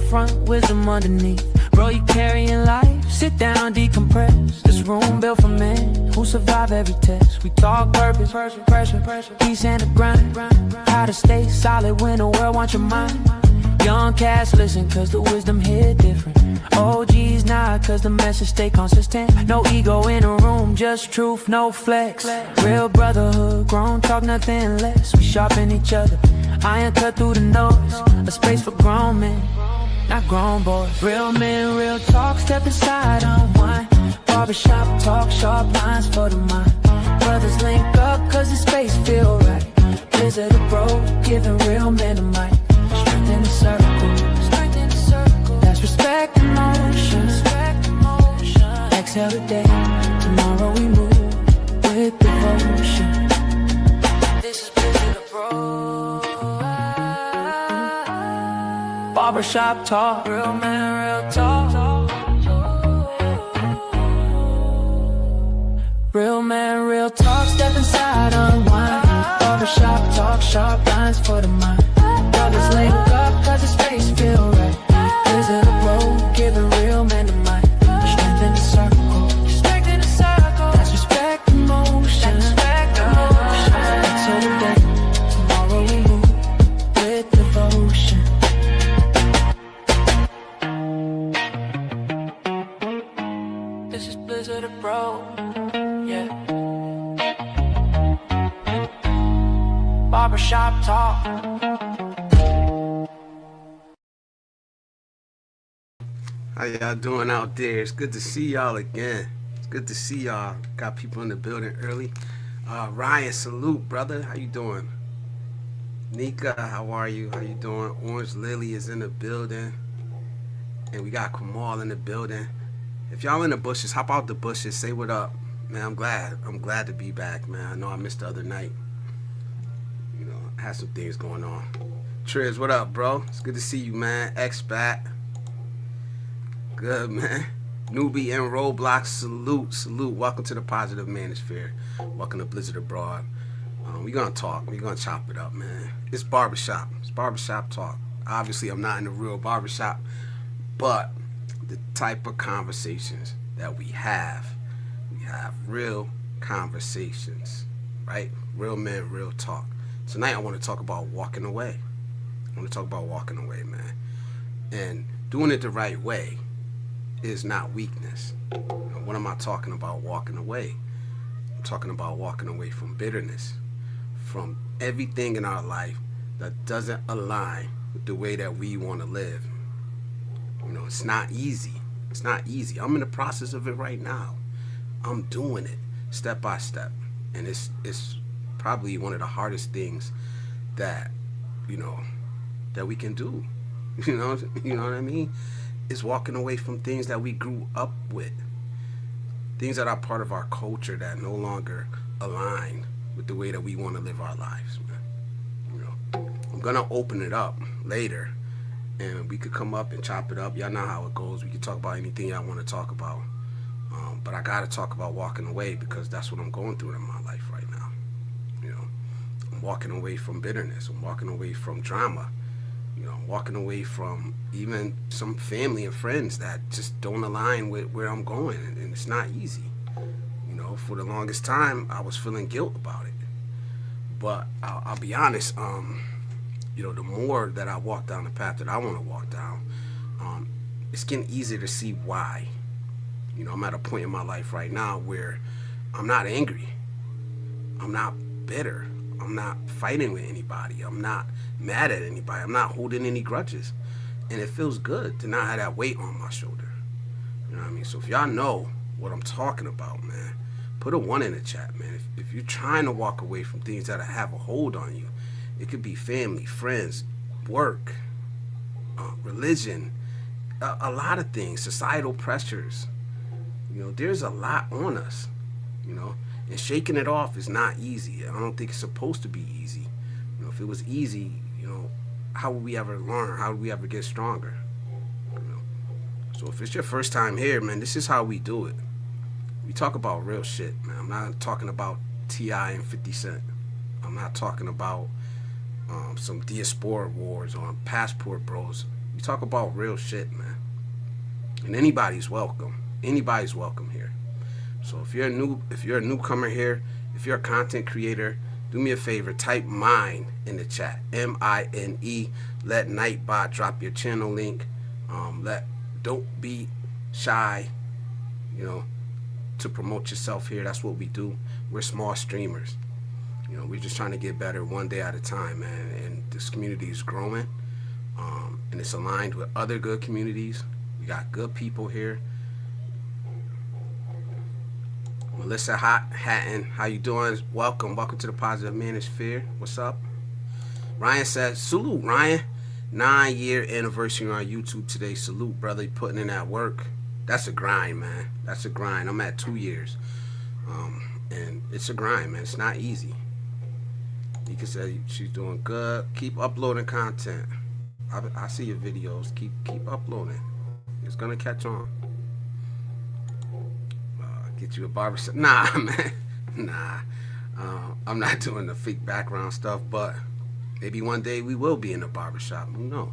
front, wisdom underneath. Bro, you carrying life, sit down, decompress. This room built for men who survive every test. We talk purpose, pressure, peace and the grind. How to stay solid when the world wants your mind. Young cats listen cause the wisdom hit different. OGs nod cause the message stay consistent. No ego in a room, just truth, no flex. Real brotherhood, grown talk, nothing less. We sharpen each other, iron cut through the noise. A space for grown men, not grown boys. Real men, real talk, step inside, unwind. Barbershop talk, sharp lines for the mind. Brothers link up cause the space feel right. Blizzardabroad, giving real men a mic. Strength in the circle, that's respect in motion. Exhale today, tomorrow we move with devotion. This is Blizzardabroad. Barbershop talk, real man, real talk. Real man, real talk, step inside, unwind. Barbershop talk, sharp lines for the mind. Brothers link up cause the space feel right. Blizzardabroad, giving real men a mic. Strength in the circle, that's respect in motion. Exhale today, tomorrow we move with devotion. This is Blizzardabroad, yeah. Barbershop talk. How y'all doing out there? It's good to see y'all again. It's good to see y'all. Got people in the building early. Ryan, salute, brother. How you doing? Nika, how are you? How you doing? Orange Lily is in the building. And we got Kamal in the building. If y'all in the bushes, hop out the bushes. Say what up. Man, I'm glad to be back, man. I know I missed the other night. You know, I had some things going on. Triz, what up, bro? It's good to see you, man. Expat. Good, man. Newbie and Roblox, salute. Welcome to the Positive Manosphere. Welcome to Blizzardabroad. We're going to talk. We're going to chop it up, man. It's barbershop. It's barbershop talk. Obviously, I'm not in the real barbershop, but the type of conversations that we have real conversations, right? Real men, real talk. Tonight, I want to talk about walking away. I want to talk about walking away, man. And doing it the right way is not weakness. What am I talking about walking away? I'm talking about walking away from bitterness, from everything in our life that doesn't align with the way that we want to live. You know, it's not easy. It's not easy. I'm in the process of it right now. I'm doing it step by step. And it's probably one of the hardest things that, you know, that we can do. You know what I mean? Is walking away from things that we grew up with, things that are part of our culture that no longer align with the way that we want to live our lives, man. You know, I'm gonna open it up later, and we could come up and chop it up. Y'all know how it goes. We can talk about anything y'all want to talk about, but I gotta talk about walking away because that's what I'm going through in my life right now. You know, I'm walking away from bitterness. I'm walking away from drama. You know, walking away from even some family and friends that just don't align with where I'm going, and it's not easy. You know, for the longest time, I was feeling guilt about it. But I'll be honest, you know, the more that I walk down the path that I want to walk down, it's getting easier to see why. You know, I'm at a point in my life right now where I'm not angry. I'm not bitter. I'm not fighting with anybody. I'm not mad at anybody. I'm not holding any grudges. And it feels good to not have that weight on my shoulder. You know what I mean? So if y'all know what I'm talking about, man, put a 1 in the chat, man. If you're trying to walk away from things that have a hold on you, it could be family, friends, work, religion, a lot of things, societal pressures. You know, there's a lot on us, you know. And shaking it off is not easy. I don't think it's supposed to be easy. You know, if it was easy, you know, how would we ever learn? How would we ever get stronger? You know? So if it's your first time here, man, this is how we do it. We talk about real shit, man. I'm not talking about T.I. and 50 Cent. I'm not talking about some diaspora wars or passport bros. We talk about real shit, man. And anybody's welcome. Anybody's welcome here. So if you're a newcomer here, if you're a content creator, do me a favor, type mine in the chat. MINE. Let Nightbot drop your channel link. Don't be shy, to promote yourself here. That's what we do. We're small streamers. We're just trying to get better one day at a time, man. And this community is growing, and it's aligned with other good communities. We got good people here. Melissa Hatton, how you doing? Welcome to the Positive Manosphere. What's up? Ryan says, salute, Ryan. 9-year anniversary on YouTube today. Salute, brother. You putting in that work. That's a grind, man. That's a grind. I'm at 2 years. And it's a grind, man. It's not easy. You can say she's doing good. Keep uploading content. I see your videos. Keep uploading. It's gonna catch on. Get you a barbershop. Nah, man. Nah. I'm not doing the fake background stuff, but maybe one day we will be in a barbershop. Who knows?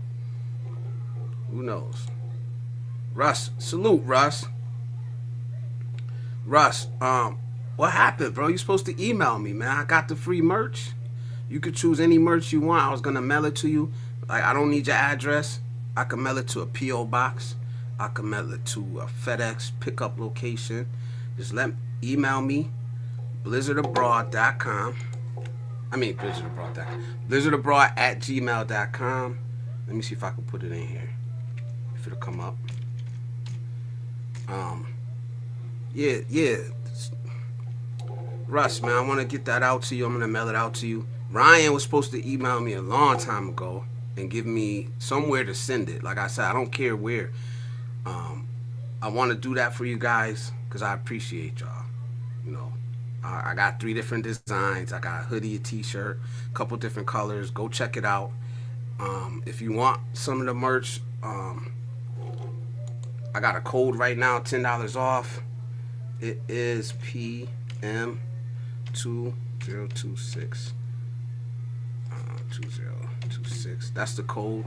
Who knows? Russ, salute, Russ. Russ, what happened, bro? You're supposed to email me, man. I got the free merch. You could choose any merch you want. I was gonna mail it to you. Like, I don't need your address. I can mail it to a P.O. box. I can mail it to a FedEx pickup location. Just email me, blizzardabroad.com. I mean, blizzardabroad.com. blizzardabroad@gmail.com. Let me see if I can put it in here. If it'll come up. Yeah. Russ, man, I want to get that out to you. I'm going to mail it out to you. Ryan was supposed to email me a long time ago and give me somewhere to send it. Like I said, I don't care where. I want to do that for you guys because I appreciate y'all. I got 3 different designs. I got a hoodie, a t-shirt, a couple different colors. Go check it out. If you want some of the merch, I got a code right now, $10 off. It is PM2026. 2026. That's the code.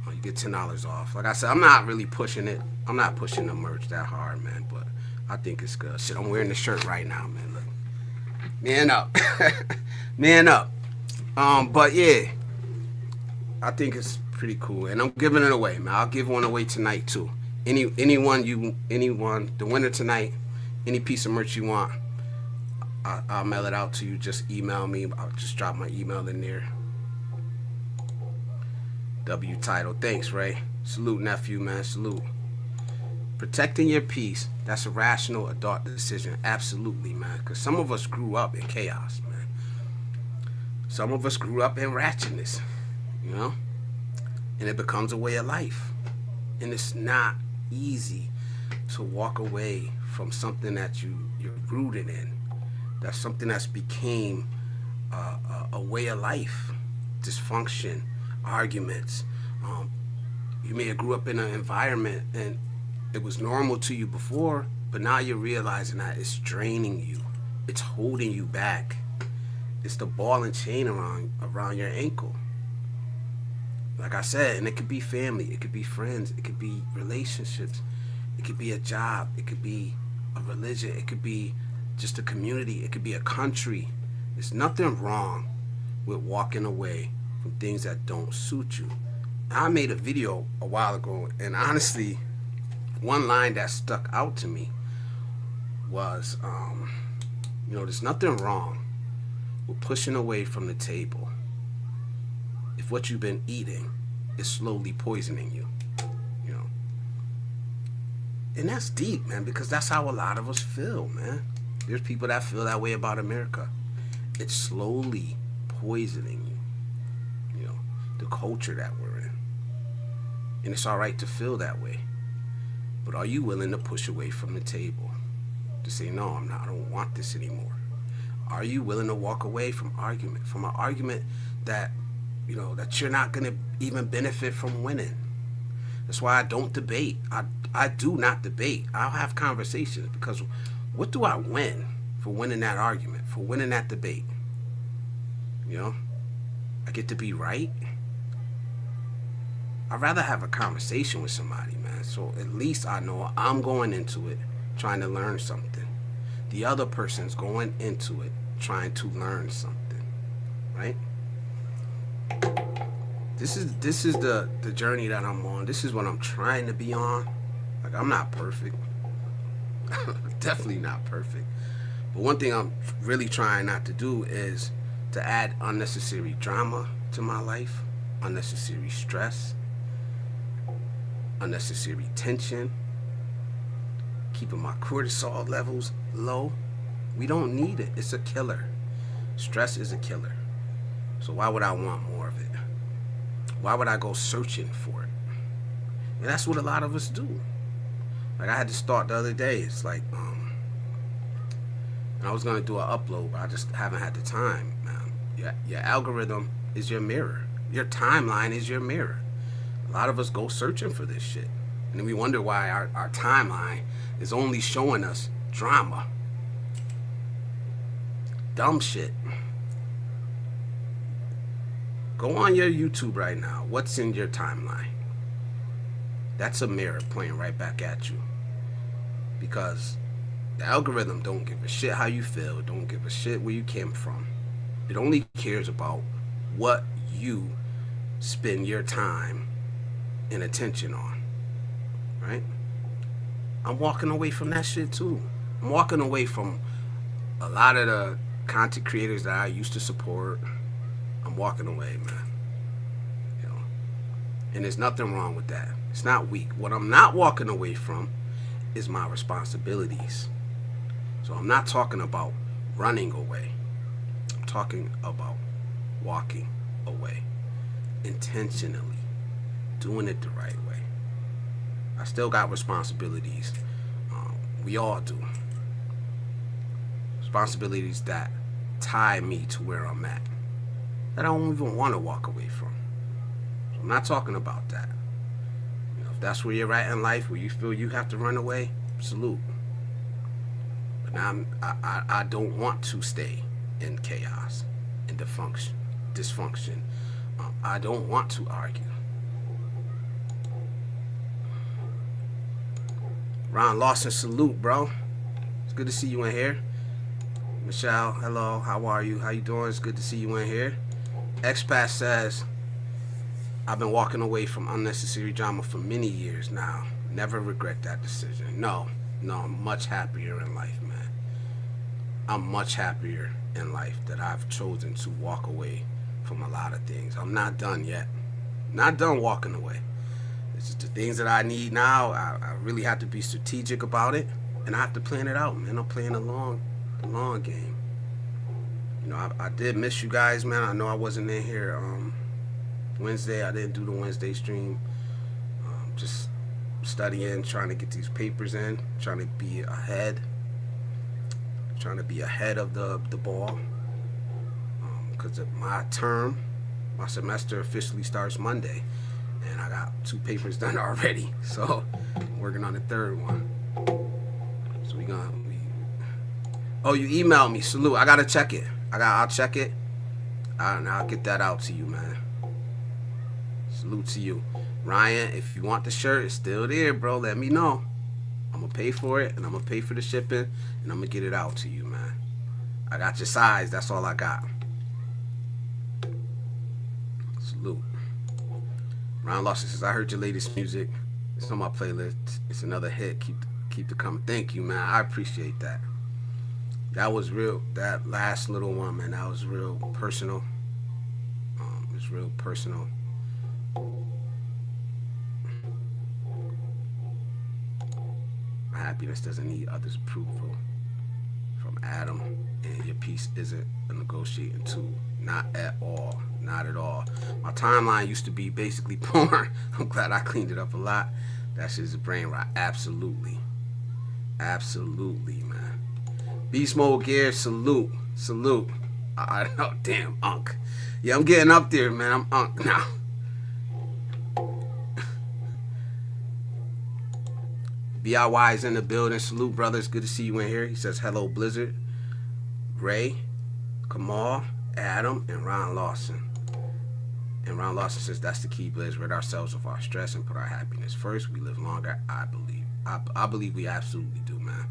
You get $10 off. Like I said, I'm not really pushing it. I'm not pushing the merch that hard, man. But I think it's good. Shit, I'm wearing the shirt right now, man. Look, man up, man up. But yeah, I think it's pretty cool, and I'm giving it away, man. I'll give one away tonight too. Anyone, the winner tonight, any piece of merch you want, I'll mail it out to you. Just email me. I'll just drop my email in there. W title. Thanks, Ray. Salute, nephew, man. Salute. Protecting your peace. That's a rational adult decision. Absolutely, man. Because some of us grew up in chaos, man. Some of us grew up in ratchetness, And it becomes a way of life. And it's not easy to walk away from something that you're rooted in. That's something that's became a way of life. Dysfunction, arguments. You may have grew up in an environment and it was normal to you before, but now you're realizing that it's draining you. It's holding you back. It's the ball and chain around your ankle. Like I said, and it could be family, it could be friends, it could be relationships, it could be a job, it could be a religion, it could be just a community, it could be a country. There's nothing wrong with walking away from things that don't suit you. I made a video a while ago, and honestly, one line that stuck out to me was, there's nothing wrong with pushing away from the table if what you've been eating is slowly poisoning you, And that's deep, man, because that's how a lot of us feel, man. There's people that feel that way about America. It's slowly poisoning you, the culture that we're in. And it's all right to feel that way. But are you willing to push away from the table? To say, no, I don't want this anymore. Are you willing to walk away from an argument that, that you're not going to even benefit from winning? That's why I don't debate. I do not debate. I'll have conversations because what do I win for winning that argument, for winning that debate? I get to be right. I'd rather have a conversation with somebody, man. So at least I know I'm going into it trying to learn something. The other person's going into it trying to learn something, right? This is the journey that I'm on. This is what I'm trying to be on. Like, I'm not perfect. Definitely not perfect. But one thing I'm really trying not to do is to add unnecessary drama to my life, unnecessary stress, unnecessary tension, keeping my cortisol levels low. We don't need it. It's a killer. Stress is a killer. So why would I want more of it? Why would I go searching for it? And that's what a lot of us do. Like, I had this thought the other day. It's like, and I was going to do an upload, but I just haven't had the time, man. Your algorithm is your mirror. Your timeline is your mirror. A lot of us go searching for this shit. And then we wonder why our timeline is only showing us drama. Dumb shit. Go on your YouTube right now. What's in your timeline? That's a mirror pointing right back at you. Because the algorithm don't give a shit how you feel. Don't give a shit where you came from. It only cares about what you spend your time and attention on. Right? I'm walking away from that shit too. I'm walking away from a lot of the content creators that I used to support. I'm walking away, man. You know, and there's nothing wrong with that. It's not weak. What I'm not walking away from is my responsibilities. So I'm not talking about running away. I'm talking about walking away intentionally, doing it the right way. I still got responsibilities. We all do. Responsibilities that tie me to where I'm at, that I don't even want to walk away from. So I'm not talking about that. You know, if that's where you're at in life, where you feel you have to run away, salute. But now I don't want to stay in chaos and dysfunction. I don't want to argue. Ron Lawson, salute, bro. It's good to see you in here. Michelle, hello, how are you? How you doing? It's good to see you in here. Expat says, I've been walking away from unnecessary drama for many years now. Never regret that decision. No, I'm much happier in life, man. I'm much happier in life that I've chosen to walk away from a lot of things. I'm not done yet. Not done walking away. It's just the things that I need now. I really have to be strategic about it, and I have to plan it out, man. I'm playing the long game. You know, I did miss you guys, man. I know I wasn't in here Wednesday. I didn't do the Wednesday stream. Just studying, trying to get these papers in, trying to be ahead of the ball. Because my semester officially starts Monday, and I got 2 papers done already. So I'm working on the 3rd one. So oh, you emailed me. Salute. I gotta check it. I'll check it. I'll get that out to you, man. Salute to you. Ryan, if you want the shirt, it's still there, bro. Let me know. I'm gonna pay for it, and I'm gonna pay for the shipping, and I'm gonna get it out to you, man. I got your size. That's all I got. Salute. Ryan Lawson says, I heard your latest music. It's on my playlist. It's another hit. Keep the coming. Thank you, man. I appreciate that. That was real. That last little one, man, that was real personal. It's real personal. My happiness doesn't need others' approval. From Adam, and your piece isn't a negotiating tool. Not at all. Not at all. My timeline used to be basically porn. I'm glad I cleaned it up a lot. That shit's a brain rot. Absolutely. Absolutely, man. Beast Mode Gear, salute. I know, damn, Unc. Yeah, I'm getting up there, man. I'm Unc now. BIY is in the building. Salute, brothers. Good to see you in here. He says, hello, Blizzard. Ray, Kamal, Adam, and Ron Lawson. And Ron Lawson says that's the key, Blizz. Rid ourselves of our stress and put our happiness first. We live longer, I believe. I believe we absolutely do, man.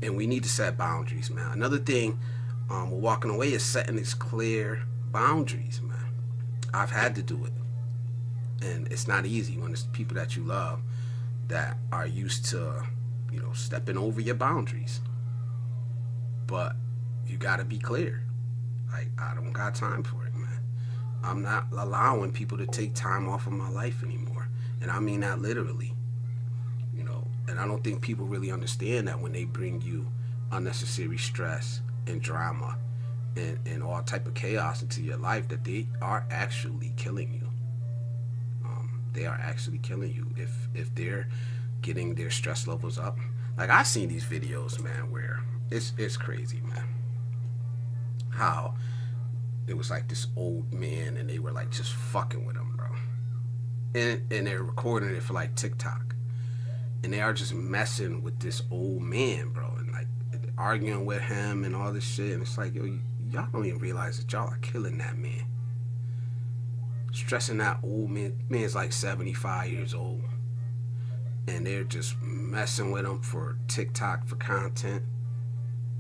And we need to set boundaries, man. Another thing we're walking away is setting these clear boundaries, man. I've had to do it. And it's not easy when it's people that you love that are used to, stepping over your boundaries. But you got to be clear. Like, I don't got time for it, man. I'm not allowing people to take time off of my life anymore. And I mean that literally. And I don't think people really understand that when they bring you unnecessary stress and drama and all type of chaos into your life, that they are actually killing you. They are actually killing you if they're getting their stress levels up. Like, I've seen these videos, man, where it's crazy, man. How it was like this old man and they were like just fucking with him, bro. And they're recording it for like TikTok. And they are just messing with this old man, bro, and like arguing with him and all this shit. And it's like, yo, y'all don't even realize that y'all are killing that man. Stressing that old man. Man's like 75 years old. And they're just messing with him for TikTok, for content.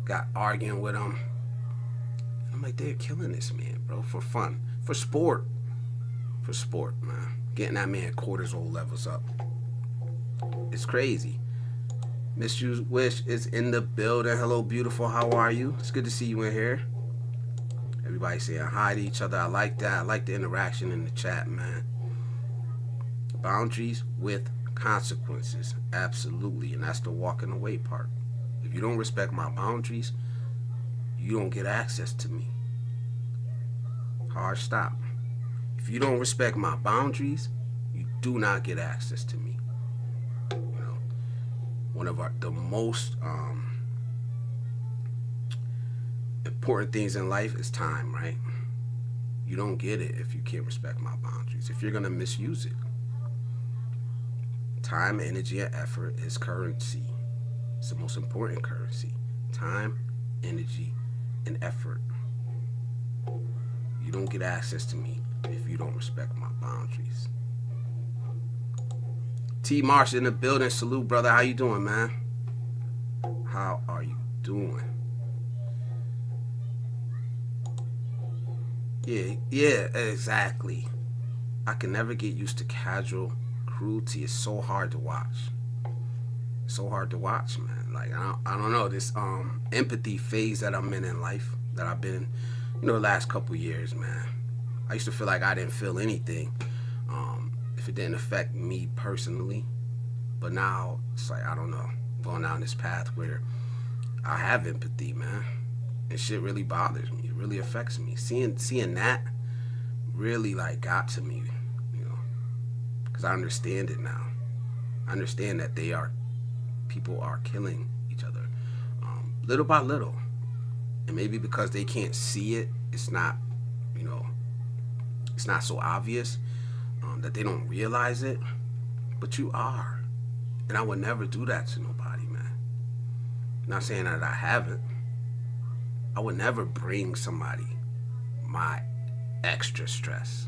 Got arguing with him. I'm like, they're killing this man, bro, for fun. For sport. For sport, man. Getting that man cortisol levels up. It's crazy. Miss You Wish is in the building. Hello, beautiful. How are you? It's good to see you in here. Everybody saying hi to each other. I like that. I like the interaction in the chat, man. Boundaries with consequences. Absolutely. And that's the walking away part. If you don't respect my boundaries, you don't get access to me. Hard stop. If you don't respect my boundaries, you do not get access to me. One of the most important things in life is time, right? You don't get it if you can't respect my boundaries, if you're going to misuse it. Time, energy, and effort is currency. It's the most important currency. Time, energy, and effort. You don't get access to me if you don't respect my boundaries. T. Marsh in the building. Salute, brother. How you doing, man? How are you doing? Yeah, exactly. I can never get used to casual cruelty. It's so hard to watch. It's so hard to watch, man. Like, I don't know, this empathy phase that I'm in life, that I've been, the last couple years, man. I used to feel like I didn't feel anything. If it didn't affect me personally. But now it's like, I don't know, going down this path where I have empathy, man. And shit really bothers me. It really affects me. Seeing that really like got to me, because I understand it now. I understand that people are killing each other, little by little. And maybe because they can't see it, it's not so obvious. That they don't realize it, but you are. And I would never do that to nobody, man. Not saying that I haven't. I would never bring somebody my extra stress,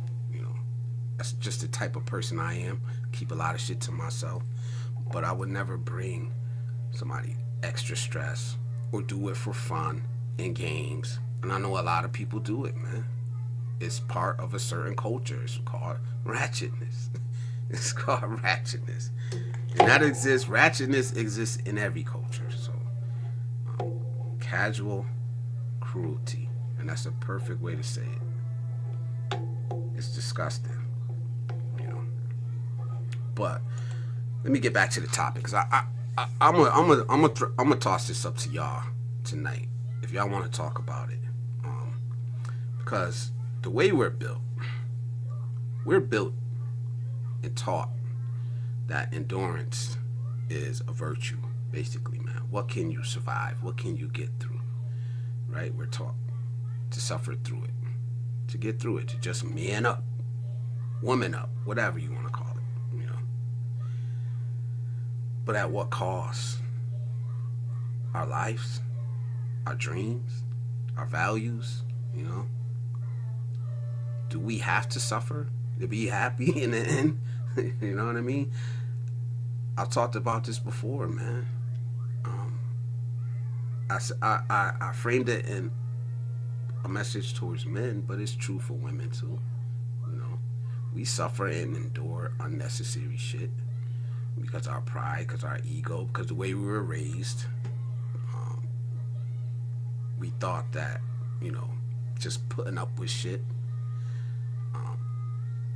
That's just the type of person I am. Keep a lot of shit to myself. But I would never bring somebody extra stress or do it for fun and games. And I know a lot of people do it, man. It's part of a certain culture. It's called ratchetness. It's called ratchetness. And that exists. Ratchetness exists in every culture. So, casual cruelty. And that's a perfect way to say it. It's disgusting. But let me get back to the topic, because I'm gonna toss this up to y'all tonight if y'all want to talk about it. Because the way we're built and taught that endurance is a virtue, basically, man. What can you survive? What can you get through? Right? We're taught to suffer through it, to get through it, to just man up, woman up, whatever you want to call it, But at what cost? Our lives, our dreams, our values, do we have to suffer to be happy in the end? You know what I mean? I've talked about this before, man. I framed it in a message towards men, but it's true for women too. You know, we suffer and endure unnecessary shit because our pride, because our ego, because the way we were raised. We thought that, you know, just putting up with shit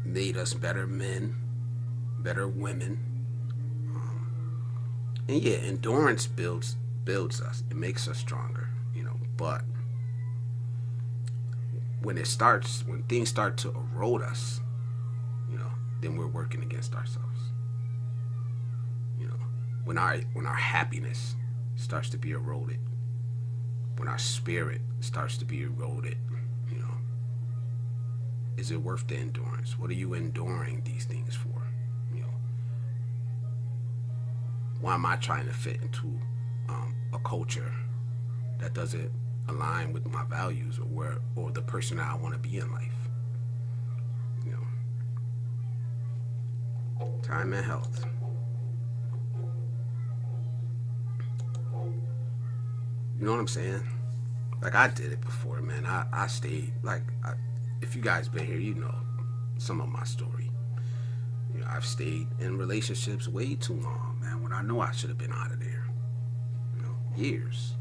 made us better men, better women. And yeah, endurance builds us. It makes us stronger, you know. But when things start to erode us, you know, then we're working against ourselves. You know, when our happiness starts to be eroded, when our spirit starts to be eroded, you know, is it worth the endurance? What are you enduring these things for? You know, why am I trying to fit into a culture that doesn't align with my values or the person that I want to be in life? You know, time and health. You know what I'm saying? Like, I did it before, man. I stayed, if you guys been here, you know some of my story. You know, I've stayed in relationships way too long, man, when I know I should have been out of there. You know, years.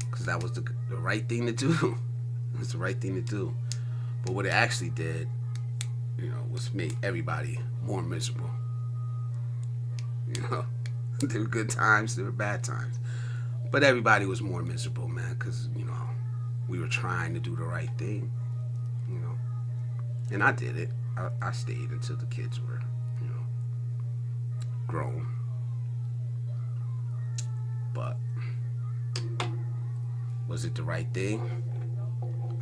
Because that was the right thing to do. It was the right thing to do. But what it actually did, you know, was make everybody more miserable. You know? There were good times, there were bad times. But everybody was more miserable, man, because, you know, we were trying to do the right thing, you know. And I did it. I stayed until the kids were, you know, grown. But was it the right thing?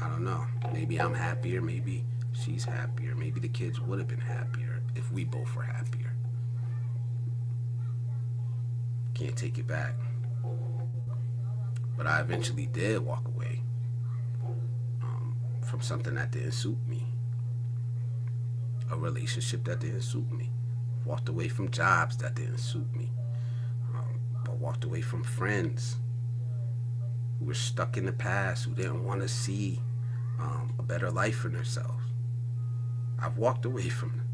I don't know. Maybe I'm happier. Maybe she's happier. Maybe the kids would have been happier if we both were happier. Can't take it back. But I eventually did walk away from something that didn't suit me. A relationship that didn't suit me. Walked away from jobs that didn't suit me. I walked away from friends who were stuck in the past, who didn't want to see a better life for themselves. I've walked away from them.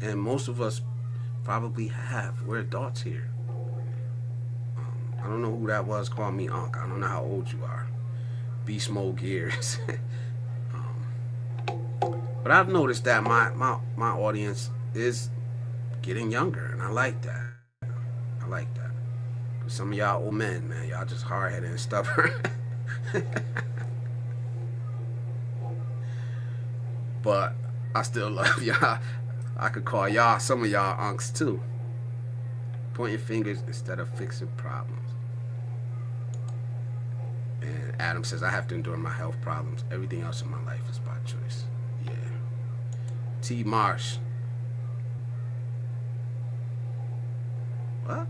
And most of us probably have. We're adults here. I don't know who that was. Call me Unc. I don't know how old you are. Beast mode gears. But I've noticed that my audience is getting younger, and I like that. I like that. Some of y'all old men, man, y'all just hard-headed and stubborn. But I still love y'all. I could call y'all, some of y'all unks too. Pointing fingers instead of fixing problems. And Adam says, I have to endure my health problems. Everything else in my life is by choice. Yeah. T. Marsh. What?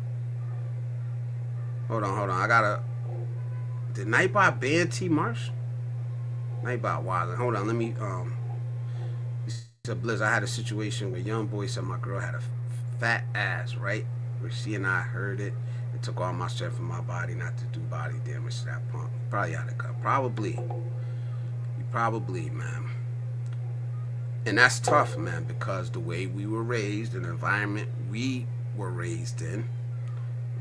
Hold on. I gotta... Did Nightbot ban T. Marsh? Nightbot wildin'. Hold on, let me... He said, Blizz, I had a situation where young boy said my girl had a fat ass, right? Where she and I heard it. It took all my strength from my body not to do body damage to that pump. Probably out of cut. Probably, man. And that's tough, man, because the way we were raised, and the environment we were raised in,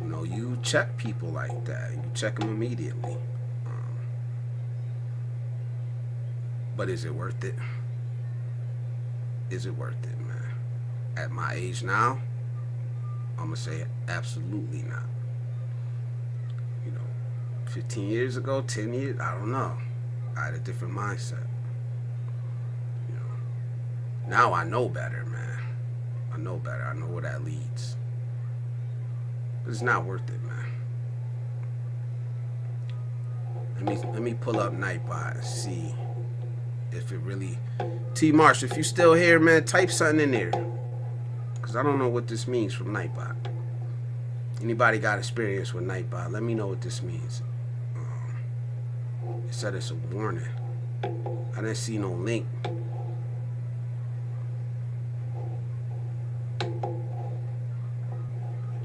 you know, you check people like that. You check them immediately. But is it worth it? Is it worth it, man? At my age now, I'm going to say absolutely not. You know, 15 years ago, 10 years, I don't know. I had a different mindset. You know, now I know better, man. I know better. I know where that leads. But it's not worth it, man. Let me pull up Nightbot and see if it really... T. Marsh, if you still here, man, type something in there. Because I don't know what this means from Nightbot. Anybody got experience with Nightbot, let me know what this means. It said it's a warning. I didn't see no link.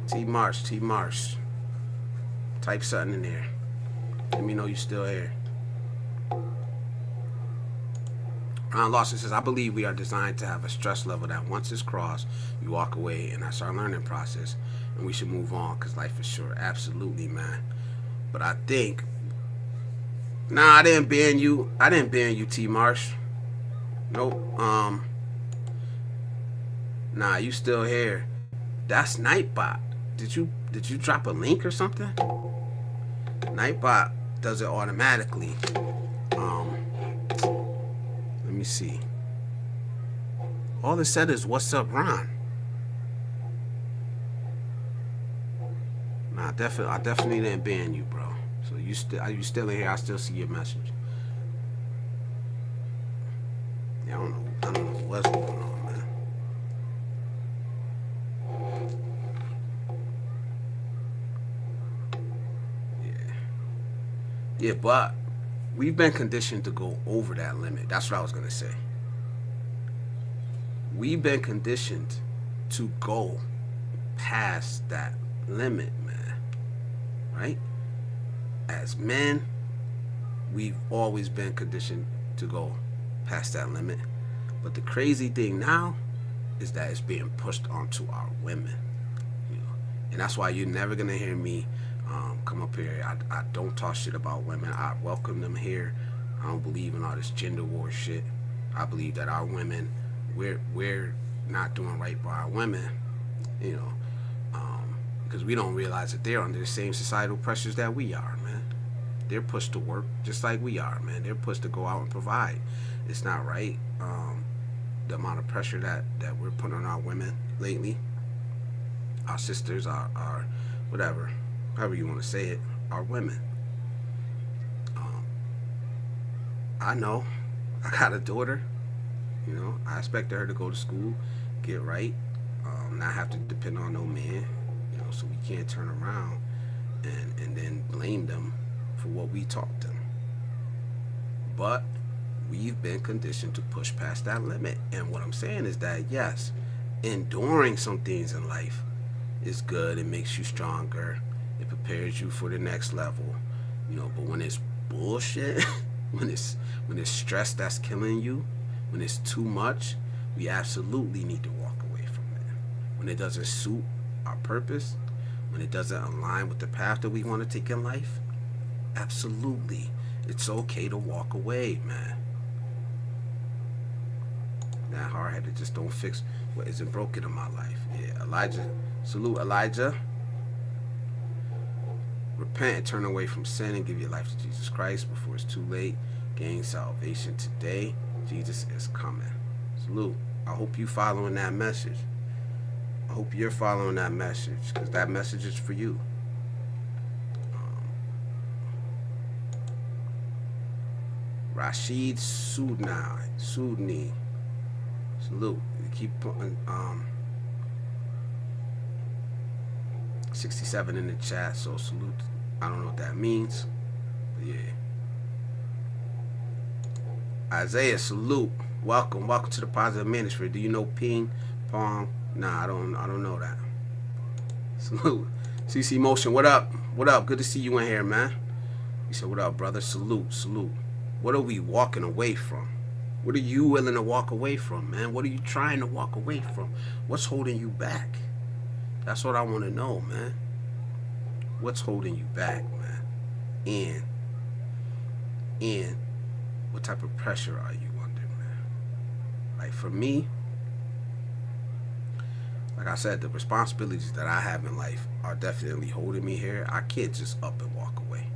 T Marsh. Type something in there. Let me know you still here. Ron Lawson says, I believe we are designed to have a stress level that once it's crossed, you walk away, and that's our learning process, and we should move on because life is short. Absolutely, man. But I think, I didn't ban you. I didn't ban you, T Marsh. Nope. You still here. That's Nightbot. Did you drop a link or something? Nightbot does it automatically. Let me see. All it said is, "What's up, Ron?" I definitely didn't ban you, bro. So you still in here? I still see your message. Yeah, I don't know what's going on, man. Yeah, but we've been conditioned to go over that limit. That's what I was gonna say. We've been conditioned to go past that limit, man. Right? As men, we've always been conditioned to go past that limit. But the crazy thing now is that it's being pushed onto our women. And that's why you're never gonna hear me come up here. I don't talk shit about women. I welcome them here. I don't believe in all this gender war shit. I believe that our women, we're not doing right by our women, because we don't realize that they're under the same societal pressures that we are, man. They're pushed to work just like we are, man. They're pushed to go out and provide. It's not right. The amount of pressure that we're putting on our women lately, our sisters, our whatever, however you want to say it, our women. I know. I got a daughter. I expect her to go to school, get right, not have to depend on no man. So we can't turn around and then blame them for what we taught them. But we've been conditioned to push past that limit. And what I'm saying is that, yes, enduring some things in life is good. It makes you stronger. It prepares you for the next level. But when it's bullshit, when it's stress that's killing you, when it's too much, we absolutely need to walk away from it. When it doesn't suit our purpose, when it doesn't align with the path that we want to take in life, absolutely, it's okay to walk away, man. That hard-headed just don't fix what isn't broken in my life. Yeah, Elijah. Salute, Elijah. Repent and turn away from sin and give your life to Jesus Christ before it's too late. Gain salvation today. Jesus is coming. Salute. I hope you following that message. I hope you're following that message, because that message is for you. Rashid Sudni. Salute. You keep putting 67 in the chat, so salute. I don't know what that means, but yeah. Isaiah, salute. Welcome to the Positive Ministry. Do you know ping pong? Nah, I don't know that. Salute. CC Motion, what up? What up? Good to see you in here, man. He said, what up, brother? Salute. What are we walking away from? What are you willing to walk away from, man? What are you trying to walk away from? What's holding you back? That's what I want to know, man. What's holding you back, man? And what type of pressure are you under, man? Like, for me, like I said, the responsibilities that I have in life are definitely holding me here. I can't just up and walk away.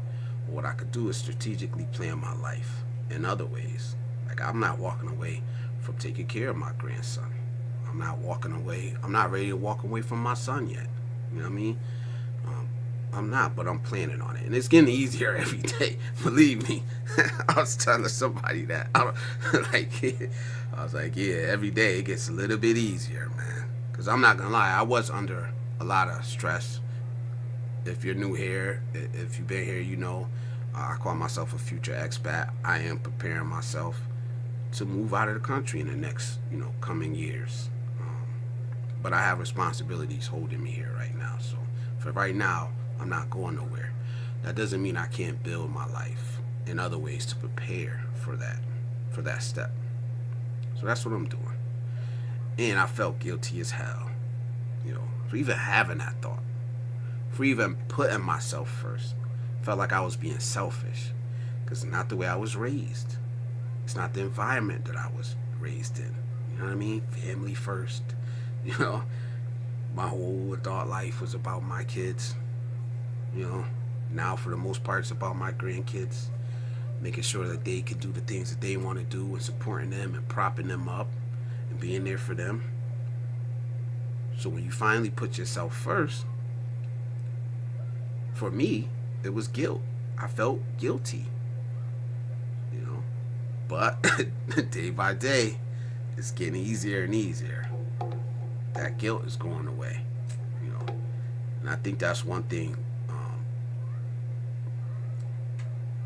But what I could do is strategically plan my life in other ways. Like, I'm not walking away from taking care of my grandson. I'm not ready to walk away from my son yet. You know what I mean? I'm not, but I'm planning on it. And it's getting easier every day. Believe me. I was telling somebody that. I was like, yeah, every day it gets a little bit easier, man. Because I'm not going to lie, I was under a lot of stress. If you're new here, if you've been here, I call myself a future expat. I am preparing myself to move out of the country in the next, coming years. But I have responsibilities holding me here right now. So for right now, I'm not going nowhere. That doesn't mean I can't build my life in other ways to prepare for that step. So that's what I'm doing. And I felt guilty as hell, for even having that thought, for even putting myself first. Felt like I was being selfish, because it's not the way I was raised. It's not the environment that I was raised in. You know what I mean? Family first. My whole adult life was about my kids. Now for the most part it's about my grandkids, making sure that they can do the things that they want to do and supporting them and propping them up and being there for them. So when you finally put yourself first, for me, it was guilt. I felt guilty, but day by day, it's getting easier and easier. That guilt is going away, and I think that's one thing.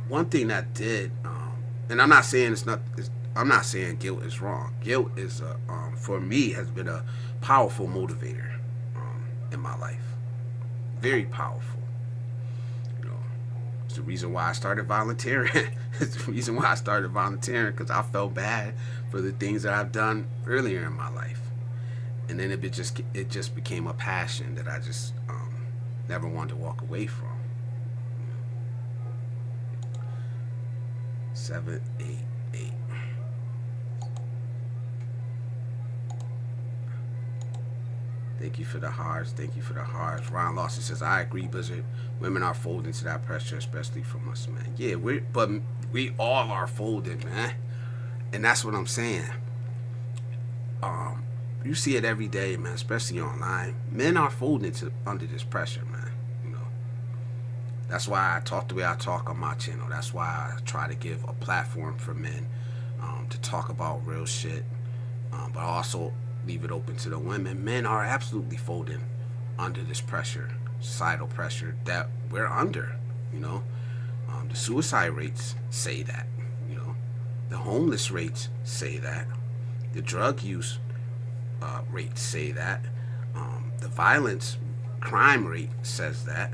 One thing that did, and I'm not saying I'm not saying guilt is wrong. Guilt is, for me, has been a powerful motivator in my life. Very powerful. It's the reason why I started volunteering. It's the reason why I started volunteering, because I felt bad for the things that I've done earlier in my life, and then it just became a passion that I just never wanted to walk away from. 788. Thank you for the hearts. Thank you for the hearts. Ron Lawson says, I agree, Blizzard. Women are folding to that pressure, especially from us, man. Yeah, but we all are folding, man. And that's what I'm saying. You see it every day, man, especially online. Men are folding under this pressure, man. That's why I talk the way I talk on my channel. That's why I try to give a platform for men to talk about real shit, but also leave it open to the women. Men are absolutely folding under this pressure, societal pressure that we're under. The suicide rates say that. The homeless rates say that. The drug use rates say that. The violence, crime rate says that.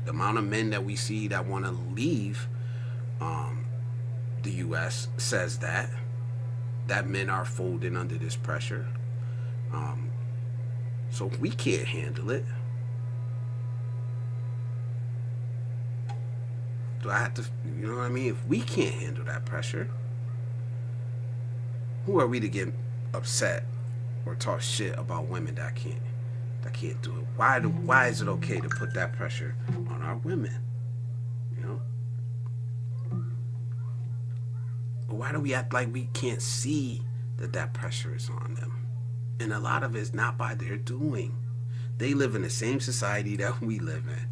The amount of men that we see that want to leave the U.S. says that men are folding under this pressure. So if we can't handle it, do I have to, you know what I mean? If we can't handle that pressure, who are we to get upset or talk shit about women that can't do it? Why is it okay to put that pressure on our women? Why do we act like we can't see that pressure is on them? And a lot of it's not by their doing. They live in the same society that we live in.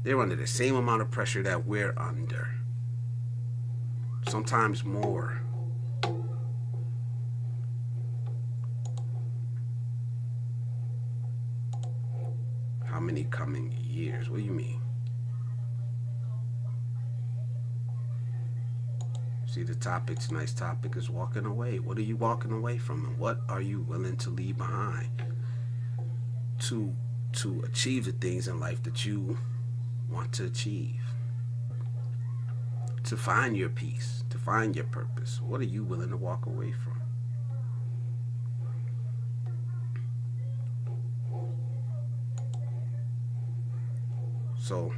They're under the same amount of pressure that we're under. Sometimes more. How many coming years? What do you mean? See, the topic, tonight's topic is walking away. What are you walking away from, and what are you willing to leave behind to achieve the things in life that you want to achieve? To find your peace, to find your purpose. What are you willing to walk away from? So,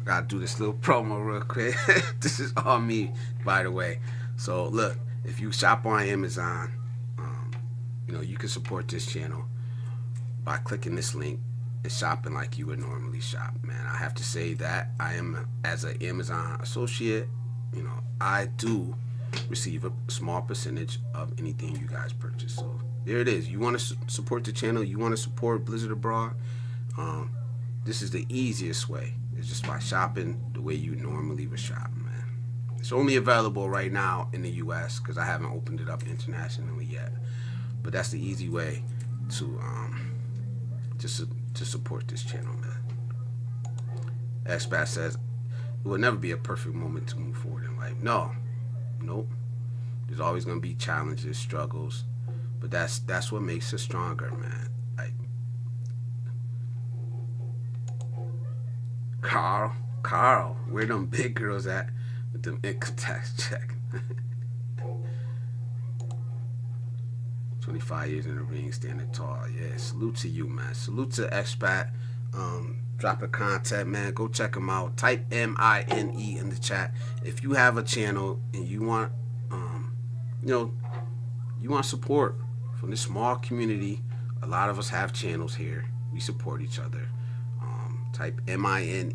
I gotta do this little promo real quick. This is all me, by the way. So, look, if you shop on Amazon, you can support this channel by clicking this link and shopping like you would normally shop, man. I have to say that I am, as an Amazon associate, I do receive a small percentage of anything you guys purchase. So, there it is. You want to support the channel, you want to support Blizzard Abroad, this is the easiest way. It's just by shopping the way you normally would shop, man. It's only available right now in the U.S. because I haven't opened it up internationally yet. But that's the easy way to support this channel, man. Expat says, it will never be a perfect moment to move forward in life. No, nope. There's always gonna be challenges, struggles, but that's what makes us stronger, man. Like Carl, where them big girls at with them income tax check? 25 years in the ring, standing tall. Yeah, salute to you, man. Salute to Expat. Drop a contact, man. Go check him out. Type MINE in the chat if you have a channel and you want, you want support from this small community. A lot of us have channels here. We support each other. Type MINE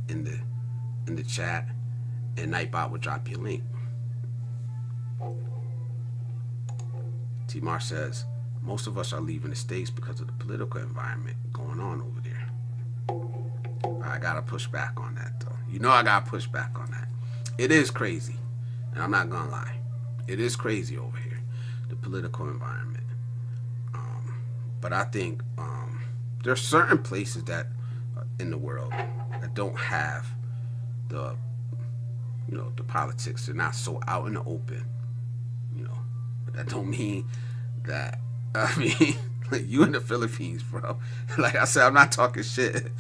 in the chat, and Nightbot will drop you a link. T-Mar says, most of us are leaving the States because of the political environment going on over there. I gotta push back on that, though. You know I gotta push back on that. It is crazy, and I'm not gonna lie. It is crazy over here, the political environment. But I think there's certain places that in the world that don't have the politics. They're not so out in the open, But that don't mean that, like you in the Philippines, bro. Like I said, I'm not talking shit.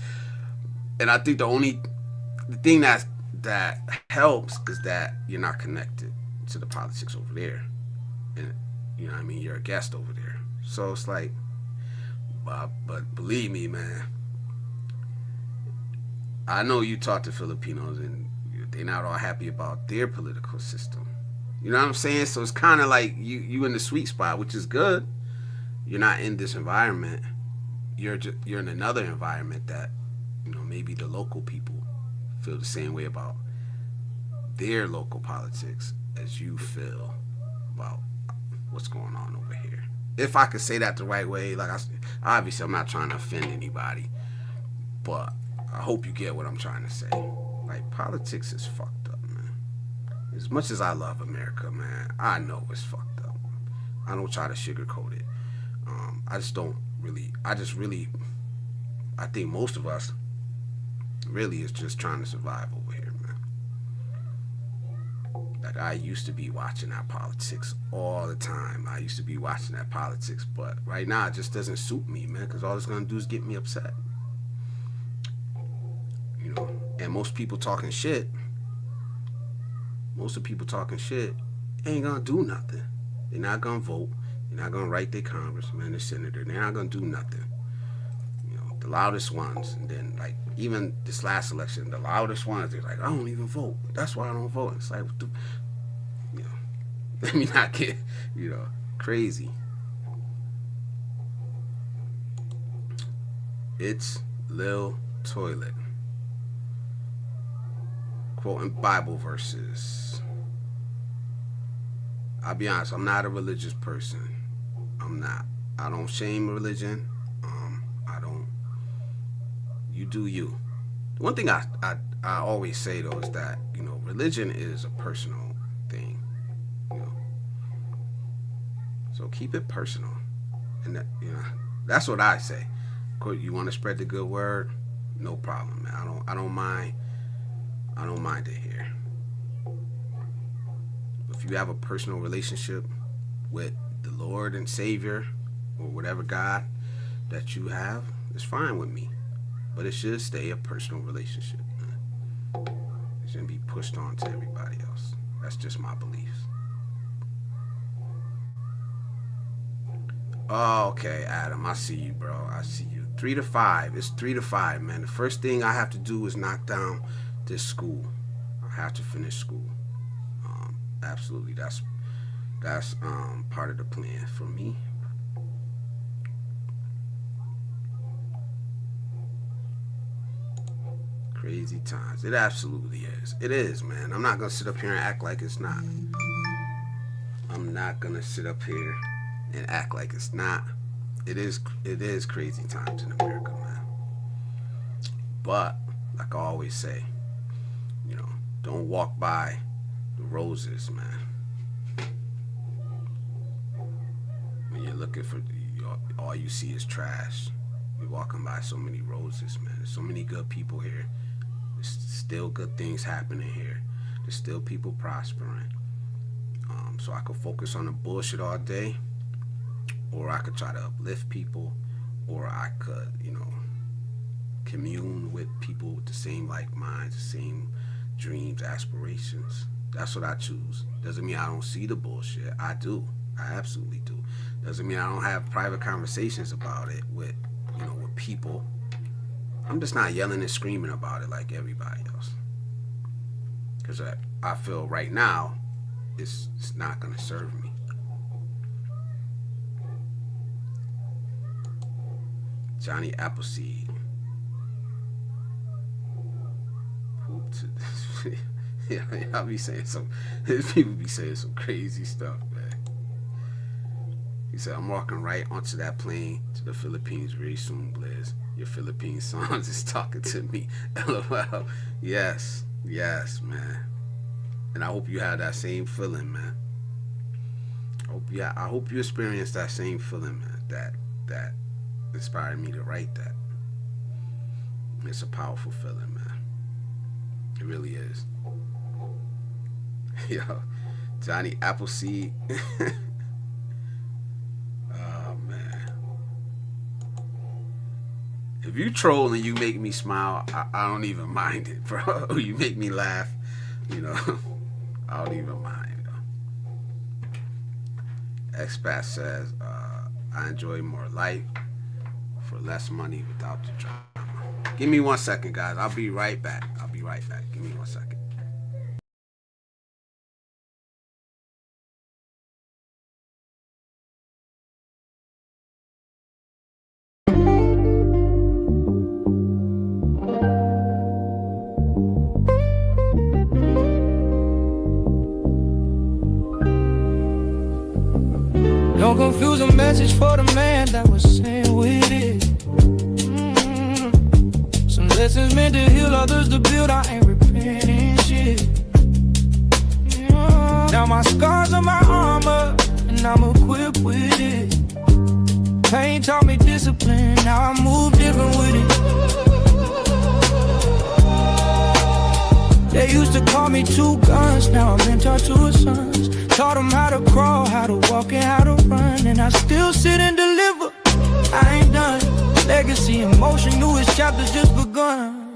And I think the thing that helps is that you're not connected to the politics over there. And you're a guest over there. So it's like, but believe me, man, I know you talk to Filipinos and they're not all happy about their political system. You know what I'm saying? So it's kind of like you in the sweet spot, which is good. You're not in this environment. You're in another environment that, maybe the local people feel the same way about their local politics as you feel about what's going on over here. If I could say that the right way, obviously I'm not trying to offend anybody, but I hope you get what I'm trying to say. Like, politics is fucked up, man. As much as I love America, man, I know it's fucked up. I don't try to sugarcoat it. I think most of us really is just trying to survive over here, man. Like, I used to be watching that politics all the time. But right now it just doesn't suit me, man, because all it's going to do is get me upset. And most of the people talking shit ain't going to do nothing. They're not going to vote. They're not going to write their congressman or senator. They're not going to do nothing. The loudest ones, and then, like, even this last election, the loudest ones, they're like, I don't even vote. That's why I don't vote. It's like, let me not get, crazy. It's Lil Toilet. Quoting Bible verses. I'll be honest, I'm not a religious person. I'm not. I don't shame religion. You do you. The one thing I always say, though, is that, religion is a personal thing. So keep it personal. And that, that's what I say. You want to spread the good word? No problem, man. I don't mind it here. If you have a personal relationship with the Lord and Savior, or whatever God that you have, it's fine with me. But it should stay a personal relationship. It shouldn't be pushed on to everybody else. That's just my beliefs. Oh, okay, Adam. I see you, bro. I see you. 3 to 5. It's 3 to 5, man. The first thing I have to do is knock down this school. I have to finish school. Absolutely. That's part of the plan for me. Crazy times. It absolutely is. It is, man. I'm not going to sit up here and act like it's not. I'm not going to sit up here and act like it's not. It is crazy times in America, man. But, like I always say, don't walk by the roses, man. When you're looking for, all you see is trash. You're walking by so many roses, man. There's so many good people here. There's still good things happening here. There's still people prospering. So I could focus on the bullshit all day, or I could try to uplift people, or I could, commune with people with the same like minds, the same dreams, aspirations. That's what I choose. Doesn't mean I don't see the bullshit. I do. I absolutely do. Doesn't mean I don't have private conversations about it with people. I'm just not yelling and screaming about it like everybody else. Because I feel right now it's not going to serve me. Johnny Appleseed. Yeah, I'll be saying people be saying some crazy stuff, man. He said, I'm walking right onto that plane to the Philippines very soon, Blizz. Your Philippine songs is talking to me. LOL. Yes, man. And I hope you have that same feeling, man. I hope you experience that same feeling, man. That inspired me to write that. It's a powerful feeling, man. It really is. Yo, Johnny Appleseed. Oh, man. If you troll and you make me smile, I don't even mind it, bro. You make me laugh, I don't even mind. Expat says, I enjoy more life for less money without the drama. Give me 1 second, guys. I'll be right back. Give me 1 second. Don't confuse a message for the man that was saying with it. Some lessons meant to heal, others to build. I ain't repenting shit. Now my scars are my armor, and I'm equipped with it. Pain taught me discipline, now I move different with it. They used to call me two guns, now I'm mentor to a sons. Taught them how to crawl, how to walk, and how to run. And I still sit and deliver, I ain't done. Legacy in motion, newest chapters just begun.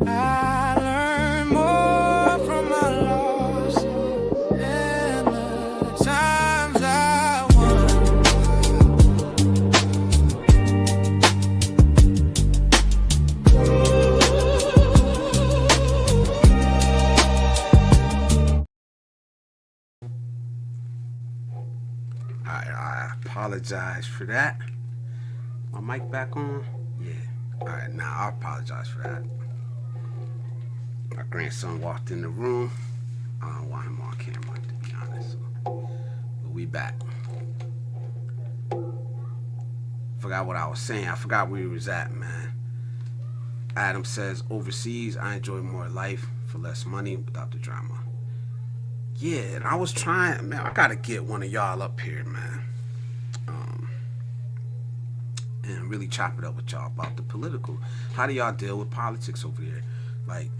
I learned more from my loss than the times I won. I apologize for that. My mic back on? Yeah. Alright, now I apologize for that. My grandson walked in the room. I don't want him on camera, to be honest. But we back. Forgot what I was saying. I forgot where he was at, man. Adam says, overseas, I enjoy more life for less money without the drama. Yeah, and I was trying, man, I gotta get one of y'all up here, man. And really chop it up with y'all about the political. How do y'all deal with politics over there? Like,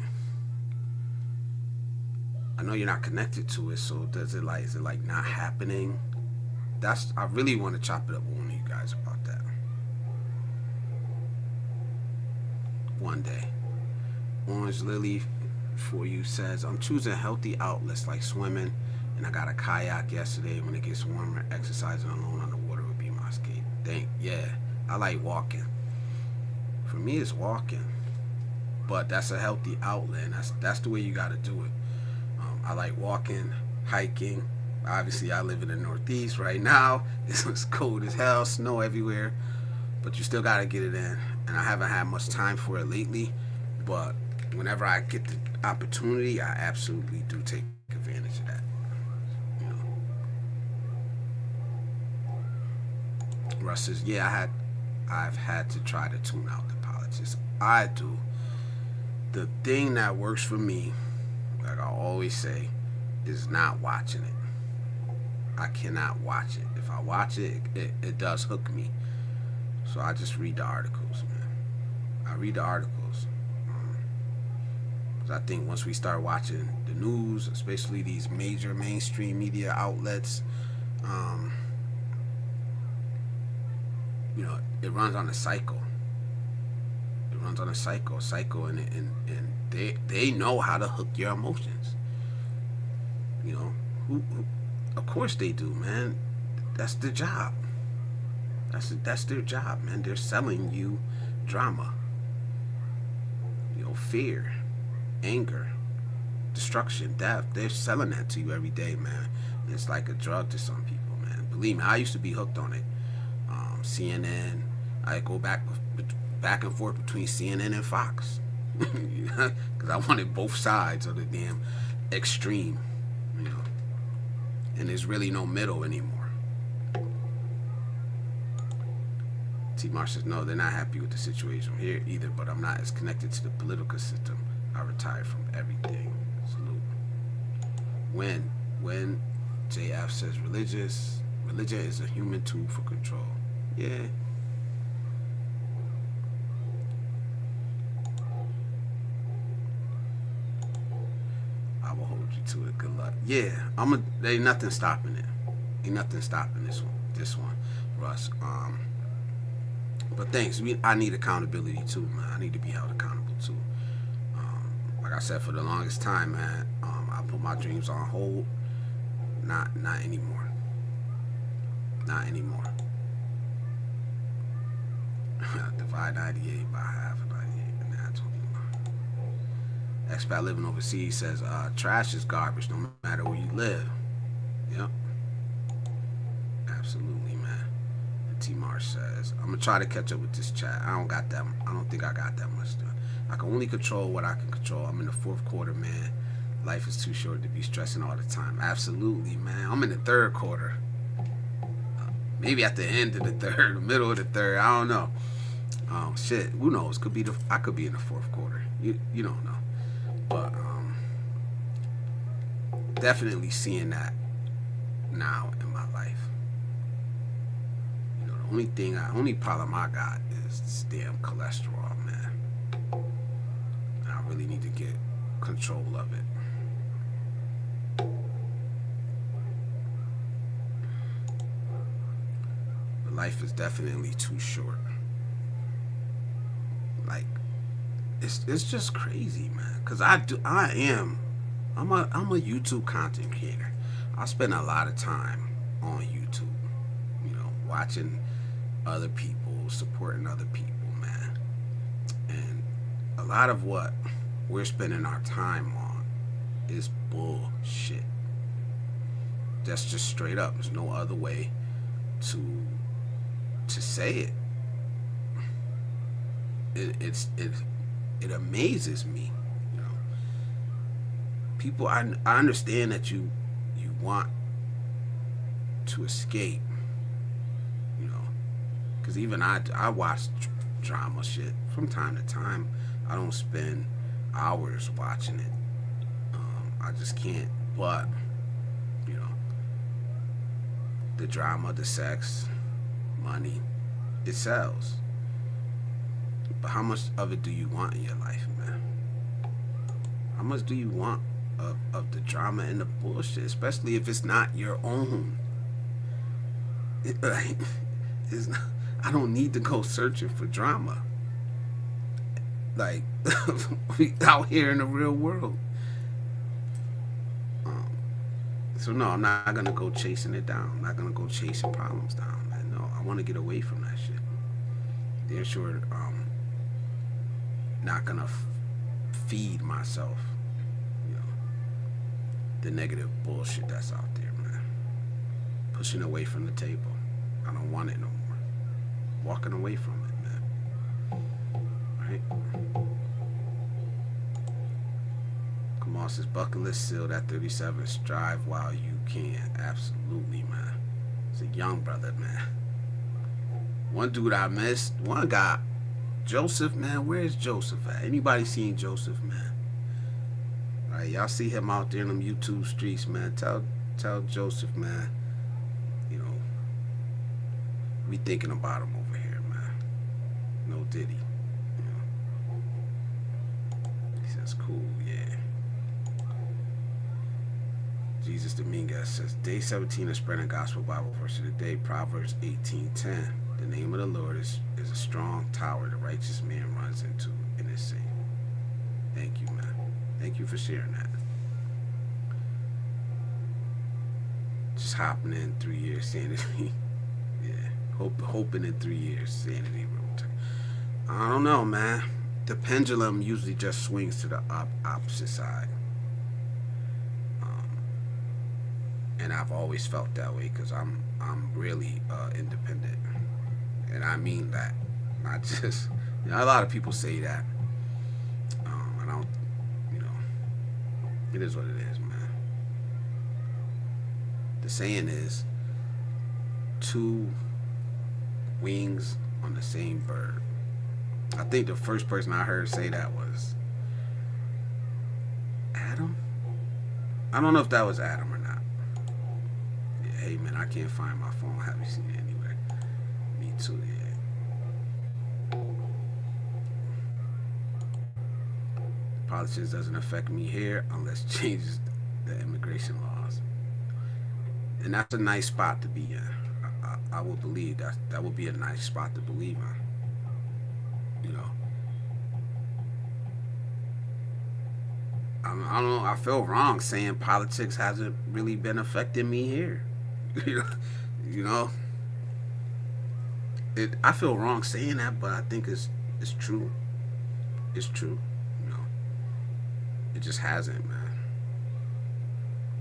I know you're not connected to it, so is it like not happening? I really want to chop it up with one of you guys about that. One day. Orange Lily for you says, I'm choosing healthy outlets like swimming, and I got a kayak yesterday. When it gets warmer, exercising alone on the water would be my escape. Yeah, I like walking. For me, it's walking, but that's a healthy outlet, and that's the way you got to do it. I like walking, hiking. Obviously, I live in the Northeast right now. It's cold as hell, snow everywhere, but you still got to get it in. And I haven't had much time for it lately, but whenever I get the opportunity, I absolutely do take advantage of that. Russ says, yeah, I've had to try to tune out the politics. I do. The thing that works for me, like I always say, is not watching it. I cannot watch it. If I watch it, it does hook me. So I just read the articles, man. I read the articles. Because I think once we start watching the news, especially these major mainstream media outlets, it runs on a cycle. It runs on a cycle, and they know how to hook your emotions. Who of course they do, man. That's their job. That's their job, man. They're selling you drama, fear, anger, destruction, death. They're selling that to you every day, man. And it's like a drug to some people, man. Believe me, I used to be hooked on it. CNN. I go back and forth between CNN and Fox, because I wanted both sides of the damn extreme, and there's really no middle anymore. T-Mar says, no, they're not happy with the situation here either, but I'm not as connected to the political system. I retired from everything. Salute. When JF says religion is a human tool for control. Yeah. I will hold you to it. Good luck. Yeah, there ain't nothing stopping it. Ain't nothing stopping this one, Russ. But thanks. I need accountability too, man. I need to be held accountable too. Like I said, for the longest time, man, I put my dreams on hold. Not anymore. Not anymore. Divide 98 by half of 98 and add 21. Expat living overseas says, trash is garbage no matter where you live. Yep. Absolutely, man. T-Marsh says, I'm going to try to catch up with this chat. I don't think I got that much done. I can only control what I can control. I'm in the fourth quarter, man. Life is too short to be stressing all the time. Absolutely, man. I'm in the third quarter. Maybe at the end of the third, the middle of the third. I don't know. Shit, who knows? I could be in the fourth quarter. You don't know. But definitely seeing that now in my life. The only problem I got is this damn cholesterol, man. And I really need to get control of it. But life is definitely too short. Like, it's just crazy, man. Cause I'm a YouTube content creator. I spend a lot of time on YouTube, watching other people, supporting other people, man. And a lot of what we're spending our time on is bullshit. That's just straight up. There's no other way to say it. It amazes me, People, I understand that you want to escape, because even I watch drama shit from time to time. I don't spend hours watching it. I just can't. But the drama, the sex, money, it sells. But how much of it do you want in your life, man? How much do you want of the drama and the bullshit, especially if it's not your own? It's not, I don't need to go searching for drama. Like, we out here in the real world. So no, I'm not gonna go chasing it down. I'm not gonna go chasing problems down, man. No, I want to get away from that shit. They're sure not gonna feed myself, the negative bullshit that's out there, man. Pushing away from the table. I don't want it no more. Walking away from it, man. Right? Kamal says, bucket list sealed at 37. Strive while you can. Absolutely, man. It's a young brother, man. One dude I missed. One guy, Joseph, man. Where's Joseph at? Anybody seen Joseph, man? Right, y'all see him out there in them YouTube streets, man. Tell Joseph, man. We thinking about him over here, man. Diddy. You know? He says, cool, yeah. Jesus Dominguez says, day 17 of spreading gospel Bible verse of the day, Proverbs 18:10. The name of the Lord is a strong tower the righteous man runs into and is safe. Thank you, man. Thank you for sharing that. Just hopping in 3 years, sanity. Yeah, hoping in 3 years, sanity. I don't know, man. The pendulum usually just swings to the opposite side. And I've always felt that way because I'm really independent, and I mean that. Not just, you know, a lot of people say that. I don't, you know, it is what it is, man. The saying is, two wings on the same bird. I think the first person I heard say that was Adam. I don't know if that was Adam or not. Hey man, I can't find my phone. Have you seen it anywhere? Me too, yeah. Politics doesn't affect me here unless it changes the immigration laws. And that's a nice spot to be in. I will believe that would be a nice spot to believe in. You know. I don't know, I feel wrong saying politics hasn't really been affecting me here. You know, I feel wrong saying that, but I think it's true. It's true. You know, it just hasn't, man.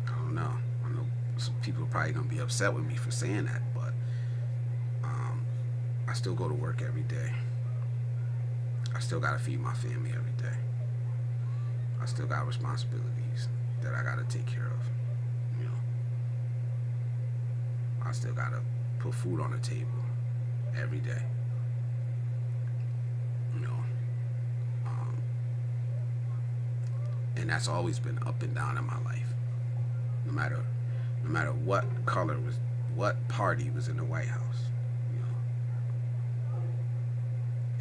I don't know. I know some people are probably gonna be upset with me for saying that, but I still go to work every day. I still gotta feed my family every day. I still got responsibilities that I gotta take care of. I still gotta put food on the table every day. You know, and that's always been up and down in my life. No matter what color was, what party was in the White House. You know,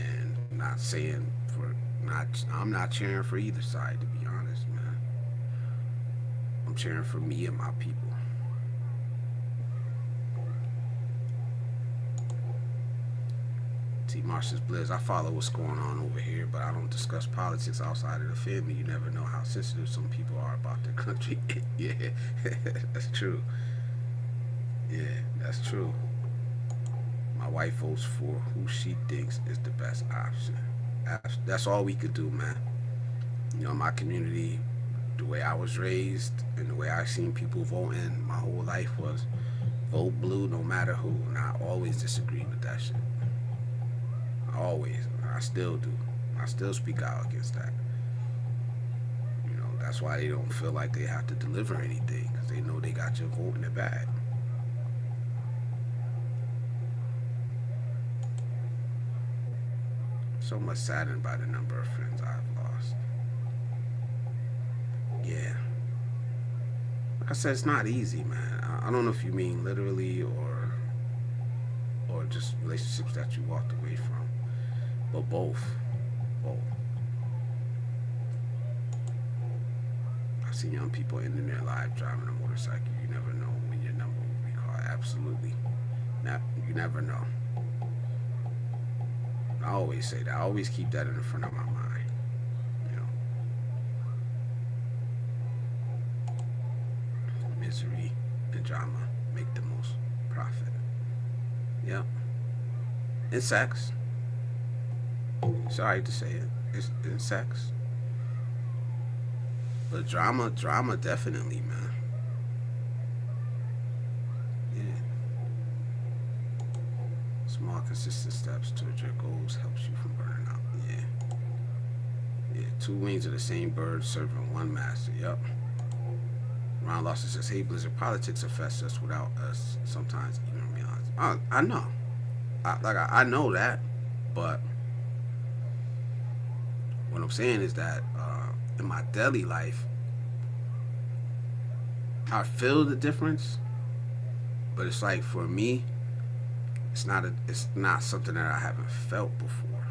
and not saying I'm not cheering for either side, to be honest, man. I'm cheering for me and my people. Marcia's Blizz, I follow what's going on over here, but I don't discuss politics outside of the family. You never know how sensitive some people are about their country. Yeah, that's true. Yeah, that's true. My wife votes for who she thinks is the best option. That's all we could do, man. You know, my community, the way I was raised and the way I seen people voting my whole life was vote blue no matter who, and I always disagreed with that shit. Always. I still do. I still speak out against that. You know, that's why they don't feel like they have to deliver anything, because they know they got your vote in the bag. So much saddened by the number of friends I've lost. Yeah. Like I said, it's not easy, man. I don't know if you mean literally or just relationships that you walked away from. But both. I see young people ending their life driving a motorcycle. You never know when your number will be called. Absolutely. You never know. I always say that. I always keep that in the front of my mind. You know. Misery and drama make the most profit. Yep. And sex. Sorry to say it. It's in sex. But drama definitely, man. Yeah. Small, consistent steps towards your goals helps you from burning out. Yeah. Two wings of the same bird serving one master. Yep. Ron Lawson says, hey, Blizzard, politics affects us without us sometimes even realizing. I know. I know that, but what I'm saying is that in my daily life, I feel the difference, but it's like for me, it's not something that I haven't felt before.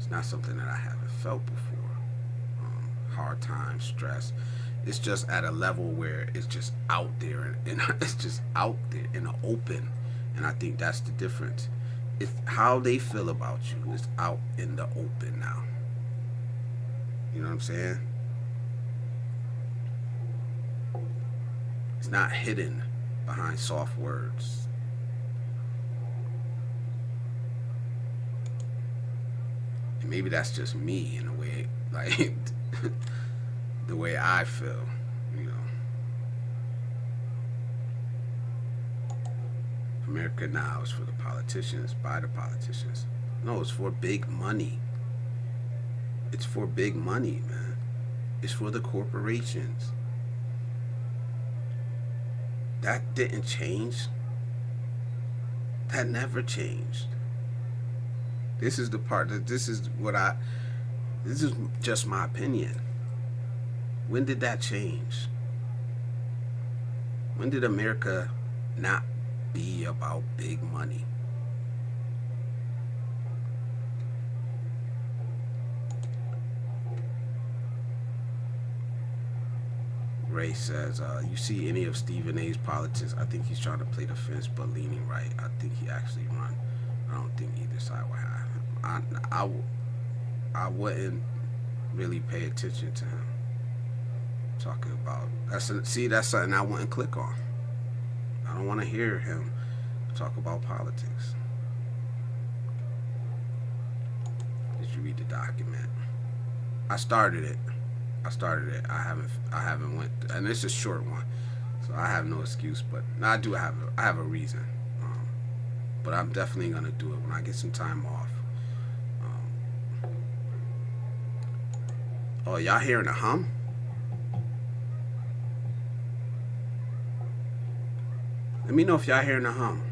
It's not something that I haven't felt before. Hard times, stress. It's just at a level where it's just out there, and it's just out there in the open. And I think that's the difference. It's how they feel about you is out in the open now. You know what I'm saying? It's not hidden behind soft words. And maybe that's just me in a way, like the way I feel, you know. America now is for the politicians, by the politicians. No, it's for big money. It's for big money, man. It's for the corporations. That didn't change. That never changed. This is the part that this is just my opinion. When did that change? When did America not be about big money? Ray says, you see any of Stephen A's politics, I think he's trying to play the fence but leaning right. I think he actually run. I don't think either side will have him. I wouldn't really pay attention to him talking about that's something I wouldn't click on. I don't want to hear him talk about politics. Did you read the document? I started it. I haven't went, and it's a short one, so I have no excuse. But now I have a reason. But I'm definitely gonna do it when I get some time off. Oh, y'all hearing a hum? Let me know if y'all hearing a hum.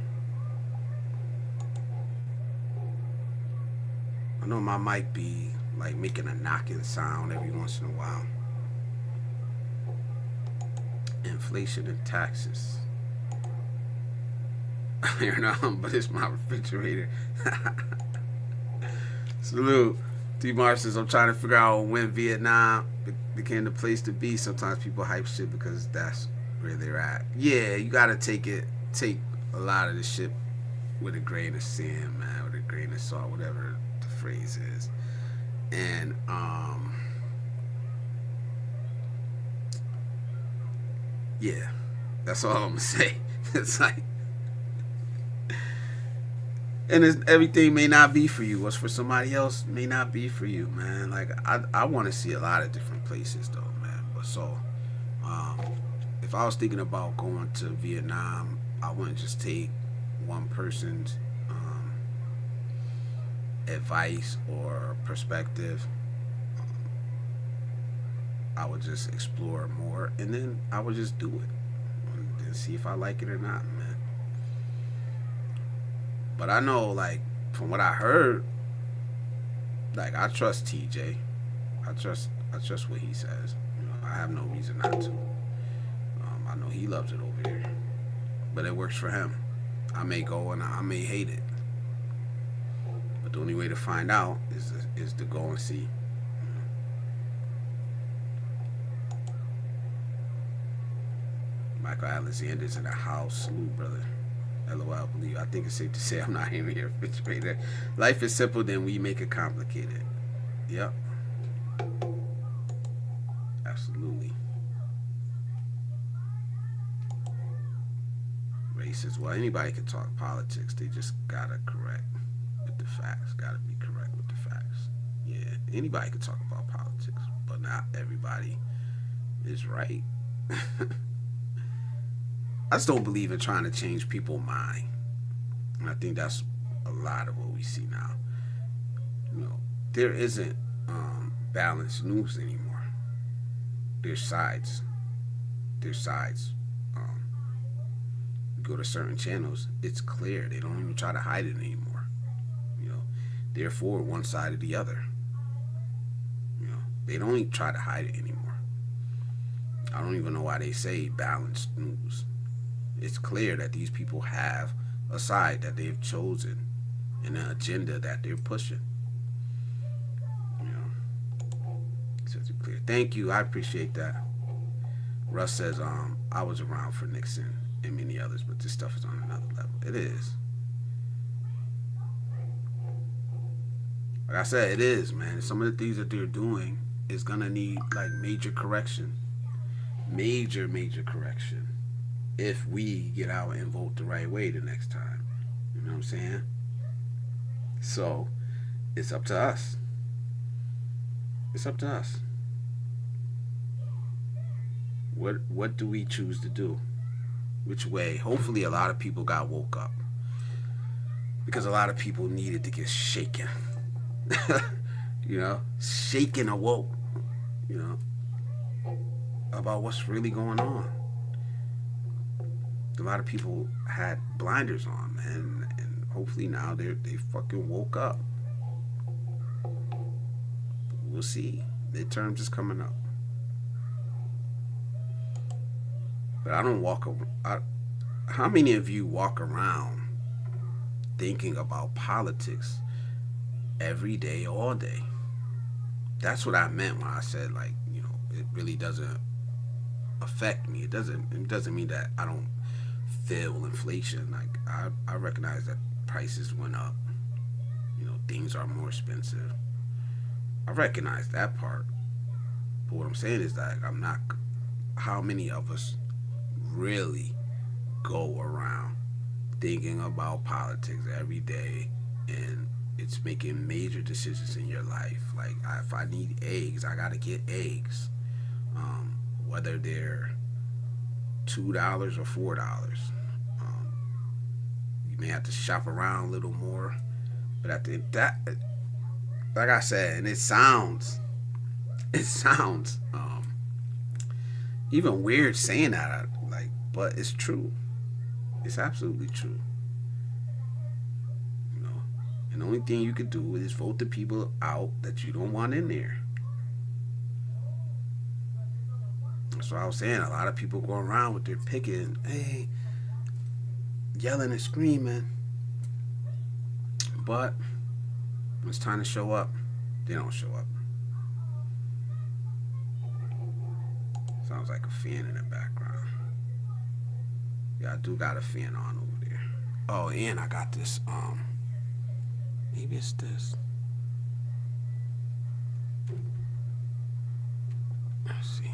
I know my mic be like making a knocking sound every once in a while. Inflation and taxes. I hear a hum, but it's my refrigerator. Salute. T-Mar says, I'm trying to figure out when Vietnam became the place to be. Sometimes people hype shit because that's where they're at. Yeah, you gotta take a lot of the shit with a grain of sand, man, with a grain of salt, whatever the phrase is. And yeah, that's all I'm gonna say. It's like, and everything may not be for you. What's for somebody else may not be for you, man. Like I want to see a lot of different places, though, man. But so, if I was thinking about going to Vietnam, I wouldn't just take one person's advice or perspective. I would just explore more, and then I would just do it and see if I like it or not, man. But I know, like, from what I heard, like, I trust TJ. I trust what he says. You know, I have no reason not to. I know he loves it over here, but it works for him. I may go and I may hate it, but the only way to find out is to go and see. Michael Alexander's in the house. Salute, brother. LOL, believe. I think it's safe to say I'm not hearing your refrigerator. Life is simple, then we make it complicated. Yep. Absolutely. Ray says, well, anybody can talk politics. They just gotta correct with the facts. Gotta be correct with the facts. Yeah, anybody can talk about politics, but not everybody is right. I just don't believe in trying to change people's mind. And I think that's a lot of what we see now. You know, there isn't balanced news anymore. There's sides. There's sides. You go to certain channels, it's clear. They don't even try to hide it anymore. You know, they're for one side or the other. You know, they don't even try to hide it anymore. I don't even know why they say balanced news. It's clear that these people have a side that they've chosen and an agenda that they're pushing. Thank you. I appreciate that. Russ says, I was around for Nixon and many others, but this stuff is on another level. It is. Like I said, it is, man. Some of the things that they're doing is gonna need like major correction. Major correction. If we get out and vote the right way the next time. You know what I'm saying? So it's up to us. It's up to us. What do we choose to do? Which way? Hopefully a lot of people got woke up. Because a lot of people needed to get shaken. You know? Shaken awoke. You know? About what's really going on. A lot of people had blinders on, man, and hopefully now they fucking woke up. We'll see. Midterms is coming up. But I don't walk around. How many of you walk around thinking about politics every day, all day? That's what I meant when I said, like, you know, it really doesn't affect me. It doesn't mean that I don't feel inflation. Like I recognize that prices went up. You know, things are more expensive. I recognize that part. But what I'm saying is that I'm not. How many of us really go around thinking about politics every day, and it's making major decisions in your life? Like, if I need eggs, I gotta get eggs, whether they're $2 or $4. You may have to shop around a little more, but at the that, like I said, and it sounds even weird saying that, like, but it's true. It's absolutely true. You know, and the only thing you could do is vote the people out that you don't want in there. That's what I was saying. A lot of people go around with their picket, hey, yelling and screaming, but when it's time to show up, they don't show up. Sounds like a fan in the background. Yeah, I do got a fan on over there. Oh, and I got this, maybe it's this. Let's see.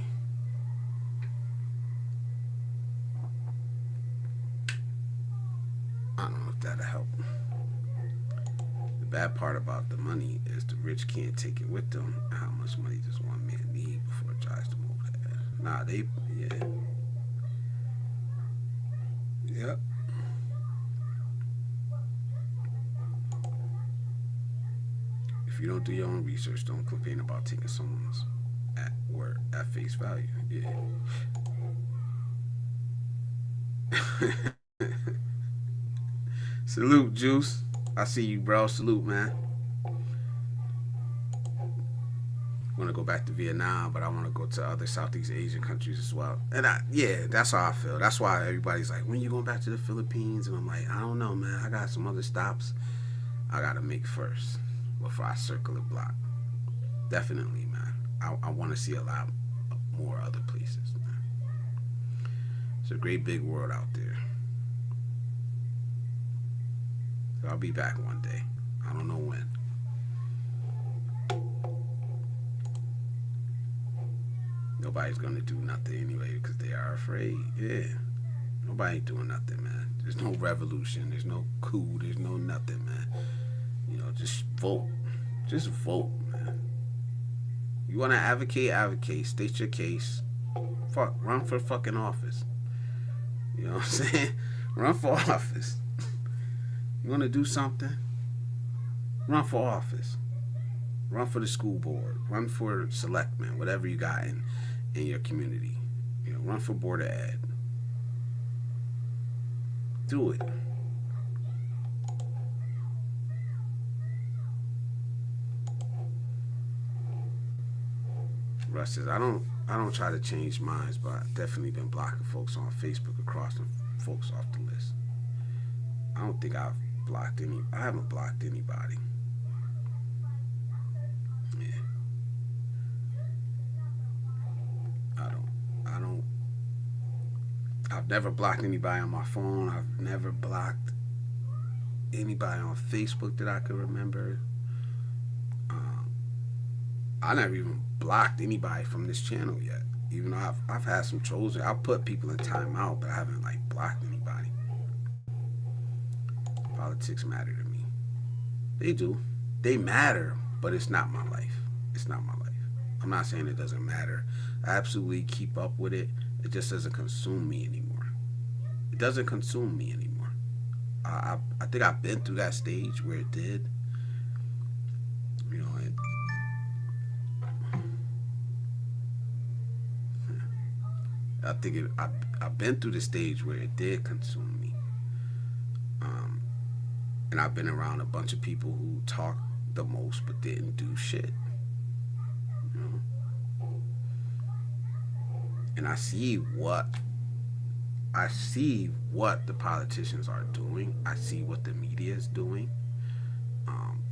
I don't know if that'll help. The bad part about the money is the rich can't take it with them. How much money does one man need before it tries to move that? Nah, yeah. Yep. If you don't do your own research, don't complain about taking someone's word at face value. Yeah. Salute, Juice. I see you, bro. Salute, man. I want to go back to Vietnam, but I want to go to other Southeast Asian countries as well. And yeah, that's how I feel. That's why everybody's like, when you going back to the Philippines? And I'm like, I don't know, man. I got some other stops I got to make first before I circle the block. Definitely, man. I want to see a lot more other places, man. It's a great big world out there. So I'll be back one day. I don't know when. Nobody's gonna do nothing anyway because they are afraid. Yeah. Nobody ain't doing nothing, man. There's no revolution. There's no coup. There's no nothing, man. You know, just vote. Just vote, man. You wanna advocate. State your case. Fuck, run for fucking office. You know what I'm saying? Run for office. You want to do something? Run for office. Run for the school board. Run for selectmen, whatever you got in your community. You know, run for board of ed. Do it. Russ says, I don't try to change minds, but I've definitely been blocking folks on Facebook and crossing folks off the list. I don't think I haven't blocked anybody. Yeah. I've never blocked anybody on my phone. I've never blocked anybody on Facebook that I could remember. I never even blocked anybody from this channel yet. Even though I've had some trolls. I've put people in timeout, but I haven't like blocked anybody. Politics matter to me. They do. They matter, but it's not my life. It's not my life. I'm not saying it doesn't matter. I absolutely keep up with it. It just doesn't consume me anymore. It doesn't consume me anymore. I think I've been through that stage where it did. You know, I've been through the stage where it did consume me. And I've been around a bunch of people who talk the most but didn't do shit. You know? And I see what the politicians are doing. I see what the media is doing.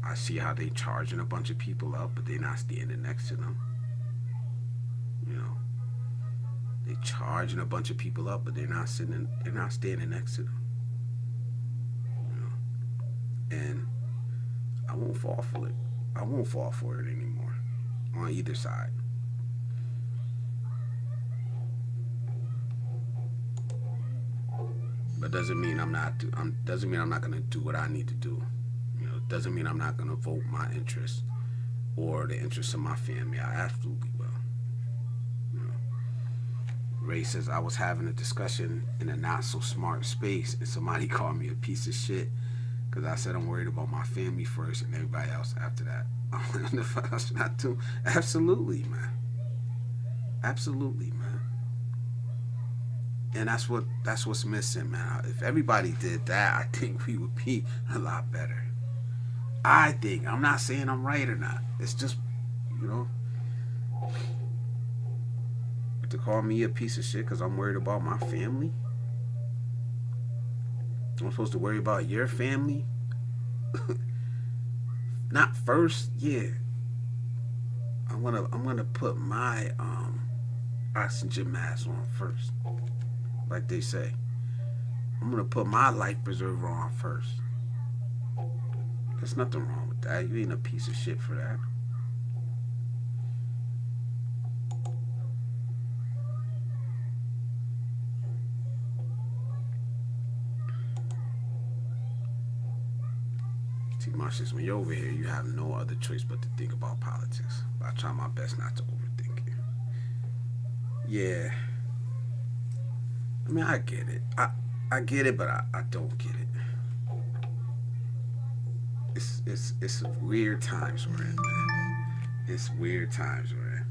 I see how they charging a bunch of people up, but they're not standing next to them. You know, they charging a bunch of people up, but they're not standing next to them. You know, and I won't fall for it. I won't fall for it anymore on either side. But doesn't mean I'm not going to do what I need to do. You know, doesn't mean I'm not going to vote my interests or the interests of my family. I absolutely will. You know, Ray says I was having a discussion in a not so smart space, and somebody called me a piece of shit because I said I'm worried about my family first and everybody else after that. The fuck else should I do? Absolutely, man. Absolutely, man. And that's what's missing, man. If everybody did that, I think we would be a lot better. I think. I'm not saying I'm right or not. It's just, you know, to call me a piece of shit because I'm worried about my family. I'm supposed to worry about your family. Not first, yeah. I'm gonna put my oxygen mask on first. Like they say, I'm gonna put my life preserver on first. There's nothing wrong with that. You ain't a piece of shit for that. T-Marsh, when you're over here, you have no other choice but to think about politics. But I try my best not to overthink it. Yeah. I mean, I get it. I get it, but I don't get it. It's weird times we're in, man. It's weird times we're in.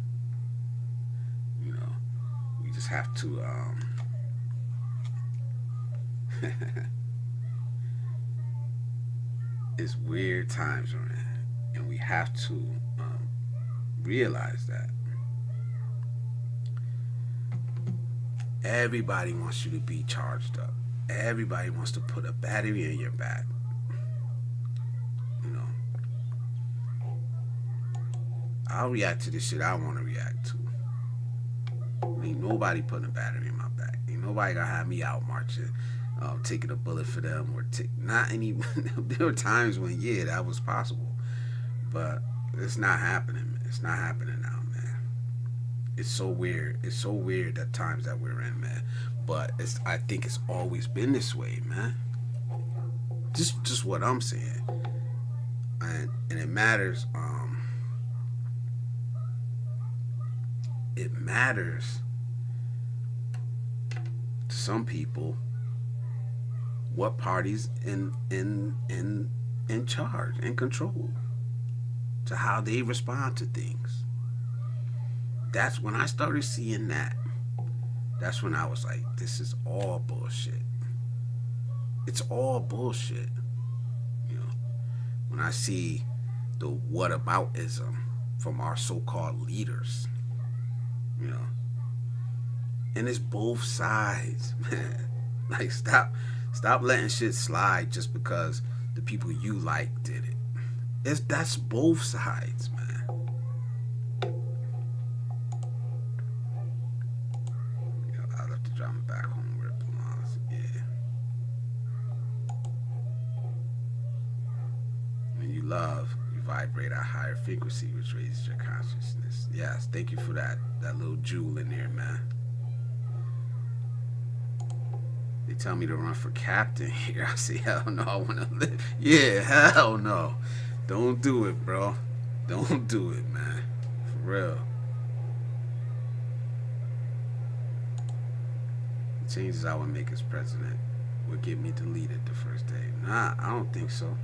You know, we just have to it's weird times we're in, and we have to realize that. Everybody wants you to be charged up. Everybody wants to put a battery in your back. You know, I'll react to the shit I want to react to. Ain't nobody putting a battery in my back. Ain't nobody gonna have me out marching, taking a bullet for them, or not any. There were times when, yeah, that was possible, but it's not happening. It's not happening now, man. It's so weird. It's so weird the times that we're in, man. But I think it's always been this way, man. Just what I'm saying, and it matters. It matters to some people what party's in charge and control to how they respond to things. That's when I started seeing that. That's when I was like, this is all bullshit. It's all bullshit. You know, when I see the whataboutism from our so-called leaders, you know, and it's both sides, man. Like, stop letting shit slide just because the people you like did it. That's both sides, man. I'll have to drive me back home real quick. love, you vibrate at a higher frequency, which raises your consciousness. Yes, thank you for that little jewel in there, man. They tell me to run for captain here. I say, hell no, I want to live. Yeah, hell no. Don't do it, bro. Don't do it, man. For real. The changes I would make as president would get me deleted the first day. Nah, I don't think so.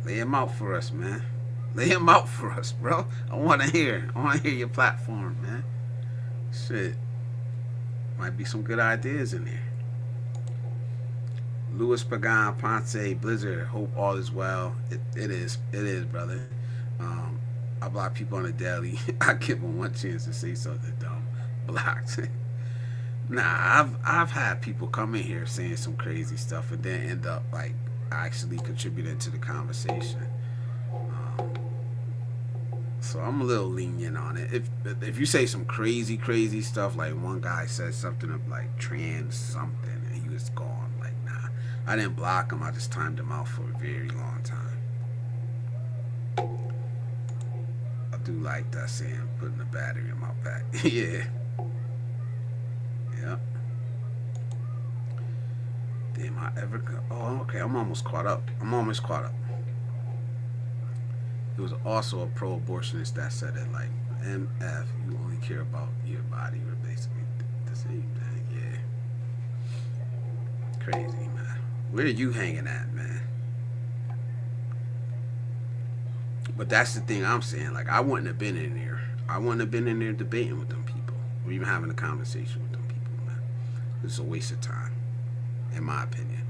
Lay him out for us, man. Lay him out for us, bro. I want to hear your platform, man. Shit. Might be some good ideas in there. Louis Pagan, Ponce, Blizzard, hope all is well. It is, brother. I block people on a daily. I give them one chance to say something dumb. Blocked. Nah, I've had people come in here saying some crazy stuff and then end up like actually contributing to the conversation. So I'm a little lenient on it. If you say some crazy stuff, like one guy said something of like trans something and he was gone, like nah, I didn't block him. I just timed him out for a very long time. I do like that saying, putting the battery in my back. Yeah. Yep. Damn, I ever go? Oh, okay. I'm almost caught up. There was also a pro-abortionist that said it like, MF, you only care about your body, or basically the same thing. Yeah. Crazy, man. Where are you hanging at, man? But that's the thing I'm saying. Like, I wouldn't have been in there. I wouldn't have been in there debating with them people, or even having a conversation with them people, man. It's a waste of time, in my opinion.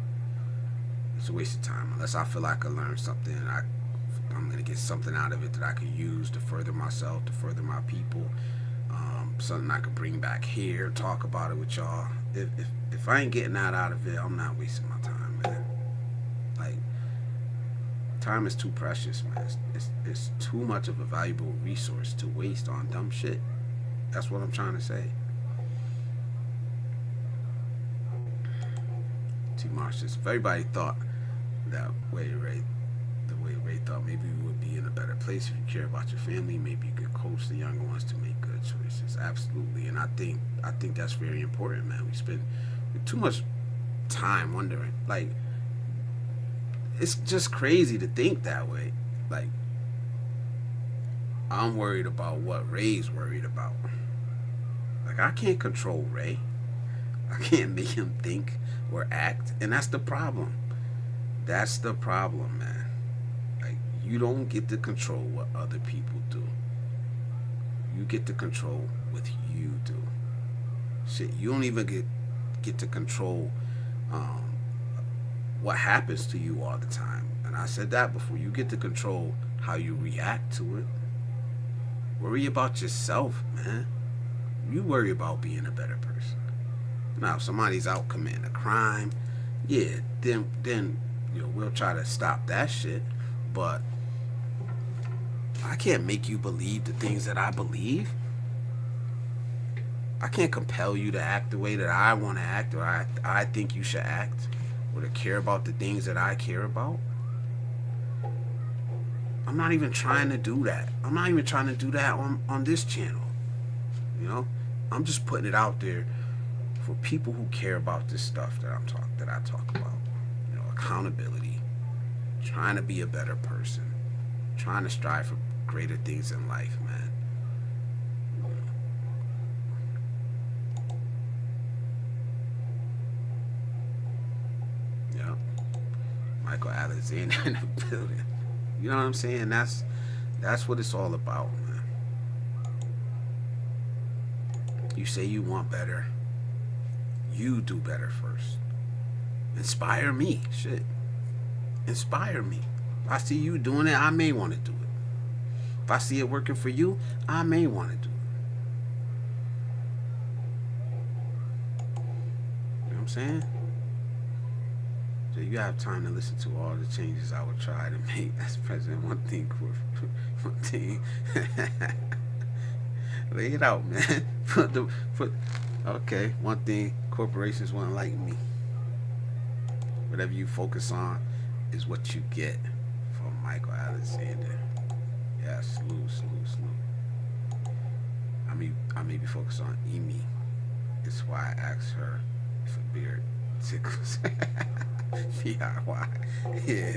It's a waste of time. Unless I feel like I learned something, I'm going to get something out of it that I can use to further myself, to further my people. Something I could bring back here, talk about it with y'all. If I ain't getting that out of it, I'm not wasting my time, man. Like, time is too precious, man. It's too much of a valuable resource to waste on dumb shit. That's what I'm trying to say. T. Marshall, if everybody thought that way, right? Ray thought maybe we would be in a better place if you care about your family. Maybe you could coach the younger ones to make good choices. Absolutely, and I think that's very important, man. We spend too much time wondering. Like, it's just crazy to think that way. Like, I'm worried about what Ray's worried about. Like, I can't control Ray. I can't make him think or act, and that's the problem. That's the problem, man. You don't get to control what other people do. You get to control what you do. Shit, you don't even get to control what happens to you all the time. And I said that before. You get to control how you react to it. Worry about yourself, man. You worry about being a better person. Now, if somebody's out committing a crime, yeah, then you know, we'll try to stop that shit. But I can't make you believe the things that I believe. I can't compel you to act the way that I want to act, or I think you should act, or to care about the things that I care about. I'm not even trying to do that. I'm not even trying to do that on this channel. You know, I'm just putting it out there for people who care about this stuff that I talk about. You know, accountability, trying to be a better person, trying to strive for greater things in life, man. Yeah. Michael Alexander in the building. You know what I'm saying? That's what it's all about, man. You say you want better. You do better first. Inspire me. Shit. Inspire me. If I see you doing it, I may want to do it. If I see it working for you, I may want to do it. You know what I'm saying? So you have time to listen to all the changes I would try to make as president. One thing. Lay it out, man. Okay, one thing, corporations won't like me. Whatever you focus on is what you get. From Michael Alexander. Yeah, slew. I may be focused on Amy. It's why I asked her if a beard tickles. DIY. Yeah.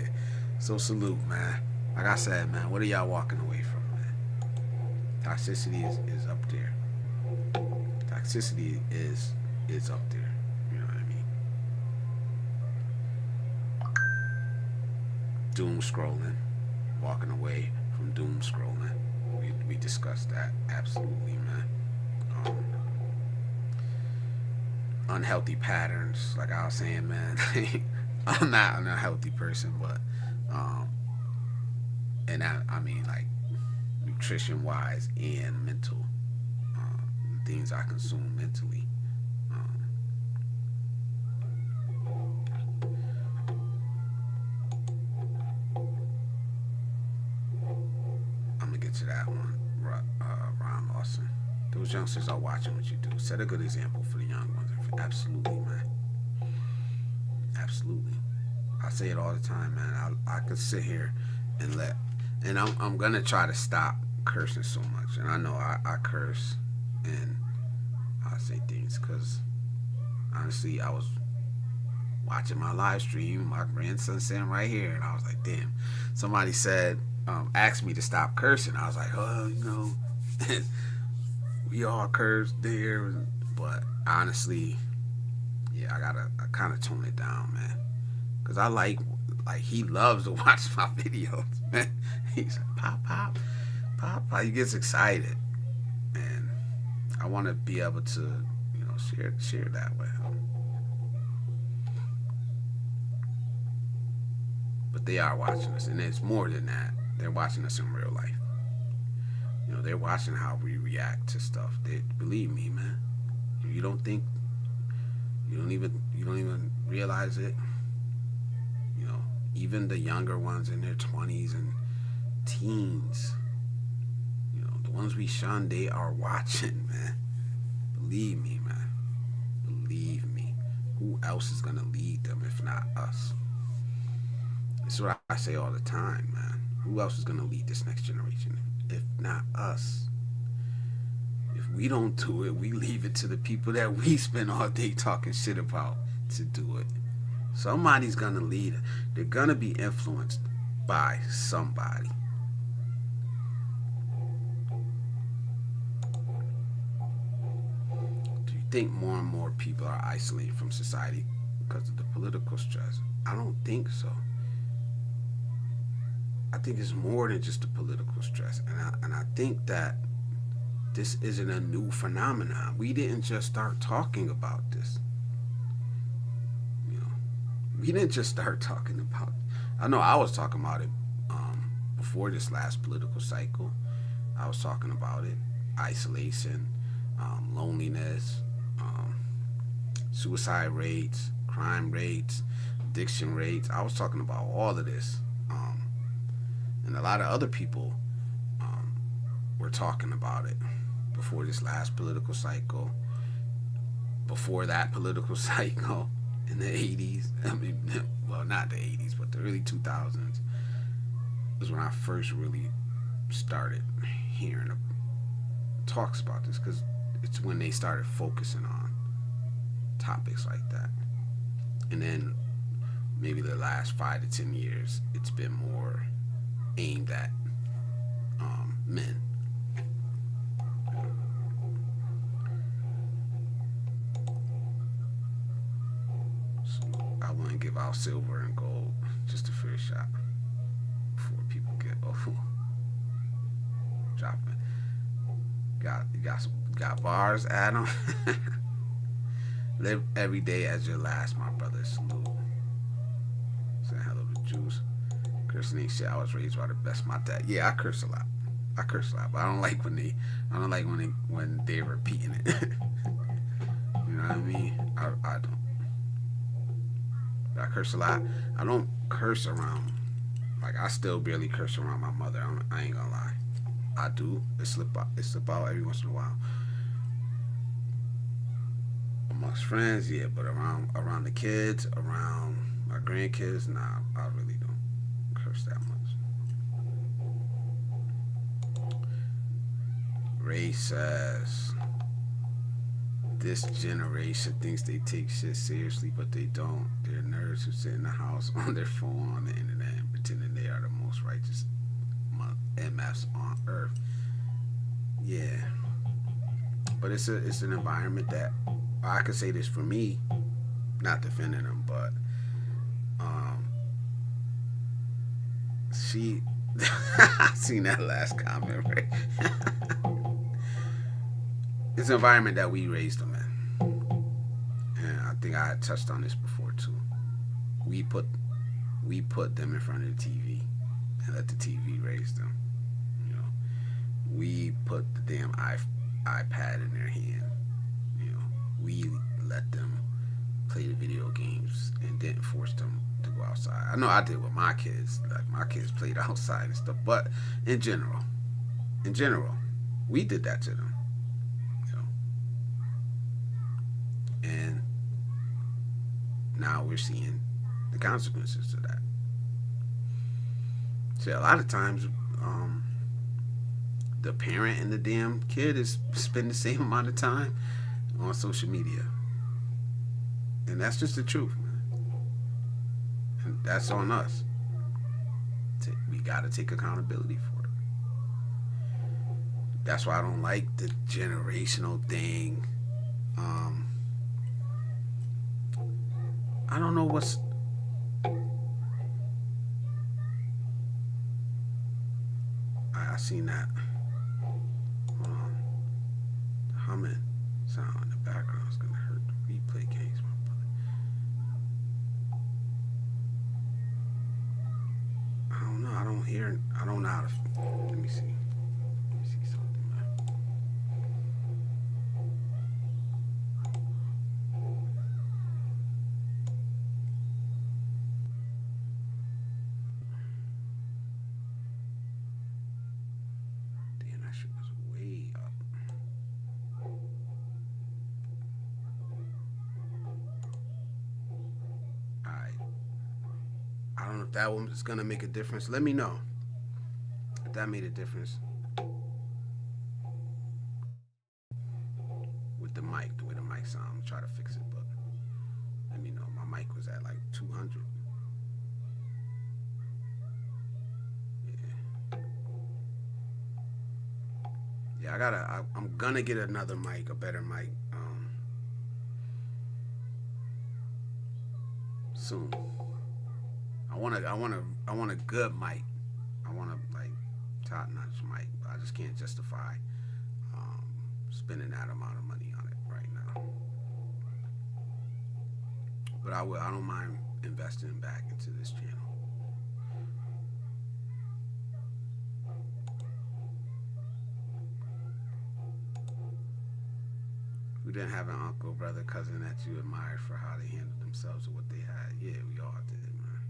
So salute, man. Like I said, man, what are y'all walking away from, man? Toxicity is up there. Toxicity is up there. You know what I mean? Doom scrolling. Walking away from doom scrolling. We discussed that. Absolutely, man. Unhealthy patterns, like I was saying, man. I'm not an unhealthy person, but and I mean like nutrition wise and mental things I consume mentally. I'm gonna get to that one, Ron Lawson. Those youngsters are watching what you do. Set a good example for the young ones. Absolutely, man. Absolutely. I say it all the time, man. I could sit here and I'm gonna try to stop cursing so much. And I know I curse and I say things because honestly, I was watching my live stream, my grandson sitting right here, and I was like, damn. Somebody said, asked me to stop cursing. I was like, oh, you know, we all curse there, but honestly, yeah, I kind of tone it down, man, because I like he loves to watch my videos, man. He's like, pop. He gets excited, and I want to be able to, you know, share that with him. But they are watching us, and it's more than that. They're watching us in real life. You know, they're watching how we react to stuff. Believe me, man. You don't even realize it. You know, even the younger ones in their 20s and teens, you know, the ones we shun, they are watching, man. Believe me, man. Believe me. Who else is gonna lead them if not us? It's what I say all the time, man. Who else is gonna lead this next generation if not us? If we don't do it, we leave it to the people that we spend all day talking shit about to do it. Somebody's gonna lead it. They're gonna be influenced by somebody. Do you think more and more people are isolated from society because of the political stress? I don't think so. I think it's more than just the political stress, and I think that this isn't a new phenomenon. We didn't just start talking about this. You know, we didn't just start talking about it. I know I was talking about it before this last political cycle. I was talking about it: isolation, loneliness, suicide rates, crime rates, addiction rates. I was talking about all of this. And a lot of other people were talking about it before this last political cycle, before that political cycle in the 80s. I mean, well, not the 80s, but the early 2000s was when I first really started hearing talks about this, because it's when they started focusing on topics like that. And then maybe the last 5 to 10 years, it's been more aimed at men. So I want to give out silver and gold just a fair shot before people get dropping. Got bars, Adam. Live every day as your last, my brother. Salute. Saying hello to Juice. Cursing ain't shit. I was raised by the best. My dad. Yeah, I curse a lot, but I don't like when they're repeating it. You know what I mean? I don't. I curse a lot. I don't curse around. Like, I still barely curse around my mother. I ain't gonna lie. I do. It slip out every once in a while. Amongst friends, yeah, but around the kids, around my My grandkids, nah, I really don't curse that much. Ray says, this generation thinks they take shit seriously, but they don't. They're nerds who sit in the house on their phone on the internet and pretending they are the most righteous MFs on earth. Yeah. But it's an environment that I could say this for me, not defending them, but she I seen that last comment, right? It's an environment that we raised them in. And I think I had touched on this before too. We put them in front of the TV and let the TV raise them. You know, we put the damn iPad in their hand. You know, we let them play the video games and didn't force them to go outside. I know I did with my kids. Like my kids played outside and stuff, but in general, we did that to them. You know, and now we're seeing the consequences of that. See, a lot of times, the parent and the damn kid is spending the same amount of time on social media. And that's just the truth, man. And that's on us. We got to take accountability for it. That's why I don't like the generational thing. I don't know what's... I seen that. Hold on. The humming sound in the background is going to hurt the replay games, my brother. I don't know. I don't know how to... Let me see. Let me see something, man. Damn, that shit was way up. Alright. I don't know if that one is going to make a difference. Let me know if that made a difference with the mic, the way the mic sound. I'm going to try to fix it, but let me know. My mic was at like 200. Yeah, I'm going to get another mic, a better mic, soon. I want a good mic. I want a like top-notch mic. But I just can't justify spending that amount of money on it right now. But I will. I don't mind investing back into this channel. Who didn't have an uncle, brother, cousin that you admired for how they handled themselves or what they had? Yeah, we all did, man.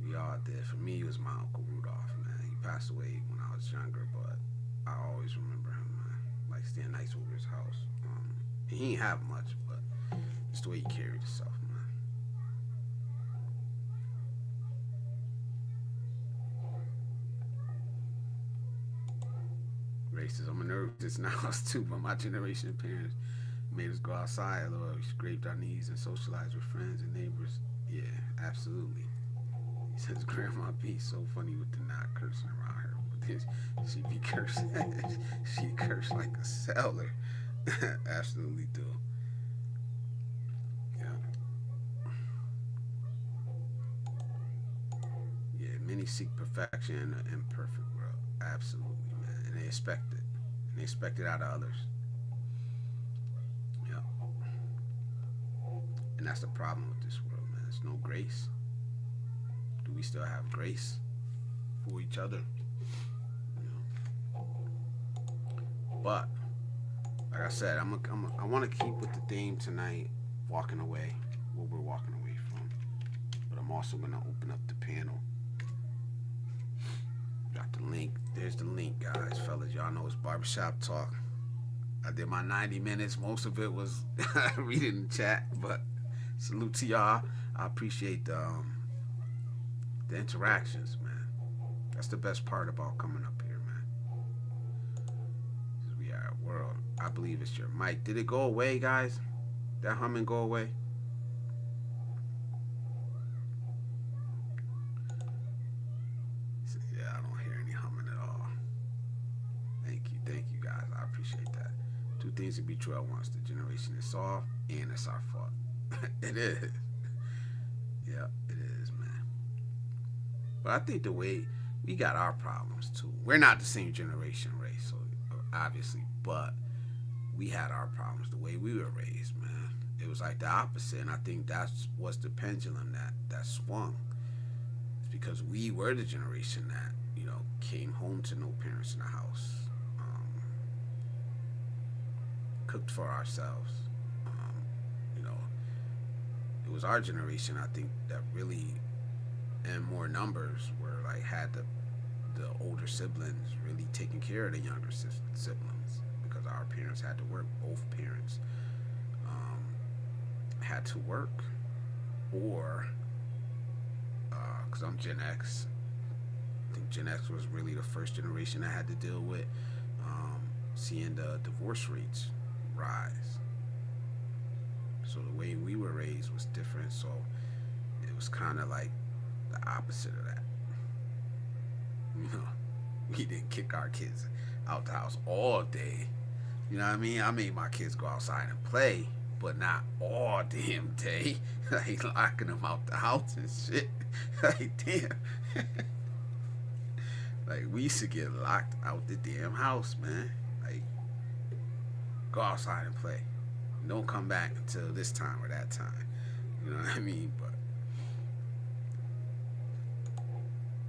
We all did. For me, it was my Uncle Rudolph, man. He passed away when I was younger, but I always remember him, man. Like staying nights over his house. He ain't have much, but just the way he carried himself, man. Racism and nervous now us too, but my generation of parents made us go outside, Lord. We scraped our knees and socialized with friends and neighbors. Yeah, absolutely. He says Grandma B so funny with the not cursing around her. But then she be cursing. She curse like a sailor. Absolutely do. Yeah. Yeah, many seek perfection in an imperfect world. Absolutely, man. And they expect it. And they expect it out of others. Yeah. And that's the problem with this world, man. There's no grace. Do we still have grace for each other? You know? But like I said, I want to keep with the theme tonight, walking away, what we're walking away from. But I'm also going to open up the panel. Got the link. There's the link, guys, fellas. Y'all know it's Barbershop Talk. I did my 90 minutes. Most of it was reading the chat, but Salute to y'all. I appreciate the interactions, man. That's the best part about coming up here, man. 'Cause we are a world. I believe it's your mic. Did it go away, guys? That humming go away? Yeah, I don't hear any humming at all. Thank you, guys. I appreciate that. Two things to be true at once: the generation is soft, and it's our fault. It is. Yeah, it is, man. But I think the way we got our problems too. We're not the same generation race, so obviously, but we had our problems the way we were raised, man. It was like the opposite, and I think that's was the pendulum that swung. It's because we were the generation that came home to no parents in the house, cooked for ourselves. You know, it was our generation, I think, that really, in more numbers, were like had the older siblings really taking care of the younger siblings because our parents had to work. Both parents had to work, or because I'm Gen X. I think Gen X was really the first generation that had to deal with seeing the divorce rates rise. So the way we were raised was different. So it was kind of like the opposite of that. We didn't kick our kids out the house all day. You know what I mean? I made my kids go outside and play, but not all damn day. Like locking them out the house and shit. Like damn. Like we used to get locked out the damn house, man. Like go outside and play. Don't come back until this time or that time. You know what I mean? But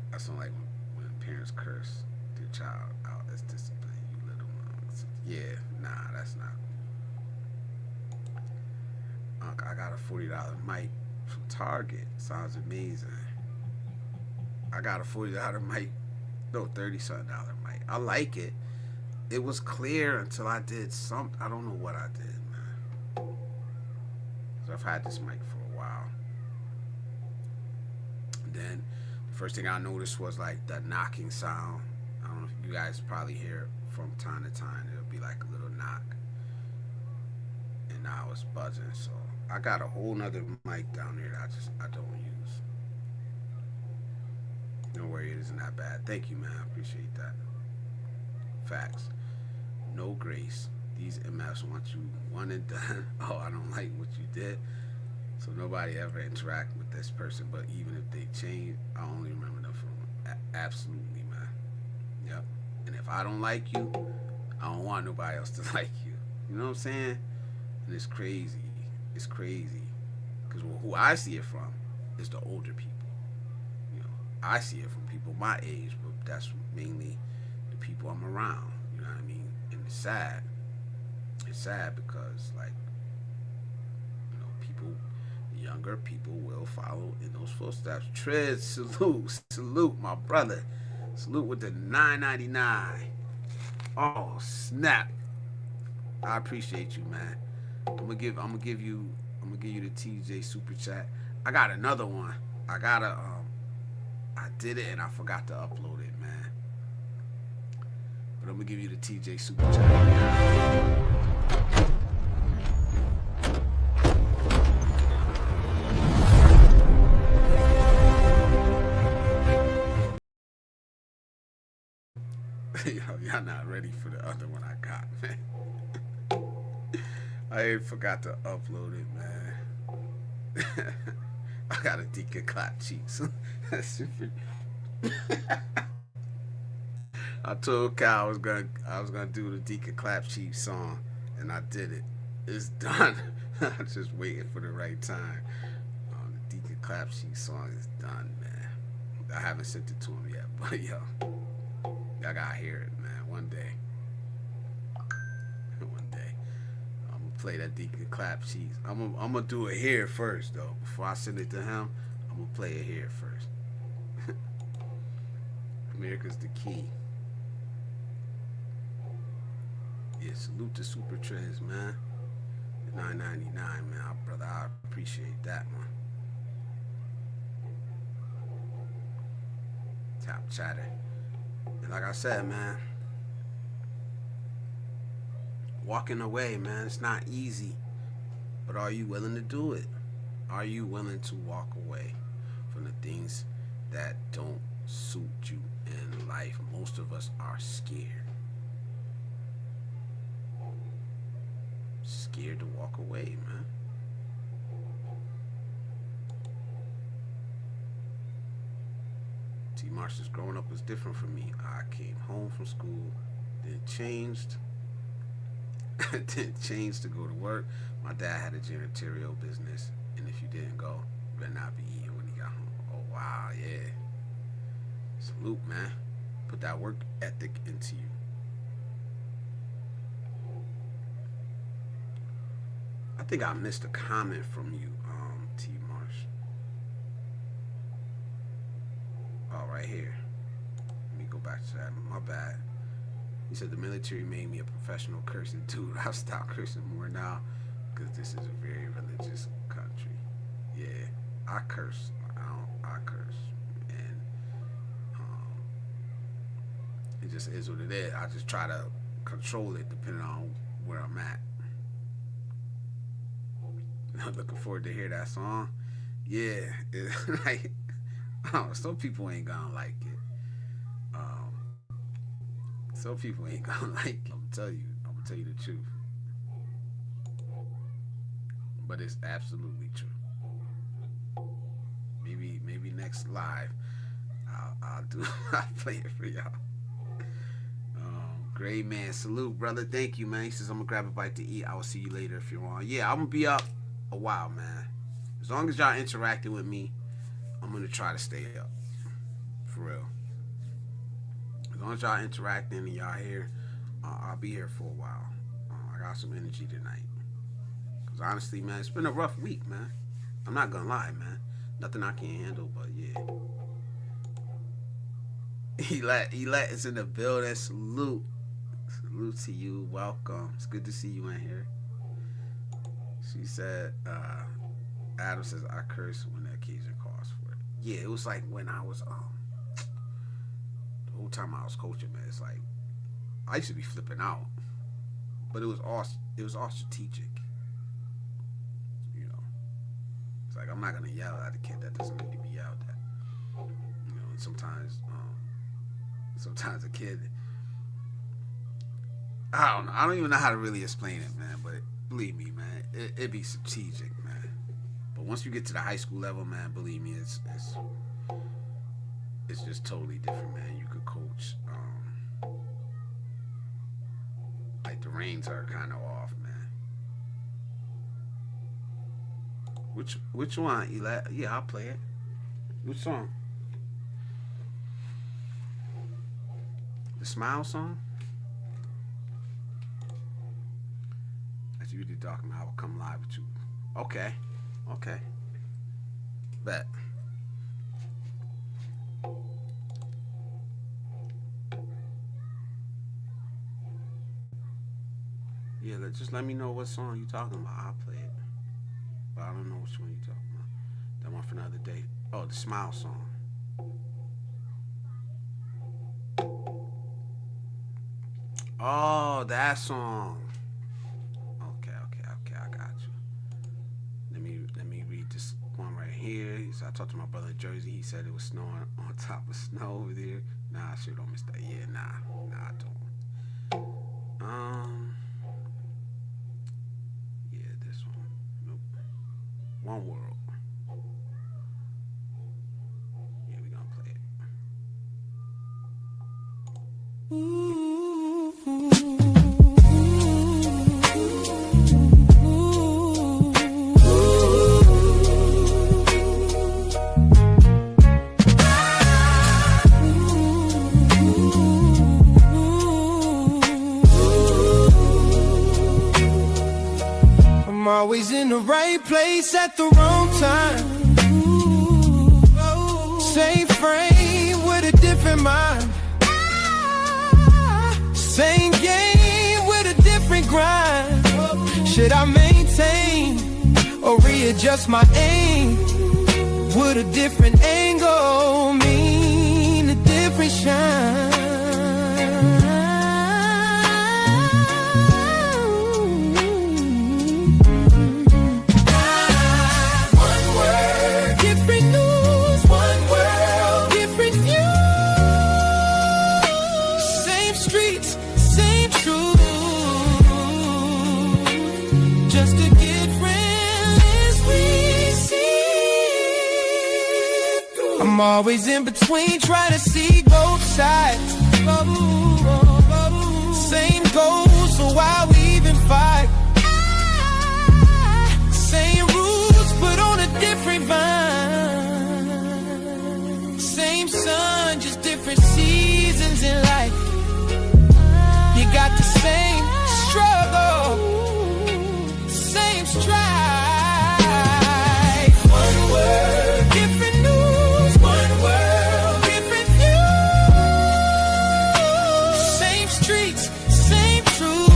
that's not like when parents curse their child out as discipline. You little ones. Yeah, nah, that's not. I got a $40 mic from Target. Sounds amazing. I got a $40 mic. No, $30-something mic. I like it. It was clear until I did something. I don't know what I did, man. So I've had this mic for a while. And then the first thing I noticed was like that knocking sound. I don't know if you guys probably hear it from time to time. It'll be like a little knock. And now it's buzzing. So I got a whole nother mic down there that I don't use. Don't worry, it isn't that bad. Thank you, man. I appreciate that. Facts. No grace. These MFs want you one and done. Oh, I don't like what you did. So nobody ever interact with this person. But even if they change, I only remember them from absolutely, man. Yep. And if I don't like you, I don't want nobody else to like you. You know what I'm saying? And it's crazy. It's crazy. Because who I see it from is the older people. I see it from people my age, but that's mainly the people I'm around. You know what I mean? And it's sad. It's sad because, like, people, younger people will follow in those footsteps. Trez, salute, my brother. Salute with the $9.99. Oh snap! I appreciate you, man. I'm gonna give you the TJ super chat. I got another one. I did it and I forgot to upload it, man. But I'm gonna give you the TJ super chat. Y'all not ready for the other one I got, man. I forgot to upload it, man. I got a deacon clap cheeks. I told Cal I was gonna do the deacon clap cheeks song, and I did it. It's done. I'm just waiting for the right time. The deacon clap cheeks song is done, man. I haven't sent it to him yet, but yo, y'all gotta hear it, man. One day. I'm gonna play that deacon clap cheeks. I'm gonna do it here first, though. Before I send it to him, I'm gonna play it here first. America's the key. Yeah, salute to Super Trends, man. $9.99, man, brother. I appreciate that one. Top chatter. And like I said, man, walking away, man, it's not easy. But are you willing to do it? Are you willing to walk away from the things that don't suit you in life? Most of us are scared. Scared to walk away, man. T. Marshall's growing up was different for me. I came home from school, then changed. Then changed to go to work. My dad had a janitorial business, and if you didn't go, you better not be eating when he got home. Oh wow, yeah. Salute, man. Put that work ethic into you. I think I missed a comment from you, T. Marsh. Oh, right here. Let me go back to that. My bad. He said the military made me a professional cursing dude. I'll stop cursing more now because this is a very religious country. Yeah, I curse. I curse. And it just is what it is. I just try to control it depending on where I'm at. I'm looking forward to hear that song. Yeah, it's like, some people ain't gonna like it. Some people ain't gonna like it. I'm gonna tell you the truth. But it's absolutely true. Maybe next live, I'll play it for y'all. Great, man. Salute, brother. Thank you, man. He says I'm gonna grab a bite to eat. I will see you later if you're on. Yeah, I'm gonna be up a while, man. As long as y'all interacting with me, I'm gonna try to stay up. For real. As long as y'all interacting and y'all here, I'll be here for a while. I got some energy tonight. Cause honestly, man, it's been a rough week, man. I'm not gonna lie, man. Nothing I can't handle, but yeah. Elat is in the building. Salute to you. Welcome. It's good to see you in here. She said, Adam says, I curse when the occasion calls for it. Yeah, it was like when I was, the whole time I was coaching, man, it's like, I used to be flipping out. But it was all strategic. You know, it's like, I'm not going to yell at a kid that doesn't need to be yelled at. You know, and sometimes a kid, I don't know. I don't even know how to really explain it, man. But believe me, man, it be strategic, man. But once you get to the high school level, man, believe me, it's just totally different, man. You could coach. Like the reins are kind of off, man. Which one, Eli? Yeah, I'll play it. Which song? The Smile song? That's usually talking about I will come live with you. Okay. Bet. Yeah, just let me know what song you talking about. I'll play it. But I don't know which one you talking about. That one for another day. Oh, the Smile song. Oh, that song. Okay, I got you. Let me read this one right here. So I talked to my brother in Jersey. He said it was snowing on top of snow over there. Nah, I sure don't miss that. Yeah, nah, I don't. Yeah, this one. Nope. One World. Yeah, we gonna play it. I'm always in the right place at the wrong time. Same frame with a different mind. Same game with a different grind. Should I maintain or readjust my aim. Would a different angle mean a different shine? One word, different news. One world, different view. Same streets, same truth. Just a different lens we see. I'm always in between, trying to see both sides. Same goals, so why we even fight? Same roots, but on a different vine. Same sun, just different seasons in life. You got the same struggle, same strife. One word, different news. One world, different view. Same streets, same truth.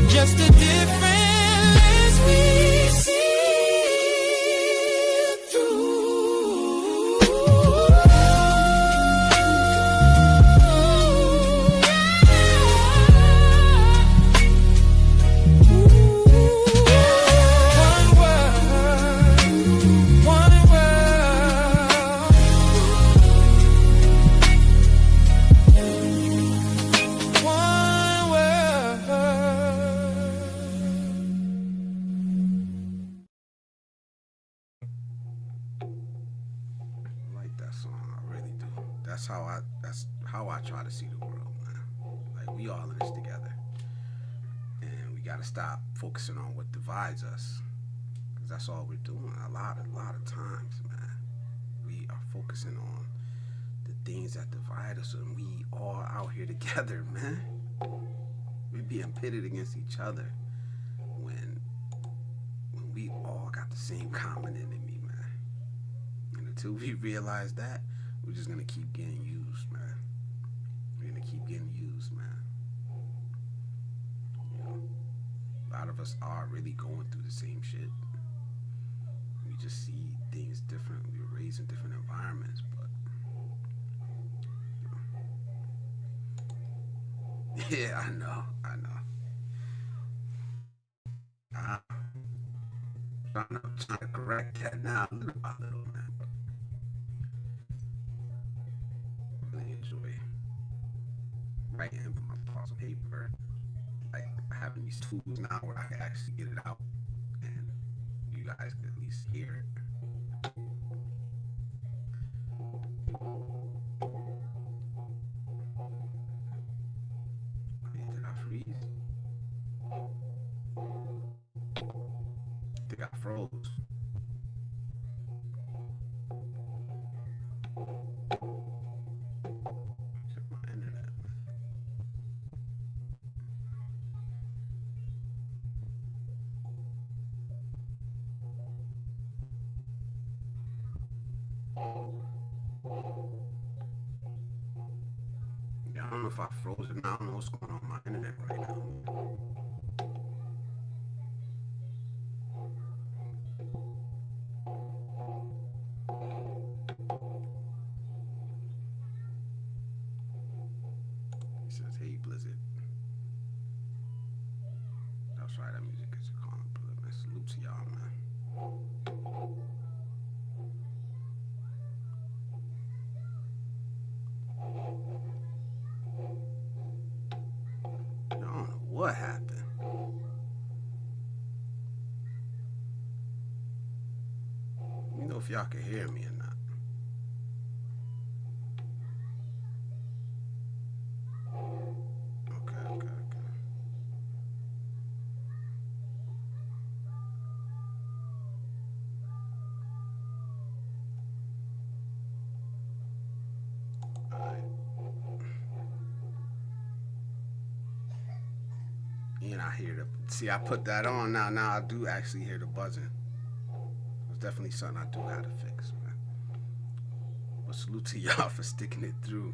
Just a different lens we see through. One word, one world. One word. I like that song. I really do. That's how I try to see the world, man. Like, we all in this together, and we gotta stop focusing on what divides us, because that's all we're doing. A lot of times, man, we are focusing on the things that divide us, and we all out here together, man. We're being pitted against each other when we all got the same common enemy, man. And until we realize that, we're just gonna keep getting used, man. We're gonna keep getting used, man. You know, a lot of us are really going through the same shit. We just see things different. We were raised in different environments, but yeah, I know. I'm trying to correct that now, little by little, man. But I really enjoy writing my thoughts on paper, like having these tools now where I can actually get it out, and you guys can at least hear it. Did I freeze? I think I froze. Check my internet. Yeah, I don't know if I froze it. I don't know what's going on with my internet right now. He says, "Hey, Blizzard." That's right, that music is calling. Salute to y'all, man. I don't know what happened. Let me know if y'all can hear me or not. Okay. Alright. And I hear the, see, I put that on now. Now I do actually hear the buzzing. It's definitely something I do gotta fix, man. But salute to y'all for sticking it through.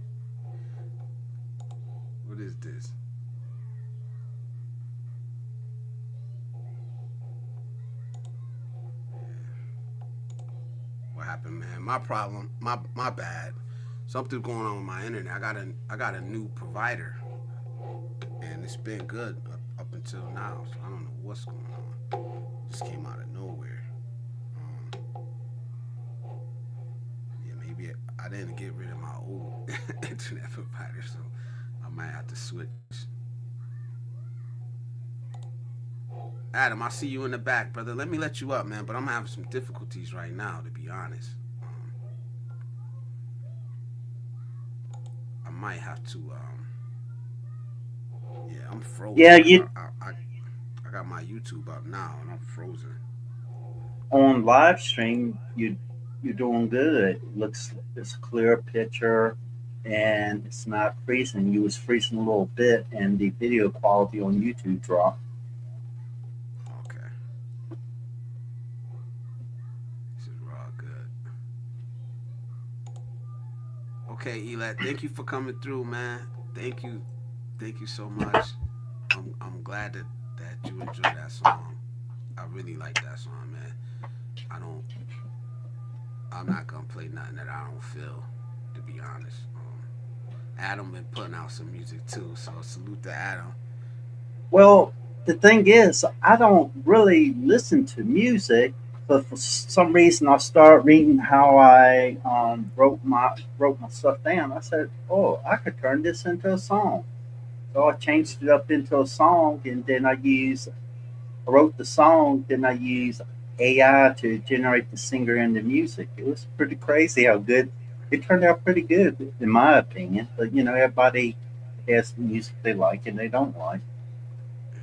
What is this? happened, man. My problem, my bad. Something's going on with my internet. I got a new provider, and it's been good up until now. So I don't know what's going on. It just came out of nowhere. Um, yeah, maybe I didn't get rid of my old internet provider, so I might have to switch. Adam, I see you in the back, brother. Let me let you up, man. But I'm having some difficulties right now, to be honest. I might have to. Yeah, I'm Yeah, frozen. you I got my YouTube up now, and I'm frozen. on live stream, you're doing good. It looks it's a clear picture, and it's not freezing. You was freezing a little bit, and the video quality on YouTube dropped. Okay, this is raw good. Okay, Eli, thank you for coming through, man. Thank you so much. I'm glad that you enjoyed that song. I really like that song, man. I don't. I'm not gonna play nothing that I don't feel, to be honest. Adam been putting out some music too, so salute to Adam. Well, the thing is, I don't really listen to music, but for some reason, I started reading how I wrote my stuff down. I said, "Oh, I could turn this into a song." So I changed it up into a song, and then I wrote the song, then I used AI to generate the singer and the music. It was pretty crazy how good it turned out. Pretty good, in my opinion. But everybody has music they like and they don't like. Yeah,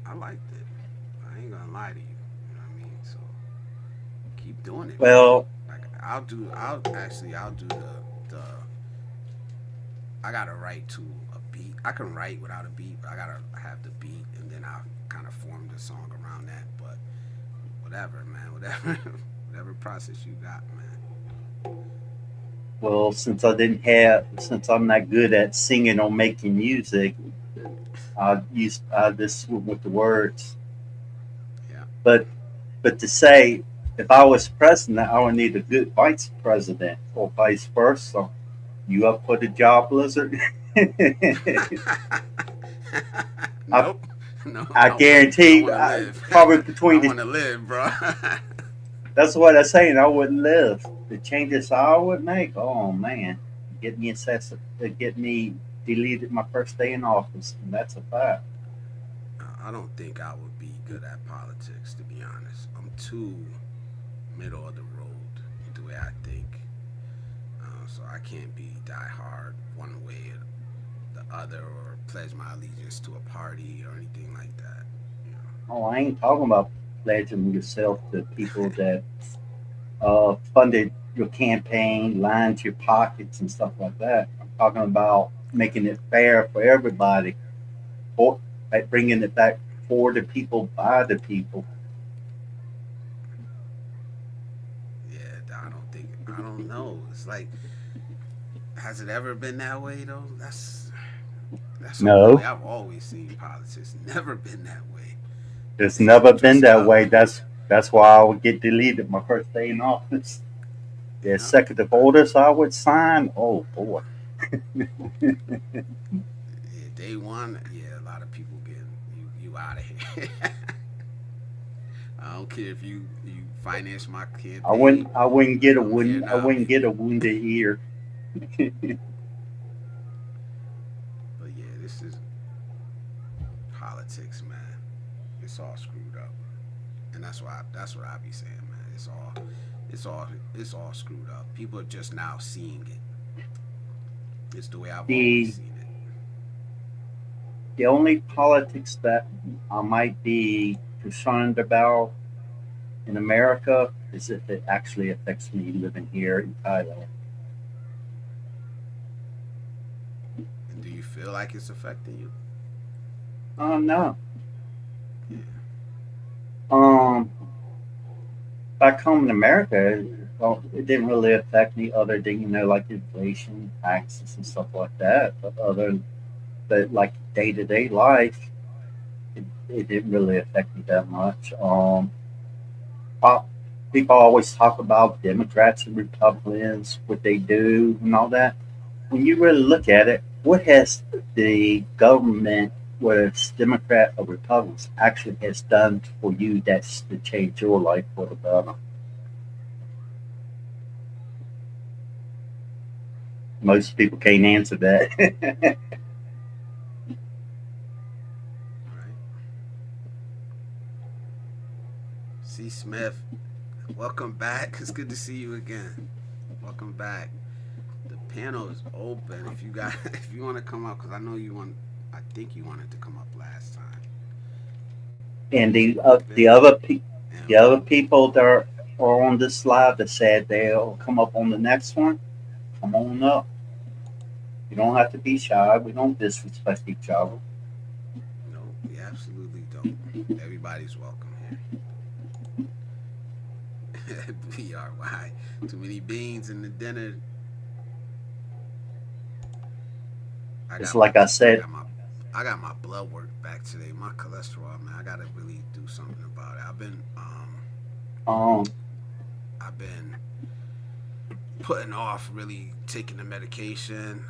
I liked it. I ain't gonna lie to you. You know what I mean? So keep doing it, man. Well, Like I'll do the I gotta write to a beat. I can write without a beat, but I gotta have the beat, and then I'll kind of form the song around that. But whatever, man. Whatever, whatever process you got, man. well, since I'm not good at singing or making music, I just went with the words. Yeah. But to say if I was president, I would need a good vice president, or vice versa. You up for the job, Blizzard? I, Nope. No, I I guarantee, want to live. probably I between want to live, bro. that's what I'm saying. I wouldn't live. The changes I would make, oh man, get me deleted my first day in office, and that's a fact. I don't think I would be good at politics, to be honest. I'm too middle of the road the way I think. So I can't be die hard one way or the other, or pledge my allegiance to a party or anything like that. You Oh, I ain't talking about pledging yourself to people that funded your campaign, lined your pockets, and stuff like that. I'm talking about making it fair for everybody, for like bringing it back for the people, by the people. yeah, I don't think. I don't know. It's like, has it ever been that way though? That's the way No, I've always seen politics. Never been that way. it's They never been dress that up. way. That's why I would get deleted my first day in office. The Yeah. executive orders I would sign. Oh boy. Yeah, day one, yeah, a lot of people getting you out of here. I don't care if you finance my campaign. I don't care I now, wouldn't baby. get a wounded ear. But yeah, this is politics, man. It's all screwed up, and that's what I be saying, man. It's all it's all screwed up. People are just now seeing it. It's the way I've always the seen it. the only politics that I might be concerned about in America is if it actually affects me living here in Thailand. And do you feel like it's affecting you? No. Yeah, Um, Back home in America, well, it didn't really affect me other than like inflation, taxes, and stuff like that. But like day to day life, it didn't really affect me that much. Pop, people always talk about Democrats and Republicans, what they do, and all that. When you really look at it, what has the government, whether it's Democrat or Republicans, actually has done for you that's to change your life for the better? Most people can't answer that. Right. C. Smith, welcome back. It's good to see you again. Welcome back. The panel is open. If you got, if you want to come up, because I know you want. I think you wanted to come up last time. And It's open. the other people that are on this live that said they'll come up on the next one, come on up. You don't have to be shy. We don't disrespect each other. No, we absolutely don't. Everybody's welcome here. BRY. Too many beans in the dinner. I It's got my like I I said. got my I got my blood work back today. My cholesterol, man. I gotta really do something about it. Um, I've been putting off really taking the medication.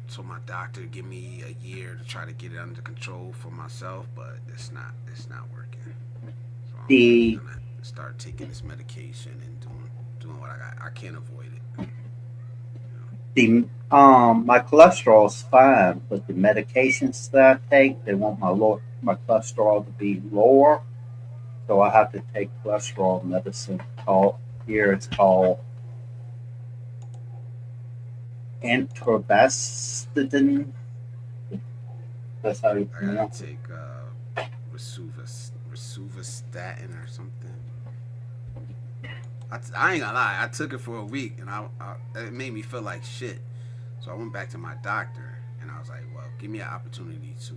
So my doctor give me a year to try to get it under control for myself, but it's not working. So I'm really the gonna start taking this medication and doing what I got. I can't avoid it. the my cholesterol's fine, but the medications that I take, they want my cholesterol to be lower, so I have to take cholesterol medicine. Called here, it's called antorvastatin. That's how you I gotta pronounce it. take Rasuvastatin or something. I ain't gonna lie. I took it for a week and it made me feel like shit. So I went back to my doctor and I was like, well, give me an opportunity to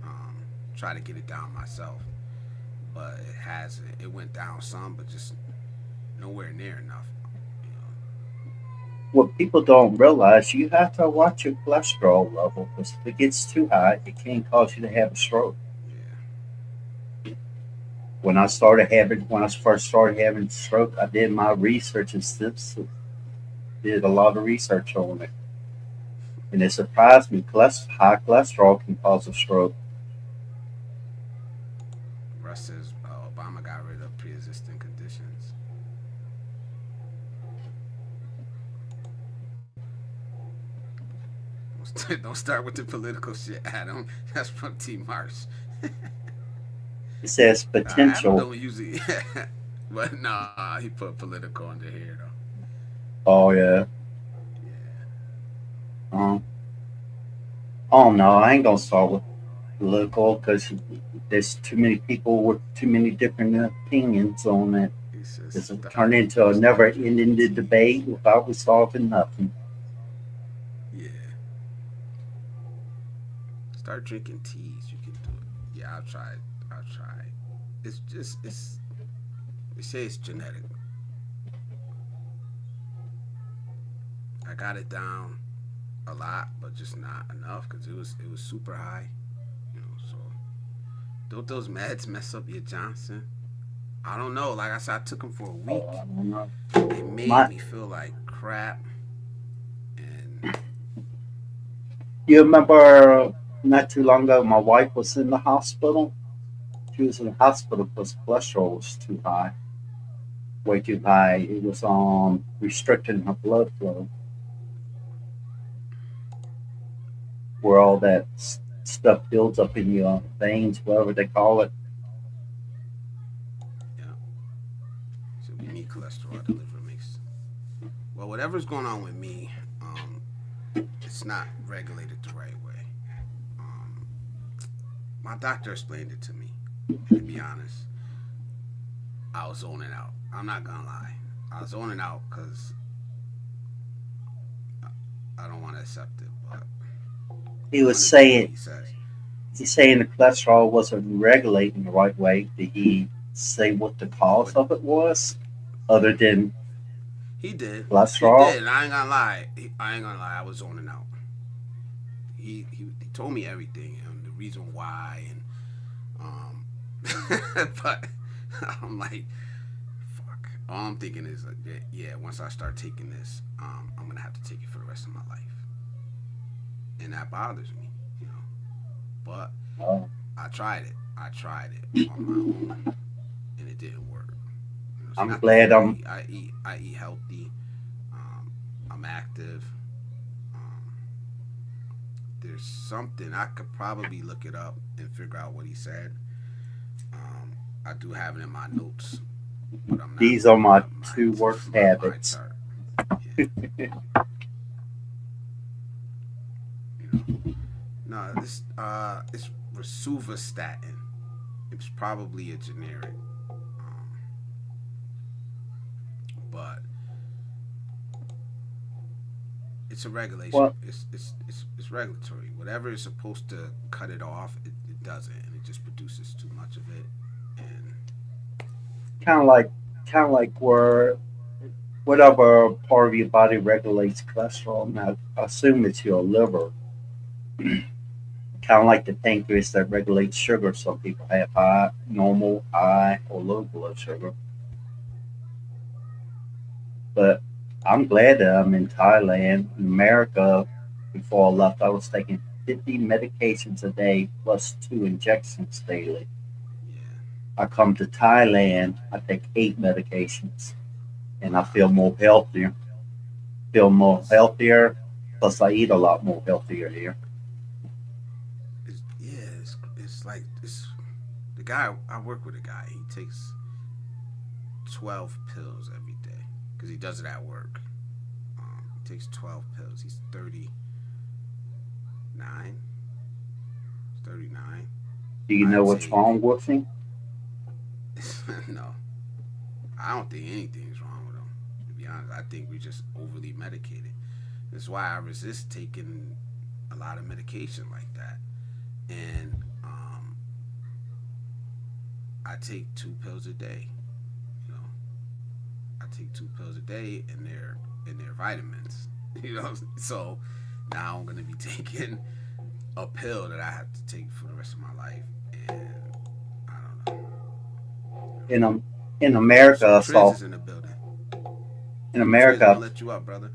um, try to get it down myself. But it hasn't. It went down some, but just nowhere near enough. You know. What people don't realize, you have to watch your cholesterol level because if it gets too high, it can cause you to have a stroke. Yeah. When I first started having stroke, I did my research and steps, did a lot of research on it, and it surprised me. High cholesterol can cause a stroke. Russ says Obama got rid of pre-existing conditions. Don't start with the political shit, Adam. That's from T. Marsh. It says Adam potential. don't usually, but nah, he put political under here though. Oh yeah. Yeah. Um, oh no, I ain't gonna start with political because there's too many people with too many different opinions on it. He says It's turned into a start never-ending drinking tea. debate without resolving nothing. Yeah. Start drinking teas. You can do it. Yeah, I'll try it. I'll try it. It's just it's. They say it's genetic. I got it down a lot, but just not enough because it was super high. You know, so don't those meds mess up your Johnson? I don't know. Like I said, I took them for a Oh, week. I don't know. They made My, me feel like crap, and you remember not too long ago, my wife was in the hospital. She was in the hospital because cholesterol was too high, way too high. It was restricting her blood flow, where all that stuff builds up in your veins, whatever they call it. yeah. So we need cholesterol. The liver makes well, whatever's going on with me, it's not regulated the right way. Um, my doctor explained it to me. And to be honest, I was zoning out. I'm not gonna lie. I was zoning out because I don't want to accept it, but He I'm was gonna do what saying he says. he's saying the cholesterol wasn't regulating the right way. Did he say what the cause But of it was, other than he did. He cholesterol? did. And I ain't gonna lie. I ain't gonna lie. I was zoning out. He told me everything and the reason why but I'm like, fuck. all I'm thinking is, like, yeah, once I start taking this, I'm gonna have to take it for the rest of my life, and that bothers me, you know. But Oh, I tried it. I tried it on my own, and it didn't work. You know, it's I'm nothing glad for I'm me. I eat healthy. Um, I'm active. Um, there's something I could probably look it up and figure out what he said. Um, I do have it in my notes, but I'm not these are pulling my up my two worst my habits. chart. Yeah, you know. No, this it's rosuvastatin. It's probably a generic, um, but it's a regulation. Well, It's regulatory. Whatever is supposed to cut it off, it doesn't, and it just produces too much of it. And kind of like where whatever part of your body regulates cholesterol. Now, I assume it's your liver. Kind of like the pancreas that regulates sugar. Some people have high, normal, high, or low blood sugar. But I'm glad that I'm in Thailand. In America, before I left, I was taking 50 medications a day plus 2 injections daily. yeah, I come to Thailand, I take 8 medications, and I wow, feel more healthier. Feel more it's healthier. Plus, I eat a lot more healthier here. yeah, it's like it's the guy I work with. A guy he takes 12 pills every day because he does it at work. He takes 12 pills. He's 39. 39. Do you I know what's take wrong with me? no. I don't think anything's wrong with him. To be honest, I think we just overly medicated. That's why I resist taking a lot of medication like that. And I take 2 pills a day. You know, I take 2 pills a day, and they're vitamins. You know, so now I'm gonna be taking a pill that I have to take for the rest of my life, and I don't know. In in America, I Triz saw is in the building. in Triz, I'm gonna America let you up, brother.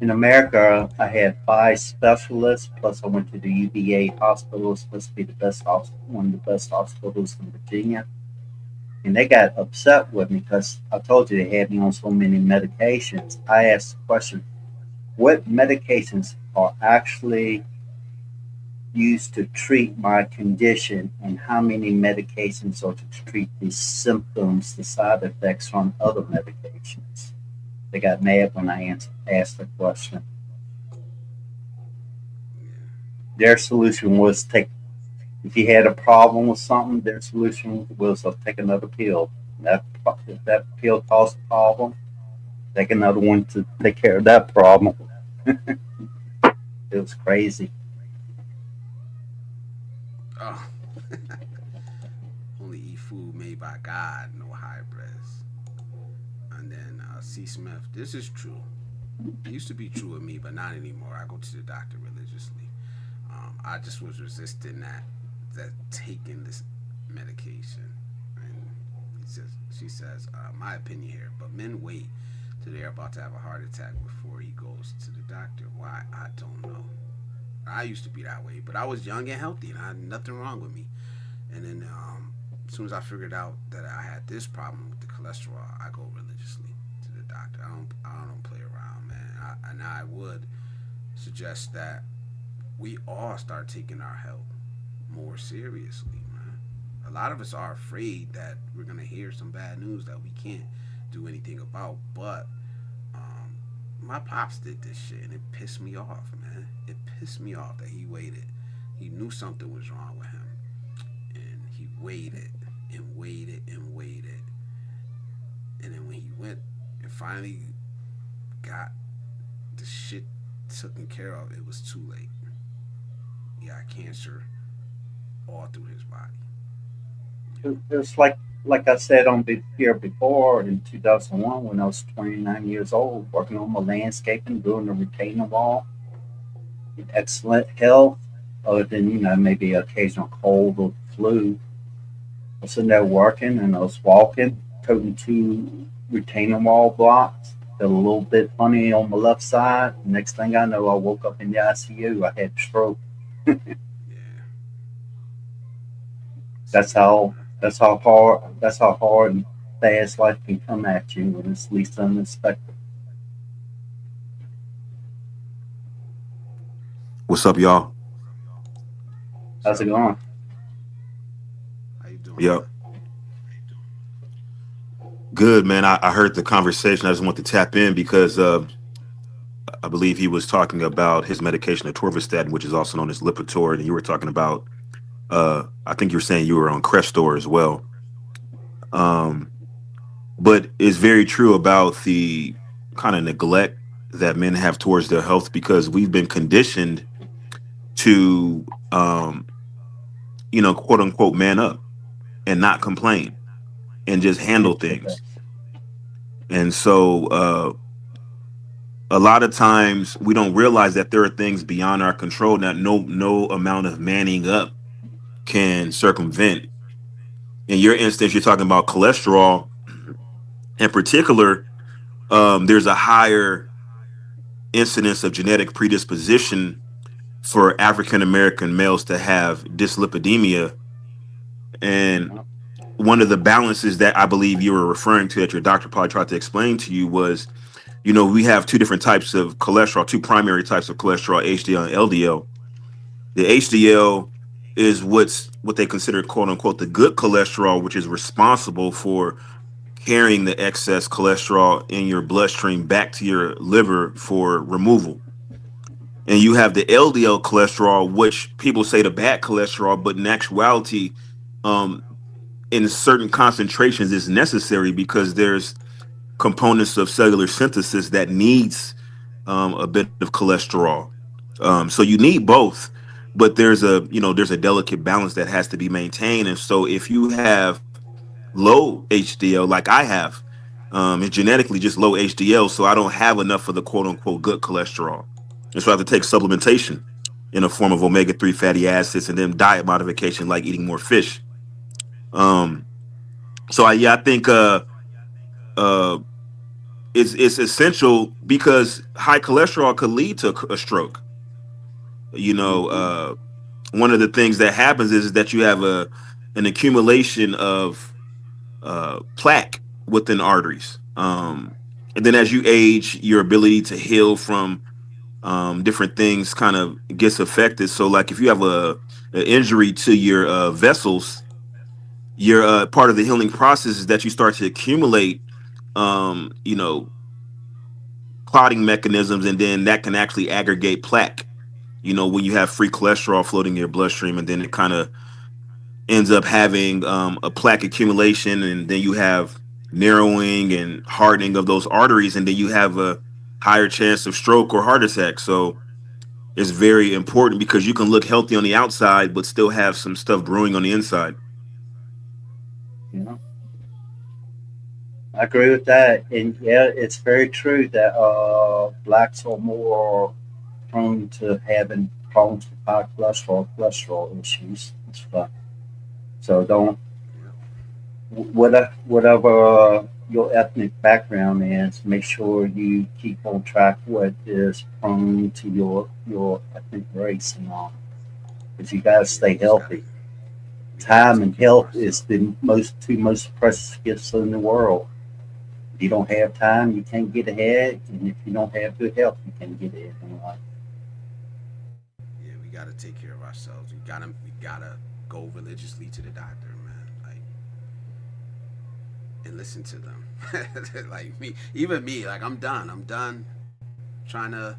in America, I had 5 specialists. Plus, I went to the UVA hospital. It's supposed to be the best hospital, one of the best hospitals in Virginia. And they got upset with me because I told you they had me on so many medications. I asked the question, what medications are actually used to treat my condition, and how many medications are to treat the symptoms, the side effects from other medications? They got mad when I asked the question. Yeah. Their solution was take, if you had a problem with something, their solution was take another pill. If that pill caused a problem, take another one to take care of that problem. It was crazy. Oh. Only eat food made by God, no hybrids. And then C. Smith, this is true. It used to be true of me, but not anymore. I go to the doctor religiously. I just was resisting that taking this medication. And she says, my opinion here, but men wait till they're about to have a heart attack before he goes to the doctor. Why? I don't know. I used to be that way, but I was young and healthy, and I had nothing wrong with me. And then as soon as I figured out that I had this problem with the cholesterol, I go religiously to the doctor. I don't play around, man. And I would suggest that we all start taking our health more seriously, man. A lot of us are afraid that we're gonna hear some bad news that we can't do anything about. But my pops did this shit, and it pissed me off, man. It pissed me off that he waited. He knew something was wrong with him, and he waited and waited and waited. And then when he went and finally got the shit taken care of, it was too late. He got cancer all through his body. You know? It's like I said on here before in 2001 when I was 29 years old, working on my landscaping, doing the retaining wall, in excellent health, other than maybe occasional cold or flu. I was sitting there working and I was walking, toting two retaining wall blocks. Felt a little bit funny on my left side. Next thing I know, I woke up in the ICU. I had a stroke. Yeah. That's See, how that's how hard and fast life can come at you when it's least unexpected. What's up, y'all? what's How's it up, bro? going? How you doing, Yep. brother? Good, man. I heard the conversation. I just want to tap in because I believe he was talking about his medication, atorvastatin, which is also known as Lipitor, and you were talking about. I think you were saying you were on Crestor as well. Um, but it's very true about the kind of neglect that men have towards their health because we've been conditioned to, quote unquote, man up and not complain and just handle Amen to that. things. And so a lot of times we don't realize that there are things beyond our control that no amount of manning up can circumvent. In your instance, you're talking about cholesterol in particular. There's a higher incidence of genetic predisposition for African American males to have dyslipidemia. And Yeah. one of the balances that I believe you were referring to that your doctor probably tried to explain to you was, we have two different types of cholesterol, two primary types of cholesterol, HDL and LDL. The HDL is what they consider, quote unquote, the good cholesterol, which is responsible for carrying the excess cholesterol in your bloodstream back to your liver for removal. And you have the LDL cholesterol, which people say the bad cholesterol, but in actuality, um, in certain concentrations is necessary because there's components of cellular synthesis that needs a bit of cholesterol. So you need both, but there's a delicate balance that has to be maintained. And so if you have low HDL, like I have, it's genetically just low HDL, so I don't have enough of the quote unquote good cholesterol, and so I have to take supplementation in a form of omega-3 fatty acids and then diet modification like eating more fish. Um, I think uh, it's essential because high cholesterol could lead to a stroke. You know, Mm-hmm. one of the things that happens is that you have an accumulation of plaque within arteries. And then as you age, your ability to heal from different things kind of gets affected. So, like if you have an injury to your vessels, your part of the healing process is that you start to accumulate, um, you know, clotting mechanisms, and then that can actually aggregate plaque. When you have free cholesterol floating in your bloodstream, and then it kind of ends up having a plaque accumulation, and then you have narrowing and hardening of those arteries, and then you have a higher chance of stroke or heart attack. So it's very important because you can look healthy on the outside but still have some stuff brewing on the inside. Yeah. I agree with that. And yeah, it's very true that blacks are more prone to having problems with high cholesterol issues and stuff. So don't Yeah. whatever your ethnic background is, make sure you keep on track what is prone to your ethnic race and all, because you got to Yeah, stay healthy. we gotta Time take and care of health is ourselves. the most precious gifts in the world. If you don't have time, you can't get ahead, and if you don't have good health, you can't get ahead in life. Yeah, we gotta take care of ourselves. We gotta go religiously to the doctor, man. Like, and listen to them. Like even me, like I'm done. I'm done trying to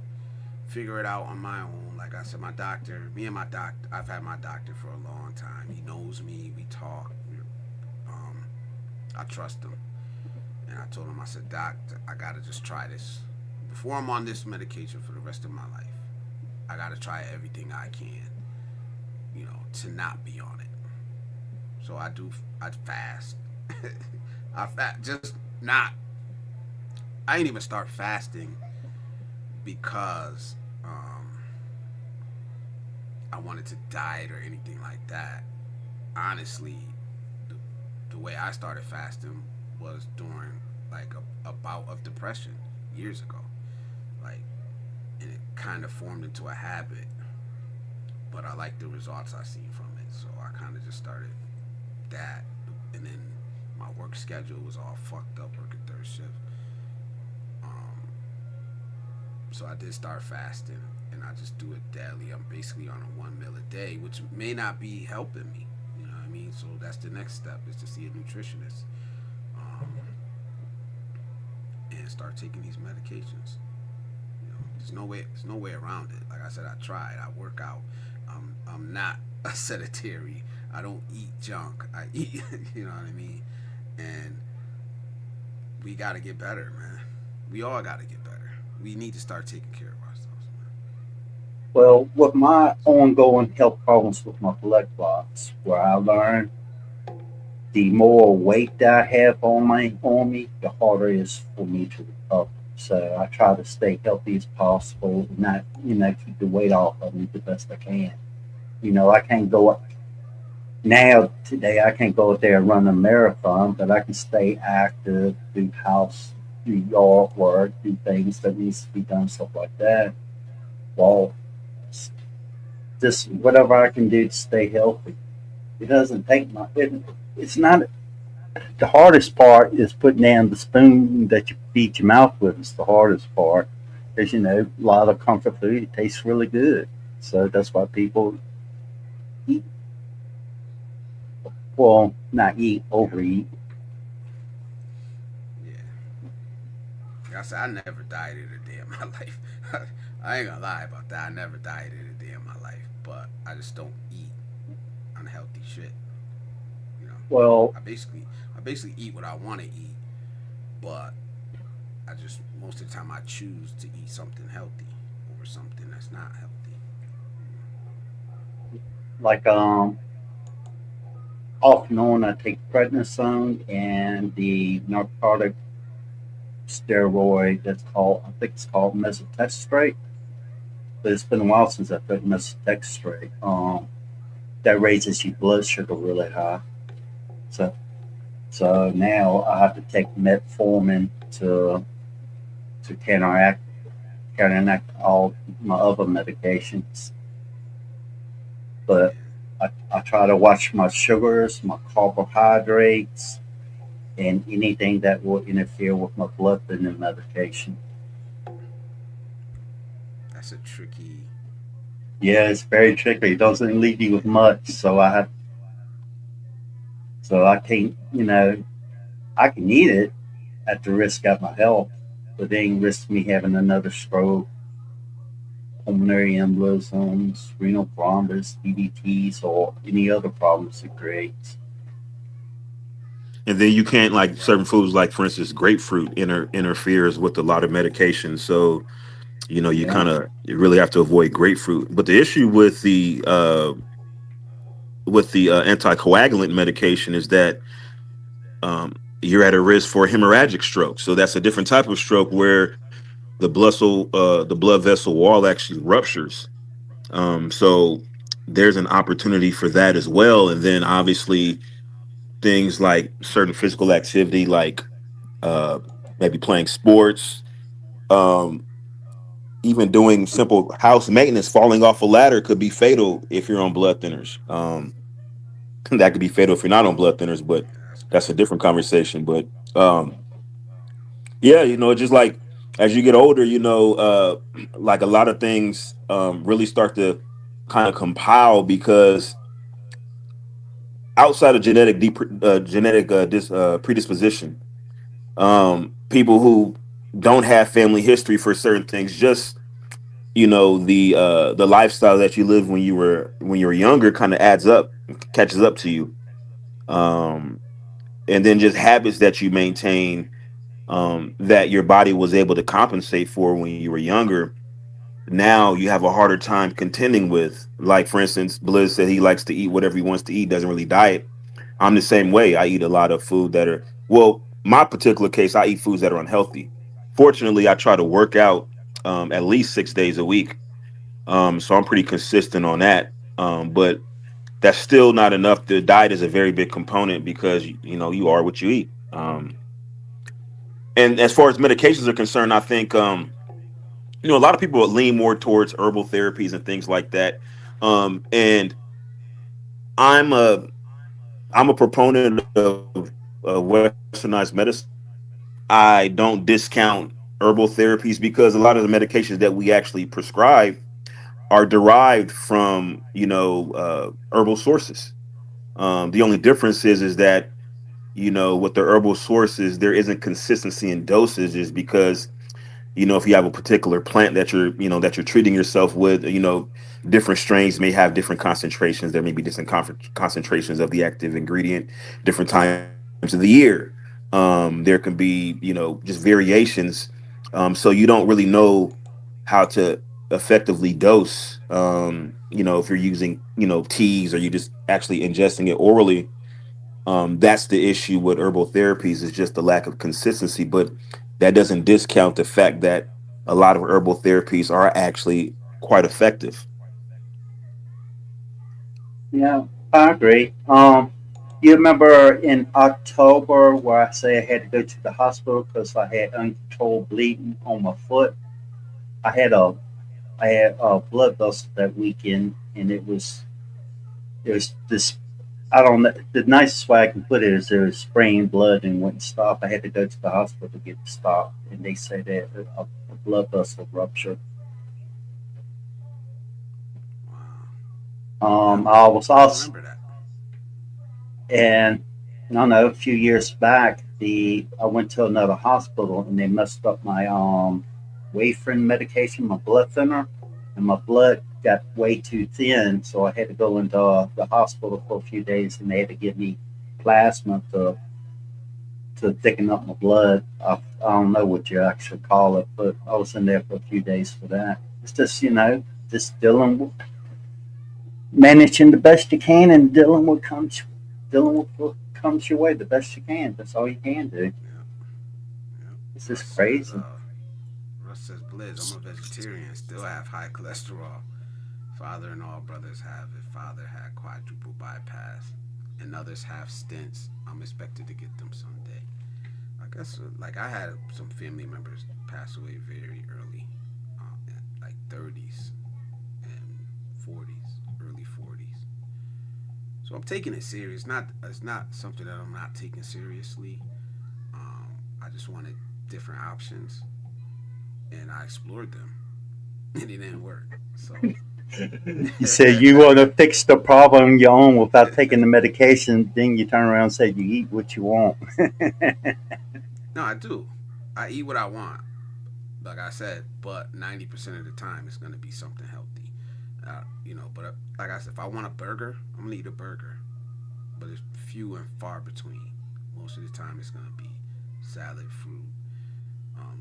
figure it out on my own. Like I said, me and my doctor, I've had my doctor for a long time. He knows me. We talk. Um, I trust him. And I told him, I said, Doc, I gotta just try this. Before I'm on this medication for the rest of my life, I gotta try everything I can, to not be on it. So I fast. Just not. I ain't even start fasting because I wanted to diet or anything like that. Honestly, the way I started fasting was during like a bout of depression years ago. Like, and it kind of formed into a habit. But I like the results I seen from it, so I kind of just started that. And then my work schedule was all fucked up, working third shift. Um, so I did start fasting, and I just do it daily. I'm basically on a 1 meal a day, which may not be helping me. You know what I mean? So that's the next step, is to see a nutritionist, um, and start taking these medications. You know, there's no way around it. Like I said, I tried. I work out. I'm not a sedentary. I don't eat junk. I eat, you know what I mean? And we got to get better, man. We all got to get better. We need to start taking care of ourselves, man. Well, with my ongoing health problems with my blood clots, where I learned the more weight that I have on me, the harder it is for me to recover. So I try to stay healthy as possible, not keep the weight off of me the best I can. I can't go up now today. I can't go out there and run a marathon, but I can stay active, do yard work, do things that needs to be done, stuff like that. Well, just whatever I can do to stay healthy. It doesn't take much. It's not the hardest part is putting down the spoon that you feed your mouth with. Is the hardest part, because a lot of comfort food, it tastes really good. So that's why people eat. Well, not eat, overeat. Yeah. Like I said, I never dieted a day in my life. I ain't gonna lie about that. I never dieted a day in my life, but I just don't eat unhealthy shit. You know, Well, I basically eat what I want to eat, but I just, most of the time, I choose to eat something healthy over something that's not healthy. like off and on, I take prednisone and the narcotic steroid that's called, I think it's called mesotestrate. But it's been a while since I took mesotestrate. That raises your blood sugar really high. So so now I have to take metformin to counteract all my other medications. But I try to watch my sugars, my carbohydrates, and anything that will interfere with my blood thinning medication. That's a tricky. Yeah, it's very tricky. It doesn't leave you with much, so I can't. I can eat it at the risk of my health, but then risk me having another stroke, pulmonary embolisms, renal thrombus, DVTs, or any other problems it creates. And then you can't, like certain foods, like for instance, grapefruit interferes with a lot of medication. So you Yeah. kind of you really have to avoid grapefruit. But the issue with the anticoagulant medication is that you're at a risk for hemorrhagic stroke. So that's a different type of stroke where the blood vessel wall actually ruptures. So there's an opportunity for that as well. And then obviously things like certain physical activity, like uh, maybe playing sports, um, even doing simple house maintenance, falling off a ladder could be fatal if you're on blood thinners. That could be fatal if you're not on blood thinners, but Yeah, that's that's a crazy. different conversation. But yeah, just like as you get older, like a lot of things really start to kind of compile because outside of genetic predisposition, people who don't have family history for certain things, just the lifestyle that you lived when you were younger kind of adds up, catches up to you, um, and then just habits that you maintain that your body was able to compensate for when you were younger. Now you have a harder time contending with. Like for instance, Blizz said he likes to eat whatever he wants to eat, doesn't really diet. I'm the same way. I eat a lot of food that are, well, my particular case, I eat foods that are unhealthy. Fortunately, I try to work out at least 6 days a week. So I'm pretty consistent on that. But that's still not enough. The diet is a very big component because you are what you eat. And as far as medications are concerned, I think a lot of people lean more towards herbal therapies and things like that. And I'm a proponent of westernized medicine. I don't discount herbal therapies because a lot of the medications that we actually prescribe are derived from herbal sources. The only difference is that with the herbal sources there isn't consistency in dosages because if you have a particular plant that you're treating yourself with, different strains may have different concentrations. There may be different concentrations of the active ingredient, different times of the year. There can be, just variations. So you don't really know how to effectively dose, if you're using, teas or you just actually ingesting it orally. That's the issue with herbal therapies is just the lack of consistency. But that doesn't discount the fact that a lot of herbal therapies are actually quite effective. Yeah, I agree. You remember in October where I say I had to go to the hospital because I had uncontrolled bleeding on my foot. I had a I had a blood vessel that weekend, and it was this. I don't know. The nicest way I can put it is it was spraying blood and wouldn't stop. I had to go to the hospital to get it stopped, and they said that a blood vessel ruptured. Wow. Yeah, I was I also, remember that. and I don't know, a few years back, I went to another hospital and they messed up my warfarin medication, my blood thinner, and my blood got way too thin, so I had to go into the hospital for a few days, and they had to give me plasma to thicken up my blood. I don't know what you actually call it, but I was in there for a few days for that. It's just just managing the best you can and dealing with what comes your way the best you can. That's all you can do. Yeah, yeah. It's Russ just says, crazy. Blizz, I'm a vegetarian, still have high cholesterol. Father and all brothers have it. Father had quadruple bypass, and others have stents. I'm expected to get them someday. I guess, like, I had some family members pass away very early, like 30s and 40s, early 40s. So I'm taking it serious. It's not something that I'm not taking seriously. I just wanted different options, and I explored them, and it didn't work. So You said you want to fix the problem on your own without taking the medication, then you turn around and say you eat what you want. no, I do. I eat what I want, like I said, but 90% of the time it's gonna be something healthy. But like I said, if I want a burger, I'm gonna eat a burger. But it's few and far between. Most of the time, it's gonna be salad, fruit,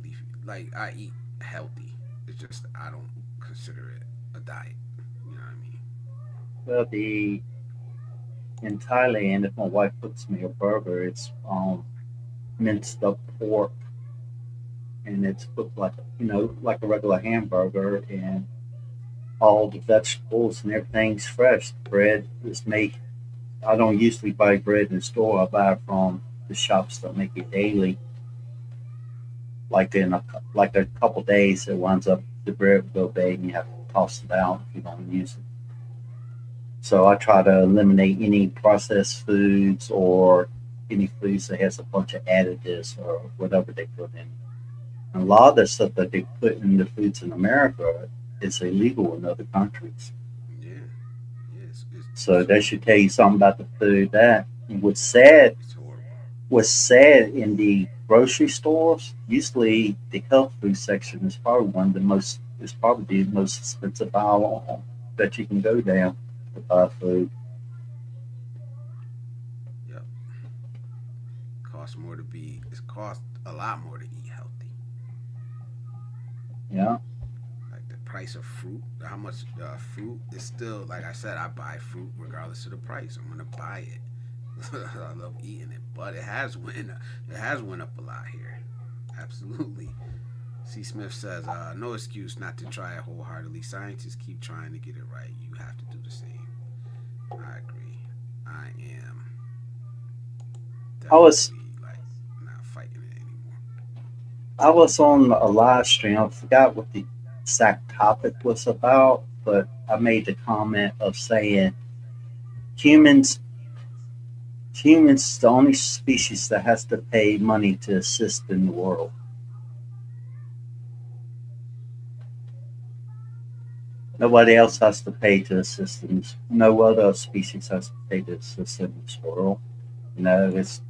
leafy. Like I eat healthy. It's just I don't consider it a diet. You know what I mean? Well, the in Thailand, if my wife cooks me a burger, it's minced up pork, and it's cooked like like a regular hamburger, and all the vegetables and everything's fresh. The bread is made. I don't usually buy bread in the store. I buy it from the shops that make it daily. Like a couple days, it winds up the bread will go bad, and you have to toss it out if you don't use it. So I try to eliminate any processed foods or any foods that has a bunch of additives or whatever they put in. And a lot of the stuff that they put in the foods in America is illegal in other countries. Yeah. Yeah. So that should tell you something about the food. That what's sad, it's horrible. what's sad in the grocery stores. Usually, the health food section is probably one of the most. Is probably the most expensive aisle that you can go down to buy food. Yep. Costs more to be. It costs a lot more to eat healthy. Yeah. Like the price of fruit, how much fruit is still. Like I said, I buy fruit regardless of the price. I'm gonna buy it. I love eating it, but it has went up a lot here. Absolutely. C. Smith says, no excuse not to try it wholeheartedly. Scientists keep trying to get it right. You have to do the same. I agree. I am I was definitely like not fighting it anymore. I was on a live stream. I forgot what the exact topic was about, but I made the comment of saying humans humans the only species that has to pay money to assist in the world. Nobody else has to pay to assist in this. No other species has to pay to assist in this world. It's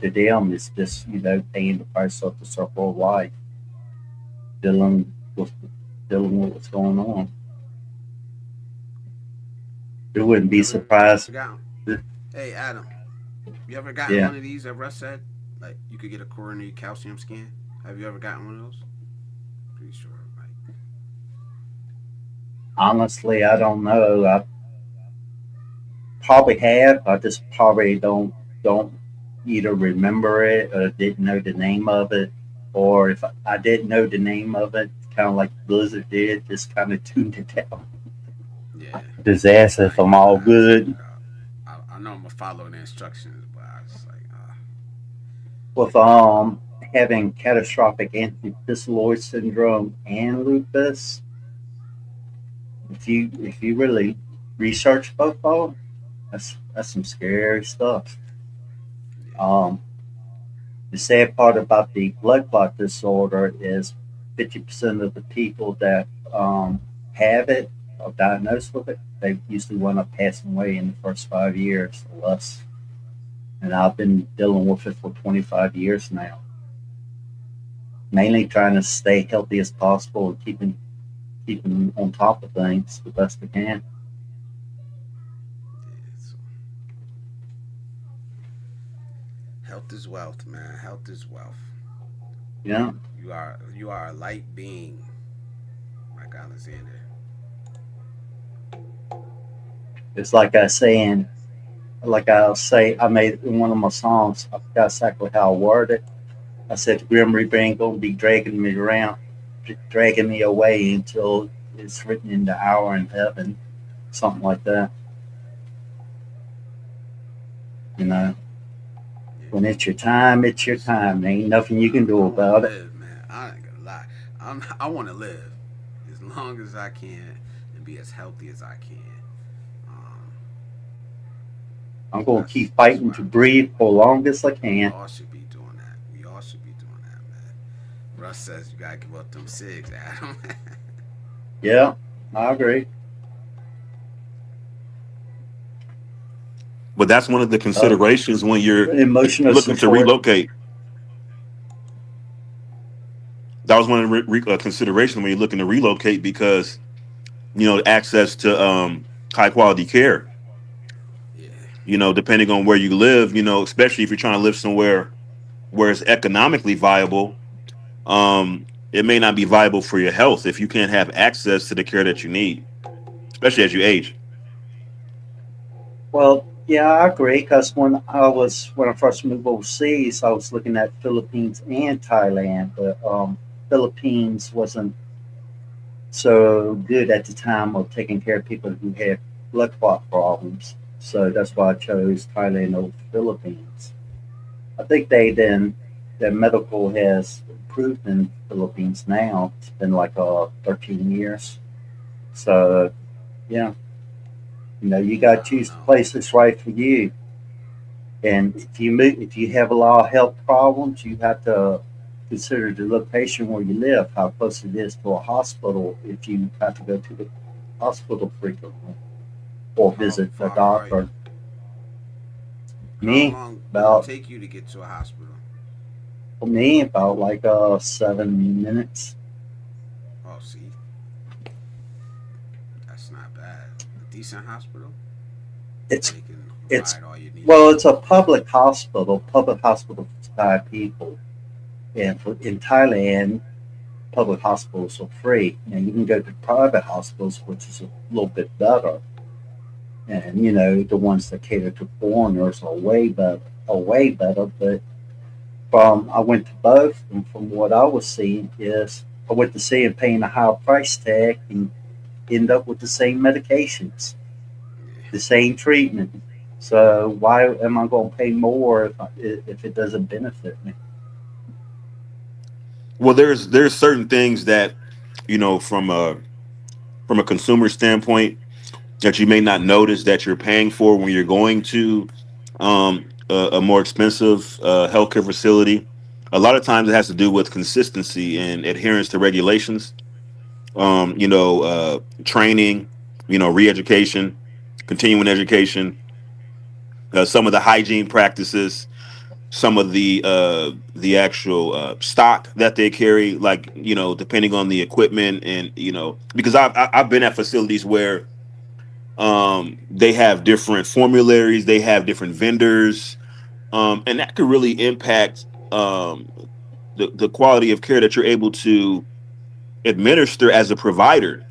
to them. It's just paying the price of the circle of life, dealing with dealing with what's going on. You wouldn't be You ever surprised. got? Hey Adam, you ever gotten Yeah, one of these that Russ said? Like you could get a coronary calcium scan. Have you ever gotten one of those? Pretty sure. Like honestly, I don't know. I probably have. I just probably don't either remember it or didn't know the name of it, or if I didn't know the name of it, kind of like Blizzard did, just kind of tuned it down. yeah, Disaster I if ain't I'm gonna all lie. I was like, good. I know I'm gonna follow the instructions, but I was like, With having catastrophic anti-dyssaloid syndrome and lupus, if you really research both of them, that's some scary stuff. yeah, Um, the sad part about the blood clot disorder is 50% of the people that have it or diagnosed with it, they usually wind up passing away in the first 5 years or less. And I've been dealing with it for 25 years now, mainly trying to stay healthy as possible and keeping on top of things the best I can. yeah. So health is wealth, man. Health is wealth. Yeah, You are a light being, like Alexander. it's like I saying, like I'll say, I made in one of my songs. I forgot exactly how I worded it. I said the Grim Reaper ain't gonna be dragging me around, dragging me away until it's written in the hour in heaven, something like that. You know, Yeah. when it's your time, it's your Listen, time. There ain't nothing you can I do want to about it. live, man. I ain't gonna lie. I want to live as long as I can and be as healthy as I can. Um, I'm gonna that's keep that's fighting where to I'm at. breathe for long as I We can. all should be doing that. We all should be doing that, man. Russ says you gotta give up them cigs, Adam. Yeah, I agree. But that's one of the Uh, considerations when you're Emotional looking to support. relocate. That was one of the considerations when you're looking to relocate because access to high quality care. Yeah, Depending on where you live, especially if you're trying to live somewhere where it's economically viable, it may not be viable for your health if you can't have access to the care that you need, especially as you age. Well, yeah, I agree. Because when I first moved overseas, I was looking at Philippines and Thailand, but Philippines wasn't so good at the time of taking care of people who had blood clot problems. So that's why I chose Thailand over Philippines. I think their medical has improved in Philippines now. It's been like 13 years. So yeah, you got to I don't choose the know. place that's right for you. And if you have a lot of health problems, you have to consider the location where you live, how close it is to a hospital if you have to go to the hospital frequently or How visit a far are you? doctor. How Me, long would it about take you to get to a hospital? about like 7 minutes. Oh, see, that's not bad. A decent hospital It's where they can it's provide all your well, needs. it's a public hospital. Public hospital for Thai people, and in Thailand, public hospitals are free. And you can go to private hospitals, which is a little bit better. And the ones that cater to foreigners are way better. But I went to both, and from what I was seeing is I went to see paying a higher price tag and end up with the same medications. the same treatment. So why am I going to pay more if it doesn't benefit me? Well, there's certain things that, from a consumer standpoint, that you may not notice that you're paying for when you're going to a more expensive healthcare facility. A lot of times it has to do with consistency and adherence to regulations, training, re-education, continuing education, some of the hygiene practices, some of the actual stock that they carry, like, depending on the equipment. And because I've been at facilities where they have different formularies, they have different vendors, and that could really impact the quality of care that you're able to administer as a provider,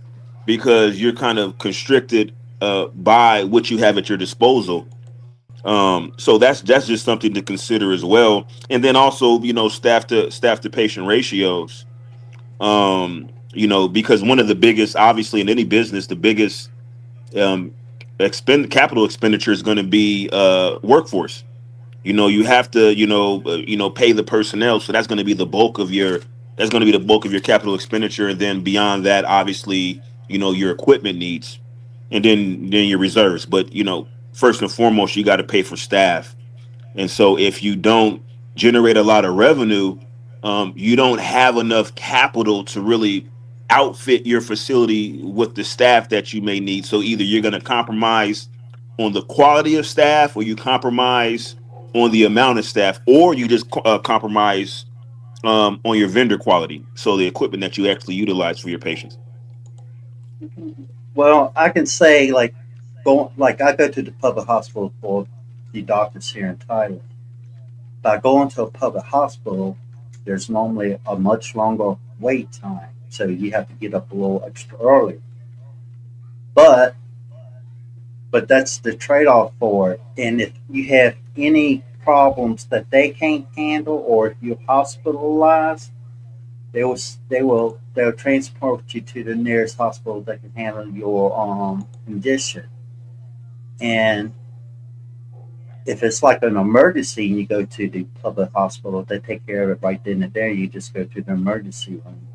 because you're kind of constricted by what you have at your disposal. So that's just something to consider as well. And then also, staff to patient ratios. Because one of the biggest, obviously, in any business, the biggest um, capital expenditure is going to be workforce. You have to pay the personnel, so that's going to be the bulk of your capital expenditure. And then beyond that, obviously, your equipment needs, and then your reserves. But first and foremost, you got to pay for staff. And so if you don't generate a lot of revenue, you don't have enough capital to really outfit your facility with the staff that you may need. So either you're going to compromise on the quality of staff, or you compromise on the amount of staff, or you just compromise on your vendor quality. So the equipment that you actually utilize for your patients. Well, I can say like I go to the public hospital for the doctors here in Thailand. By going to a public hospital, there's normally a much longer wait time, so you have to get up a little extra early. But that's the trade-off for it. And if you have any problems that they can't handle, or if you're hospitalized, they'll transport you to the nearest hospital that can handle your condition. And if it's like an emergency and you go to the public hospital, they take care of it right then and there. You just go to the emergency room.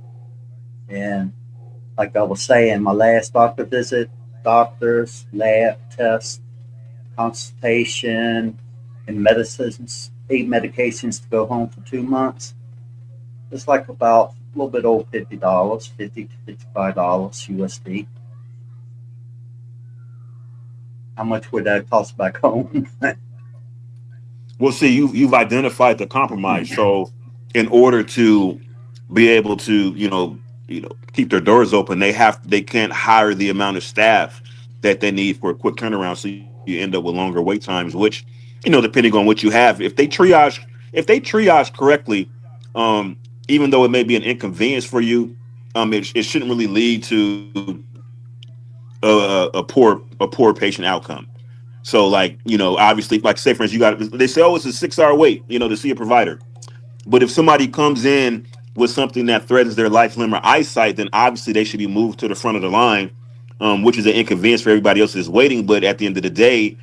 And like I was saying, my last doctor visit, doctors, lab tests, consultation, and medicines, 8 medications to go home for 2 months. It's like about a little bit over $50, $50 to $55 USD. How much would that cost back home? Well, see, you've identified the compromise. So, in order to be able to, keep their doors open, they can't hire the amount of staff that they need for a quick turnaround. So you end up with longer wait times, which, depending on what you have, if they triage correctly, um, even though it may be an inconvenience for you, it shouldn't really lead to a poor patient outcome. So, like, obviously, like, say for instance, they say, oh, it's a 6 hour wait, to see a provider. But if somebody comes in with something that threatens their life, limb, or eyesight, then obviously they should be moved to the front of the line, which is an inconvenience for everybody else that's waiting. But at the end of the day,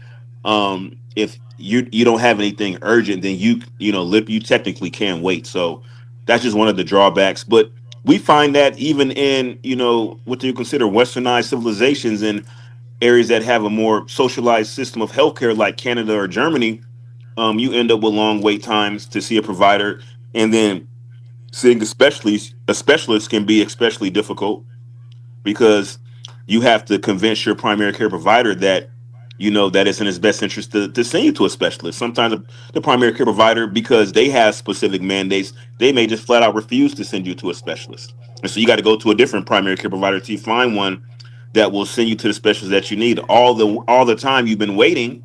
if you don't have anything urgent, then you technically can wait. So that's just one of the drawbacks. But we find that even in what you consider westernized civilizations, and areas that have a more socialized system of healthcare, like Canada or Germany, you end up with long wait times to see a provider. And then seeing a specialist can be especially difficult, because you have to convince your primary care provider that that it's in his best interest to send you to a specialist. Sometimes the primary care provider, because they have specific mandates, they may just flat out refuse to send you to a specialist. And so you got to go to a different primary care provider to find one that will send you to the specialist that you need. All the time you've been waiting,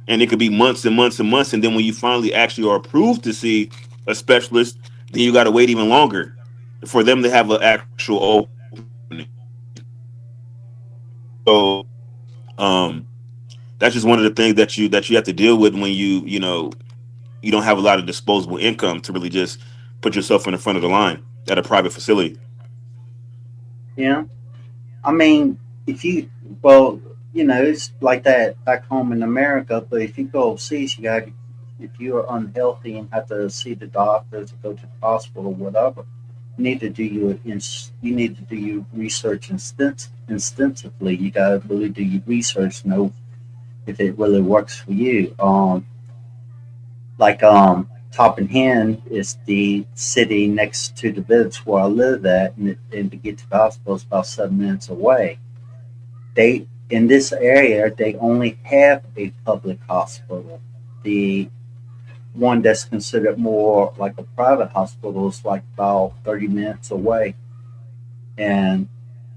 and it could be months and months and months. And then when you finally actually are approved to see a specialist, then you got to wait even longer for them to have an actual opening. So, um, that's just one of the things that you have to deal with when you don't have a lot of disposable income to really just put yourself in the front of the line at a private facility. Yeah. I mean, if you, well, it's like that back home in America. But if you go overseas, if you're unhealthy and have to see the doctors or go to the hospital or whatever, you need to do your research extensively. You got to really do your research, know if it really works for you. Topping Hen is the city next to the village where I live at, and to get to the hospital is about 7 minutes away. They In this area they only have a public hospital. The one that's considered more like a private hospital is like about 30 minutes away, and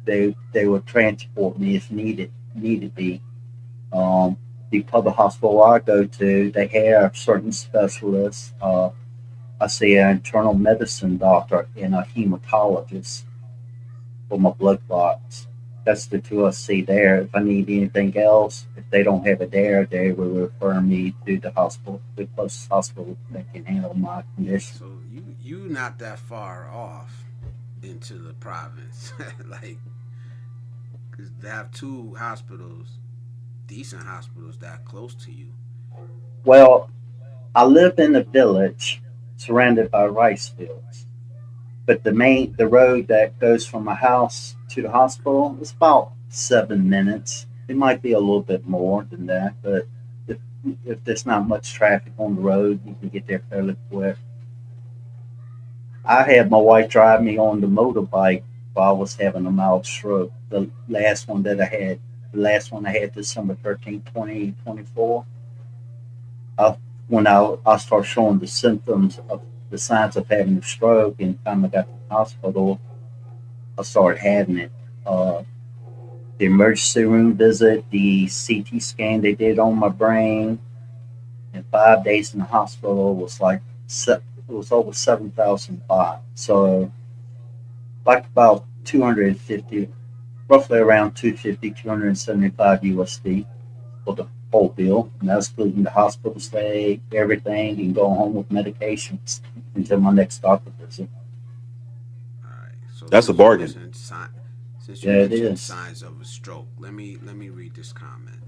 they would transport me if needed be. The public hospital I go to, they have certain specialists. I see an internal medicine doctor and a hematologist for my blood clots. That's the two I see there. If I need anything else, if they don't have it there, they will refer me to the closest hospital that can handle my condition. So you not that far off into the province, like, because they have two hospitals, decent hospitals that close to you. Well, I live in a village surrounded by rice fields, but the road that goes from my house to the hospital is about 7 minutes. It might be a little bit more than that, but if, if there's not much traffic on the road, you can get there fairly quick. I had my wife drive me on the motorbike while I was having a mild stroke. The last one I had December 13th, 2024. I, when I started showing the signs of having a stroke, and finally got to the hospital, I started having it. Uh, the emergency room visit, the CT scan they did on my brain, and 5 days in the hospital was it was over 7,005. So like about 250, roughly around 250, 275 USD for the whole bill, and that's including the hospital stay, everything, and go home with medications until my next doctor visit. All right. So That's a bargain. since you Yeah, it mentioned is. signs of a stroke, let me read this comment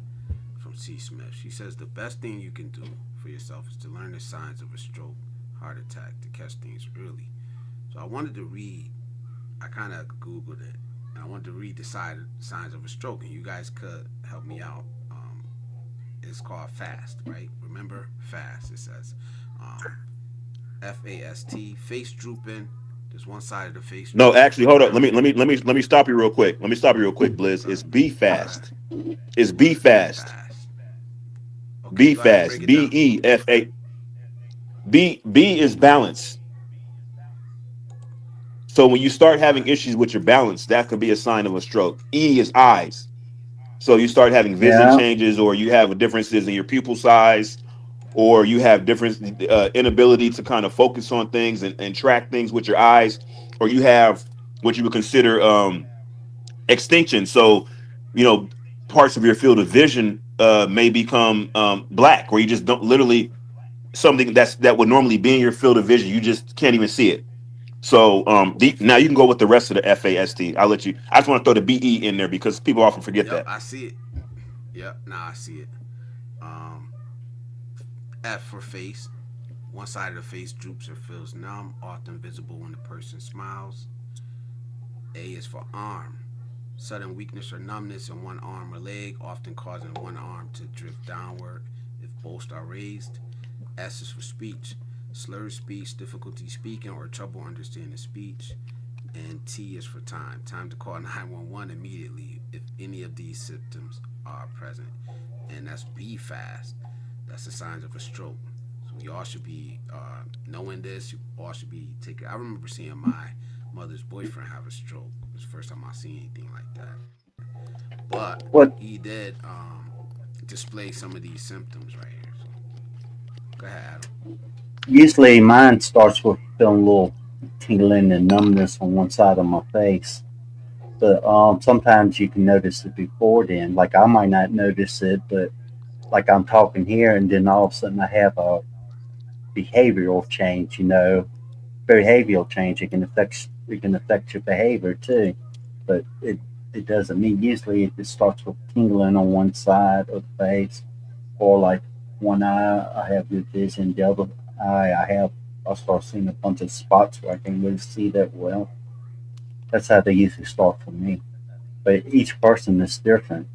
from C. Smith. She says the best thing you can do for yourself is to learn the signs of a stroke, heart attack, to catch things early. So I wanted to read. I kind of googled it, and I wanted to read the signs of a stroke, and you guys could help me out. It's called FAST, right? Remember FAST. It says um, FAST, face drooping. There's one side of the face No, drooping actually, from hold up. down. Let me stop you real quick. Let me stop you real quick, Blizz. Go It's ahead. be Go ahead. fast. It's All be right, be fast. fast. Okay, Be go ahead. Break fast. it down. BEFA. B is balance. So when you start All having right. issues with your balance, that could be a sign of a stroke. E is eyes. So you start having vision Yeah, changes, or you have differences in your pupil size, or you have different inability to kind of focus on things and track things with your eyes, or you have what you would consider extinction. So, you know, parts of your field of vision may become black, or you just don't literally something that would normally be in your field of vision. You just can't even see it. So now you can go with the rest of the FAST. I'll let you. I just want to throw the BE in there because people often forget Yep, that. I see it. Yep, now I see it. Um, F for face. One side of the face droops or feels numb, often visible when the person smiles. A is for arm. Sudden weakness or numbness in one arm or leg, often causing one arm to drift downward if both are raised. S is for speech. Slurred speech, difficulty speaking, or trouble understanding speech. And T is for time. Time to call 911 immediately if any of these symptoms are present. And that's B fast. That's the signs of a stroke. So we all should be knowing this. You all should be taking. I remember seeing my mother's boyfriend have a stroke. It was the first time I seen anything like that. But what he did display some of these symptoms right here. So go ahead, Adam. usually mine starts with feeling a little tingling and numbness on one side of my face. But sometimes you can notice it before then. Like I might not notice it, but like I'm talking here, and then all of a sudden I have a behavioral change. Behavioral change. It can affect your behavior too. But it doesn't mean usually it just starts with tingling on one side of the face, or like one eye I have good vision, the other eye I start seeing a bunch of spots where I can't really see that well. That's how they usually start for me. But each person is different,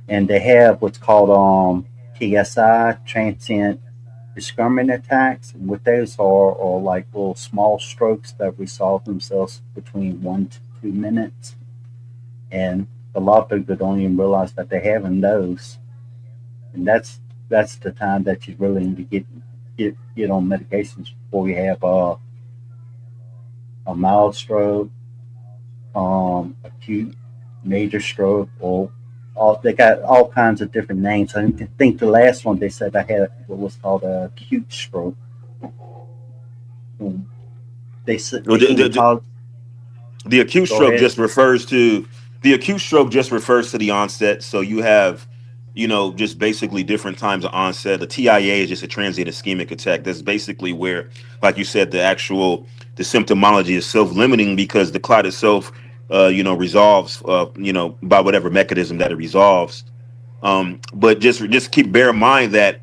and they have what's called TSI, transient discriminant attacks. What those are like little small strokes that resolve themselves between 1 to 2 minutes, and a lot of people don't even realize that they're having those, and that's the time that you really need to get on medications before you have a mild stroke, acute major stroke, or all they got all kinds of different names. I think the last one they said I had what was called a acute stroke. Um, They said Well, they even called. the acute Go stroke ahead. just refers to the onset. So you have, just basically different times of onset. The TIA is just a transient ischemic attack. That's basically where, like you said, the symptomology is self-limiting because the clot itself, resolves, by whatever mechanism that it resolves. But just keep bear in mind that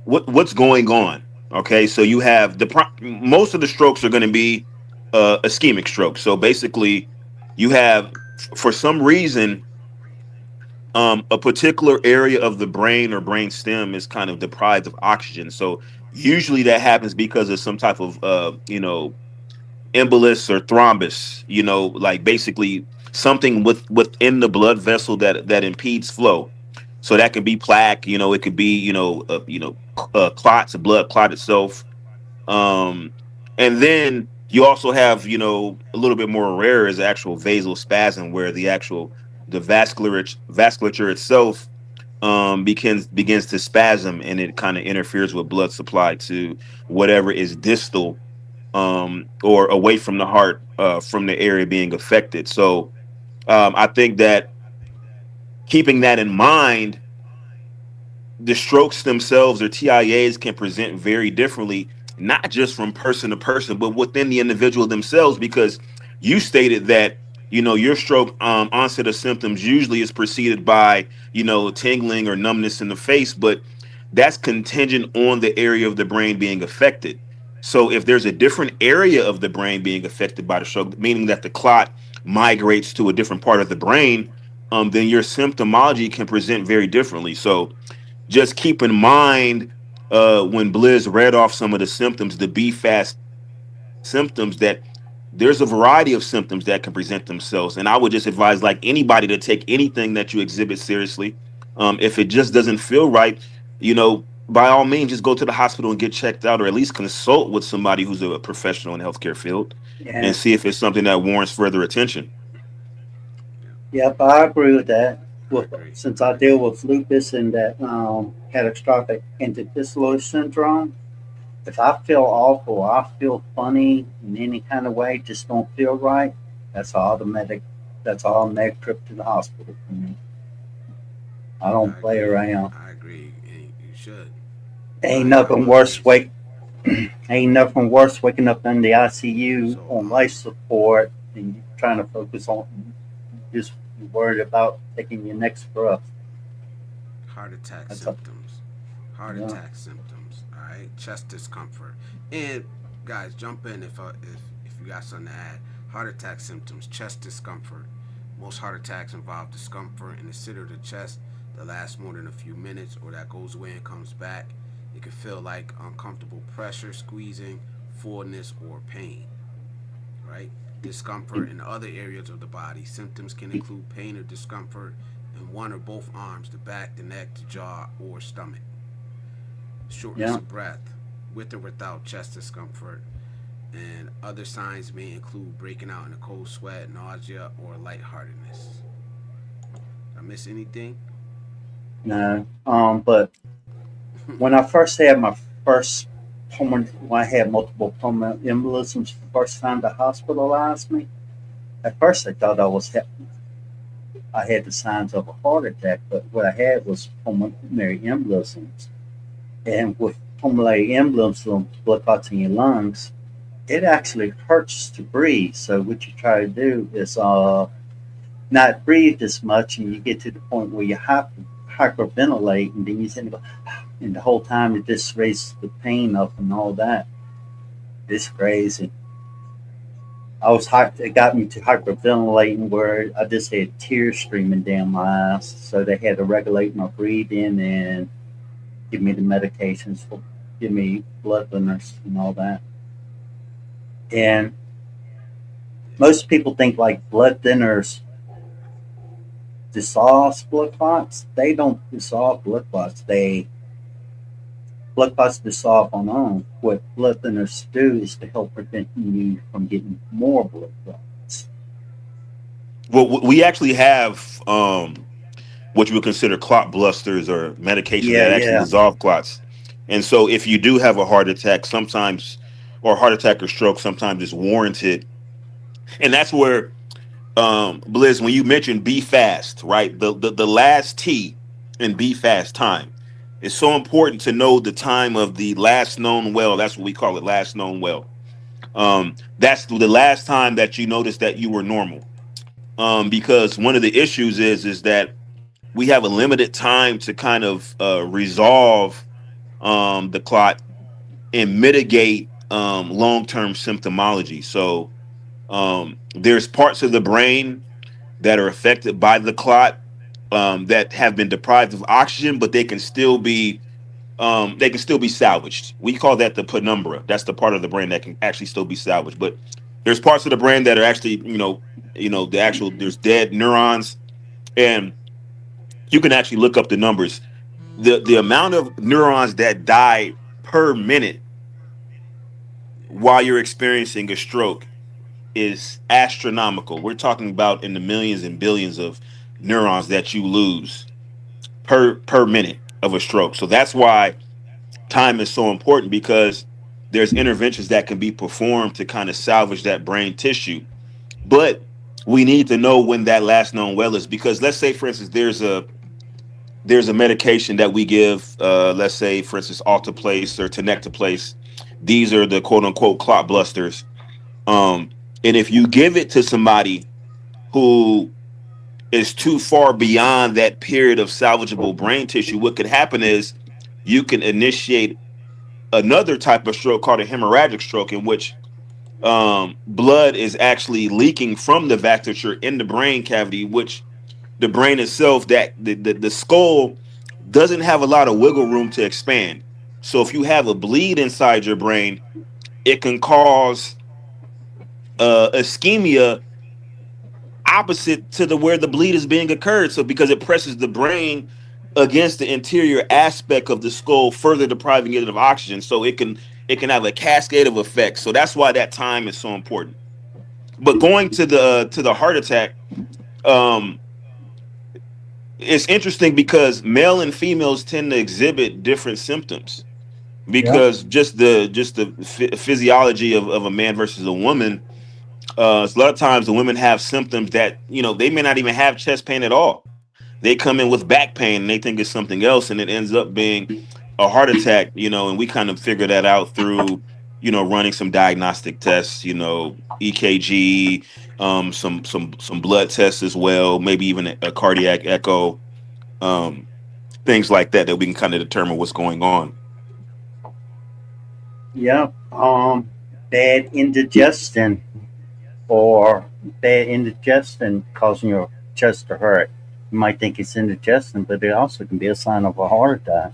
what's going on. Okay, so you have most of the strokes are going to be ischemic strokes. So basically, you have for some reason a particular area of the brain or brain stem is kind of deprived of oxygen. So usually that happens because of some type of embolus or thrombus, like basically something within the blood vessel that impedes flow. So that could be plaque, it could be, clots, a blood clot itself. And then you also have, a little bit more rare is actual vasospasm, where the vasculature itself begins to spasm, and it kind of interferes with blood supply to whatever is distal or away from the heart from the area being affected. So I think that keeping that in mind, the strokes themselves or TIAs can present very differently, not just from person to person, but within the individual themselves. Because you stated that your stroke onset of symptoms usually is preceded by tingling or numbness in the face, but that's contingent on the area of the brain being affected. So if there's a different area of the brain being affected by the stroke, meaning that the clot migrates to a different part of the brain, then your symptomology can present very differently. So just keep in mind when Blizz read off some of the symptoms, the B fast symptoms, that there's a variety of symptoms that can present themselves. And I would just advise like anybody to take anything that you exhibit seriously. If it just doesn't feel right, by all means, just go to the hospital and get checked out, or at least consult with somebody who's a professional in the healthcare field and Yeah. see if it's something that warrants further attention. Yeah, Yep, I agree with that. I With agree. since I deal with lupus and that catastrophic endothelial syndrome, if I feel awful, I feel funny in any kind of way, just don't feel right, that's automatic. That's an automatic trip to the hospital for me. I don't I play agree. around. I agree. And you should. Ain't My nothing mother worse used to. wake. Ain't nothing worse waking up in the ICU So on life support and you trying to focus on just worried about taking your next breath. heart attack That's a symptoms. Heart yeah. attack symptoms. All right, chest discomfort. And guys, jump in if you got something to add. Heart attack symptoms. Chest discomfort. Most heart attacks involve discomfort in the center of the chest that lasts more than a few minutes or that goes away and comes back. It can feel like uncomfortable pressure, squeezing, fullness, or pain. Right? Discomfort in other areas of the body. Symptoms can include pain or discomfort in one or both arms, the back, the neck, the jaw, or stomach. Shortness Yeah. of breath, with or without chest discomfort. And other signs may include breaking out in a cold sweat, nausea, or lightheartedness. Did I miss anything? No. But when I first had my first when I had multiple pulmonary embolisms, the first time they hospitalized me, at first I thought I had the signs of a heart attack, but what I had was pulmonary embolisms. And with pulmonary embolisms, blood clots in your lungs, it actually hurts to breathe. So what you try to do is not breathe as much, and you get to the point where you hyperventilate, and then you think about, and the whole time it just raises the pain up and all that. It's crazy. It got me to hyperventilating where I just had tears streaming down my eyes. So they had to regulate my breathing and give me the medications for, give me blood thinners and all that. And most people think like blood thinners dissolve blood clots. They don't dissolve blood clots. Blood clots dissolve on their own. What blood thinners do is to help prevent you from getting more blood clots. Well, we actually have what you would consider clot blusters or medications Yeah, that actually yeah. dissolve clots. And so if you do have a heart attack, sometimes, or heart attack or stroke, sometimes it's warranted. And that's where, Blizz, when you mentioned be fast, right? The last T in be fast, time. It's so important to know the time of the last known well. That's what we call it, last known well. That's the last time that you noticed that you were normal. Because one of the issues is that we have a limited time to kind of resolve the clot and mitigate long-term symptomology. So there's parts of the brain that are affected by the clot that have been deprived of oxygen, but they can still be salvaged. We call that the penumbra. That's the part of the brain that can actually still be salvaged. But there's parts of the brain that are actually, the actual there's dead neurons, and you can actually look up the numbers. The amount of neurons that die per minute while you're experiencing a stroke is astronomical. We're talking about in the millions and billions of neurons that you lose per minute of a stroke. So that's why time is so important, because there's interventions that can be performed to kind of salvage that brain tissue. But we need to know when that last known well is, because let's say, for instance, there's a medication that we give, let's say, for instance, alteplase or tenecteplase. These are the quote unquote clot blusters. And if you give it to somebody who is too far beyond that period of salvageable brain tissue, what could happen is you can initiate another type of stroke called a hemorrhagic stroke, in which blood is actually leaking from the vasculature in the brain cavity, which the brain itself, that the skull doesn't have a lot of wiggle room to expand. So if you have a bleed inside your brain, it can cause ischemia opposite to the where the bleed is being occurred. So because it presses the brain against the interior aspect of the skull, further depriving it of oxygen. So it can have a cascade of effects. So that's why that time is so important. But going to the heart attack, um, it's interesting because male and females tend to exhibit different symptoms, Yeah. because just the physiology of a man versus a woman. So a lot of times the women have symptoms that they may not even have chest pain at all. They come in with back pain and they think it's something else, and it ends up being a heart attack. And we kind of figure that out through running some diagnostic tests, EKG, some blood tests as well, maybe even a cardiac echo, um, things like that we can kind of determine what's going on. Yeah. Bad indigestion or bad indigestion causing your chest to hurt. You might think it's indigestion, but it also can be a sign of a heart attack.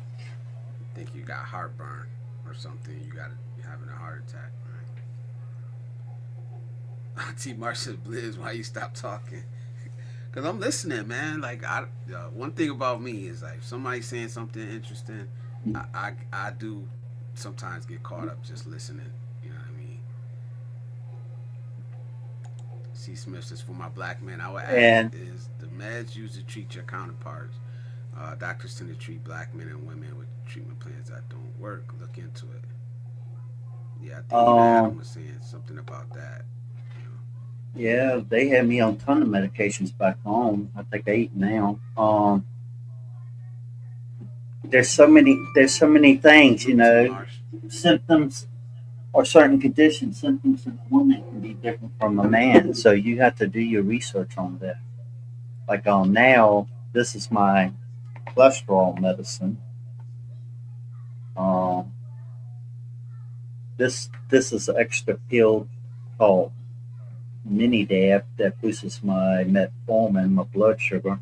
Think you got heartburn or something. You're having a heart attack. Right? T. Marsha Blizz, why you stop talking? Cause I'm listening, man. Like one thing about me is like if somebody's saying something interesting, I do sometimes get caught up just listening. You know what I mean? C. Smith says, for my black men, I would ask And is the meds used to treat your counterparts. Doctors tend to treat black men and women with treatment plans that don't work. Look into it. Yeah, I think even Adam um, was saying something about that. You know. yeah, they had me on a ton of medications back home. I think 8 now. There's so many things, T. Marsh. symptoms or certain symptoms in a woman can be different from a man. So you have to do your research on that. Like now, this is my cholesterol medicine. Um, this is an extra pill called Mini Dab that boosts my metformin, my blood sugar.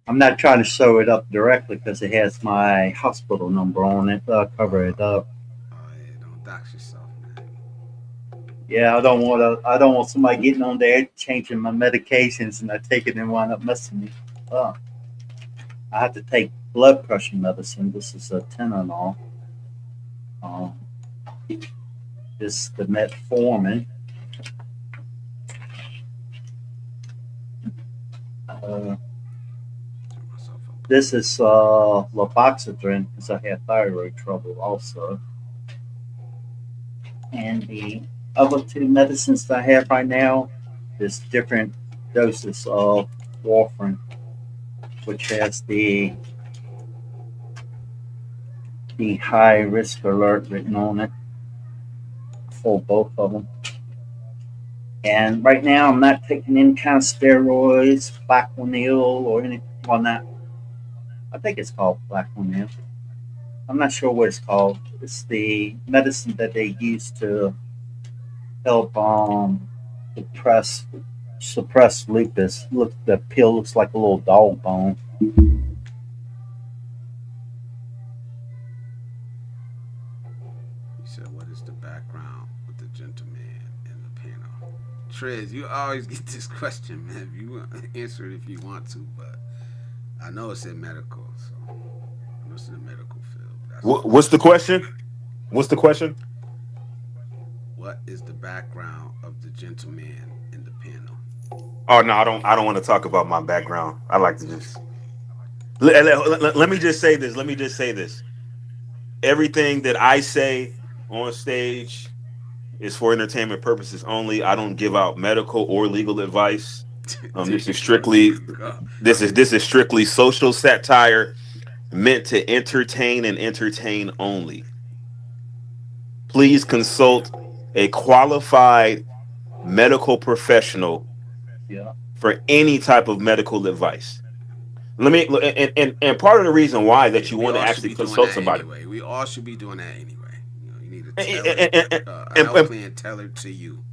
I'm not trying to show it up directly because it has my hospital number on it. I'll cover Uh, it up. oh yeah, don't dox yourself, man. Yeah, I don't want to. I don't want somebody getting on there changing my medications and I take it and wind up messing me up. I have to take blood pressure medicine. This is a Tylenol. Um, this the metformin. Uh, Turn myself up. this is Loboxadrin because I have thyroid trouble also. And the other two medicines that I have right now is different doses of warfarin, which has the high risk alert written on it for both of them. And right now, I'm not taking any kind of steroids, Plaquenil, or anything on that. I think it's called Plaquenil. I'm not sure what it's called. It's the medicine that they use to help suppress suppress lupus. Look, the pill looks like a little dog bone. You said, what is the background with the gentleman in the panel? Trez, you always get this question, man. If you want to answer it if you want to, but I know it's in medical, so I know it's in the medical field. That's why. What's the question? What's the question? What is the background of the gentleman in the panel? Oh no, I don't want to talk about my background. I like to just let me just say this. Let me just say this. Everything that I say on stage is for entertainment purposes only. I don't give out medical or legal advice. There This you is go. There strictly you go. this is strictly social satire meant to entertain and entertain only. Please consult a qualified medical professional Yeah. for any type of medical advice. Let me and part of the reason why that Yeah, you we want to all should actually be doing consult that somebody. anyway. We all should be doing that anyway. You need a And, tailored, and, and, a and, health and plan tailored to you.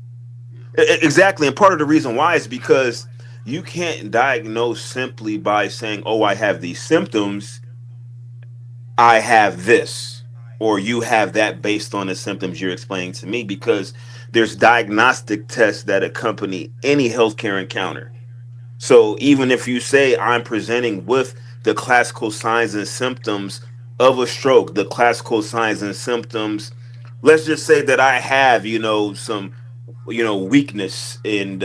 Exactly. And part of the reason why is because you can't diagnose simply by saying, oh, I have these symptoms, I have this, or you have that based on the symptoms you're explaining to me, because there's diagnostic tests that accompany any healthcare encounter. So even if you say I'm presenting with the classical signs and symptoms of a stroke, the classical signs and symptoms, let's just say that I have, some weakness and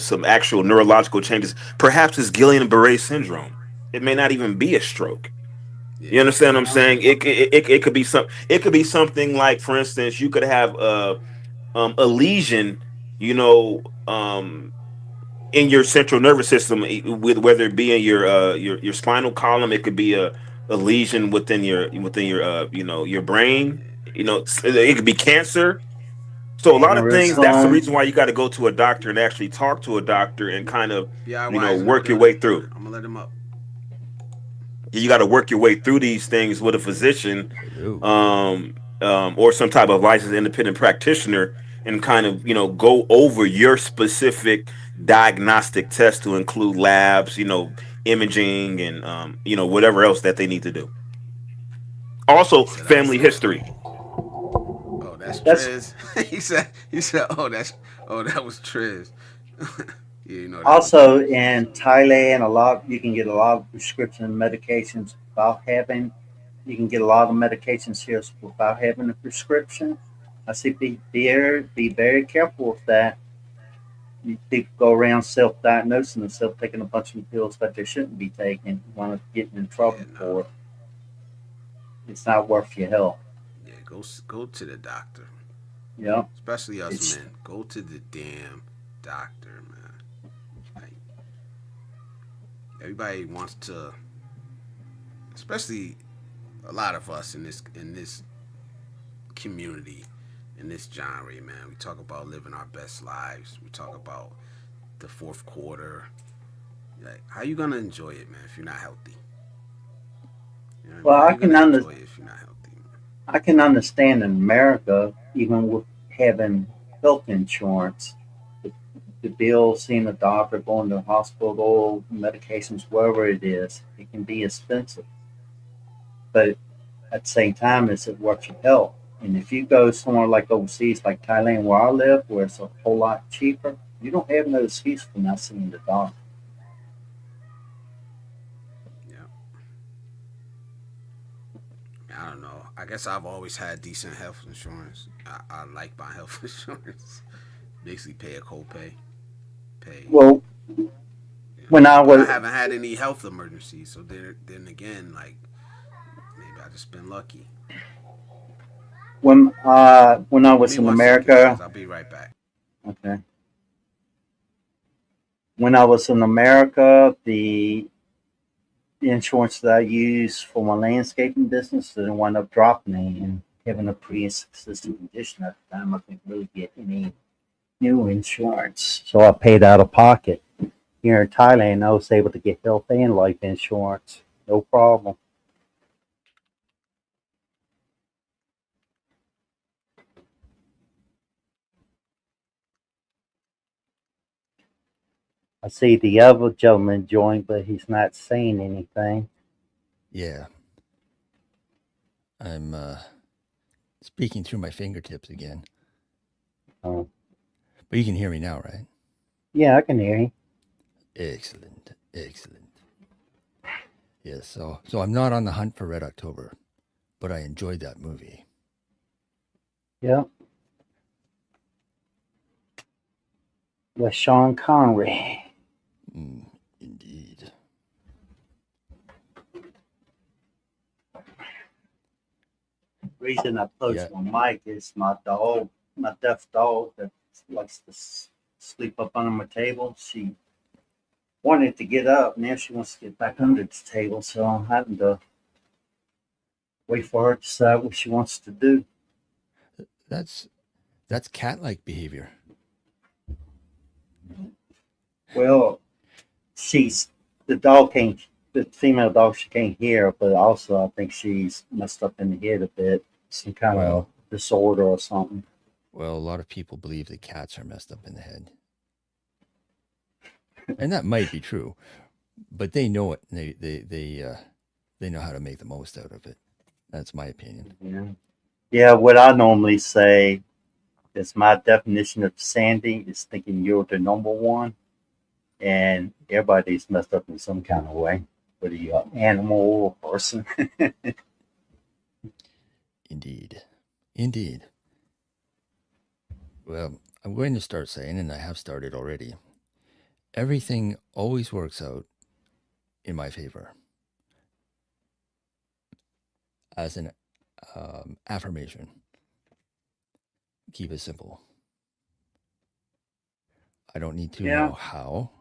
some actual neurological changes. Perhaps it's Guillain-Barré syndrome. It may not even be a stroke. You Yeah, understand what I'm Yeah. saying? It could be something like, for instance, you could have a lesion, you know um in your central nervous system, with whether it be in your spinal column. It could be a lesion within your brain. It could be cancer. So a lot of things. That's the Aneurysm. reason why you got to go to a doctor and actually talk to a doctor and kind of DIY is in the work your way building. through. I'm gonna let him up. You got to work your way through these things with a physician, Hello. or some type of licensed independent practitioner, and kind of go over your specific diagnostic test to include labs, imaging, and whatever else that they need to do. Also, So that's family history. oh that's That's Trez. he said oh that was Trez. Yeah, you know that was also Trez. in Thailand. A lot you can get a lot of prescription medications without having. You can get a lot of medications here without having a prescription. I see be very careful with that. People go around self-diagnosing themselves, taking a bunch of pills that they shouldn't be taking, want to get in Yeah, trouble for no. it. It's not worth your health. Yeah, go to the doctor. Yeah, Especially us it's men. Go to the damn doctor, man. Like everybody wants to, especially a lot of us in this community, in this genre, man. We talk about living our best lives. We talk about the fourth quarter. Like, how you gonna enjoy it, man, if you're not healthy? You know what I mean? Well, How you gonna enjoy it if you're not healthy? I can understand in America, even with having health insurance, the bills, seeing a doctor, going to the hospital, medications, wherever it is, it can be expensive. But at the same time, is it worth your health? And if you go somewhere like overseas, like Thailand, where I live, where it's a whole lot cheaper, you don't have no excuse for not seeing the doctor. Yeah. I don't know. I guess I've always had decent health insurance. I like my health insurance. Basically, pay a copay. Pay. Well, when I But I was haven't had any health emergencies. So then again, like maybe I just been lucky. when I Give was me in 1 second, guys. America, I'll be right back. okay. When I was in America, the insurance that I used for my landscaping business didn't wind up dropping me and having a pre-existing condition at the time. I couldn't really get any new insurance, so I paid out of pocket. Here in Thailand, I was able to get health and life insurance, no problem. I see the other gentleman joined, but he's not saying anything. Yeah, I'm speaking through my fingertips again. Oh, But you can hear me now, right? yeah, I can hear you. Excellent, excellent. Yes, so I'm not on the hunt for Red October, but I enjoyed that movie. Yeah, with Sean Connery. Indeed. Reason I closed Yeah. my mic is my dog, my deaf dog that likes to sleep up under my table. She wanted to get up, now she wants to get back under the table, so I'm having to wait for her to decide what she wants to do. That's cat-like behavior. Well, she's the dog can't, the female dog, she can't hear, but also I think she's messed up in the head a bit, some kind of Well- disorder or something. Well, a lot of people believe that cats are messed up in the head. And that might be true, but they know it. And they know how to make the most out of it. That's my opinion. Yeah. Yeah, what I normally say is my definition of sanity is thinking you're the number one, and everybody's messed up in some kind of way, whether you're an animal or a person. Indeed. Indeed. Well, I'm going to start saying, and I have started already, everything always works out in my favor as an affirmation. Keep it simple. I don't need to Yeah. know how.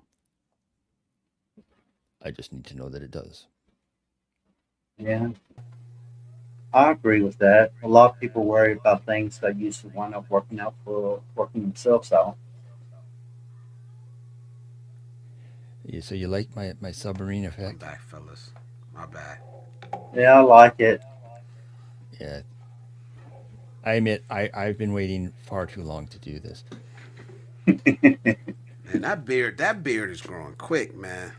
I just need to know that it does. Yeah, I agree with that. A lot of people worry about things that usually wind up working themselves out. Yeah, so you like my submarine I'm effect? back, fellas. My bad. Yeah, I like it. Yeah. I admit I've been waiting far too long to do this. Man, that beard is growing quick, man.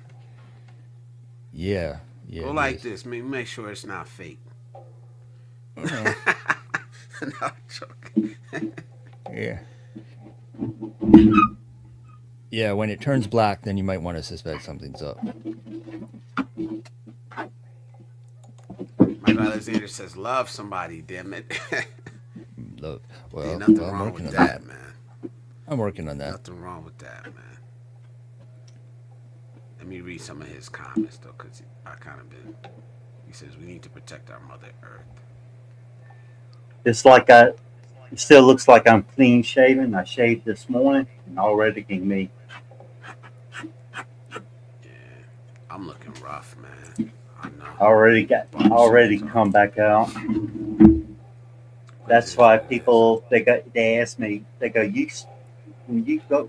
Yeah. Yeah. Go it like is. this. Make sure it's not fake. Uh-huh. No, I'm joking. Yeah. Yeah, when it turns black, then you might want to suspect something's up. Mike Alexander says, "Love somebody, damn it." Love. Ain't Well, nothing I'm wrong working with on that, that. man. I'm working on that. Nothing wrong with that, man. Let me read some of his comments though, cause I kind of been. He says we need to protect our Mother Earth. It's like it still looks like I'm clean shaven. I shaved this morning and already can me. Yeah, I'm looking rough, man. I know. Already come back out. That's why people they ask me, they go, you when you go,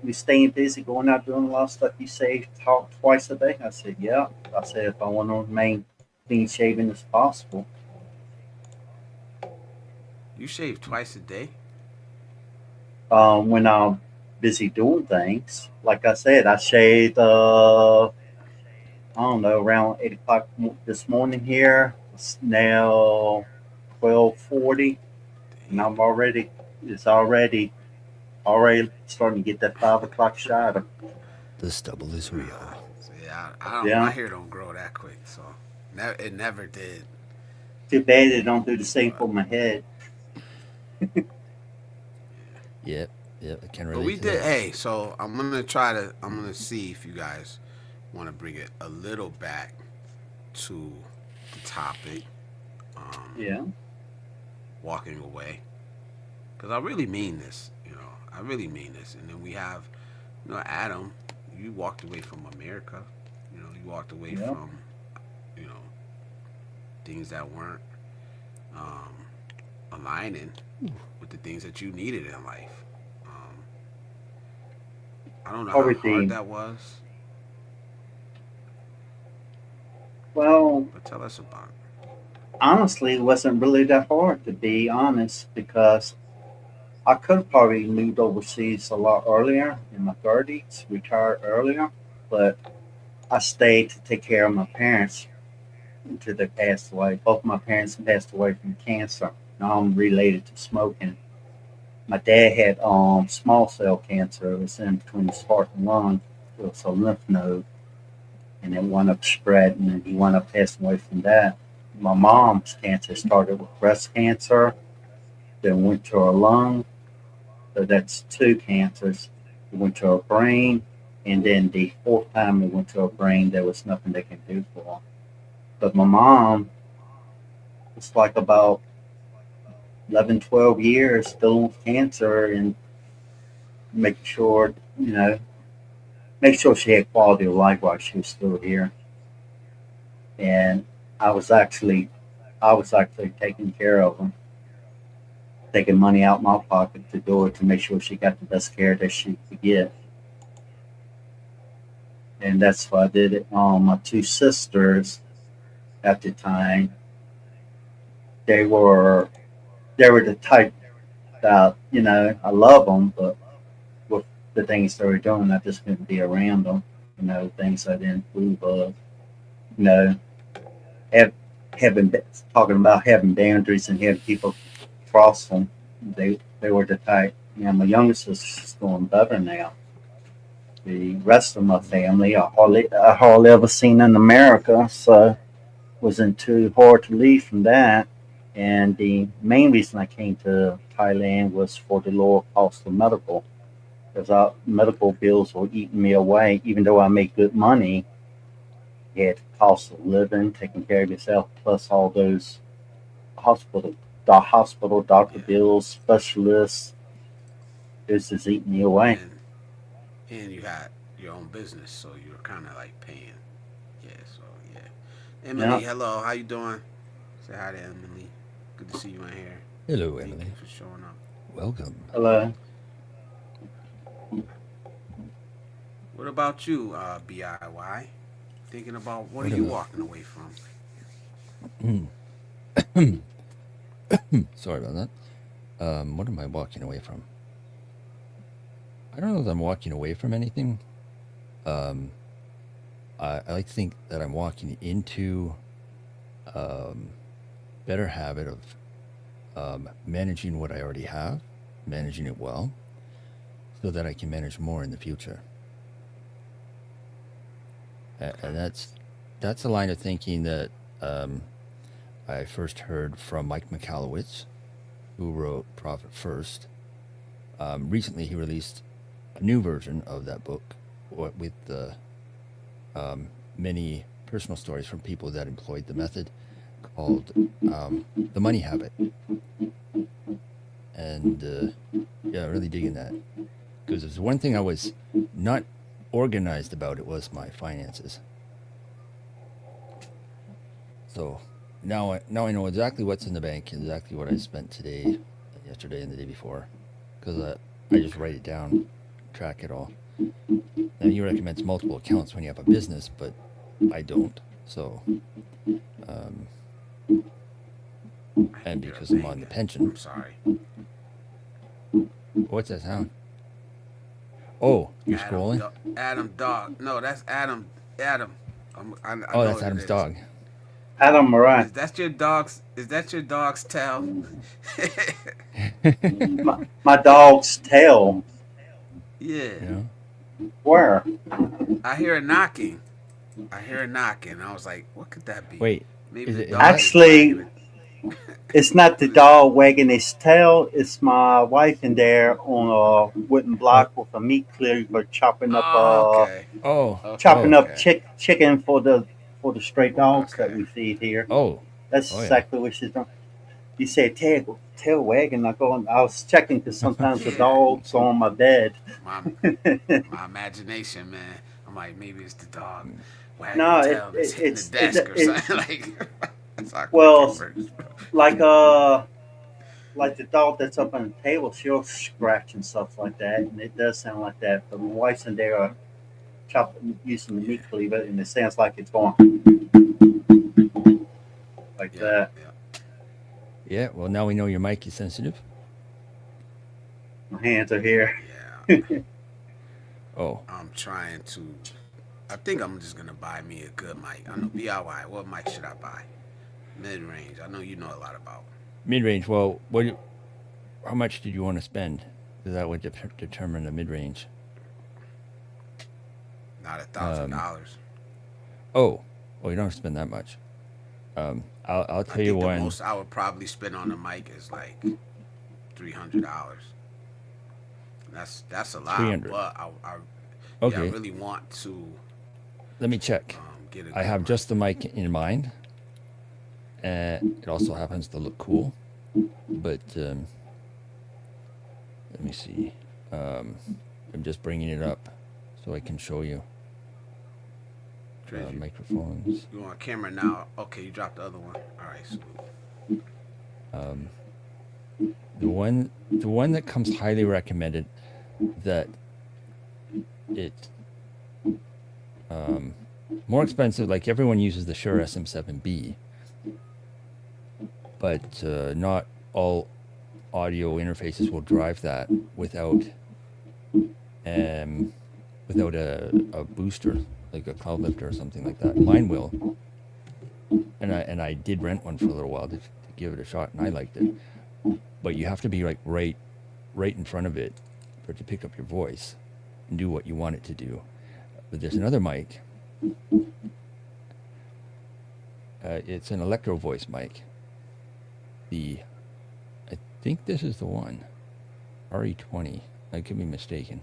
you staying busy, going out doing a lot of stuff. You say talk twice a day. I said, yeah. I said if I want to remain clean shaven as possible. You shave twice a day? When I'm busy doing things, like I said, I shaved. I don't know, around 8 o'clock this morning here. It's now 12:40, and Damn. I'm already. It's already starting to get that 5 o'clock shadow. The stubble is real. So yeah, I don't. My Yeah. hair don't grow that quick, so it never did. Too bad they don't do the same But for my head. Yep, yep, I can but relate we to did. that. Hey, so I'm gonna try to. I'm gonna see if you guys want to bring it a little back to the topic. Um, Yeah. walking away, because I really mean this. I really mean this. And then we have, Adam. You walked away from America. You walked away Yeah. from, you know, things that weren't um, aligning with the things that you needed in life. Um, I don't know how hard Everything. that was, Well, but tell us about honestly, it wasn't really that hard to be honest because I could have probably moved overseas a lot earlier in my 30s, retired earlier, but I stayed to take care of my parents until they passed away. Both my parents passed away from cancer. Now I'm related to smoking. My dad had small cell cancer. It was in between his heart and lung. It was a lymph node, and it wound up spreading, and he wound up passing away from that. My mom's cancer started with breast cancer, then went to her lung. So that's two cancers. It went to her brain, and then the fourth time it went to her brain, there was nothing they can do for her. But my mom, it's like about 11, 12 years still with cancer and making sure, make sure she had quality of life while she was still here. And I was actually, I was actually taking care of them, taking money out my pocket to do it to make sure she got the best care that she could get. And that's why I did it. My two sisters at the time, they were they were the type that I love them, but with the things they were doing, I just couldn't be around them. Things I didn't approve of. You know, have, having talking about having boundaries and having people cross them. They were the type. My youngest sister's doing better now. The rest of my family, I hardly ever seen in America, so wasn't too hard to leave from that. And the main reason I came to Thailand was for the lower cost of medical, because our medical bills were eating me away. Even though I make good money, you had the cost of living, taking care of yourself, plus all those hospital, the hospital doctor yeah, bills, specialists. This is eating me away. and you had your own business, so you were kind of like paying. Yeah, so yeah. Emily, Yeah. hello, how you doing? Say hi to Emily. Good to see you in here. Hello, Thank you Emily. for showing up. Welcome. Hello. What about you, BIY? Thinking about what are What you am walking away from? Sorry about that. What am I walking away from? I don't know if I'm walking away from anything. Um, I like to think that I'm walking into um, better habit of managing what I already have, managing it well, so that I can manage more in the future. And that's a line of thinking that um, I first heard from Mike McAllowitz, who wrote Profit First. Recently, he released a new version of that book with many personal stories from people that employed the method called The Money Habit. And yeah, really digging that. Because there's one thing I was not organized about, it was my finances. So now I know exactly what's in the bank, exactly what I spent today, yesterday, and the day before. Because I just write it down, track it all. Now he recommends multiple accounts when you have a business, but I don't. So, um, and because I'm on the pension. I'm sorry. What's that sound? Oh, you're scrolling? Adam dog. No, that's Adam. Adam. I Oh, know that's what Adam's it is. dog. Adam Moran. Is that your dog's? Is that your dog's tail? My dog's tail. Yeah. Yeah. Where? I hear a knocking. I was like, what could that be? Wait, Maybe is the it- dog Actually, is wagging It's not the dog wagging its tail. It's my wife in there on a wooden block with a meat cleaver chopping up okay. Oh, chopping oh, up chicken for the stray dogs that Okay. we feed here. oh, That's oh, yeah. exactly what she's doing. You said tail wagging. I was checking because sometimes the Yeah. dog's on my bed. My imagination, man. I'm like, maybe it's the dog wagging No, the tail that's hitting the desk or something. Like, that's how Well, Kimber's- like like the dog that's up on the table, she'll scratch and stuff like that, and it does sound like that. But my wife's in there chopping using the meat cleaver, and it sounds like it's going like yeah, that. yeah. Yeah, well, now we know your mic is sensitive. My hands are here. Yeah. Oh, I'm trying to. I think I'm just gonna buy me a good mic. I know DIY. What mic should I buy? Mid range. I know you know a lot about. mid-range. Well, how much did you want to spend? Because that would determine the mid-range. Not $1,000. Oh, well, you don't have to spend that much. I'll I tell you think the one. most I would probably spend on the mic is like $300. That's a lot. 300. But I Okay, really want to let me check. get a I good have mic. just the mic in mind. It also happens to look cool, but let me see. I'm just bringing it up so I can show you Treasure. microphones. You on camera now? Okay, you dropped the other one. All right, so The one that comes highly recommended, that it more expensive. Like everyone uses the Shure SM7B, but not all audio interfaces will drive that without a booster, like a cloud lifter or something like that. Mine will, and I did rent one for a little while to give it a shot, and I liked it. But you have to be like right in front of it for it to pick up your voice and do what you want it to do. But there's another mic. It's an electro voice mic. I think this is the one, RE20. I could be mistaken.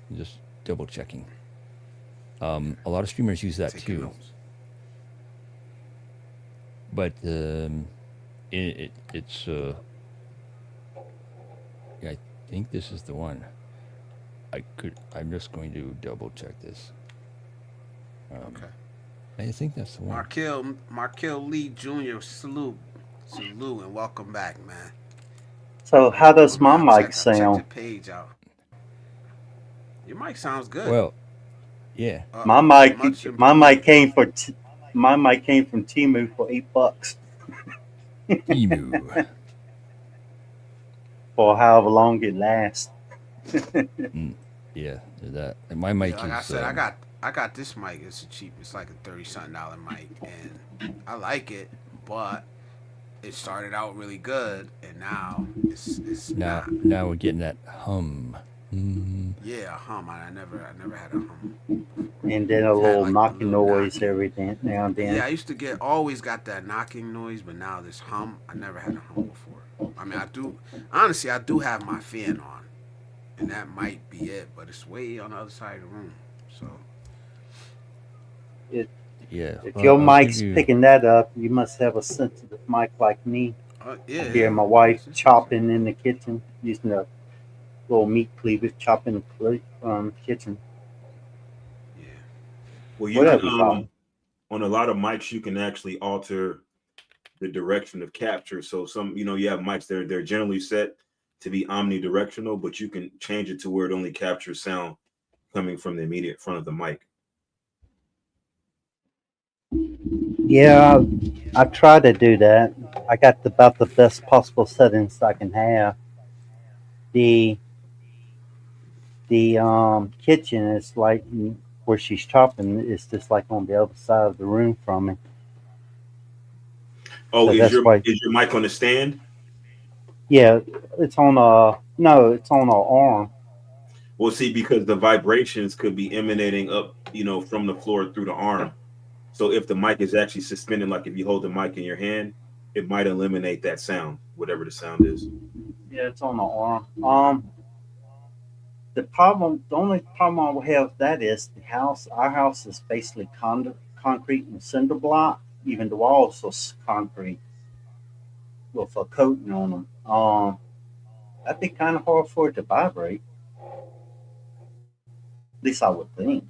I'm just double checking. A lot of streamers use that taking too. notes. But it's yeah, I think this is the one. I'm just going to double check this. Okay. I think that's the one. Markel Lee Jr. Salute, and welcome back, man. So how does my Man, mic check sound? your page out. Your mic sounds good. Well, yeah. My much mic improved. came my mic came from Temu for $8 Emu. for however long it lasts. Yeah, that. And my mic Yeah, like is. I said, I got this mic. It's cheap. It's like a $30-something mic, and I like it, but it started out really good, and now it's now not. we're getting that hum. Yeah, a hum. I never had a hum. And then a Yeah, little like the knocking little noise knocking. every now and then. Yeah, I used to always got that knocking noise, but now this hum. I never had a hum before. I mean, I do have my fan on, and that might be it, but it's way on the other side of the room. So Yeah. If well, your I'll mic's give you- picking that up, you must have a sensitive mic like me. yeah. I hear my wife chopping in the kitchen using a little meat cleaver chopping the kitchen. Yeah. Well, you Whatever, can, Bob. on a lot of mics, you can actually alter the direction of capture. So some, you have mics they're generally set to be omnidirectional, but you can change it to where it only captures sound coming from the immediate front of the mic. Yeah, I try to do that. I got about the best possible settings I can have. The kitchen is like where she's chopping is just like on the other side of the room from me. Oh, So that's why. is your mic on the stand? Yeah, it's on a no, it's on a arm. Well, see, because the vibrations could be emanating up, from the floor through the arm. So if the mic is actually suspended, like if you hold the mic in your hand, it might eliminate that sound, whatever the sound is. Yeah, it's on the arm. The only problem I have with that is our house is basically concrete and cinder block. Even the walls are concrete with a coating on them. That'd be kind of hard for it to vibrate. At least I would think.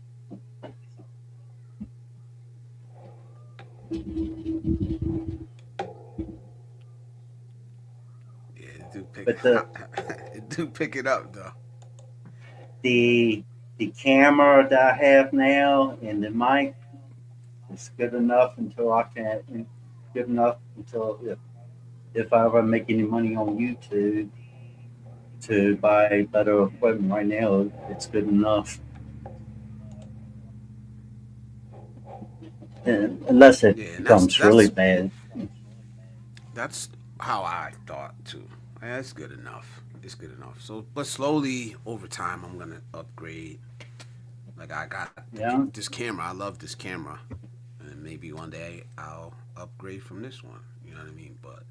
Yeah, it do pick But the it do pick it up though. the the camera that I have now and the mic is good enough until I can good enough until if I ever make any money on YouTube to buy better equipment. Right now, it's good enough. And unless it Yeah, and becomes really bad. that's how I thought too. Yeah, it's good enough. It's good enough. So, but slowly over time, I'm gonna upgrade. Like I got Yeah. this camera. I love this camera, and maybe one day I'll upgrade from this one. You know what I mean? But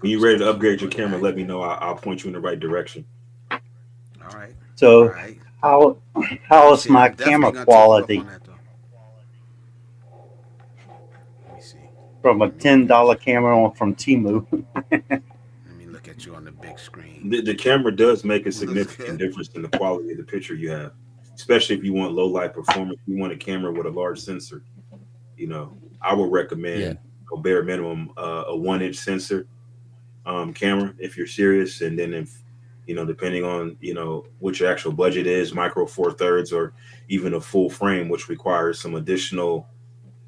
When I'm you're just ready gonna to keep upgrade your putting camera, back. let me know. I'll point you in the right direction. All right, all So right. how Let how me is see. my I'm camera definitely gonna take you up on quality that though. Let me see. from a Let me look at $10 you. camera on from Timu? Let me look at you on the big screen. The camera does make a Looks significant good. difference in the quality of the picture you have, especially if you want low light performance. You want a camera with a large sensor. I would Yeah. recommend a bare minimum a 1 inch sensor camera if you're serious, and then if depending on what your actual budget is, micro four thirds or even a full frame, which requires some additional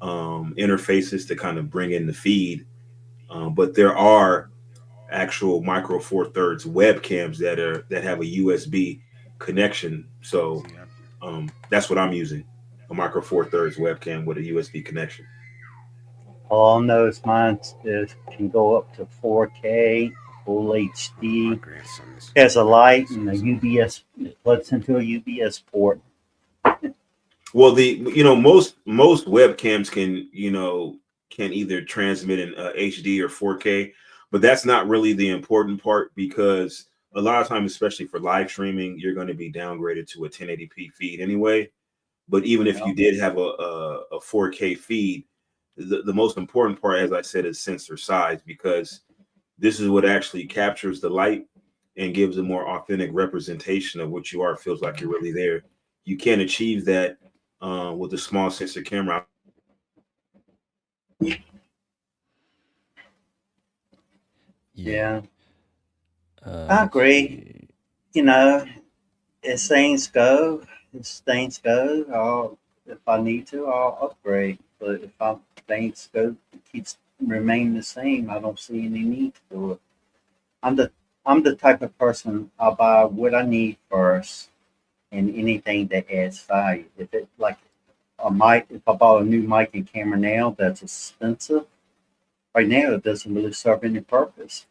interfaces to kind of bring in the feed. But there are actual micro four thirds webcams that have a USB connection. So See, that's what I'm using, a micro four thirds webcam with a USB connection. All I know is mine can go up to 4K, full my HD. grandson is Has a my light and a grandson's UBS. It plugs into a UBS port. Well, the most webcams can either transmit in HD or 4K, but that's not really the important part because a lot of times, especially for live streaming, you're going to be downgraded to a 1080p feed anyway. But even if Yeah. you did have a 4K feed, the most important part, as I said, is sensor size, because this is what actually captures the light and gives a more authentic representation of what you are. It feels like you're really there. You can't achieve that with a small sensor camera. Yeah. Yeah, I Let's agree. see. You know, as things go, if I need to, I'll upgrade. But if things go keeps remain the same, I don't see any need to do it. I'm the I'm the type of person I'll buy what I need first, and anything that adds value. If it like a mic, if I bought a new mic and camera now that's expensive, right now it doesn't really serve any purpose.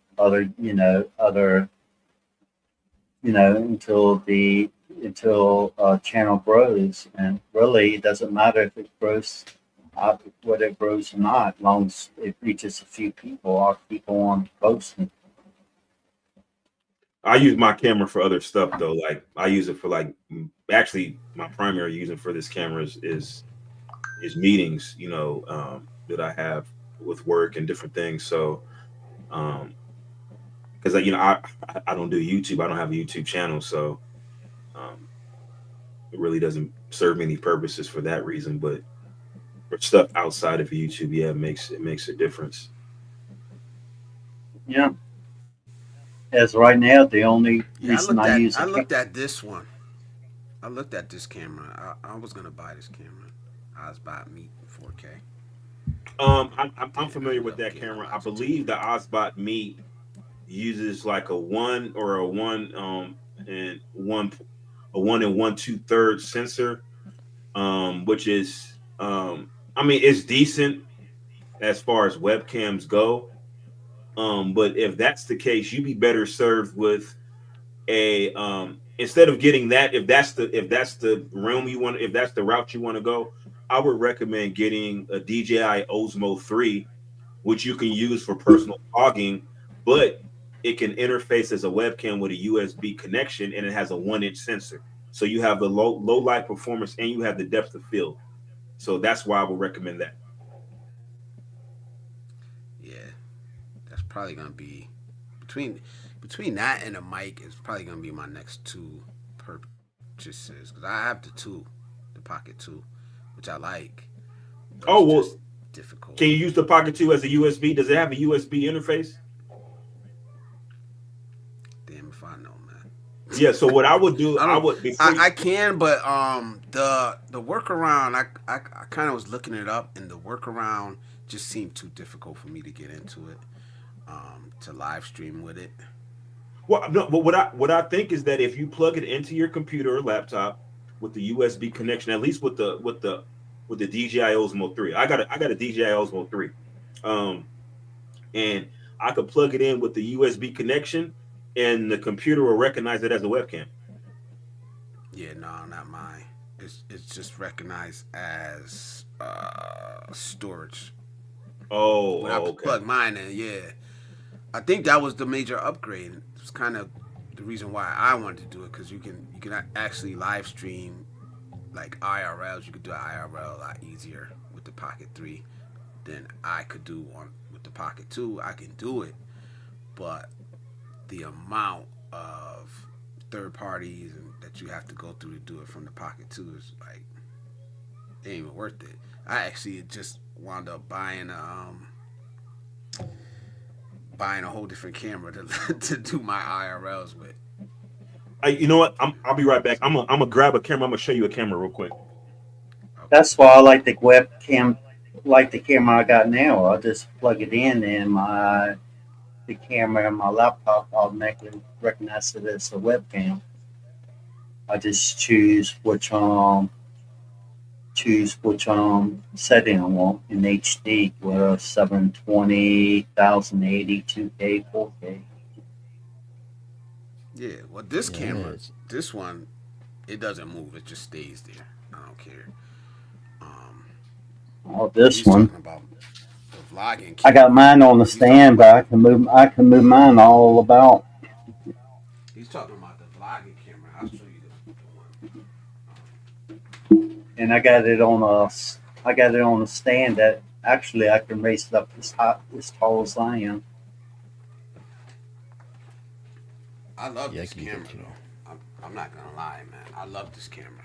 Until the until channel grows, and really it doesn't matter if it grows, whether it grows or not, as long as it reaches a few people. I'll keep on posting. I use my camera for other stuff though. Like I use it for actually my primary using for this camera is meetings, that I have with work and different things. So um because I don't do YouTube. I don't have a YouTube channel, so um it really doesn't serve me any purposes for that reason. But for stuff outside of YouTube, yeah, it makes a difference. Yeah, as right now, the only Yeah, reason I use I a looked at this one. I looked at this camera. I was gonna buy this camera. I was buying Meet 4K. I'm Then I familiar ended with up that getting a camera. I Logitech. believe the Osbot Meet uses like a one or and one a 1 and 1/2 sensor, which is I mean it's decent as far as webcams go. But if that's the case, you'd be better served with a instead of getting that, if that's the realm you want, if that's the route you want to go, I would recommend getting a DJI Osmo 3, which you can use for personal vlogging, but it can interface as a webcam with a USB connection, and it has a 1 inch sensor. So you have the low light performance and you have the depth of field. So that's why I would recommend that. Yeah, that's probably gonna be between between that and a mic is probably gonna be my next two purchases because I have the Pocket 2, which I like, but it's Oh just well, difficult. can you use the Pocket 2 as a USB? Does it have a USB interface? Damn if I know, man. Yeah. So what I would do, I I don't. would before you. I can, but the workaround I kind of was looking it up, and the workaround just seemed too difficult for me to get into it. To live stream with it. Well, no, but what I think is that if you plug it into your computer or laptop with the USB connection, at least with the DJI Osmo 3, I got a DJI Osmo 3, um, and I could plug it in with the USB connection, and the computer will recognize it as a webcam. Yeah, no, not mine. It's just recognized as storage. When I Okay. plug mine in, yeah, I think that was the major upgrade. It's kind of the reason why I wanted to do it because you can actually live stream like IRLs. You could do IRL a lot easier with the Pocket 3 than I could do on with the Pocket 2. I can do it, but the amount of third parties and that you have to go through to do it from the Pocket 2 is like it ain't even worth it. I actually just wound up buying a whole different camera to to do my IRLs with. You know what? I'll be right back. I'm gonna grab a camera. I'm gonna show you a camera real quick. Okay. That's why I like the webcam, like the camera I got now. I just plug it in, and my the camera on my laptop automatically recognizes it as a webcam. I just choose which setting I want in HD, whether 720, 1080, 2K, 4K. Yeah. Well, this Yeah, camera, this one, it doesn't move. It just stays there. I don't care. Um, Oh, this he's one. talking about the vlogging I got camera. mine on the He's talking stand, about but I can move mine all about. he's talking about the vlogging camera. I'll show you the one. And I got it on a stand that actually I can raise it up as tall as I am. I love yeah, I this can do that camera too. though. I'm not gonna lie, man. I love this camera,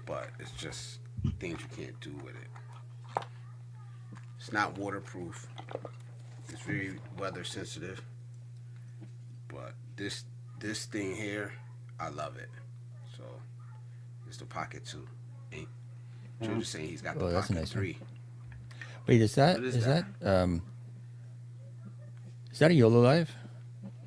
but it's just things you can't do with it. It's not waterproof. It's very weather sensitive. But this thing here, I love it. So it's the Pocket 2. And Joe just saying he's got the Oh, that's a Pocket nice one. 3. Wait, is that What is is that? that a YOLO Live?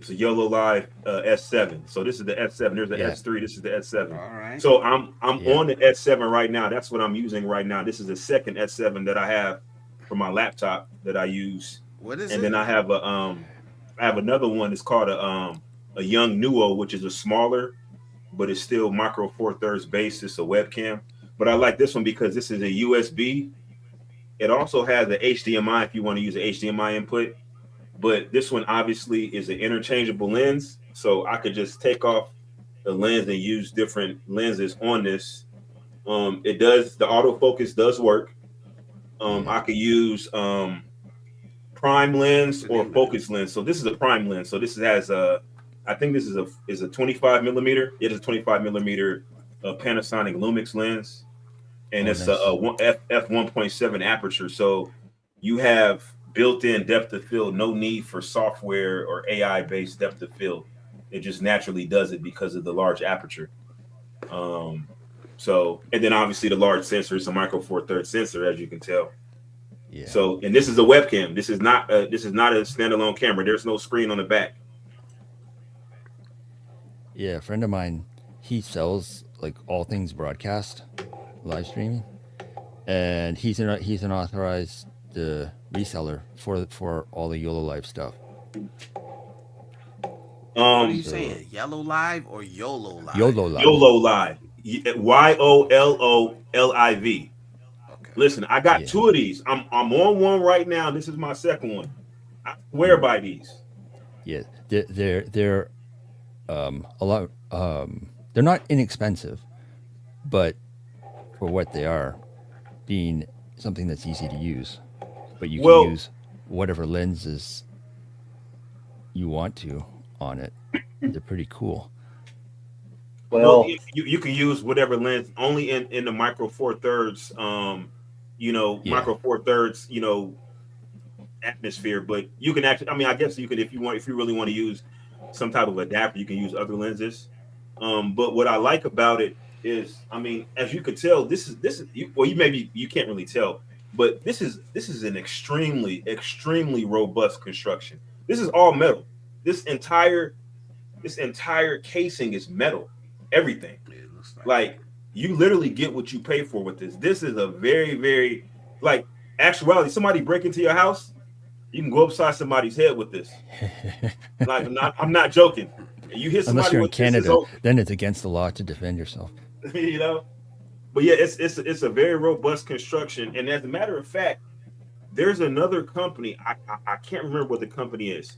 It's a YOLO Live S7. So this is the S7. There's the Yeah, S3. This is the S7. All right. So I'm yeah. on the S7 right now. That's what I'm using right now. This is the second S7 that I have for my laptop that I use, What is and it? then I have another one. It's called a Young Nuo, which is a smaller, but it's still micro four thirds base. It's a webcam, but I like this one because this is a USB. It also has the HDMI if you want to use the HDMI input, but this one obviously is an interchangeable lens, so I could just take off the lens and use different lenses on this. It does the autofocus does work. Yeah. I could use prime What's lens the or name of it? focus lens. So this is a prime lens. So this has a, I think this is a 25 millimeter. It is a 25 millimeter Panasonic Lumix lens, and Oh, it's nice. a f 1.7 aperture. So you have built-in depth of field, no need for software or AI-based depth of field. It just naturally does it because of the large aperture. So, and then obviously the large sensor is a micro four thirds sensor, as you can tell. Yeah. So, and this is a webcam. This is not a standalone camera. There's no screen on the back. Yeah, a friend of mine, he sells like all things broadcast, live streaming, and he's an authorized reseller for all the YOLO Live stuff. What are you saying? Yellow Live or YOLO Live? YOLO Live. YOLO Live. YOLOLIV. Okay. Listen, I got two of these. I'm on one right now. This is my second one. I swear by these. Yeah, they're a lot. They're not inexpensive, but for what they are, being something that's easy to use, but you can use whatever lenses you want to on it. They're pretty cool. Well, you can use whatever lens only in the micro four thirds, micro four thirds, atmosphere. But you can actually, I guess you could, if you really want to use some type of adapter, you can use other lenses. But what I like about it is, as you could tell, this is you can't really tell, but this is an extremely robust construction. This is all metal. This entire casing is metal. Everything. Yeah, it looks like you literally get what you pay for with this. This is a very, very actuality. Somebody break into your house, you can go upside somebody's head with this. I'm not joking. You hit somebody unless you're in with Canada, then it's against the law to defend yourself. But yeah, it's a very robust construction. And as a matter of fact, there's another company. I can't remember what the company is,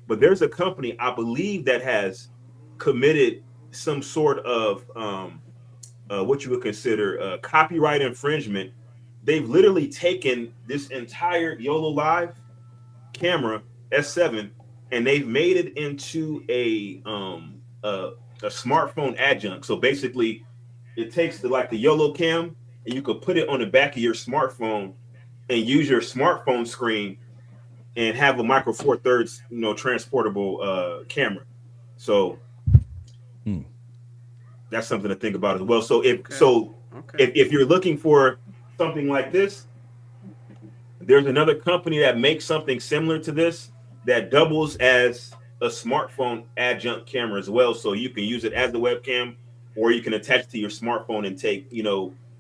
but there's a company I believe that has committed some sort of what you would consider copyright infringement. They've literally taken this entire YOLO Live camera S7 and they've made it into a smartphone adjunct. So basically, it takes the YOLO cam and you could put it on the back of your smartphone and use your smartphone screen and have a micro four thirds transportable camera. So that's something to think about as well. So if you're looking for something like this, there's another company that makes something similar to this that doubles as a smartphone adjunct camera as well. So you can use it as the webcam, or you can attach it to your smartphone and take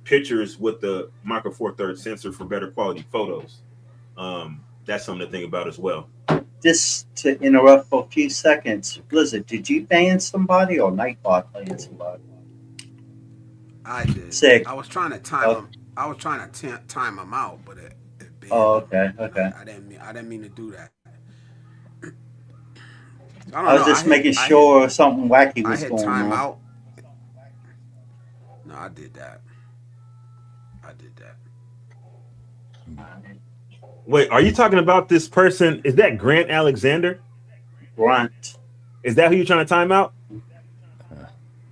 pictures with the micro four thirds sensor for better quality photos. That's something to think about as well. Just to interrupt for a few seconds, Blizzard, did you ban somebody or Nightbot ban somebody? I did. Sick. I was trying to time them. I was trying to time them out, but it banned okay. I didn't mean to do that. I was just making sure something wacky was going on. Out. No, I did that. Wait, are you talking about this person? Is that Grant Alexander? Grant. Is that who you're trying to time out?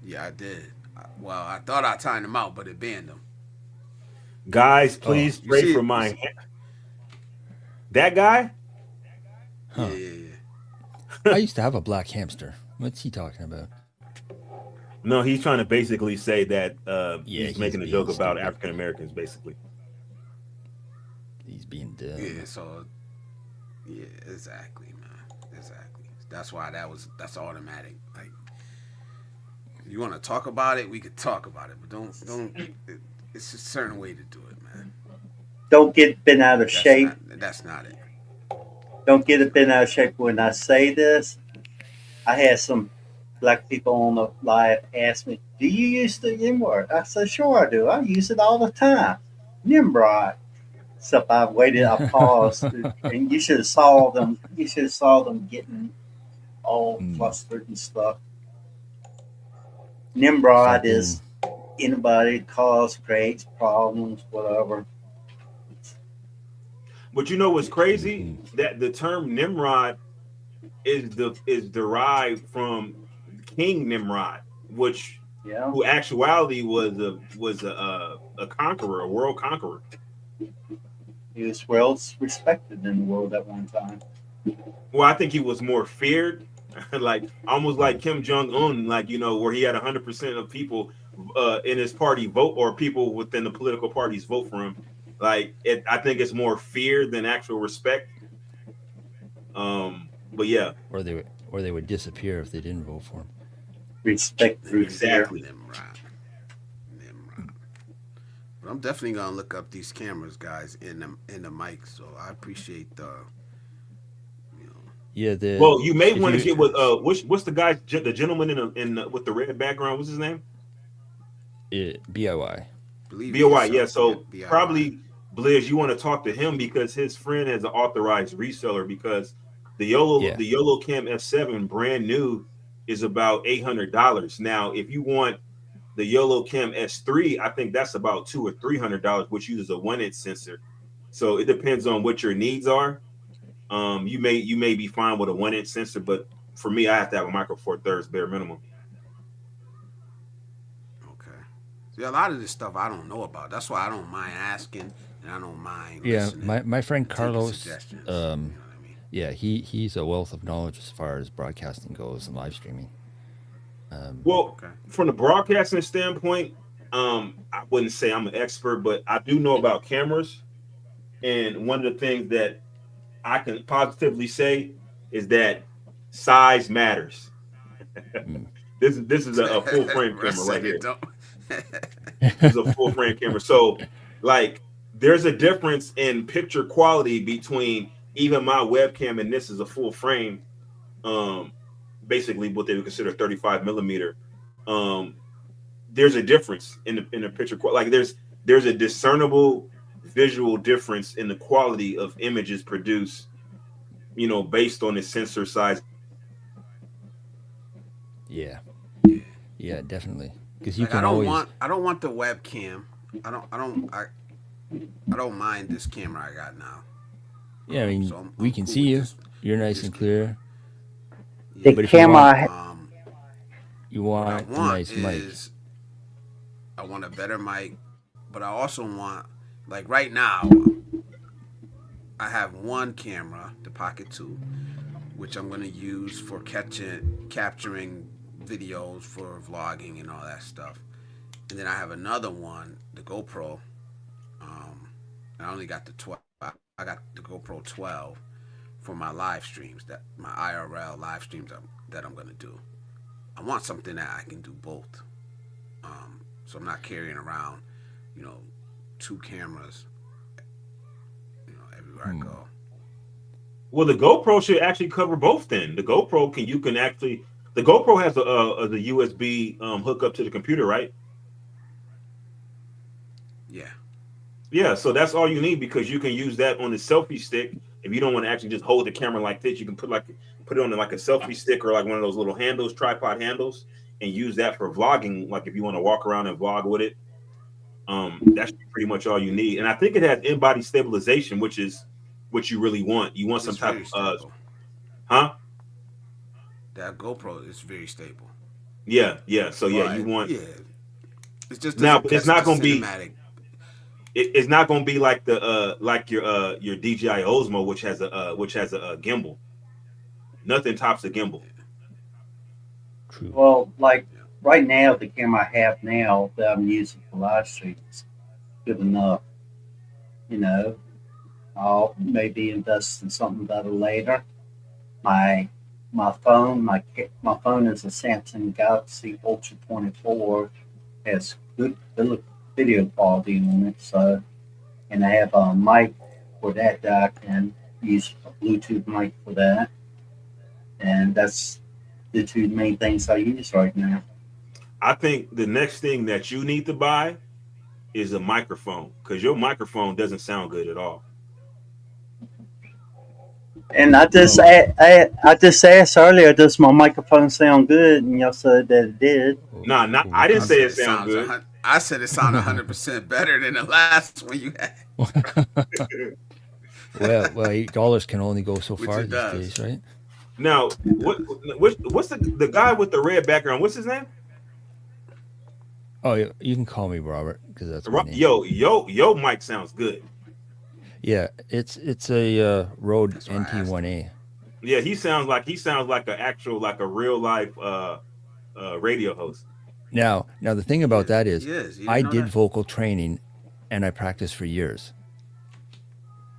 Yeah, I did. Well, I thought I timed him out, but it banned him. Guys, please pray for my. That guy? Huh. Yeah. I used to have a black hamster. What's he talking about? No, he's trying to basically say that he's making a joke about African Americans, basically. He's being dumb. Yeah, so yeah, exactly, man. Exactly. That's why that's automatic. Like, if you want to talk about it, we could talk about it, but don't. It's a certain way to do it, man. Don't get bent out of shape. That's not it. Don't get it bent out of shape. When I say this, I had some black people on the live ask me, "Do you use the N-word?" I said, "Sure I do. I use it all the time." Nimrod. So I waited, I paused, and you should have saw them. You should have saw them getting all flustered and stuff. Nimrod is anybody cause, creates problems, whatever. But you know what's crazy? That the term Nimrod is derived from King Nimrod, which who actuality was a conqueror, a world conqueror. He was well respected in the world at one time. Well, I think he was more feared, like almost like Kim Jong Un, like where he had 100% of people in his party vote, or people within the political parties vote for him. I think it's more fear than actual respect. But yeah, or they would disappear if they didn't vote for him. Respect through fear. exactly. Nimrod. Nimrod. But I'm definitely gonna look up these cameras, guys, in the mic. So I appreciate you know, Yeah, Well, you may if want to you get with what's the guy, the gentleman with the red background? What's his name? BIY. believe in BOI. Yeah. yourself. So BIY. probably Blizz, you want to talk to him because his friend has an authorized reseller, because the YOLO Cam F7 brand new is about $800. Now, if you want the YOLO Cam S3, I think that's about $200 or $300, which uses a 1-inch sensor. So it depends on what your needs are. You may be fine with a 1-inch sensor, but for me, I have to have a micro four thirds bare minimum. Okay. See, a lot of this stuff I don't know about. That's why I don't mind asking, and I don't mind Yeah, listening my friend and taking Carlos. suggestions. You know what I mean? Yeah, he's a wealth of knowledge as far as broadcasting goes and live streaming. Well, Okay. from the broadcasting standpoint, I wouldn't say I'm an expert, but I do know about cameras. And one of the things that I can positively say is that size matters. Mm. This is a full frame Russ camera right said it here. don't. This is a full frame camera. So, like, there's a difference in picture quality between even my webcam and this is a full frame. Um, Basically what they would consider 35 millimeter. Um, there's a difference in the picture quality. Like there's a discernible visual difference in the quality of images produced, based on the sensor size. Yeah, yeah, definitely. Because you Like I can don't always. want I don't want the webcam. I don't mind this camera I got now. Yeah, I mean, So we I'm can cool see with you. You're nice this and camera. clear. The Yeah. But if you camera, want, you What I want a want nice mic. is I want a better mic, but I also want, like right now, I have one camera, the Pocket 2, which I'm gonna use for capturing videos for vlogging and all that stuff. And then I have another one, the GoPro. I only got the 12. I got the GoPro 12 for my live streams, that my IRL live streams that I'm gonna do. I want something that I can do both. So I'm not carrying around, you know, two cameras, everywhere I go. Well, the GoPro should actually cover both. Then the GoPro the GoPro has the USB hookup to the computer, right? Yeah. Yeah, so that's all you need, because you can use that on the selfie stick. If you don't want to actually just hold the camera like this, you can put it on like a selfie stick or like one of those little handles, tripod handles, and use that for vlogging. Like if you want to walk around and vlog with it, that's pretty much all you need. And I think it has in-body stabilization, which is what you really want. You want some It's type very of stable. huh? That GoPro is very stable. Yeah. So yeah, you But want yeah, it just now, doesn't but it's catch not the going to be. cinematic. It's not going to be like the your DJI Osmo, which has a gimbal. Nothing tops a gimbal. True. well, like right now, the camera I have now that I'm using for live streams is good enough. You know, I'll maybe invest in something better later. My my phone is a Samsung Galaxy Ultra 24. Has good video quality on it. So, and I have a mic for that I can use a Bluetooth mic for that. And that's the two main things I use right now. I think the next thing that you need to buy is a microphone, because your microphone doesn't sound good at all. And Oh, I just asked earlier, does my microphone sound good? And y'all said that it did. Nah, not we I didn't I can. say said it it sound sounds good. I said it sounded 100% better than the last one you had, Well, $8 can only go so which far it these does. days, right? Now, what's the guy with the red background? What's his name? Oh, you can call me Robert because that's my name. Yo, mic sounds good. Yeah, it's a Rode That's why I asked. NT1A. Yeah, he sounds like a actual like a real life radio host. Now the thing He about is. that is, He is. You I didn't know did that? vocal training, and I practiced for years.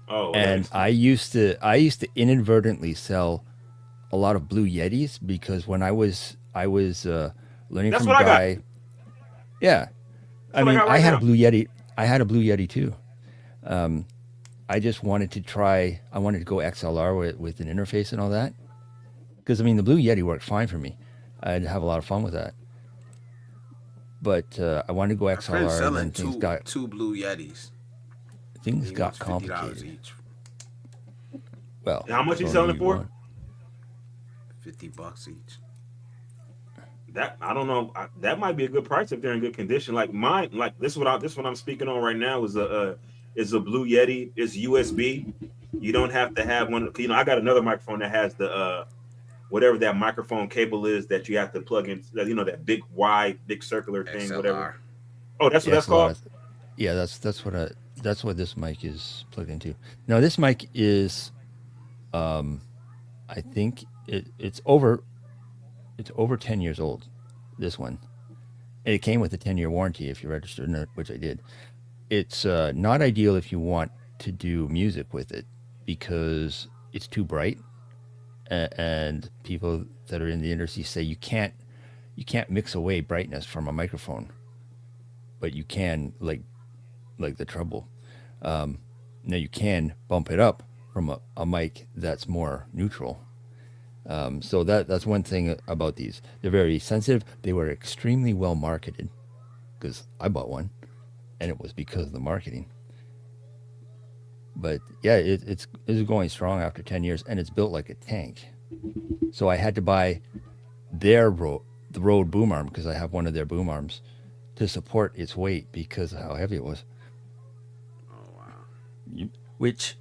Oh, that And explains. I used to inadvertently sell a lot of Blue Yetis because when I was learning That's from a what I got. guy. Yeah, That's I what I mean, got I right had a now. Blue Yeti. I had a Blue Yeti too. I just wanted to try. I wanted to go XLR with an interface and all that. Because I mean, the Blue Yeti worked fine for me. I'd have a lot of fun with that. But I wanted to go My friend's XLR, and selling then two Blue Yetis. And things he got wants $50 complicated. each. Well, How much that's he only selling it you for? one. $50 each. That I don't know. That might be a good price if they're in good condition. Like mine, like this one I'm speaking on right now is a Blue Yeti. It's USB. You don't have to have one. I got another microphone that has the whatever that microphone cable is that you have to plug in. That big wide, big circular thing, whatever. XLR. Oh, that's what Yeah, that's it's a lot called. of. Yeah, that's what this mic is plugged into. Now this mic is, I think it's over 10 years old. This one. And it came with a 10-year warranty if you registered, which I did. It's not ideal if you want to do music with it because it's too bright, and people that are in the industry say you can't mix away brightness from a microphone, but you can like the treble. Now you can bump it up from a mic that's more neutral. So that's one thing about these. They're very sensitive. They were extremely well marketed because I bought one, and it was because of the marketing. But yeah, it's going strong after 10 years, and it's built like a tank. So I had to buy the Rode boom arm because I have one of their boom arms to support its weight because of how heavy it was. Oh, wow. Which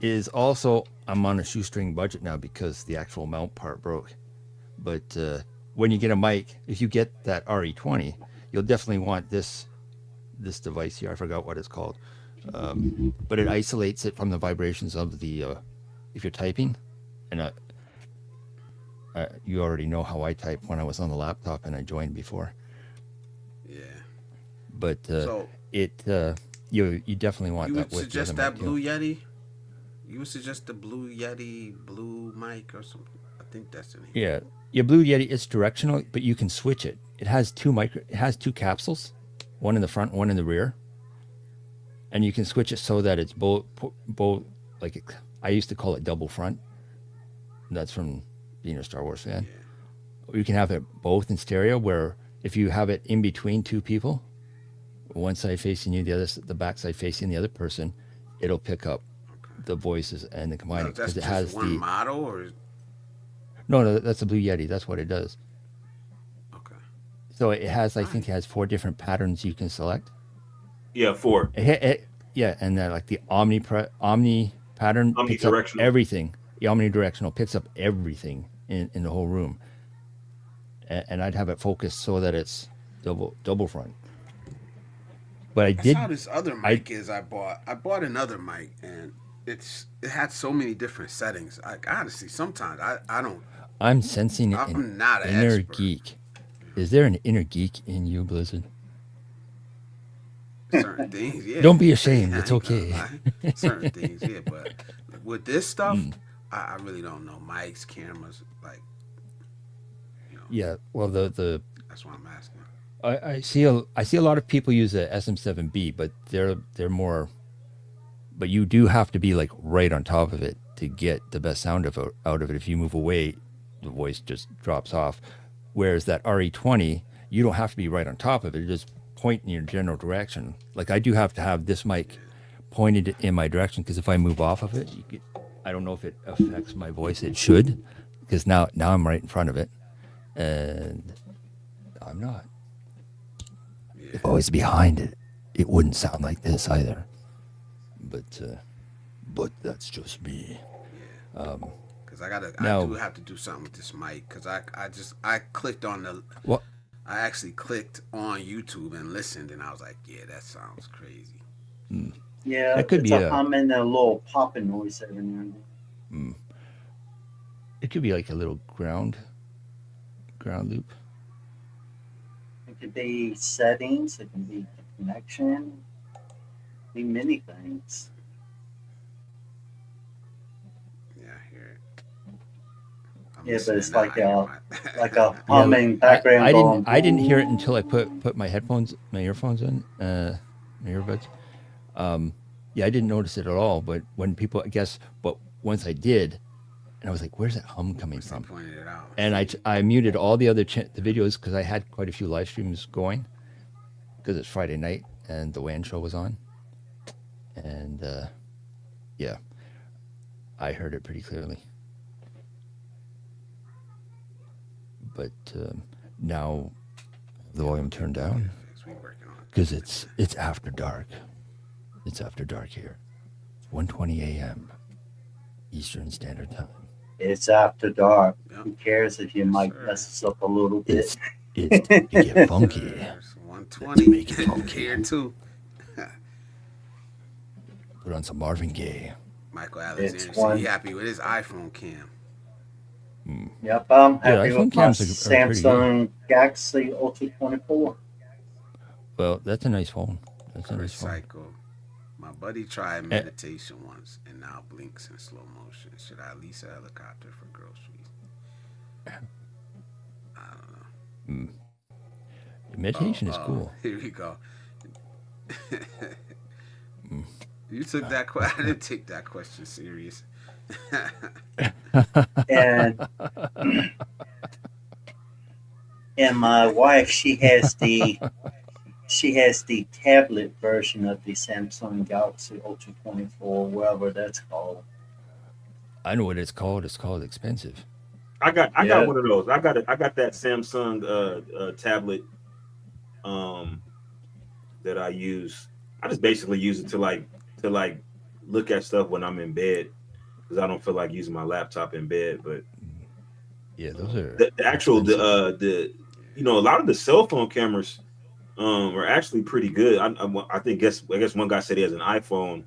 is also, I'm on a shoestring budget now because the actual mount part broke. But when you get a mic, if you get that RE20, you'll definitely want this device here. I forgot what it's called, but it isolates it from the vibrations of the if you're typing, and you already know how I type when I was on the laptop and I joined before. Yeah. But So it you definitely want you that would with the other suggest mic that too. Blue Yeti? You would suggest the Blue Yeti Blue mic or something? I think that's the name. Yeah, your Blue Yeti is directional, but you can switch it. It has two capsules, one in the front, one in the rear, and you can switch it so that it's both like I used to call it double front. That's from being a Star Wars fan. Yeah. Or you can have it both in stereo, where if you have it in between two people, one side facing you, the back side facing the other person, it'll pick up Okay. the voices and then combine Now, it that's because it just has one the model or no, that's a Blue Yeti. That's what it does. okay. So it has, I All right. think, it has 4 different patterns you can select. Yeah, four Yeah, and then like the Omni pattern picks up omnidirectional. everything. The omnidirectional picks up everything in the whole room, and I'd have it focused so that it's double front. But That's how this other I mic is I bought another mic and it had so many different settings. Like honestly, sometimes I don't I'm sensing an I'm not an inner expert. geek. Is there an inner geek in you, Blizzard? Certain things, yeah. Don't be ashamed. Yeah, I It's ain't gonna okay. lie. Certain things, yeah, but with this stuff, I really don't know. Mics, cameras, like, you know, Yeah. Well, the that's why I'm asking. I see a lot of people use the SM7B, but they're more. But you do have to be like right on top of it to get the best sound out of it. If you move away, the voice just drops off. Whereas that RE20, you don't have to be right on top of it. It just point in your general direction. Like I do have to have this mic pointed in my direction because if I move off of it, I don't know if it affects my voice. It should, because now I'm right in front of it, and I'm not. Yeah, If I was behind it, it wouldn't sound like this either. But that's just me. yeah. Cause I Now, do have to do something with this mic. Cause I clicked on what? I actually clicked on YouTube and listened, and I was like, yeah, that sounds crazy. Yeah, That could it's be a a humming and a little popping noise every now and then. mm, it could be like a little ground loop. It could be settings. It can be connection. Be many things. Yeah, I hear it. I'm Yeah, but listening it's now. like I hear a Yeah, humming background going. I didn't hear it until I put my earphones in, my earbuds. Um, yeah, I didn't notice it at all. But when people, I guess, but once I did, and I was like, "Where's that hum coming Once they from?" pointed it out. And See? I muted all the other the videos because I had quite a few live streams going because it's Friday night and the WAN show was on, and yeah, I heard it pretty clearly. But now the volume turned down We working on it. because it's after dark. It's after dark here. It's 1:20 a.m. Eastern Standard Time. It's after dark. Yeah. Who cares if your Yes, mic sir. messes up a little bit? It's time to get funky. It's Let's 120 make it funky. here too. Put on some Marvin Gaye. Michael It's Alexander one. said he happy with his iPhone cam. Yep, I'm Yeah, happy iPhone with my cams are pretty good. Samsung Galaxy Ultra 24. Well, that's a nice phone. That's a nice phone. Recycle. My buddy tried meditation once and now blinks in slow motion. Should I lease a helicopter for groceries? I don't know. Meditation is cool. Here we go. You took that question. I didn't take that question serious. And and my wife, she has the tablet version of the Samsung Galaxy Ultra 24, whatever that's called. I know what it's called. It's called expensive. I got Yeah. one of those. I got that Samsung tablet that I use. I just basically use it to look at stuff when I'm in bed because I don't feel like using my laptop in bed. But Yeah, those are the actual expensive. a lot of the cell phone cameras are actually pretty good. I guess one guy said he has an iPhone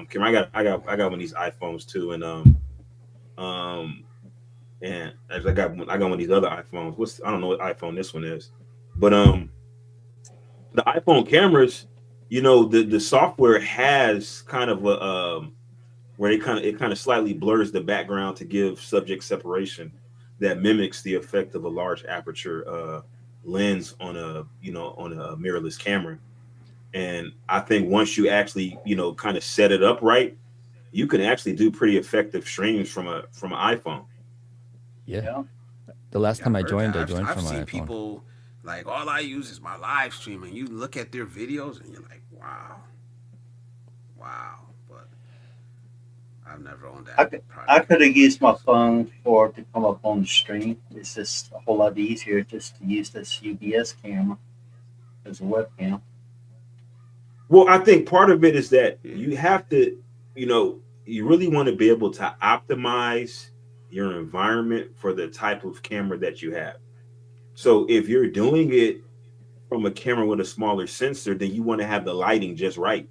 camera. I got one of these iPhones too, and actually I got one of these other iPhones. I don't know what iPhone this one is, but the iPhone cameras, the software has kind of a where it kind of slightly blurs the background to give subject separation that mimics the effect of a large aperture lens on a mirrorless camera. And I think once you actually kind of set it up right, you can actually do pretty effective streams from an iPhone. Yeah. Yeah. The last time I I've heard joined, that. I joined I've from my seen iPhone. people like all I use is my live stream, and you look at their videos and you're like, wow. But I've never owned that. I could have used my phone to come up on the stream. It's just a whole lot easier just to use this UBS camera as a webcam. Well, I think part of it is that you have to, you really want to be able to optimize your environment for the type of camera that you have. So if you're doing it from a camera with a smaller sensor, then you want to have the lighting just right.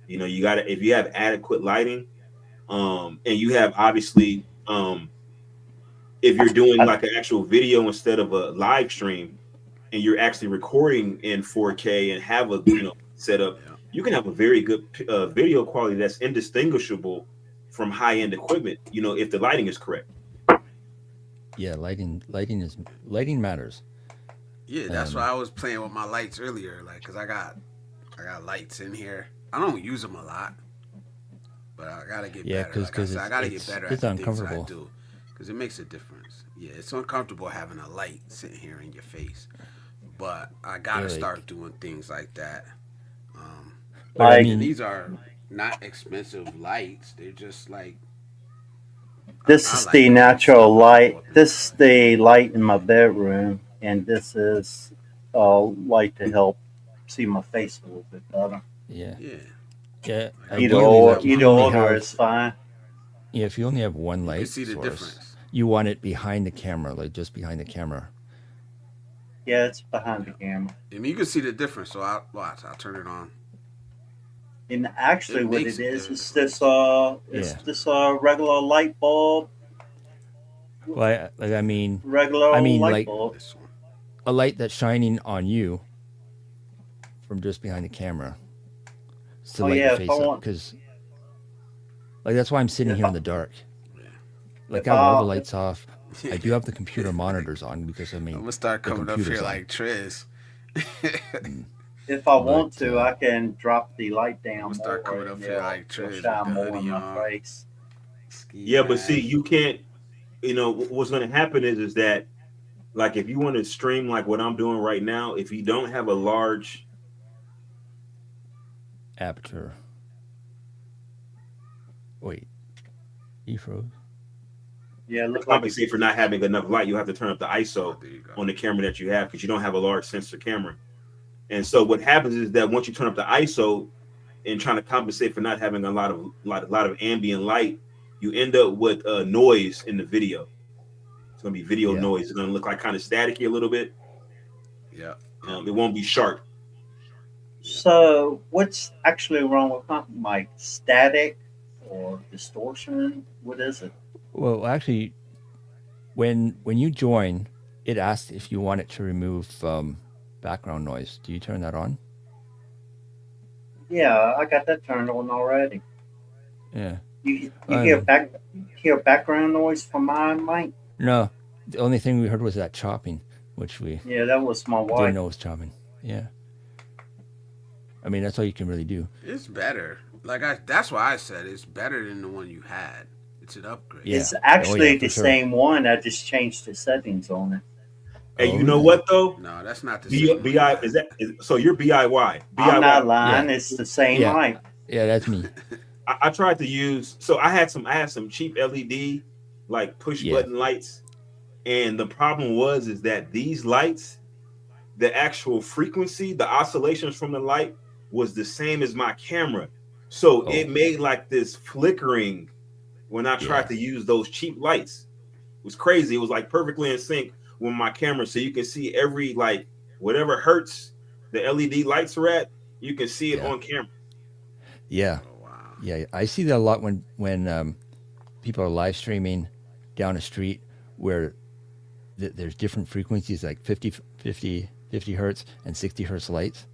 You got to, if you have adequate lighting, and you have obviously, if you're doing like an actual video instead of a live stream, and you're actually recording in 4K and have a setup, you can have a very good video quality that's indistinguishable from high-end equipment. If the lighting is correct. Yeah, lighting matters. Yeah, that's why I was playing with my lights earlier, like, cause I got lights in here. I don't use them a lot, but I gotta get better. Like I said, I gotta get better at the things that I do, cause it makes a difference. Yeah, it's uncomfortable having a light sitting here in your face, but I gotta start doing things like that. And these are not expensive lights; they're just like. This is the natural light. This is the light in my bedroom, and this is light to help see my face a little bit better. Yeah. Either or is fine. Yeah, if you only have one light you can see the source, difference. You want it behind the camera, like just behind the camera. Yeah, it's behind the camera. And you can see the difference. So I'll turn it on. And actually, It what makes it a is, difference. it's Yeah. this regular light bulb, Well, I mean, regular I old mean, light like bulb. This one. a light that's shining on you from just behind the camera. It's to Oh light your yeah, if I face up, want, because like that's why I'm sitting if here I, in the dark. Yeah. Like if I have all the I, lights off. I do have the computer monitors on because I I'm mean gonna start the coming up computer's here on. like Triz. Mm. if I But want to, I can drop the light I'm gonna down start more, coming and up here like it'll Triz with shine the more in hoodie my on, face. ski Yeah, but see, mask. you can't. What's going to happen is that like if you want to stream like what I'm doing right now, if you don't have a large, aperture. Wait, you froze. Yeah, it to looked like it's compensate for not having enough light, you have to turn up the Oh, ISO there you go. on the camera that you have because you don't have a large sensor camera. And so what happens is that once you turn up the ISO and trying to compensate for not having a lot of ambient light, you end up with noise in the video. It's gonna be video Yeah. noise. It's gonna look like kind of staticky a little bit. Yeah. It won't be sharp. So, what's actually wrong with my mic? Static or distortion? What is it? Well, actually, when you join, it asks if you want it to remove background noise. Do you turn that on? Yeah, I got that turned on already. Yeah. You Um, hear background noise from my mic? no, the only thing we heard was that chopping, which we Yeah, that was my didn't wife. know was chopping. Yeah. I mean, that's all you can really do. It's better. That's why I said it's better than the one you had. It's an upgrade. Yeah. It's Oh actually yeah, the for sure. same one. I just changed the settings on it. Hey, Oh you know really? what though? No, that's not the B, same one you BI had. so you're BIY. I'm not BIY. Yeah. lying. It's the same Yeah. mic. Yeah, that's me. I tried to use I had some cheap LED like push Yeah. button lights, and the problem is that these lights, the actual frequency, the oscillations from the light was the same as my camera. So Oh it made like this flickering when I tried yeah. to use those cheap lights. It was crazy. It was like perfectly in sync with my camera. So you can see every like whatever hertz the LED lights are at, you can see it Yeah. on camera. Yeah. Oh wow. Yeah. I see that a lot when people are live streaming down a street where there's different frequencies like 50 hertz and 60 hertz lights,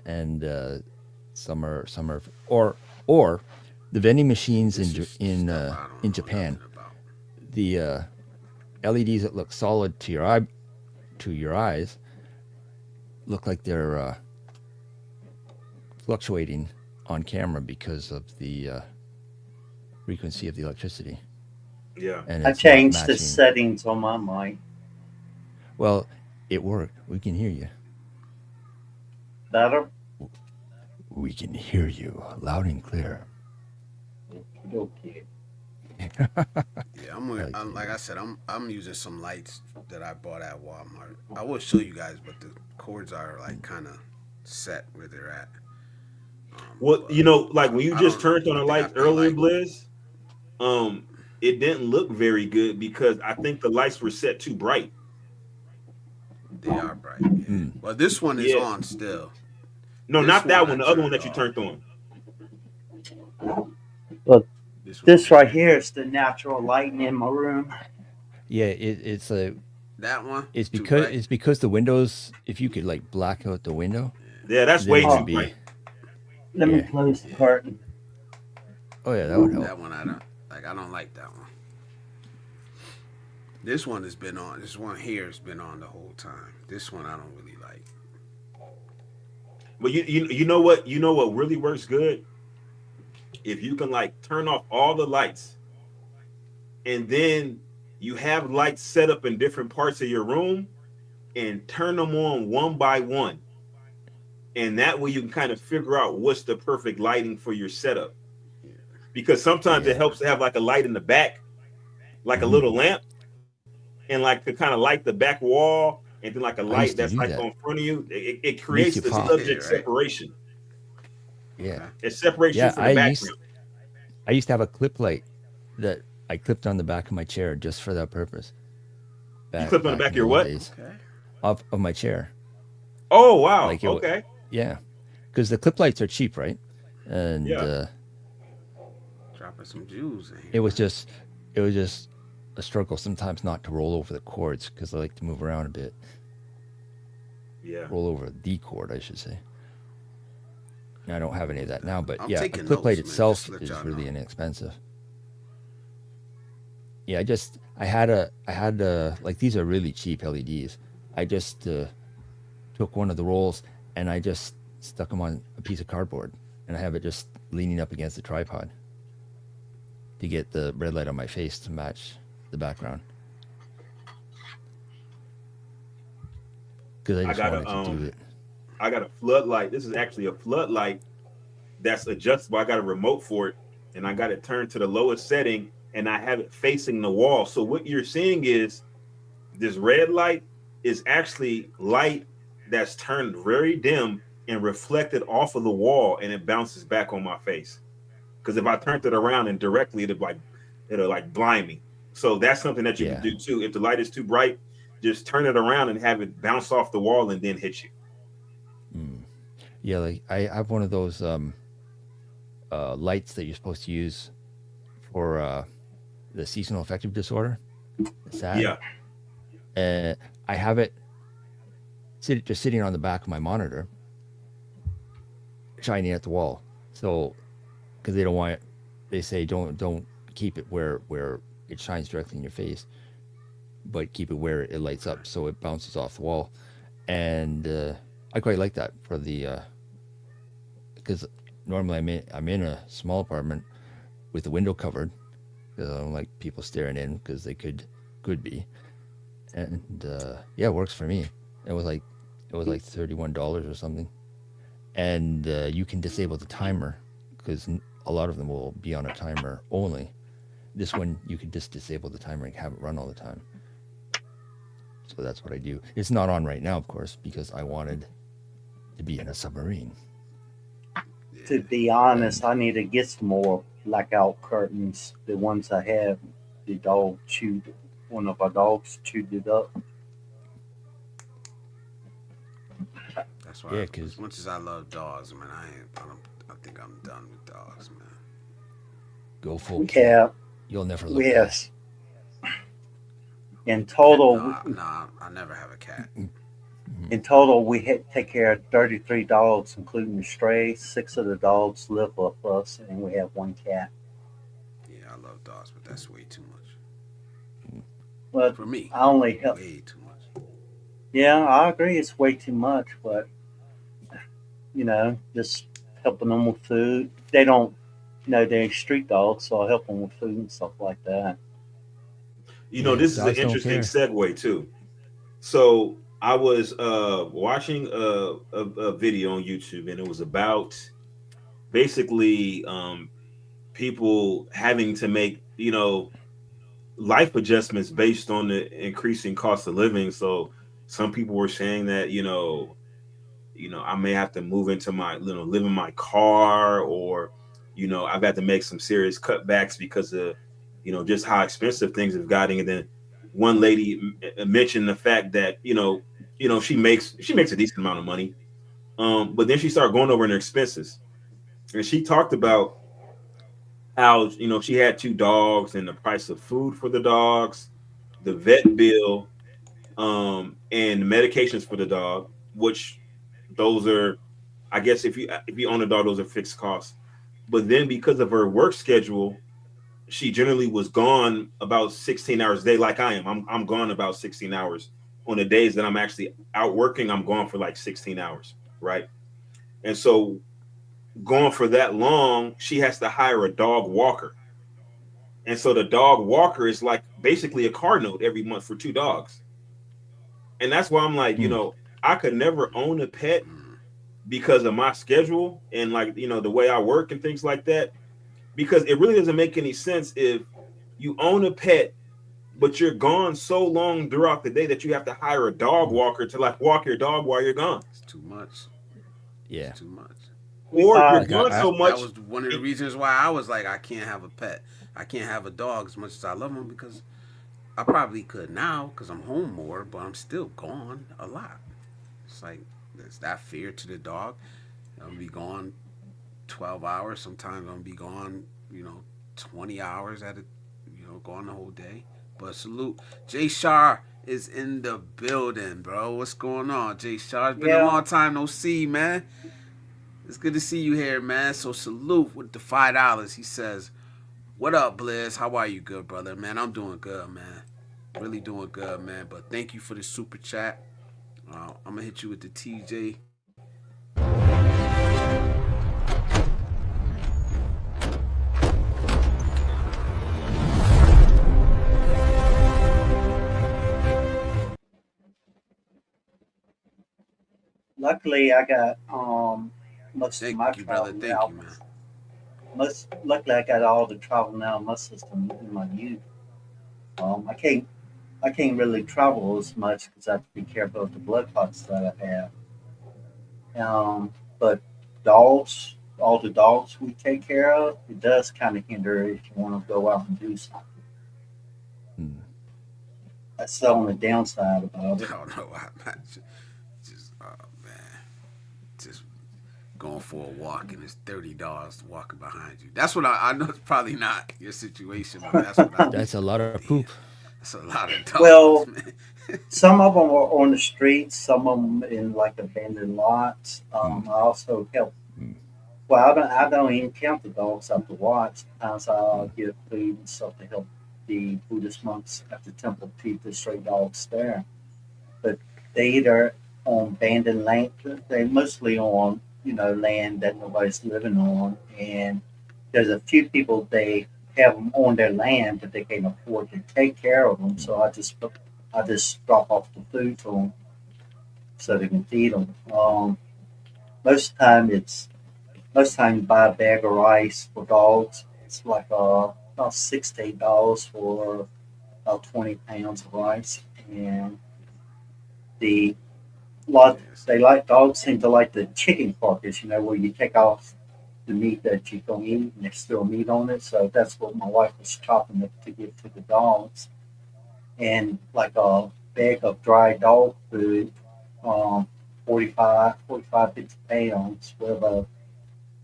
and some are or the vending machines This is in stuff I don't in know Japan, nothing about. the LEDs that look solid to your eyes look like they're fluctuating on camera because of the frequency of the electricity, Yeah. and I it's not changed the matching. settings on my mic. Well, it worked. We can hear you. Better? We can hear you loud and clear. Okay. Yeah, Like, like I said, I'm using some lights that I bought at Walmart. I will show you guys, but the cords are like kind of set where they're at. Well, But like when you I just don't know. turned on I the think I lights pay earlier, like Blizz, it didn't look very good because I think the lights were set too bright. they are bright. Yeah. mm, Well, this one is Yeah. on still. No, This not that one I one. The other one turned that you off. turned on. But This one this over right here. here is the natural lighting in my room. yeah, it's a That one. it's Too because bright. it's because the windows. If you could like black out the window, Yeah, that's then way it Oh, too would be. bright. let me Yeah. close the curtain. Oh yeah, that would help. That one I don't like. I don't like that one. This one has been on. This one here has been on the whole time. This one I don't really like. But you know what? You know what really works good? If you can like turn off all the lights and then you have lights set up in different parts of your room and turn them on one by one. And that way you can kind of figure out what's the perfect lighting for your setup. Because sometimes it Yeah. helps to have like a light in the back, like a Mhm. little lamp, and like to kind of light the back wall, and then like a I light used to that's do like that. on front of you. It Makes creates you the pop. subject Yeah, right. separation. Yeah. Okay. It separates you Yeah. from the background. I used to have a clip light that I clipped on the back of my chair just for that purpose. You clipped on the back in of your old what? days. Okay. Of my chair. Oh wow. Like it, Okay. yeah, because the clip lights are cheap, right? and Yeah. Dropping some Jews in it here, was man. just it was just a struggle sometimes not to roll over the chords because I like to move around a bit. Yeah. Roll over the chord, I should say. And I don't have any of that now, but I'm yeah, a taking clip light notes, man. Just itself to let is y'all really know. inexpensive. Yeah, I had like these are really cheap LEDs. I just took one of the rolls and I just stuck them on a piece of cardboard and I have it just leaning up against the tripod to get the red light on my face to match the background because I I just got a wanted to do it. I got a floodlight. This is actually a floodlight that's adjustable. I got a remote for it, and I got it turned to the lowest setting, and I have it facing the wall. So what you're seeing is this red light is actually light that's turned very dim and reflected off of the wall, and it bounces back on my face. Because if I turned it around and directly, it'll like blind me. So that's something that you can Yeah. do too. If the light is too bright, just turn it around and have it bounce off the wall and then hit you. Mm. Yeah, like I have one of those lights that you're supposed to use for the seasonal affective disorder, the SAD. Yeah. Uh, I have it just sitting on the back of my monitor, shining at the wall. So, because they don't want it, they say don't keep it where it shines directly in your face, but keep it where it lights up so it bounces off the wall. And I quite like that for the because normally I'm in a small apartment with the window covered because I don't like people staring in because they could be. And yeah, it works for me. It was like $31 or something, and you can disable the timer because a lot of them will be on a timer only. This one you can just disable the timer and have it run all the time. So that's what I do. It's not on right now, of course, because I wanted to be in a submarine. To Yeah. be And honest, I need to get some more blackout curtains. The ones I have, the dog chewed. One of our dogs chewed it up. That's why, yeah, as because much as I love dogs, man, I ain't. I don't. I think I'm done with dogs, man. go full We cat. have, You'll never we look have back. in No, total. no, I never have a cat. Mhm. In total, we take care of 33 dogs, including the stray. 6 of the dogs live with us, and we have one cat. Yeah, I love dogs, but that's way too much But for me. I only help. Way too much. Yeah, I agree. It's way too much, but just helping them with food. They don't, they're street dogs, so I help them with food and stuff like that. Yeah, This is an dogs don't interesting care. segue too. So I was watching a video on YouTube, and it was about basically people having to make life adjustments based on the increasing cost of living. So some people were saying that I may have to move into my live in my car, or I've had to make some serious cutbacks because of just how expensive things have gotten. And then one lady mentioned the fact that she makes a decent amount of money, but then she started going over her expenses, and she talked about how she had two dogs and the price of food for the dogs, the vet bill, and medications for the dog, which those are, I guess, if you own a dog, those are fixed costs. But then because of her work schedule, she generally was gone about 16 hours a day, like I am. I'm gone about 16 hours on the days that I'm actually out working. I'm gone for like 16 hours, right? And so going for that long, she has to hire a dog walker. And so the dog walker is like basically a car note every month for two dogs. And that's why I'm like, Hmm. I could never own a pet Mm. because of my schedule and like, the way I work and things like that. Because it really doesn't make any sense if you own a pet, but you're gone so long throughout the day that you have to hire a dog walker to like walk your dog while you're gone. It's too much. It's Yeah, too much. We Or you're buy like gone I so That much. was one of the It, reasons why I was like, I can't have a pet. I can't have a dog as much as I love them because I probably could now because I'm home more, but I'm still gone a lot. It's like there's that fear to the dog. I'm gonna be gone 12 hours. Sometimes I'm gonna be gone, 20 hours at a, gone the whole day. But salute, Jay Shar is in the building, bro. What's going on, Jay Shar? It's been a Yeah, long time no see, man. It's good to see you here, man. So salute with the $5. He says, "What up, Blizz? How are you, good brother, man? I'm doing good, man. Really doing good, man. But thank you for the super chat. I'm gonna hit you with the TJ. luckily I got most of Thank my you, brother. travel Thank you, now. man. Most luckily I got all the travel now in my system in my youth. I can't really travel as much because I have to be careful of the blood clots that I have. But dogs, all the dogs we take care of, it does kind of hinder if you want to go out and do something. Hmm. That's the only downside about I it. don't know why, man. Just, oh man, just going for a walk and it's $30 walking behind you. That's what I know. It's probably not your situation, but that's what I do. That's a lot of Damn, poop. that's a lot of dogs, Well, man. some of them are on the streets, some of them in like abandoned lots. Hmm. I also help. Hmm. Well, I don't even count the dogs I have to watch. Sometimes Hmm. I'll get food and stuff to help the Buddhist monks at the temple keep the stray dogs there. But they either on abandoned land, they mostly on land that nobody's living on, and there's a few people they have them on their land, but they can't afford to take care of them. So I just drop off the food to them so they can feed them. Most of the time most time you buy a bag of rice for dogs. It's like about $6 to $8 for about 20 pounds of rice, and the lot Yes, they like dogs seem to like the chicken carcass, where you take off the meat that you're gonna eat and there's still meat on it. So that's what my wife was chopping it to give to the dogs. And like a bag of dry dog food, um, 50 pounds, whatever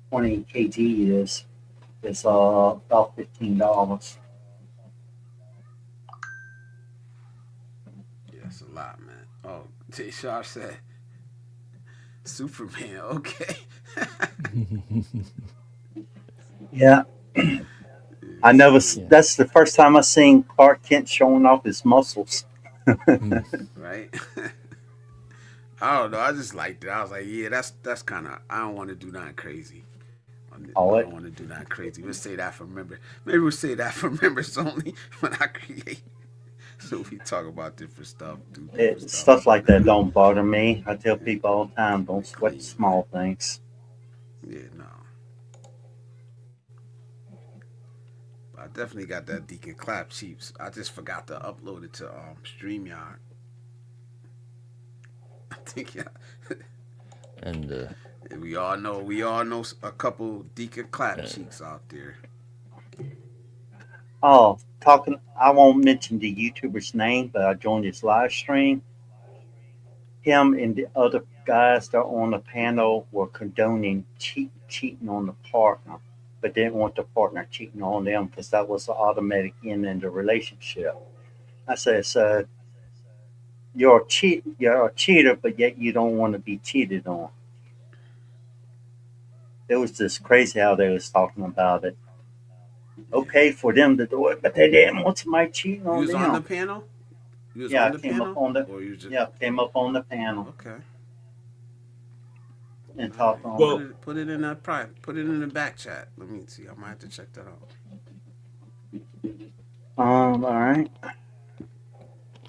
20 kg is about $15. yes, a lot, man. Oh, Jay Shar said Superman. Okay. Yeah, I Yes, never. salute. Yeah. That's the first time I seen Clark Kent showing off his muscles. Hmm. Right. I don't know. I just liked it. I was like, yeah, that's kind of. I don't want to do nothing crazy. Oh, I it, don't want to do nothing crazy. We'll say that for members. Maybe we'll say that for members only when I create. So we talk about different stuff, do different stuff. stuff like that don't bother me. I tell people all the time, don't We sweat the clean, man. small things. Yeah, no. But I definitely got that Deacon Clap Cheeks. I just forgot to upload it to StreamYard. I think yeah. And We all know a couple Deacon Clap uh, Cheeks out there. Oh, talking. I won't mention the YouTuber's name, but I joined his live stream. Him and the other guys that are on the panel were condoning cheating on the partner, but didn't want the partner cheating on them because that was the automatic end in the relationship. I said, so you're a cheater, but yet you don't want to be cheated on. It was just crazy how they was talking about it. Yeah. Okay for them to do it, but they didn't want somebody cheating You on was on the them. panel? You was Yeah, on I the came up panel? on the Or you just yeah came up on the panel okay. and All talked right. on. Well, Put it in that private. Put it in the back chat. Let me see. I might have to check that out. All right.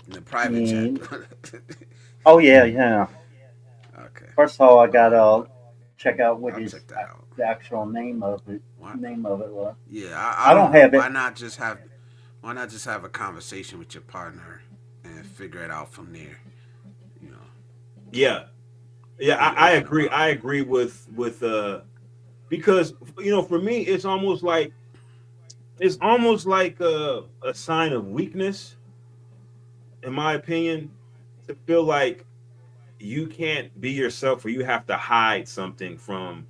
In the private chat. And, oh yeah, yeah. Okay. First of all, I All right. gotta check out what I'll check that out. the actual name of it. Why? Name of it was. Yeah, I I don't don't know. have it. Why not just have a conversation with your partner and figure it out from there? You know, yeah, yeah, be I open agree. about I it. agree with because for me, it's almost like a sign of weakness, in my opinion, to feel like you can't be yourself or you have to hide something from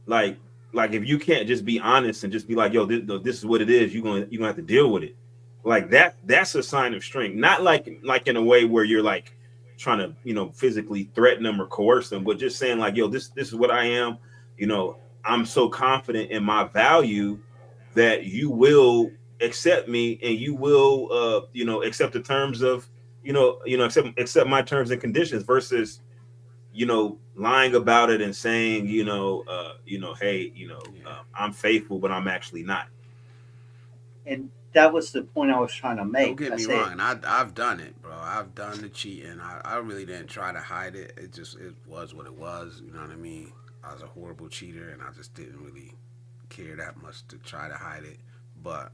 like Like if you can't just be honest and just be like, yo, this is what it is, you're gonna have to deal with it. Like that's a sign of strength. Not like in a way where you're like trying to, physically threaten them or coerce them, but just saying like, yo, this is what I am. You know, I'm so confident in my value that you will accept me and you will accept the terms of, accept my terms and conditions versus lying about it and saying, hey, Yeah. I'm faithful, but I'm actually not. And that was the point I was trying to Don't make. get I me said, wrong. I've done it, bro. I've done the cheating. I really didn't try to hide it. It was what it was. You know what I mean? I was a horrible cheater, and I just didn't really care that much to try to hide it. But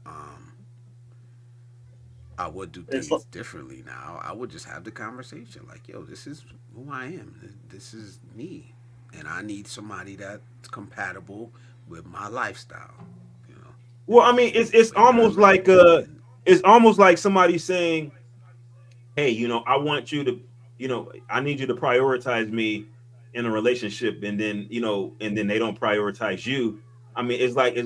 I would do it's things differently now. I would just have the conversation like, yo, this is who I am. This is me, and I need somebody that's compatible with my lifestyle. You know, Well, I mean, it's but you're not almost really like dating. it's almost like somebody saying, hey, I want you to, I need you to prioritize me in a relationship, and then, and then they don't prioritize you. I mean, it's like,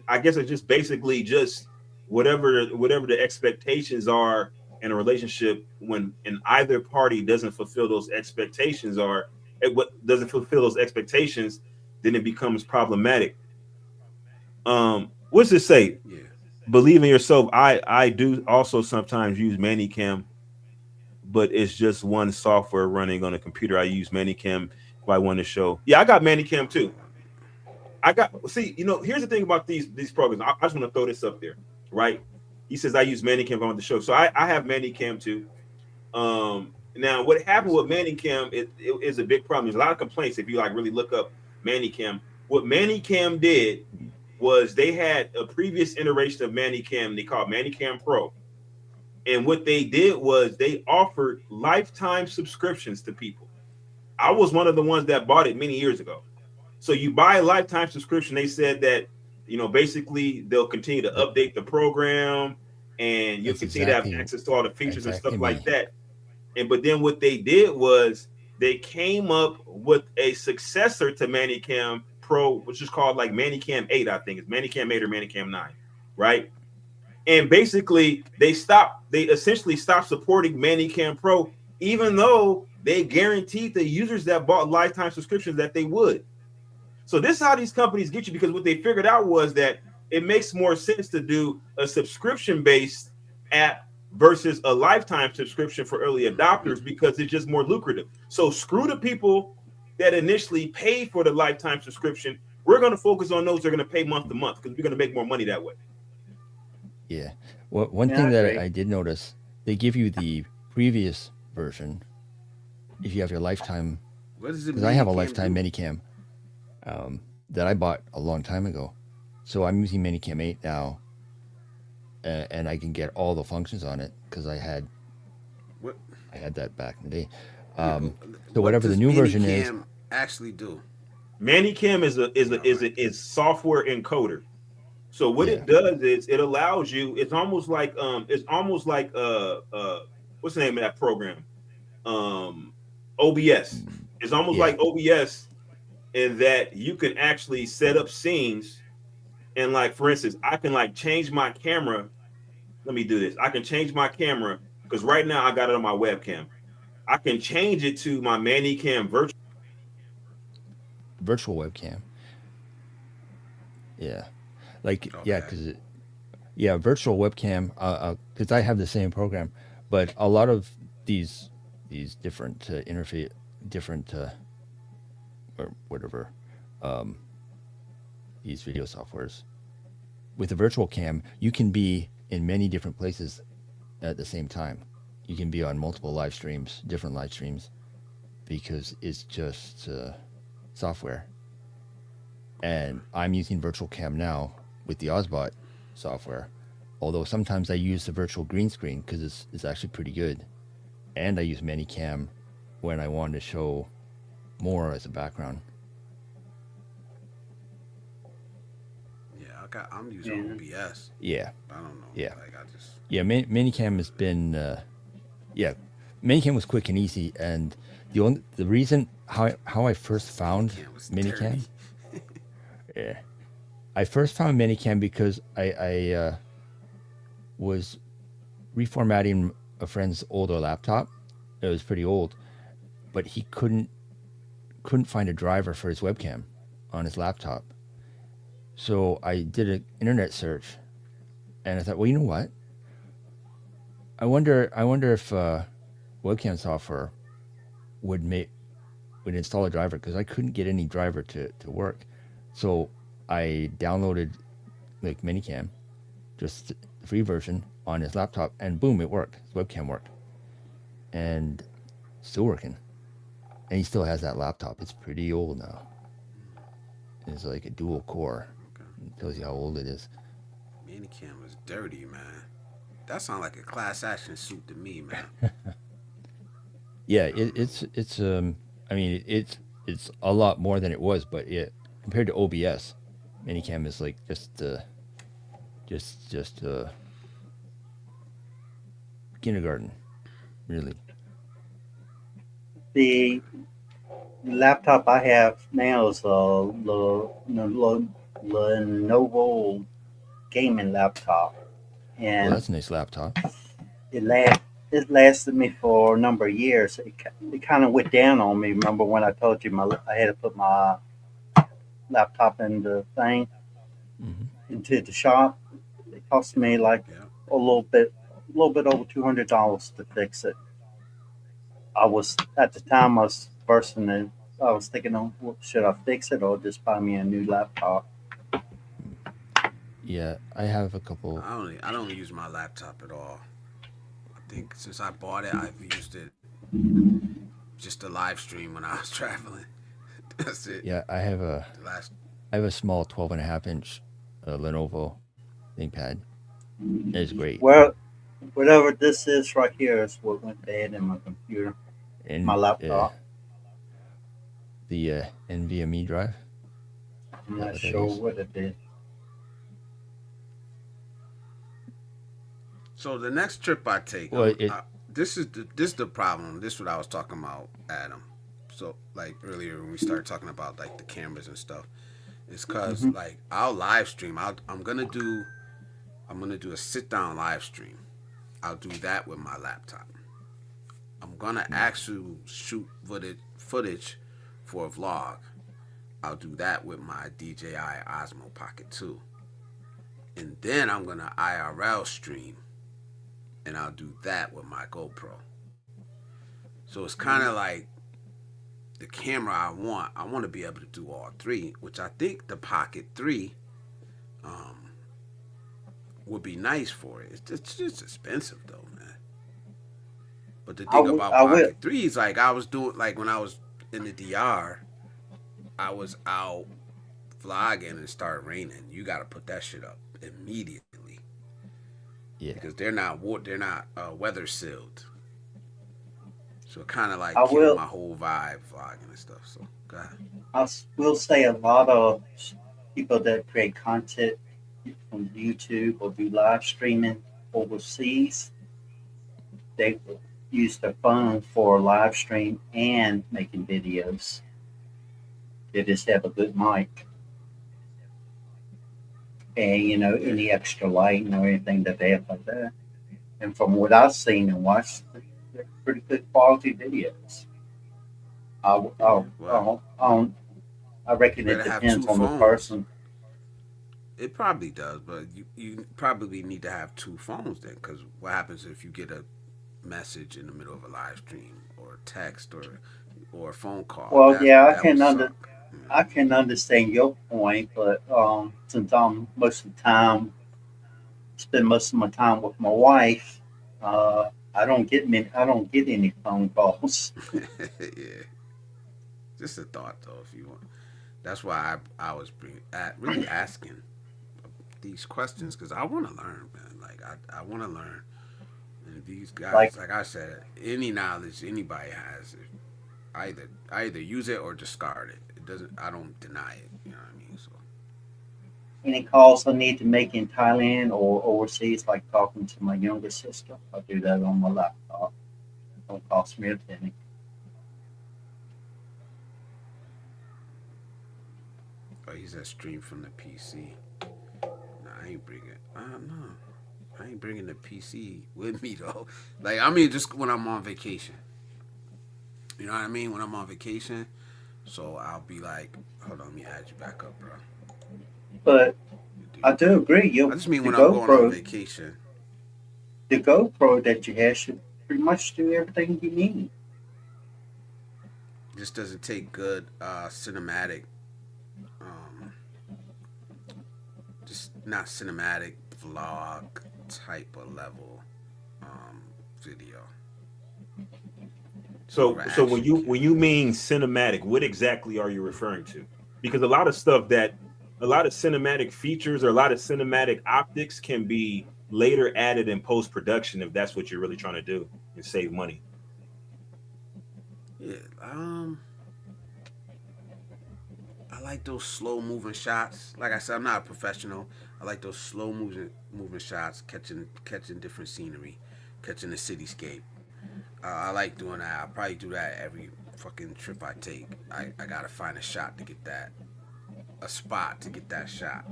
I guess it's just basically just whatever the expectations are in a relationship when in either party doesn't fulfill those expectations or what doesn't fulfill those expectations, then it becomes problematic. What's it say? Yeah. Believe in yourself. I do also sometimes use Manicam, but it's just one software running on a computer. I use Manicam if I want to show. Yeah, I got Manicam too. I got see, here's the thing about these programs. I just want to throw this up there, right? He says I use Manicam if I want to show. So I have Manicam too. Now what happened with Manicam is a big problem. There's a lot of complaints if you like really look up Manicam. What Manicam did was they had a previous iteration of Manicam they called Manicam Pro. And what they did was they offered lifetime subscriptions to people. I was one of the ones that bought it many years ago. So you buy a lifetime subscription. They said that, basically they'll continue to That update the program and you'll that's continue to have exactly access to all the features and exactly stuff like me. that. And but then what they did was they came up with a successor to Manicam Pro, which is called like Manicam 8, I think. It's Manicam 8 or Manicam 9, right? And basically they essentially stopped supporting Manicam Pro, even though they guaranteed the users that bought lifetime subscriptions that they would. So this is how these companies get you, because what they figured out was that it makes more sense to do a subscription based app versus a lifetime subscription for early adopters because it's just more lucrative. So screw the people that initially paid for the lifetime subscription. We're going to focus on those that are going to pay month to month because we're going to make more money that way. Yeah. Well, one yeah, I thing that agree. I did notice, they give you the previous version if you have your lifetime, What does the because I have a Manicam lifetime do? Minicam that I bought a long time ago. So I'm using Minicam 8 now, and I can get all the functions on it because What? I had that back in the day. Yeah, Um, so what whatever the does new version is, Manicam actually do? Manicam is a is All a is right. a is software encoder. So what yeah, it does is it allows you. It's almost like what's the name of that program? Um, OBS. It's almost yeah, like OBS in that you can actually set up scenes and like for instance, I can like change my camera. Let me do this. I can change my camera because right now I got it on my webcam. I can change it to my Manicam virtual. virtual webcam. Yeah, like yeah, Okay. because yeah, virtual webcam. Because I have the same program, but a lot of these these different interface, different or whatever, um, these video softwares with a virtual cam, you can be in many different places at the same time. You can be on multiple live streams, different live streams, because it's just software. And I'm using virtual cam now with the Ozbot software. Although sometimes I use the virtual green screen because it's actually pretty good. And I use Manicam when I want to show more as a background. Yeah, I'm using Yeah. OBS. Yeah, I don't know. yeah, Like I just yeah. Manicam has been, yeah, Manicam was quick and easy. And the reason how I first found Manicam was dirty. Manicam, yeah, I first found Minicam because I was reformatting a friend's older laptop. It was pretty old, but he couldn't find a driver for his webcam on his laptop. So I did an internet search, and I thought, well, you know what? I wonder if webcam software would install a driver, because I couldn't get any driver to work. So I downloaded like Minicam, just the free version on his laptop, and boom, it worked. His webcam worked, and still working. And he still has that laptop. It's pretty old now. It's like a dual core. It tells you how old it is. Manicam was dirty, man. That sounds like a class action suit to me, man. Yeah, it's I mean it's a lot more than it was, but compared to OBS, Minicam is like just kindergarten, really. The laptop I have now is a Lenovo gaming laptop, Well, and that's a nice laptop. it last it lasted me for a number of years. It kind of went down on me. Remember when I told you I had to put my laptop in the thing Hmm. into the shop? It cost me like Yeah. a little bit over $200 to fix it. I was at the time I was bursting it. I was thinking, oh, should I fix it or just buy me a new laptop? Yeah, I have a couple. I don't use my laptop at all. I think since I bought it, I've used it just to live stream when I was traveling. That's it. Yeah, The last. I have a small 12.5 inch Lenovo ThinkPad. It's great, Well, whatever this is right here is what went bad in my computer, my and laptop. the NVMe drive. I'm Is that not what that sure is? what it did. So the next trip I take, Well, this is the problem. This is what I was talking about, Adam. So like earlier when we started talking about like the cameras and stuff, it's cause Hmm. like I'll live stream. I'm gonna do a sit down live stream. I'll do that with my laptop. I'm gonna actually shoot footage for a vlog. I'll do that with my DJI Osmo Pocket 2. And then I'm gonna IRL stream, and I'll do that with my GoPro. So it's kind of like the camera I want. I want to be able to do all three, which I think the Pocket 3 um, would be nice for it. It's just expensive though, man. But the thing about I will. Pocket 3 is like I was doing, like when I was in the DR, I was out vlogging and it started raining. You got to put that shit up immediately Yeah, because they're not weather sealed. So it kind of I like killed will. my whole vibe vlogging and stuff. So go ahead. Will say a lot of people that create content from YouTube or do live streaming overseas, they use their phone for live stream and making videos. They just have a good mic and Yeah. any extra lighting or anything that they have like that. And from what I've seen and watched, they're pretty good quality videos. I, I, Yeah. Well, I, I, I you reckon it better have depends two on the phones. person. It probably does, but you probably need to have two phones then, because what happens if you get a message in the middle of a live stream or a text or a phone call? Well, yeah, That would suck. You know I what I mean? can understand your point, but since I'm most of the time spend most of my time with my wife, I don't get any phone calls. Yeah, just a thought though. If you want, that's why I was really asking these questions because I want to learn, man. Like I want to learn. And these Like guys, like I said, any knowledge anybody has, I either use it or discard it. It doesn't. I don't deny it. You know what I mean? So any calls I need to make in Thailand or overseas, like talking to my younger sister, I do that on my laptop. It don't cost me a penny. he's a stream from the PC. I ain't bringing. I don't know. I ain't bringing the PC with me though. Like I mean, just when I'm on vacation. You know what I mean? When I'm on vacation, so I'll be like, hold on, let me add you back up, bro. But I do agree. I just mean The when I'm going on GoPro, vacation. the GoPro that you have should pretty much do everything you need. Just doesn't take good cinematic, um, just not cinematic vlog type of level um, video. It's more of So an so when action you camera. mean cinematic, what exactly are you referring to? Because a lot of stuff that a lot of cinematic features or a lot of cinematic optics can be later added in post production if that's what you're really trying to do and save money. Yeah, I like those slow moving shots. Like I said, I'm not a professional. I like those slow moving shots, catching different scenery, catching the cityscape. I like doing that. I probably do that every fucking trip I take. I gotta find a shot to get that, a spot to get that shot.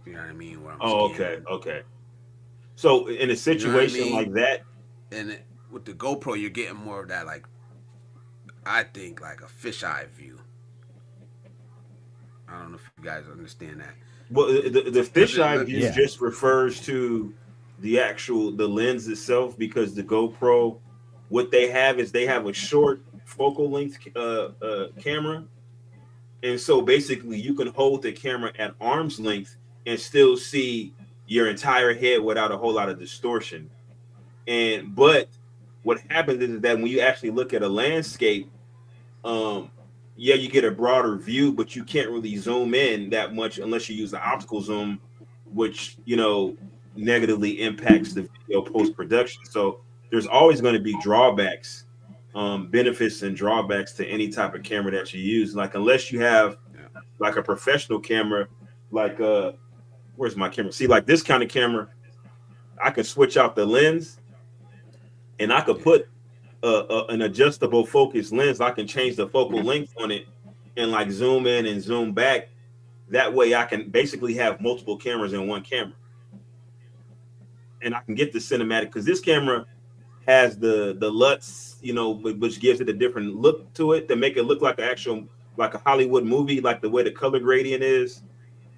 You know what I mean? Where I'm Oh, okay, scanning. okay. So in a You know what I situation mean? like that, And with the GoPro, you're getting more of that, like I think, like a fisheye view. I don't know if you guys understand that. well, the It doesn't fisheye look. view Yeah. just refers to the lens itself because the GoPro, what they have is they have a short focal length camera, and so basically you can hold the camera at arm's length and still see your entire head without a whole lot of distortion. And but what happens is that when you actually look at a landscape, um yeah, you get a broader view, but you can't really zoom in that much unless you use the optical zoom, which negatively impacts the video post production. So there's always going to be drawbacks, benefits and drawbacks to any type of camera that you use. Like unless you have Yeah, like a professional camera, like where's my camera? See, like this kind of camera, I can switch out the lens and I could yeah, put an adjustable focus lens. I can change the focal length on it and like zoom in and zoom back. That way, I can basically have multiple cameras in one camera, and I can get the cinematic because this camera has the LUTs, which gives it a different look to it to make it look like an actual like a Hollywood movie, like the way the color gradient is.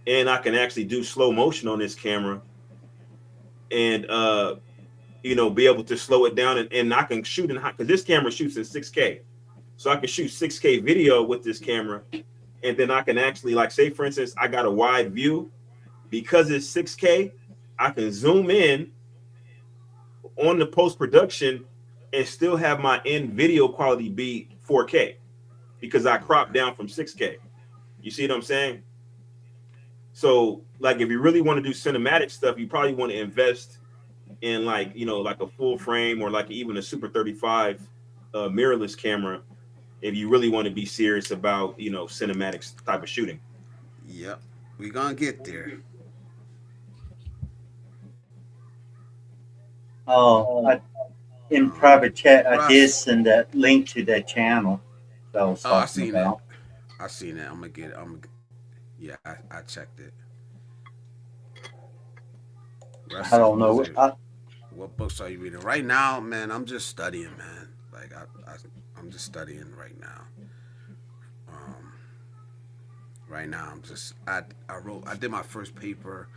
And I can actually do slow motion on this camera and be able to slow it down and I can shoot in high because this camera shoots in 6K. So I can shoot 6K video with this camera, and then I can actually, like, say for instance, I got a wide view because it's 6K. I can zoom in on the post production and still have my end video quality be 4K because I cropped okay. down from 6K. You see what I'm saying? So, like, if you really want to do cinematic stuff, you probably want to invest in like a full frame or like even a Super 35 mirrorless camera if you really want to be serious about cinematics type of shooting. Yep. We gonna get there. I in Um, private chat, I did Russ. send that link to that channel that I was Oh, I talking seen it. about. I seen it. I'm gonna get. Yeah, I checked it. Russ I says don't know. Blizzard. What books are you reading right now, man? I'm just studying, man. Like I'm just studying right now. Um, right now, I did my first paper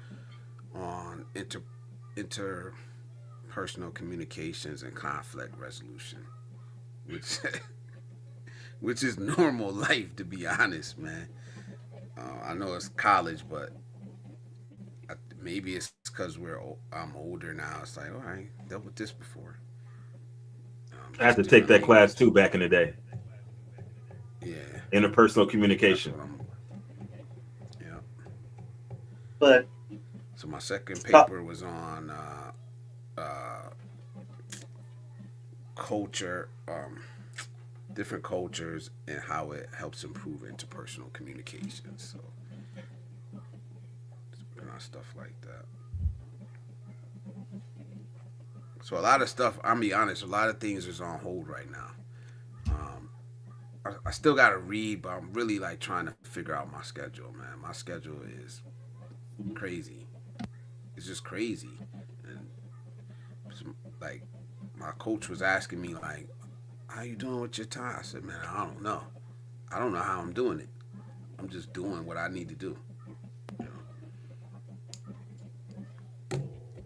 on interpersonal communications and conflict resolution, which which is normal life to be honest, man. I know it's college, but maybe it's because I'm older now. It's like, all right, dealt with this before. I had Just to take different that class language. too back in the day. Yeah, Interpersonal that's communication. what I'm. Yeah. But So my second stop. paper was on culture, different cultures, and how it helps improve interpersonal communication. So just working on stuff like that. So a lot of stuff. I'm be honest. A lot of things is on hold right now. Um, I still got to read, but I'm really like trying to figure out my schedule, man. My schedule is crazy. it's just crazy. And like my coach was asking me like, "How you doing with your time?" I said, "Man, I don't know. I don't know how I'm doing it. I'm just doing what I need to do." You know,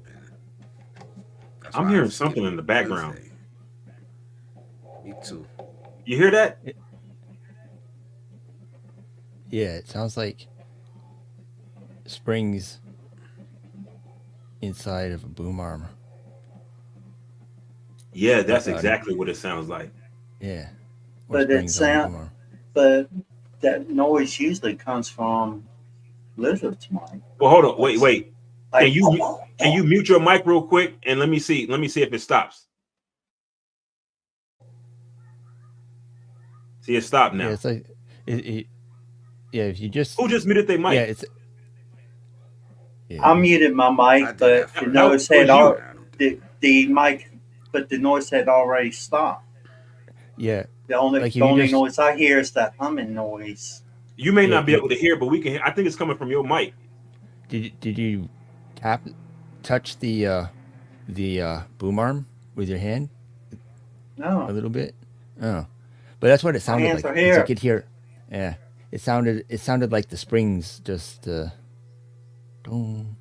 and that's I'm why I hearing just skip something in the background. Wednesday. Me too. You hear that? Yeah, it sounds like springs inside of a boom arm. Yeah, that's On it. exactly what it sounds like. Yeah. Or But it springs on a boom sound, arm. but that noise usually comes from lizards, Mike. Well, hold on. Like, Wait. Can like you mute your mic real quick and let me see if it stops. See, it stopped Yeah, now. it's like yeah, if you just Who just muted their yeah, mic? it's I yeah, muted my I mic, did but that the first. noise That was had you. the mic, but the noise had already stopped. yeah. The only Like if the you only just noise I hear is that humming noise. You may yeah, not be able to hear, but we can hear. I think it's coming from your mic. did you touch the boom arm with your hand a No, little bit? Oh. But that's what it my sounded hands like are because you here. could hear yeah. It sounded like the springs just boom.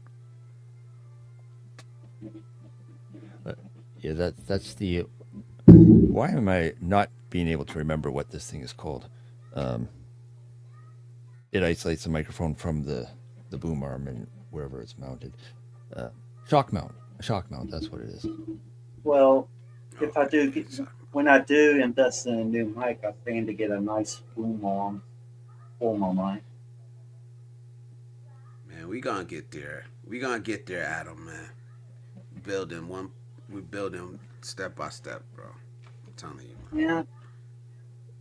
But yeah, that's the why am I not being able to remember what this thing is called? Um, it isolates the microphone from the boom arm and wherever it's mounted. Uh, shock mount, a shock mount. That's what it is. Well, if I Okay, do yeah, get, so, when I do invest in a new mic, I plan to get a nice boom arm for my mic. man, we gonna get there. We gonna get there, Adam. Man, building one. We building step by step, bro. I'm telling you, man. Yeah,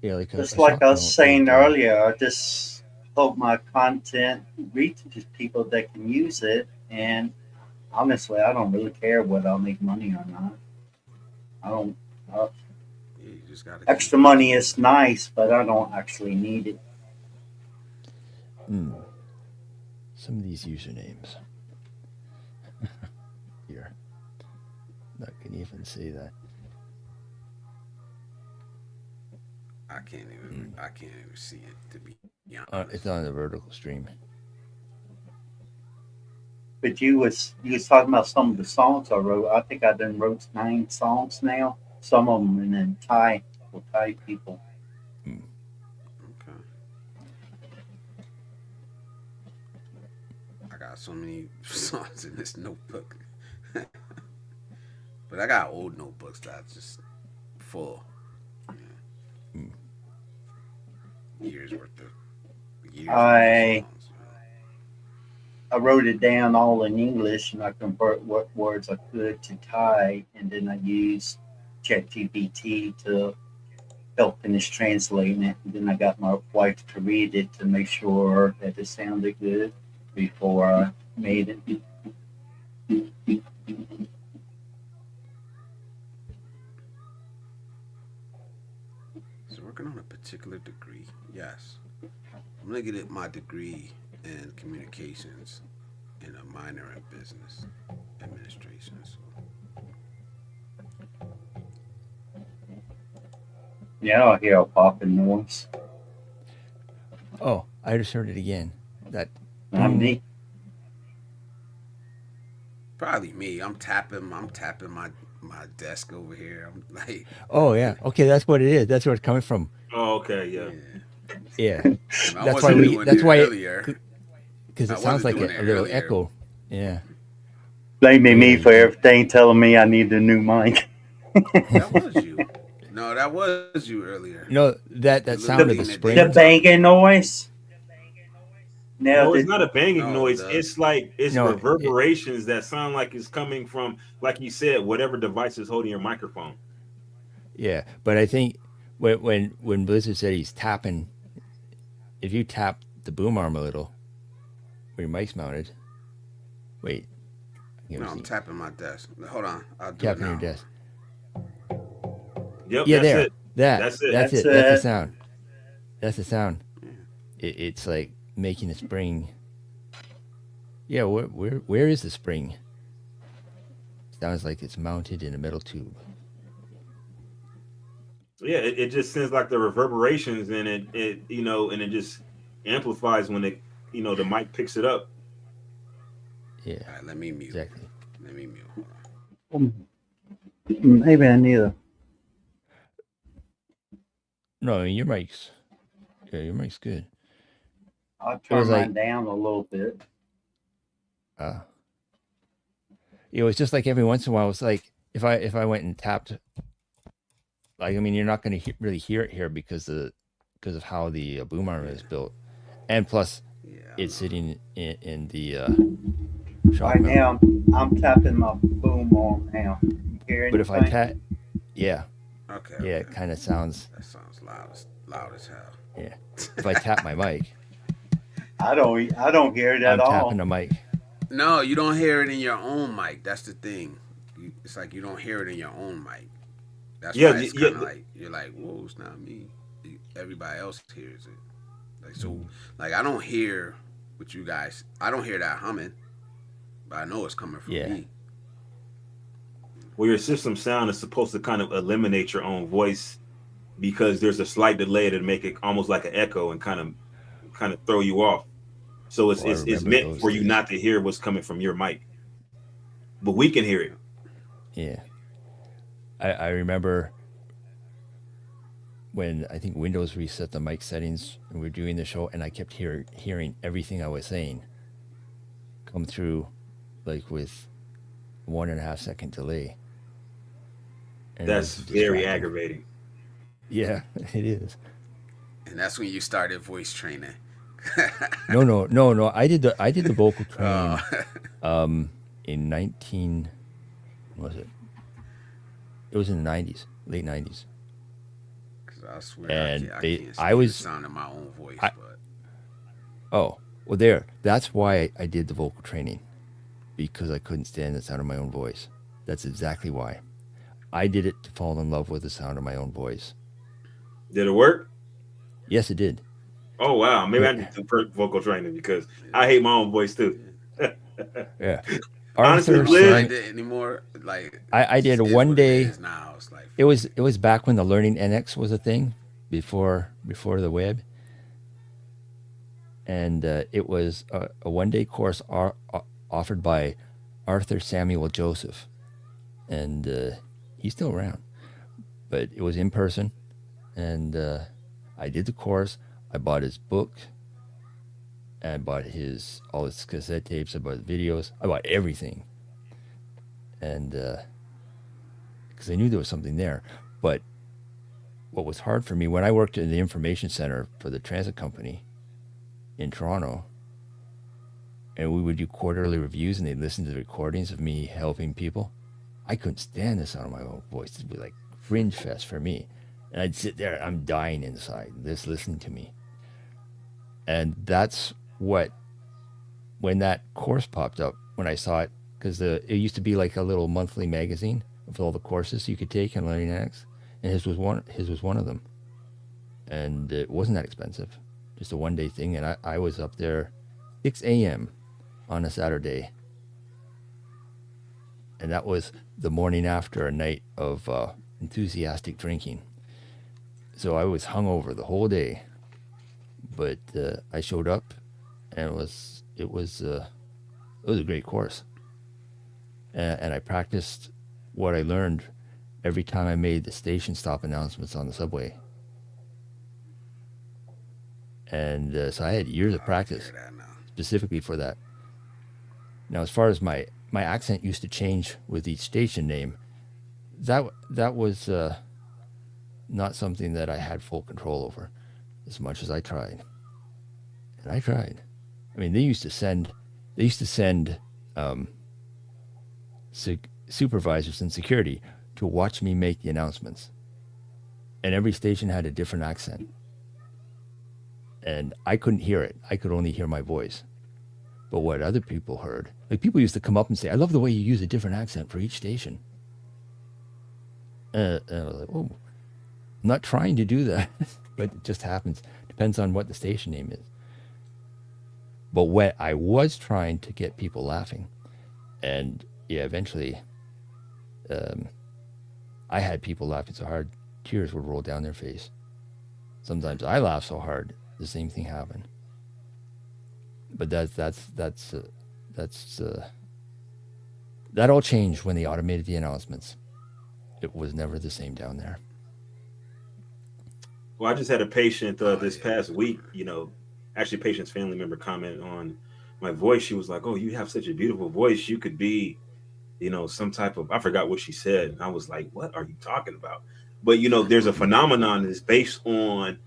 Yeah, like just a like shock I was mount saying would. earlier, I just hope my content reaches people that can use it. And honestly, I don't really care whether I'll make money or not. I don't. Uh, Yeah, you just gotta keep Extra money pushing, is man. nice, but I don't actually need it. Some of these usernames here. Not gonna even say that. I can't even see it to be honest. It's on the vertical stream. But you was talking about some of the songs I wrote. I think I done wrote 9 songs now. Some of them in Thai for Thai people. Hmm. Okay. I got so many songs in this notebook, but I got old notebooks that's just full. Hmm. Years worth of I songs. I wrote it down all in English and I convert what words I could to Thai, and then I used ChatGPT to help finish translating it. And then I got my wife to read it to make sure that it sounded good before I made it. So working on a particular degree, yes. I'm gonna get my degree in communications and a minor in business administration. So Yeah, I hear a popping noise. Oh, I just heard it again. That Not boom. me. probably me. I'm tapping my desk over here. I'm like, Oh yeah. Okay, that's what it is. That's where it's coming from. Oh, okay, yeah. yeah. Yeah. I That's why wasn't we. doing That's it why earlier. because I it sounds wasn't like doing a it little earlier. echo. Yeah. Blaming But yeah, me for you everything, telling me I need a new mic. That was you. No, that was you earlier. no, that The that little sound of The the thing that they the were springs. talking banging about. noise. Now No, it's the not a banging No, noise. the It's like it's No, reverberations that sound like it's coming from, like you said, whatever device is holding your microphone. yeah. But I think when Blizzard said he's tapping, if you tap the boom arm a little, where your mic's mounted. Wait, let no, me I'm see. tapping my desk. Hold on, I'll do it Tapping your now. desk. Yep, Yeah, that's there. it. That That's it. that's that's it. That's the it. sound. That's the sound. Yeah. It's like making a spring. Yeah, where is the spring? Sounds like it's mounted in a metal tube. So yeah, it just sends like the reverberations, and it and it just amplifies when the mic picks it up. Yeah, All right, let me mute. exactly. Let me mute. Hold on. Maybe I need a. No, your mic's good. I'll It was turn mine like down a little bit. uh it was just like every once in a while. It's like if I went and tapped, like I mean, you're not going to really hear it here because of how the boom arm is built, and plus Yeah, I it's know. sitting in the shock Right mount. now, I'm tapping my boom on now. You hear But if I anything? tap, yeah, Okay, yeah, okay. it kind of sounds, That sounds loud as hell. yeah. If I tap my mic, I don't hear it at I'm tapping all. the mic. No, you don't hear it in your own mic. That's the thing. It's like you don't hear it in your own mic. That's Yeah, why it's yeah. kind of like you're like, whoa, it's not me. Everybody else hears it. Like so, like I don't hear what you guys. I don't hear that humming, but I know it's coming from Yeah, me. Well, your system sound is supposed to kind of eliminate your own voice because there's a slight delay to make it almost like an echo and kind of throw you off. So it's oh, I it's, it's remember meant those for you days. not to hear what's coming from your mic, but we can hear it. Yeah, I remember when I think Windows reset the mic settings and we were doing the show, and I kept hearing everything I was saying come through, like with 1.5 second delay, and it was That's very distracting. aggravating. Yeah, it is. And that's when you started voice training. No. I did the vocal Oh, training in 19. What was it? It was in the 90s, late 90s, because I swear and I they can't I stand the was sound of my own voice. I But oh well there. That's why I did the vocal training, because I couldn't stand the sound of my own voice. That's exactly why. I did it to fall in love with the sound of my own voice. Did it work? Yes, it did. Oh wow, maybe Uh, I need to do vocal training because I yeah, hate my own voice too. yeah. Yeah. Honestly, I Arthur don't Blizz, sang. mind it anymore. Like I it did just is one what it day. is now. It's like fuck it. It was back when the Learning NX was a thing, before the web, and it was a 1 day course offered by Arthur Samuel Joseph, and he's still around, but it was in person, and I did the course. I bought his book. I bought all his cassette tapes. I bought videos. I bought everything, and because I knew there was something there. But what was hard for me when I worked in the information center for the transit company in Toronto, and we would do quarterly reviews, and they'd listen to the recordings of me helping people. I couldn't stand the sound of my own voice. It'd be like cringe fest for me, and I'd sit there, I'm dying inside, just listening to me. And that's what, when that course popped up, when I saw it, because it used to be like a little monthly magazine with all the courses you could take in Learning X, and his was one of them, and it wasn't that expensive, just a 1 day thing, and I was up there 6 a.m. on a Saturday, and that was the morning after a night of enthusiastic drinking. So I was hungover the whole day, but I showed up, and it was a great course, and I practiced what I learned every time I made the station stop announcements on the subway, and so I had years of I like to hear practice that now. specifically for that. Now, as far as my accent used to change with each station name, that was not something that I had full control over, as much as I tried. And I tried. I mean, they used to send um, supervisors and security to watch me make the announcements, and every station had a different accent, and I couldn't hear it. I could only hear my voice. But what other people heard, like people used to come up and say, "I love the way you use a different accent for each station." And I was like, "Oh, I'm not trying to do that," but it just happens. Depends on what the station name is. But what I was trying to get people laughing, and yeah, eventually, um, I had people laughing so hard, tears would roll down their face. Sometimes I laugh so hard, the same thing happened. But that's that all changed when they automated the announcements. It was never the same down there. Well, I just had a patient Oh this yeah. past week. Actually, a patient's family member commented on my voice. She was like, "Oh, you have such a beautiful voice. You could be, some type of." I forgot what she said. And I was like, "What are you talking about?" But there's a phenomenon that's based on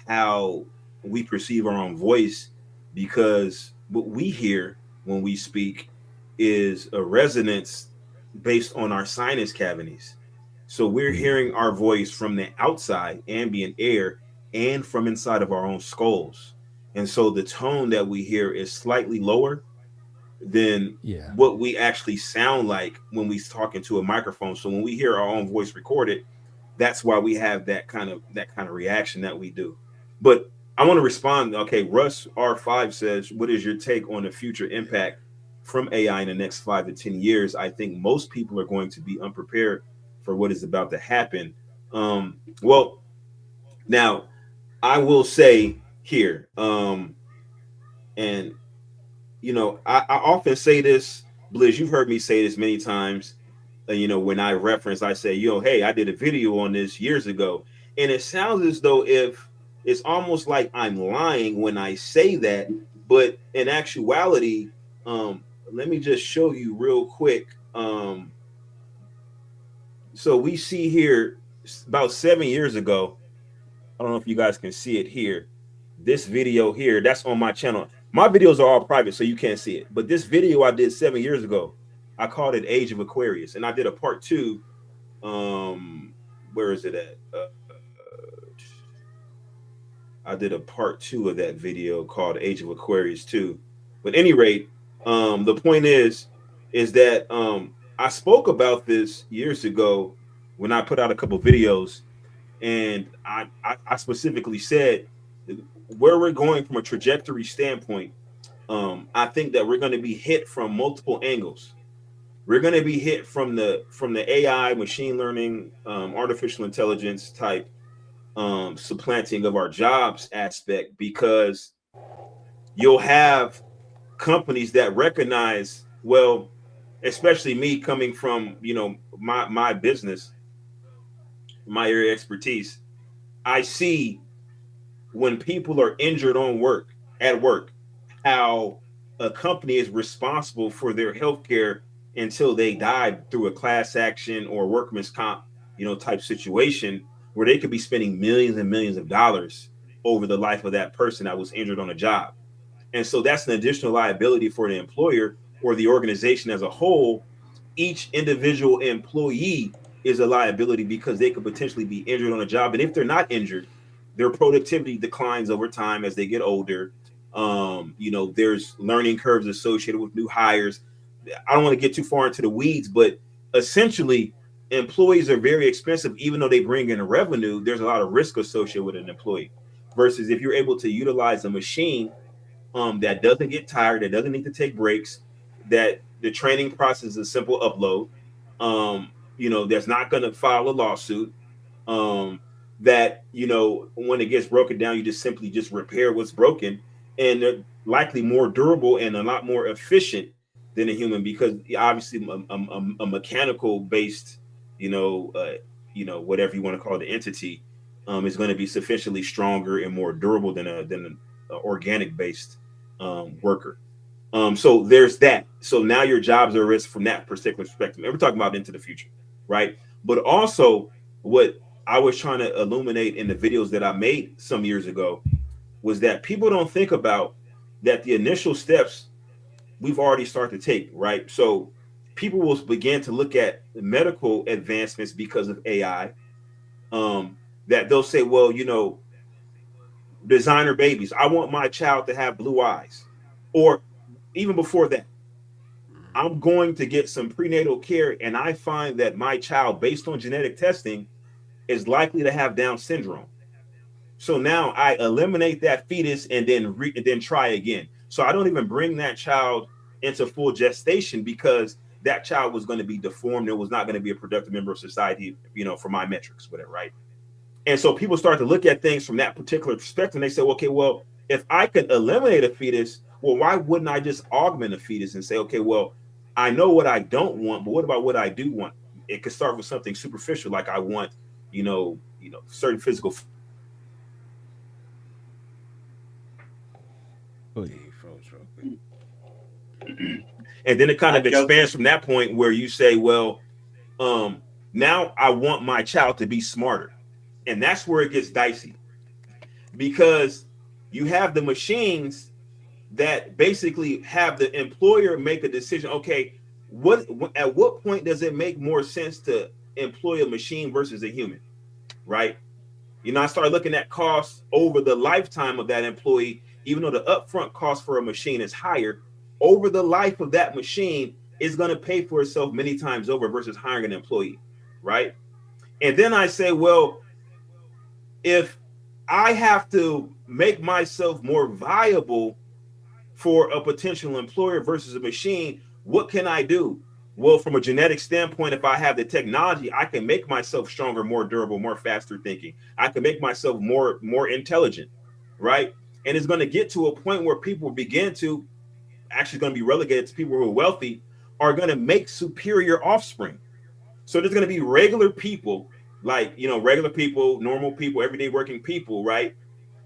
how we perceive our own voice, because what we hear when we speak is a resonance based on our sinus cavities. So we're Mm. hearing our voice from the outside, ambient air, and from inside of our own skulls. And so the tone that we hear is slightly lower than Yeah. what we actually sound like when we talk into a microphone. So when we hear our own voice recorded, that's why we have that kind of reaction that we do. But I want to respond. Okay, Russ R5 says, "What is your take on the future impact from AI in the next 5 to 10 years?" I think most people are going to be unprepared for what is about to happen. Well, now I will say here, and I often say this, Blizz. You've heard me say this many times. When I reference, I say, hey, I did a video on this years ago. And it sounds as though if it's almost like I'm lying when I say that. But in actuality, let me just show you real quick. So we see here about 7 years ago. I don't know if you guys can see it here. This video here, that's on my channel. My videos are all private, so you can't see it. But this video I did 7 years ago, I called it Age of Aquarius. And I did a part two. Where is it at? I did a part two of that video called Age of Aquarius 2. But at any rate, the point is that I spoke about this years ago when I put out a couple videos, and I specifically said where we're going from a trajectory standpoint. I think that we're going to be hit from multiple angles. We're going to be hit from the AI, machine learning, artificial intelligence type supplanting of our jobs aspect, because you'll have companies that recognize, well, especially me coming from my business, my area of expertise. I see when people are injured at work, how a company is responsible for their health care until they die through a class action or workman's comp, type situation, where they could be spending millions and millions of dollars over the life of that person that was injured on a job. And so that's an additional liability for the employer or the organization as a whole. Each individual employee is a liability because they could potentially be injured on a job. And if they're not injured, their productivity declines over time as they get older. There's learning curves associated with new hires. I don't want to get too far into the weeds, but essentially, employees are very expensive. Even though they bring in revenue, there's a lot of risk associated with an employee. Versus if you're able to utilize a machine that doesn't get tired, that doesn't need to take breaks, that the training process is a simple upload, that's not going to file a lawsuit, um, that when it gets broken down, you just simply just repair what's broken, and they're likely more durable and a lot more efficient than a human, because obviously a mechanical based, whatever you want to call the entity, is going to be sufficiently stronger and more durable than an organic based worker. So there's that. So now your jobs are at risk from that particular perspective. And we're talking about into the future, right? But also, what I was trying to illuminate in the videos that I made some years ago was that people don't think about that the initial steps we've already started to take, right? So people will begin to look at medical advancements because of AI. That they'll say, well, designer babies. I want my child to have blue eyes. Or even before that, I'm going to get some prenatal care, and I find that my child, based on genetic testing, is likely to have Down syndrome. So now I eliminate that fetus and then try again. So I don't even bring that child into full gestation because that child was going to be deformed and was not going to be a productive member of society, for my metrics, whatever, right? And so people start to look at things from that particular perspective, and they say, okay, well, if I could eliminate a fetus, well, why wouldn't I just augment a fetus and say, okay, well, I know what I don't want, but what about what I do want? It could start with something superficial, like I want, certain physical. Yeah, he froze real quick. And then it kind of I joke- expands from that point where you say, well, now I want my child to be smarter. And that's where it gets dicey, because you have the machines that basically have the employer make a decision. Okay, at what point does it make more sense to employ a machine versus a human, right? I started looking at costs over the lifetime of that employee. Even though the upfront cost for a machine is higher, over the life of that machine is going to pay for itself many times over versus hiring an employee, right? And then I say, well, if I have to make myself more viable for a potential employer versus a machine, what can I do? Well, from a genetic standpoint, if I have the technology, I can make myself stronger, more durable, more faster thinking. I can make myself more intelligent, right? And it's going to get to a point where people begin to actually going to be relegated to people who are wealthy, are going to make superior offspring. So there's going to be regular people, like, regular people, normal people, everyday working people, right?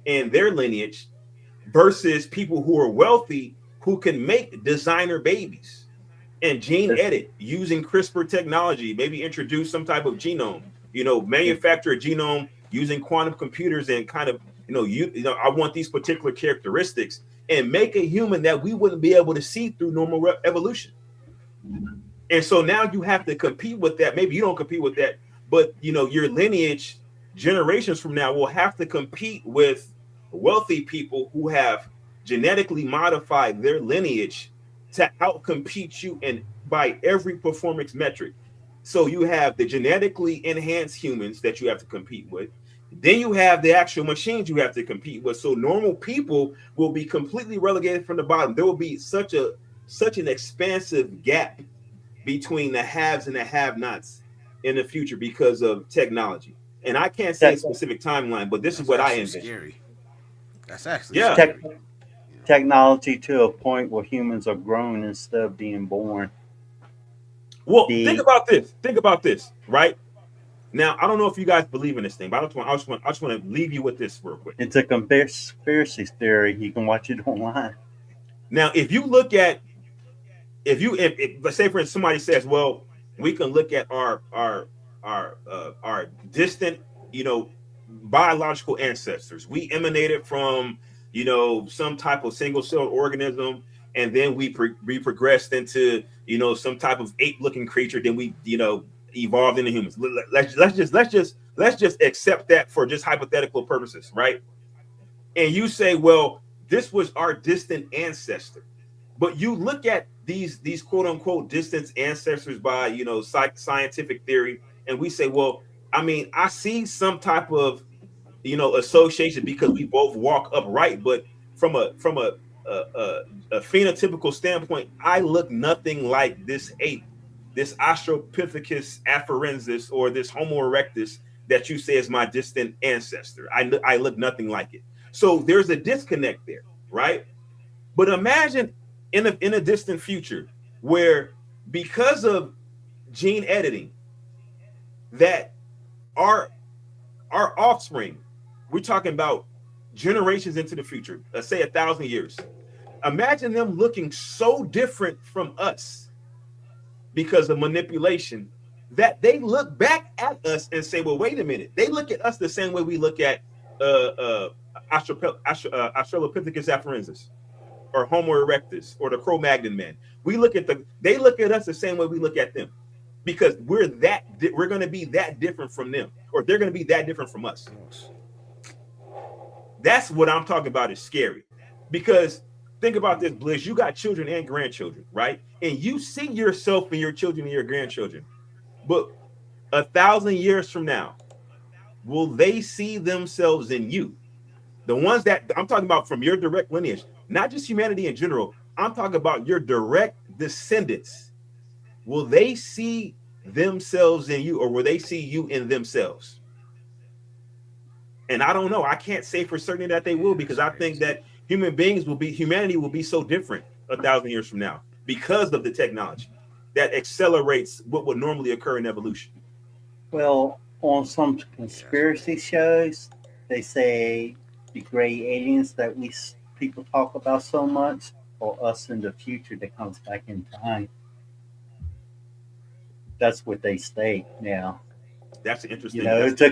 And their lineage versus people who are wealthy who can make designer babies and gene edit using CRISPR technology, maybe introduce some type of genome, manufacture a genome using quantum computers and kind of, I want these particular characteristics and make a human that we wouldn't be able to see through normal evolution. And so now you have to compete with that. Maybe you don't compete with that, but your lineage generations from now will have to compete with wealthy people who have genetically modified their lineage to outcompete you and by every performance metric. So you have the genetically enhanced humans that you have to compete with. Then you have the actual machines you have to compete with. So normal people will be completely relegated from the bottom. There will be such an expansive gap between the haves and the have-nots in the future because of technology. And I can't say a specific timeline, but this is what I envision. Scary. That's actually Yeah. scary. Technology to a point where humans are grown instead of being born. Well, think about this, right? Now, I don't know if you guys believe in this thing, but I just want to leave you with this real quick. It's a conspiracy theory. You can watch it online. Now, if you look at, if let's say for instance somebody says, well, we can look at our distant, biological ancestors. We emanated from, some type of single-celled organism, and then we progressed into, some type of ape-looking creature. Then we, evolved into humans. Let's just accept that for just hypothetical purposes, right? And you say, well, this was our distant ancestor. But you look at these quote unquote distant ancestors by scientific theory, and we say, well, I mean, I see some type of association because we both walk upright, but from a phenotypical standpoint, I look nothing like this ape, this Australopithecus afarensis, or this Homo erectus that you say is my distant ancestor. I look nothing like it. So there's a disconnect there, right? But imagine in a distant future where, because of gene editing, that our offspring, we're talking about generations into the future, let's say 1,000 years. Imagine them looking so different from us because of manipulation that they look back at us and say, well, wait a minute. They look at us the same way we look at Australopithecus afarensis or Homo erectus or the Cro-Magnon man. They look at us the same way we look at them, because we're going to be that different from them, or they're going to be that different from us. That's what I'm talking about is scary. Because think about this, Blizz, you got children and grandchildren, right? And you see yourself in your children and your grandchildren. But 1,000 years from now, will they see themselves in you? The ones that I'm talking about from your direct lineage, not just humanity in general. I'm talking about your direct descendants. Will they see themselves in you, or will they see you in themselves? And I don't know. I can't say for certain that they will, because That's I think crazy. that humanity will be so different 1,000 years from now because of the technology that accelerates what would normally occur in evolution. Well, on some Yeah, that's conspiracy shows, they say the gray aliens that people talk about so much are us in the future that comes back in time. That's what they state now. That's an You interesting. know, That's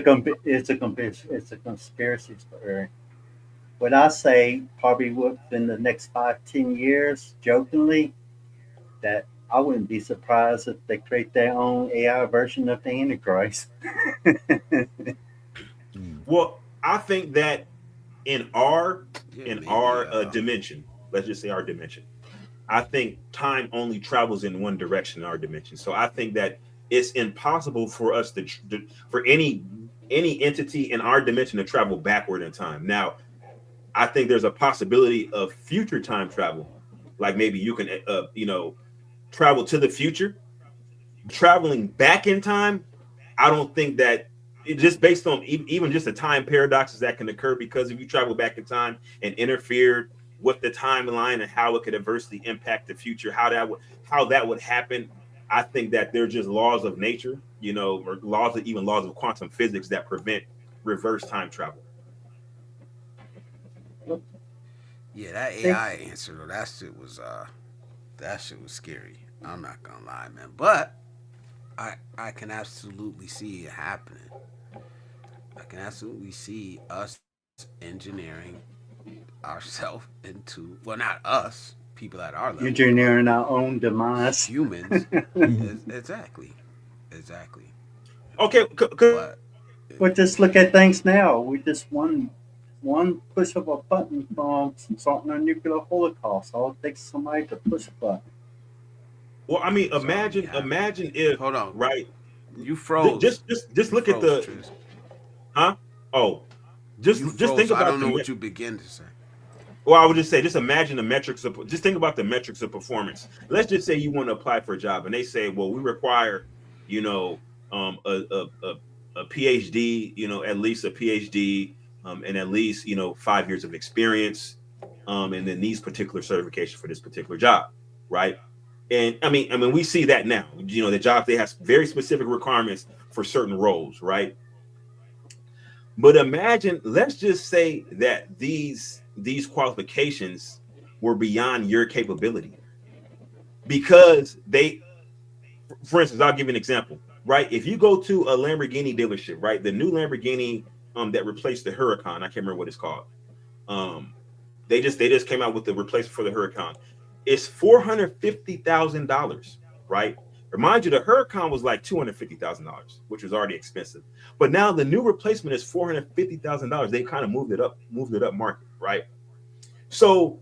it's a conspiracy theory. What I say probably within the next 5, 10 years, jokingly, that I wouldn't be surprised if they create their own AI version of the Antichrist. Hmm. well. I think that in our yeah, maybe. dimension, let's just say our dimension, I think time only travels in one direction in our dimension. So I think that it's impossible for us for any entity in our dimension to travel backward in time. Now, I think there's a possibility of future time travel, like maybe you can travel to the future. Traveling back in time, I don't think that it just based on even just the time paradoxes that can occur, because if you travel back in time and interfered with the timeline and how it could adversely impact the future, how that would happen. I think that they're just laws of nature, or laws of quantum physics that prevent reverse time travel. Yeah, that think AI answer though, that shit was scary. I'm not gonna lie, man. But I can absolutely see it happening. I can absolutely see us engineering ourselves into, well, not us, people at our level, but engineering our own demise. humans. Mhm. Exactly, exactly. Okay, But But just look at things now. We just one push of a button from starting a nuclear holocaust. All it takes is somebody to push a button. well, I mean, it's already happening. imagine if, Hold on, right, you froze. just You look at froze, the, Tris. huh? Oh, You just froze. think So I about don't know the what you begin to say. Well, I would just say, just imagine the metrics of, just think about the metrics of performance. Let's just say you want to apply for a job, and they say, well, we require, you know, a PhD, at least a PhD, and at least 5 years of experience, and then these particular certifications for this particular job, right? And I mean, we see that now. The jobs, they have very specific requirements for certain roles, right? But imagine, let's just say that these qualifications were beyond your capability, because for instance, I'll give you an example, right? If you go to a Lamborghini dealership, right, the new Lamborghini that replaced the Huracan, I can't remember what it's called. Um, they just came out with the replacement for the Huracan. It's $450,000, right? Remind you, the Huracan was like $250,000, which was already expensive. But now the new replacement is $450,000. They kind of moved it up market, right? So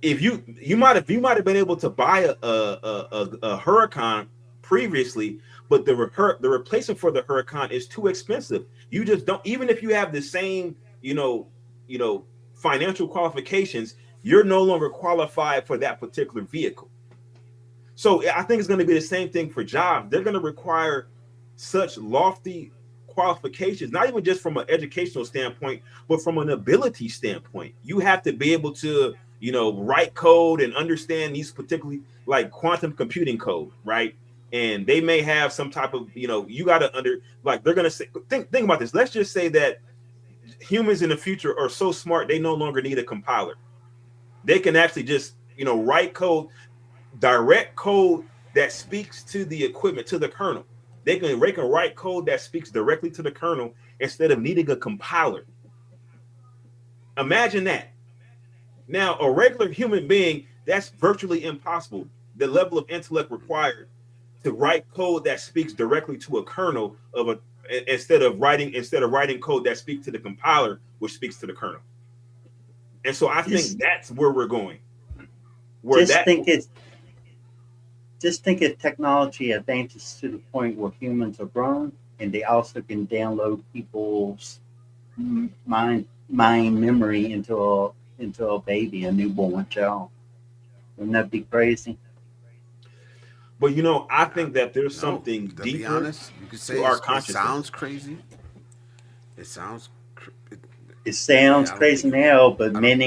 if you might have been able to buy a Huracan previously, but the replacement for the Huracan is too expensive. You just don't, even if you have the same you know financial qualifications, you're no longer qualified for that particular vehicle. So I think it's going to be the same thing for jobs. They're going to require such lofty qualifications, not even just from an educational standpoint, but from an ability standpoint. You have to be able to, write code and understand these particularly like quantum computing code, right? And they may have some type of, you got to like they're going to say, think about this. Let's just say that humans in the future are so smart they no longer need a compiler. They can actually just, write code, direct code that speaks to the equipment, to the kernel. They can write code that speaks directly to the kernel instead of needing a compiler. Imagine that. Now, a regular human being, that's virtually impossible. The level of intellect required to write code that speaks directly to a kernel of a instead of writing code that speaks to the compiler, which speaks to the kernel. And so I think Just that's where we're going. Where just that think it just think if technology advances to the point where humans are grown and they also can download people's mind mind memory into a baby, a newborn child. Wouldn't that be crazy? But I I, think that there's no, something to be deeper honest, you could to say our it sounds consciousness. crazy. It sounds, It yeah, sounds I don't crazy think, now, but I don't,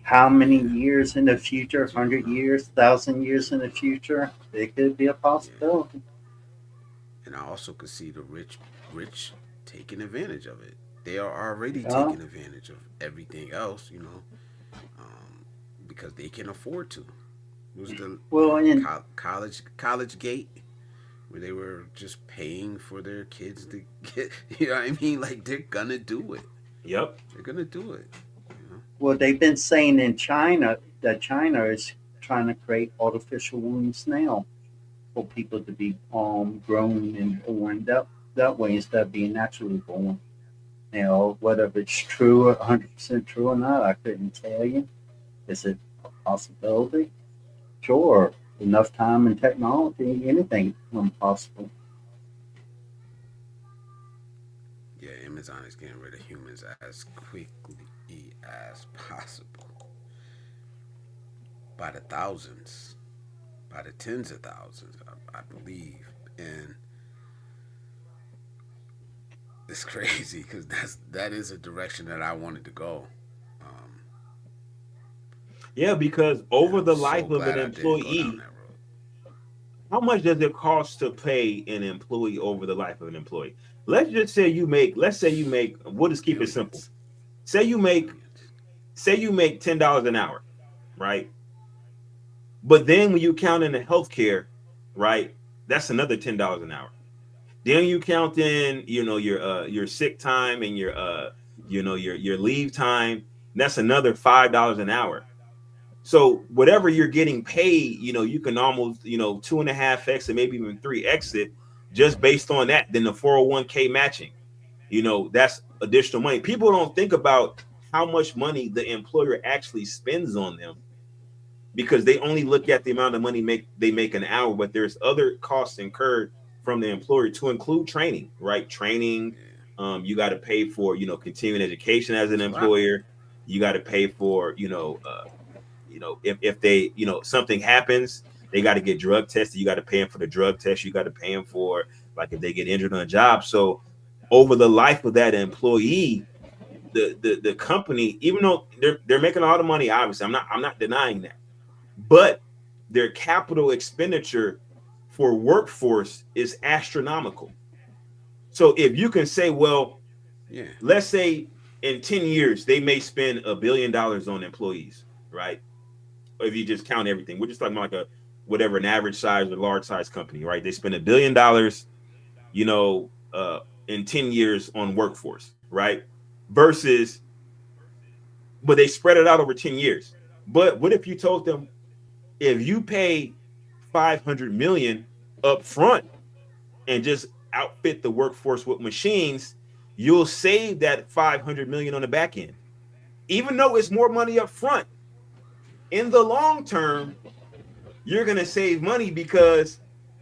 how many yeah, years in the future, you don't 100 know. years, 1,000 years in the future, it could be a Yeah. possibility. And I also could see the rich taking advantage of it. They are already Yeah. taking advantage of everything else, um, because they can afford to. It was the Well, and college gate where they were just paying for their kids to get. You know what I mean? Like they're gonna do it. Yep. They're gonna do it. You know? well, they've been saying in China that China is trying to create artificial wombs now for people to be grown and born that way instead of being naturally born. Whether it's true, 100% true or not, I couldn't tell you. Is it a possibility? Sure. Enough time and technology, anything become possible. Yeah, Amazon is getting rid of humans as quickly as possible by the thousands, by the tens of thousands, I believe, and it's crazy because that is a direction that I wanted to go, um, Yeah, because and over I'm the so life of an glad I didn't go down employee, that road. how much does it cost to pay an employee over the life of an employee? Let's say you make, we'll just keep it simple. Millions, Say you make millions. say you make $10 an hour, right? But then when you count in the healthcare, right, that's another $10 an hour. Then you count in, your sick time and your leave time. That's another $5 an hour. So whatever you're getting paid, you can almost, 2.5x and maybe even 3x it just based on that. Then the 401k matching, that's additional money. People don't think about how much money the employer actually spends on them because they only look at the amount of money they make an hour, but there's other costs incurred from the employer to include training, right? Training, Yeah, you got to pay for, continuing education as an it's a lot. employer. You got to pay for, if they, something happens, they got to get drug tested. You got to pay them for the drug test. You got to pay them for like if they get injured on a job. So over the life of that employee, the company, even though they're making a lot of money, obviously, I'm not denying that, but their capital expenditure for workforce is astronomical. So if you can say, well, Yeah, let's say in 10 years they may spend $1 billion on employees, right? If you just count everything, we're just talking about like a whatever an average size or large size company, right? They spend $1 billion, you know, in 10 years on workforce, right? Versus, but they spread it out over 10 years. But what if you told them if you pay 500 million up front and just outfit the workforce with machines, you'll save that 500 million on the back end. Even though it's more money up front, in the long term, you're going to save money because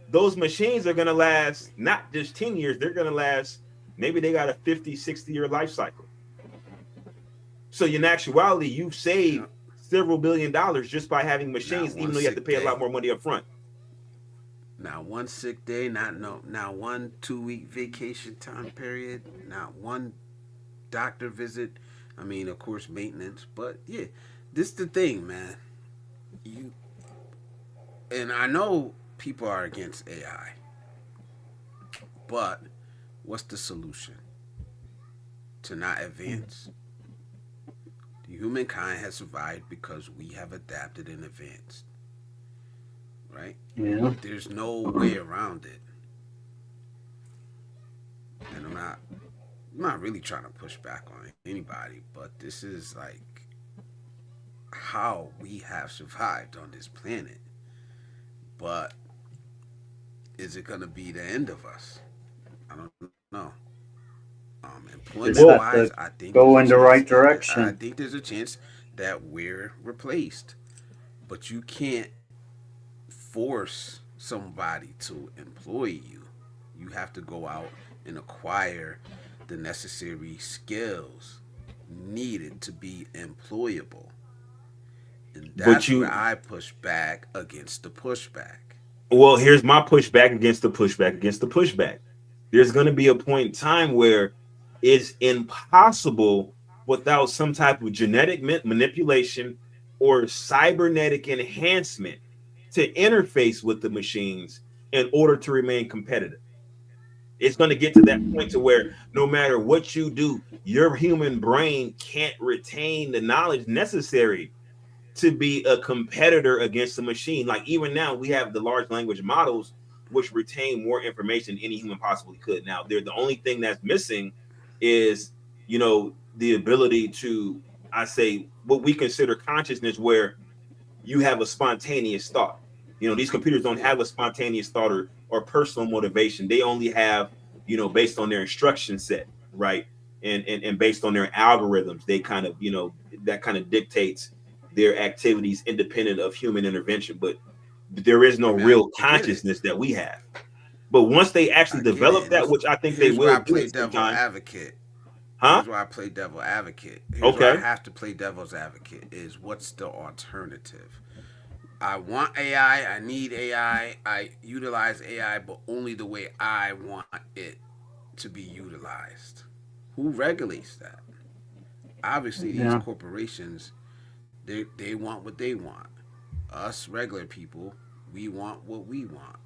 those machines are going to last not just 10 years, they're going to last, maybe they got a 50, 60-year life cycle. So in actuality, you yeah. save several $1 billion just by having Not machines, even one though you have to sick pay a lot day. more money up front. Not one sick day. Not one 2 week vacation time period. Not one doctor visit. I mean, of course, maintenance. But yeah, this is the thing, man. You and I know people are against AI, but what's the solution to not advance? The humankind has survived because we have adapted and advanced, right? Yeah. There's no way around it. And I'm not really trying to push back on anybody, but this is like how we have survived on this planet. But is it gonna be the end of us? I don't know. Employment Just Well, have wise, to I think there's go a in the chance. right I direction. think there's a chance that we're replaced. But you can't force somebody to employ you. You have to go out and acquire the necessary skills, to be employable. And But that's where you, I push back against the pushback. well, here's my pushback against the pushback against the pushback. There's going to be a point in time where it's impossible without some type of genetic manipulation or cybernetic enhancement to interface with the machines in order to remain competitive. It's going to get to that point to where no matter what you do, your human brain can't retain the knowledge necessary to be a competitor against the machine. Like even now, we have the large language models which retain more information than any human possibly could. Now, they're the only thing that's missing is, the ability to, I say, what we consider consciousness, where you have a spontaneous thought. These computers don't Yeah. have a spontaneous thought or personal motivation. They only have, based on their instruction set, right? And based on their algorithms, they kind of, that kind of dictates their activities independent of human intervention. But there is no I mean, real I get it. consciousness that we have. But once they actually I get develop it. And that, which I think they here's where will I do play at some devil time, advocate. huh? Here's where I play devil advocate. Here's where I Okay. have to play devil's advocate is what's the alternative? I want AI. I need AI. I utilize AI, but only the way I want it to be utilized. Who regulates that? Obviously, these Yeah. corporations, they want what they want. Us regular people, we want what we want.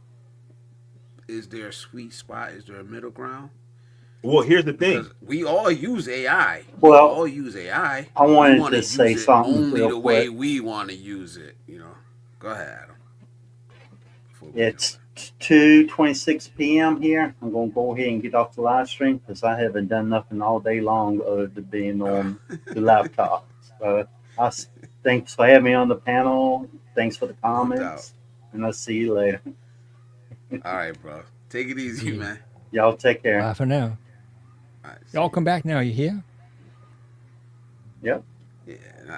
Is there a sweet spot? Is there a middle ground? Well, here's the thing. Because we all use AI. We Well, all use AI. I We wanted want to to say use it something only real the way quick. we want to use it. Go ahead, Adam. Before we jump It's 2:26 p.m. here. I'm gonna go ahead and get off the live stream because I haven't done nothing all day long other than being on the in. laptop. So thanks for having me on the panel. Thanks for the No doubt. comments, and I'll see you later. All right, bro. Take it easy, Yeah. man. Y'all take care. Bye for now. All right, see Y'all you. come back now. You hear? Yep. Yeah, and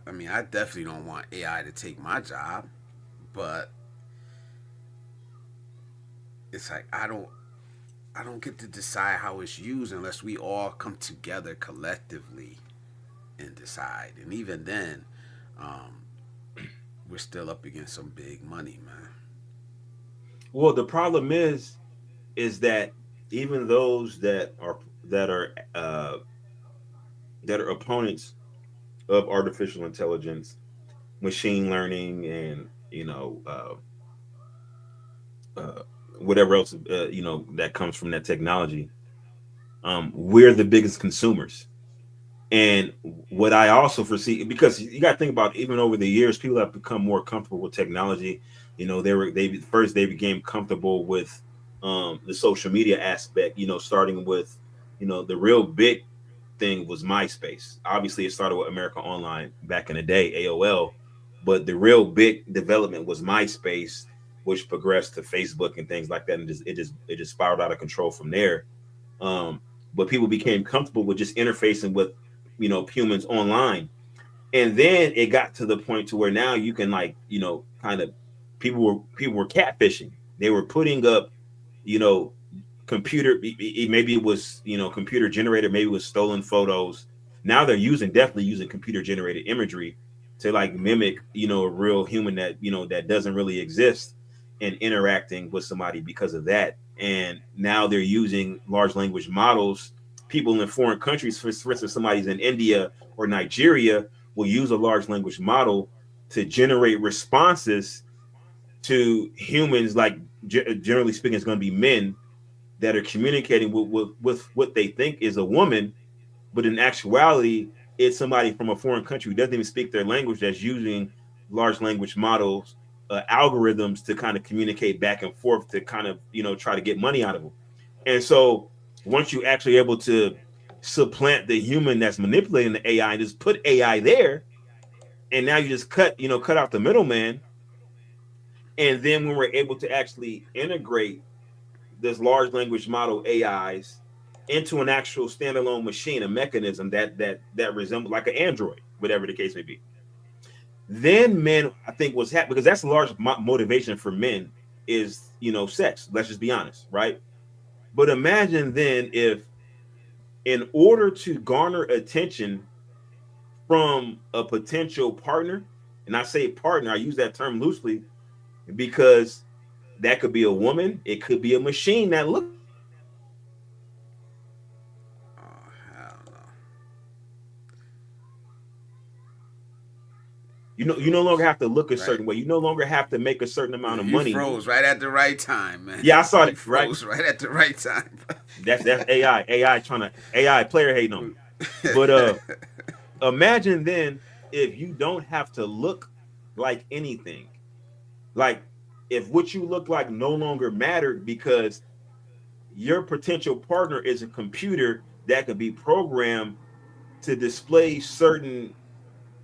I mean, I definitely don't want AI to take my job, but it's like I don't get to decide how it's used unless we all come together collectively and decide. And even then, um, we're still up against some big money, man. Well, the problem is that even those that are opponents of artificial intelligence, machine learning, and uh, whatever else that comes from that technology, we're the biggest consumers. And what I also foresee, because you got to think about, even over the years, people have become more comfortable with technology. They became comfortable with the social media aspect. Starting with the real big thing was MySpace. Obviously, it started with America Online back in the day, AOL, but the real big development was MySpace, which progressed to Facebook and things like that, and it just spiraled out of control from there. Um, but people became comfortable with just interfacing with humans online, and then it got to the point to where now you can, like, kind of, people were catfishing. They were putting up, you know computer, maybe it was computer generated, maybe it was stolen photos. Now they're definitely using computer generated imagery to, like, mimic a real human that doesn't really exist, and interacting with somebody because of that. And now they're using large language models. People in foreign countries, for instance, somebody's in India or Nigeria, will use a large language model to generate responses to humans, like, generally speaking, it's going to be men that are communicating with what they think is a woman, but in actuality, it's somebody from a foreign country who doesn't even speak their language, that's using large language models, algorithms, to kind of communicate back and forth, to kind of try to get money out of them. And so once you actually able to supplant the human that's manipulating the AI and just put AI there, and now you just cut out the middleman. And then when we're able to actually integrate this large language model AIs into an actual standalone machine, a mechanism that resembles like an android, whatever the case may be, then men, I think, what's happening, because that's a large motivation for men, is sex. Let's just be honest, right? But imagine then if, in order to garner attention from a potential partner, and I say partner, I use that term loosely because that could be a woman, it could be a machine that looks. Oh hell no! You no longer have to look a Right. certain way. You no longer have to make a certain amount of You money. froze right at the right time, man. Yeah, I saw You it. Right. froze right at the right time. That's AI. AI trying to AI player hating on me. But imagine then if you don't have to look like anything. Like if what you look like no longer mattered because your potential partner is a computer that could be programmed to display certain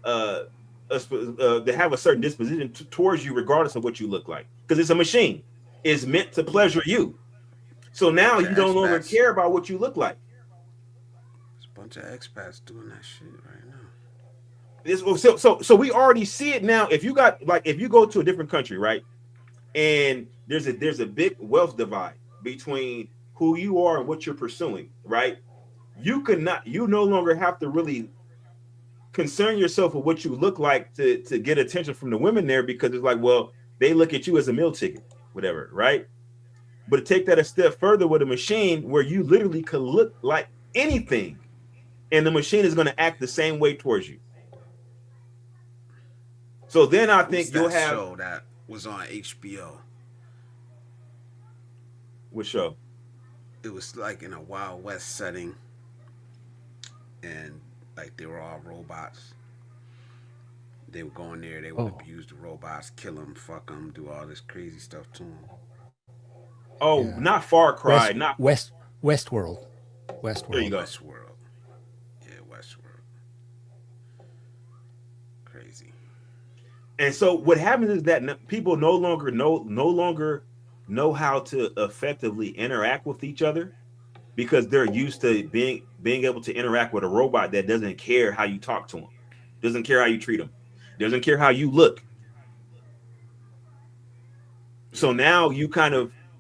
uh, to have a certain disposition towards you regardless of what you look like because it's a machine. It's meant to pleasure you. So now Bunch of you no longer expats. care about what you look like. There's a bunch of expats doing that shit right now. So we already see it now. If you got like if you go to a different country, right, and there's a big wealth divide between who you are and what you're pursuing, right? You no longer have to really concern yourself with what you look like to get attention from the women there because it's like, well, they look at you as a meal ticket, whatever, right? But to take that a step further with a machine where you literally could look like anything and the machine is going to act the same way towards you. So then I think you'll have show that was on HBO. what show? It was like in a Wild West setting, and like they were all robots. They would go in there, they would abuse the robots, kill them, fuck them, do all this crazy stuff to them. Oh, yeah. Not Far Cry, not Westworld. There you go. Westworld. Yeah, Westworld. Crazy. And so what happens is that people no longer know how to effectively interact with each other because they're used to being able to interact with a robot that doesn't care how you talk to them, doesn't care how you treat them, doesn't care how you look. So now you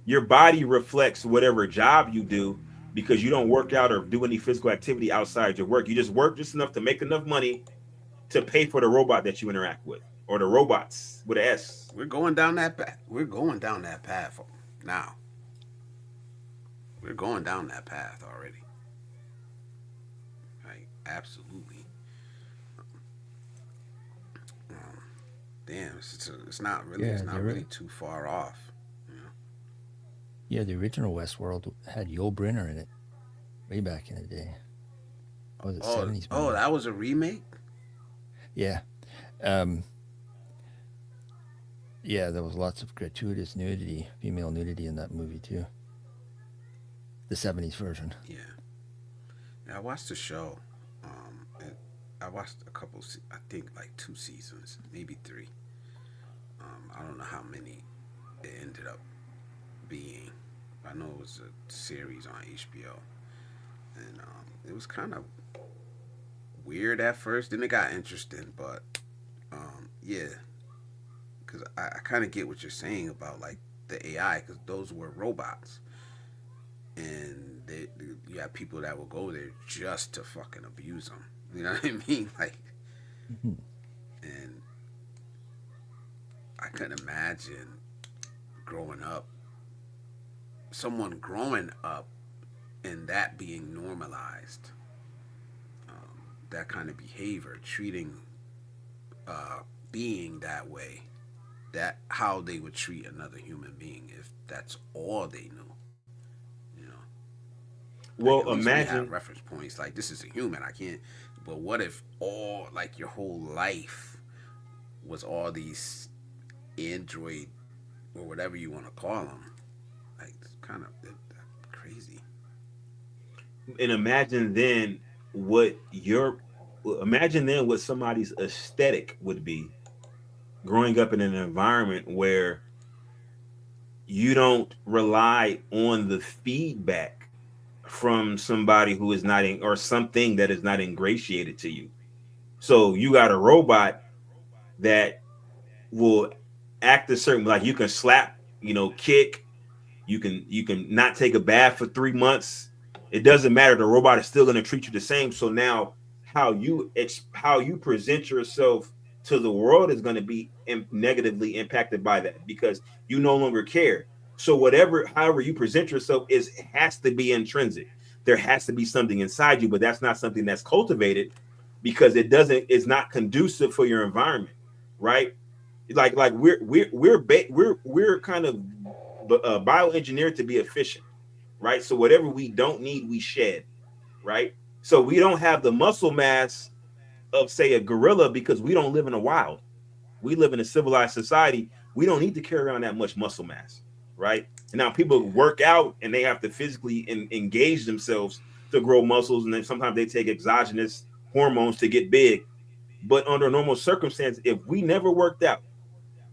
your body reflects whatever job you do because you don't work out or do any physical activity outside your work. You just work just enough to make enough money to pay for the robot that you interact with or the robots with an S. We're going down that path. We're going down that path now. We're going down that path already. Like, absolutely. Damn, it's not really, it's not really too far off. You know? Yeah, the original Westworld had Yul Brynner in it, way back in the day. Oh, was it 70s movie? Oh, that was a remake? Yeah. Yeah, there was lots of gratuitous nudity, female nudity in that movie too. The 70s version. Yeah. I watched the show. I watched a couple, I think like 2 seasons, maybe 3. I don't know how many it ended up being. I know it was a series on HBO. And it was kind of weird at first. Then it got interesting, but yeah. Because I kind of get what you're saying about like the AI, because those were robots. And you have people that will go there just to fucking abuse them. You know what I mean? Like, and I couldn't imagine someone growing up and that being normalized. That kind of behavior, treating, being that way, that how they would treat another human being if that's all they knew. Well, like, imagine we have reference points like this is a human. I can't. But what if all like your whole life was all these android or whatever you want to call them? Like it's kind of crazy. And imagine then what somebody's aesthetic would be growing up in an environment where you don't rely on the feedback from somebody who is not or something that is not ingratiated to you. So you got a robot that will act a certain, like you can slap, kick, you can not take a bath for 3 months. It doesn't matter. The robot is still going to treat you the same. So now how you present yourself to the world is going to be negatively impacted by that, because you no longer care. So whatever, however you present yourself is has to be intrinsic. There has to be something inside you, but that's not something that's cultivated, because it's not conducive for your environment, right? Like we're kind of bioengineered to be efficient, right? So whatever we don't need, we shed, right? So we don't have the muscle mass of, say, a gorilla, because we don't live in a wild. We live in a civilized society. We don't need to carry on that much muscle mass, right? And now people work out and they have to physically engage themselves to grow muscles, and then sometimes they take exogenous hormones to get big. But under normal circumstances, if we never worked out,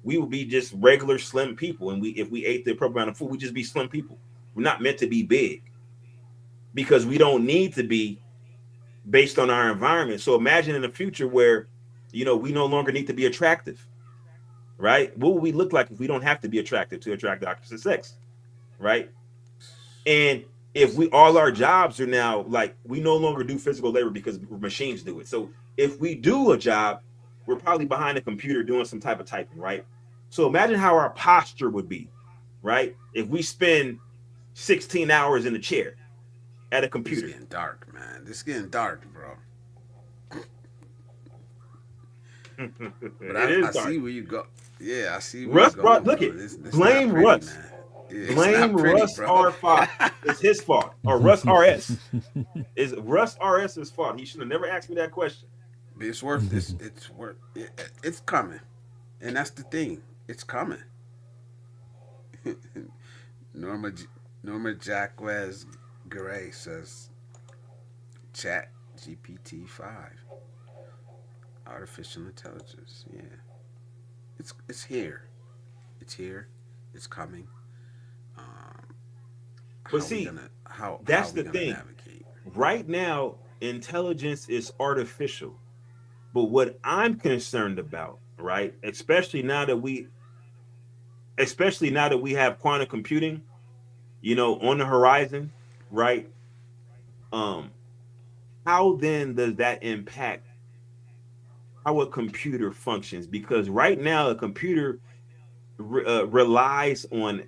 we would be just regular slim people. And if we ate the appropriate amount of food, we'd just be slim people. We're not meant to be big, because we don't need to be, based on our environment. So imagine in the future where, we no longer need to be attractive, right? What would we look like if we don't have to be attractive to attract the opposite sex, right? And if all our jobs are now, like, we no longer do physical labor because machines do it. So if we do a job, we're probably behind a computer doing some type of typing, right? So imagine how our posture would be, right? If we spend 16 hours in a chair at a computer. It's getting dark, man. This is getting dark, bro. But I see where you go. Yeah, I see where Russ you going. Look Bro. it. Blame pretty, Russ. Yeah, blame pretty, Russ bro. R5. It's his fault. Or Russ RS. Is Russ RS's fault. He should have never asked me that question. But it's worth this. It's coming, and that's the thing. It's coming. Norma Jacquez Gray says, Chat GPT 5, artificial intelligence. Yeah, it's here. It's here. It's coming. But see, that's the thing. Navigate? Right now, intelligence is artificial. But what I'm concerned about, right, especially now that we have quantum computing, on the horizon, right? How then does that impact how a computer functions? Because right now a computer relies on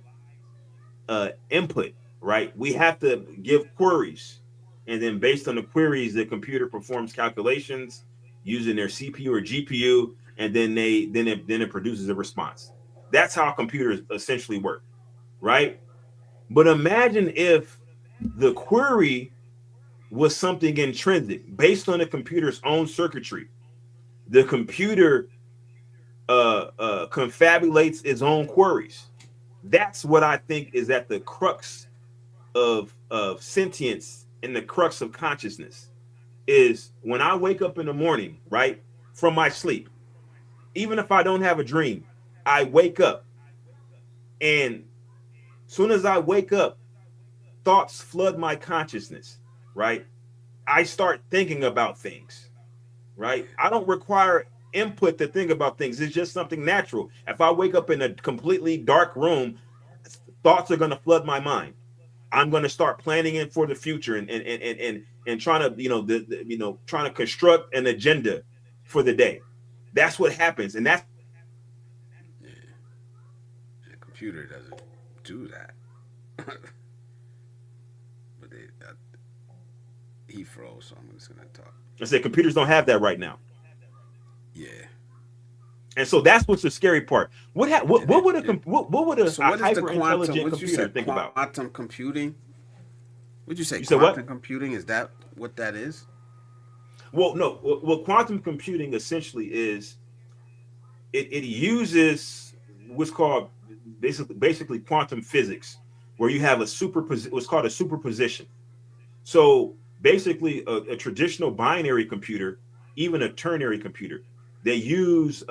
input, right? We have to give queries, and then based on the queries, the computer performs calculations using their CPU or GPU, and then it produces a response. That's how computers essentially work, right? But imagine if the query was something intrinsic based on the computer's own circuitry. The computer confabulates its own queries. That's what I think is at the crux of sentience and the crux of consciousness, is when I wake up in the morning, right, from my sleep, even if I don't have a dream, I wake up, and soon as I wake up, thoughts flood my consciousness, right? I start thinking about things, right? I don't require input to think about things. It's just something natural. If I wake up in a completely dark room, thoughts are going to flood my mind. I'm going to start planning it for the future and trying to, trying to construct an agenda for the day. That's what happens. And that's, the computer doesn't do that. But he froze, so I'm just going to talk. I said computers don't have that right now. Yeah. And so that's what's the scary part. What would a hyper intelligent computer think about? Quantum computing. What'd you say? You quantum said what? Computing, is that what that is? Well, no. Well, quantum computing essentially is it uses what's called basically quantum physics, where you have what's called a superposition. So basically, a traditional binary computer, even a ternary computer, they use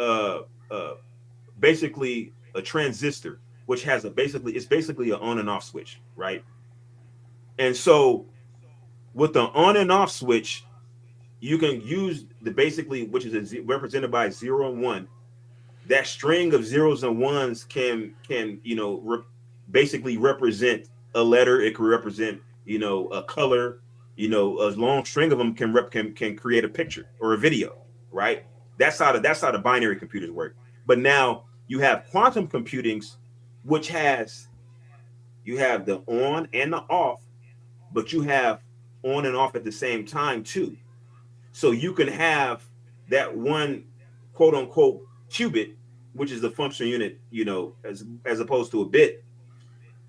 basically a transistor, which has it's basically an on and off switch, right? And so with the on and off switch, you can use which is represented by 0 and 1. That string of zeros and ones can basically represent a letter. It can represent a color. You know, a long string of them can create a picture or a video, right? That's how the binary computers work. But now you have quantum computings, which has you have the on and the off, but you have on and off at the same time too. So you can have that one quote unquote qubit, which is the functional unit, you know, as opposed to a bit.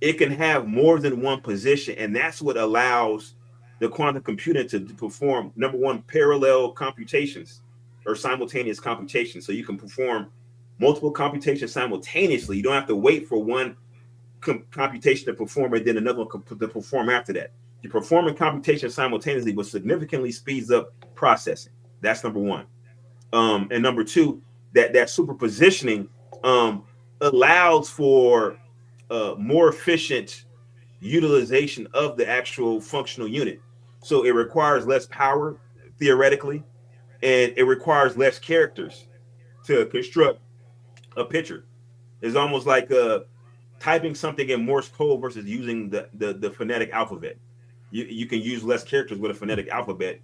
It can have more than one position, and that's what allows the quantum computer to perform, number one, parallel computations or simultaneous computations. So you can perform multiple computations simultaneously. You don't have to wait for one computation to perform and then another one to perform after that. You're performing computation simultaneously, which significantly speeds up processing. That's number one. And number two, that superpositioning allows for more efficient utilization of the actual functional unit. So it requires less power theoretically, and it requires less characters to construct a picture. It's almost like typing something in Morse code versus using the phonetic alphabet. You can use less characters with a phonetic alphabet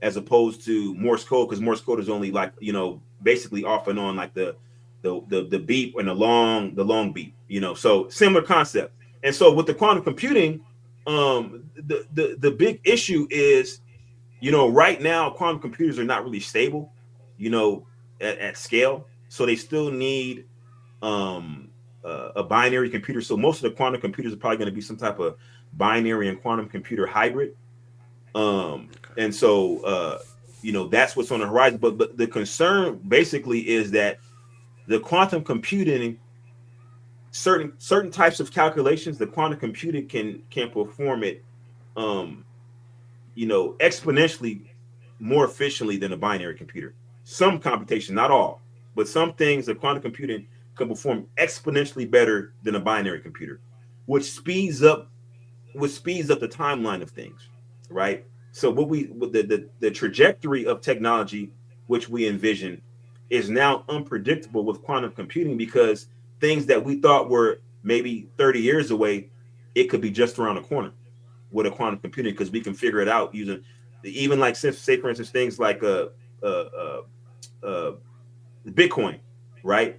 as opposed to Morse code, because Morse code is only like, you know, basically off and on like the beep and the long beep, you know. So similar concept. And so with the quantum computing, the big issue is, you know, right now quantum computers are not really stable, you know, at scale. So they still need a binary computer. So most of the quantum computers are probably going to be some type of binary and quantum computer hybrid. And so you know, that's what's on the horizon. But the concern basically is that the quantum computing, certain types of calculations, the quantum computing can perform it, um, you know, exponentially more efficiently than a binary computer. Some computation, not all, but some things the quantum computing can perform exponentially better than a binary computer, which speeds up the timeline of things, right? So the trajectory of technology which we envision is now unpredictable with quantum computing, because things that we thought were maybe 30 years away, it could be just around the corner with a quantum computing, because we can figure it out using even like, say for instance, things like uh, uh, uh, Bitcoin, right?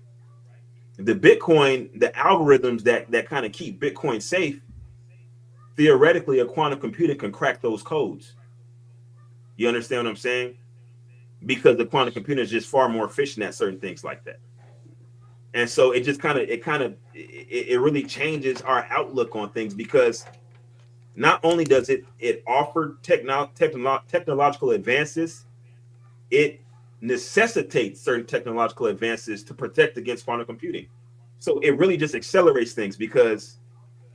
The algorithms that kind of keep Bitcoin safe, theoretically, a quantum computer can crack those codes. You understand what I'm saying? Because the quantum computer is just far more efficient at certain things like that. And so it just it really changes our outlook on things, because not only does it offer technological advances, it necessitates certain technological advances to protect against quantum computing. So it really just accelerates things, because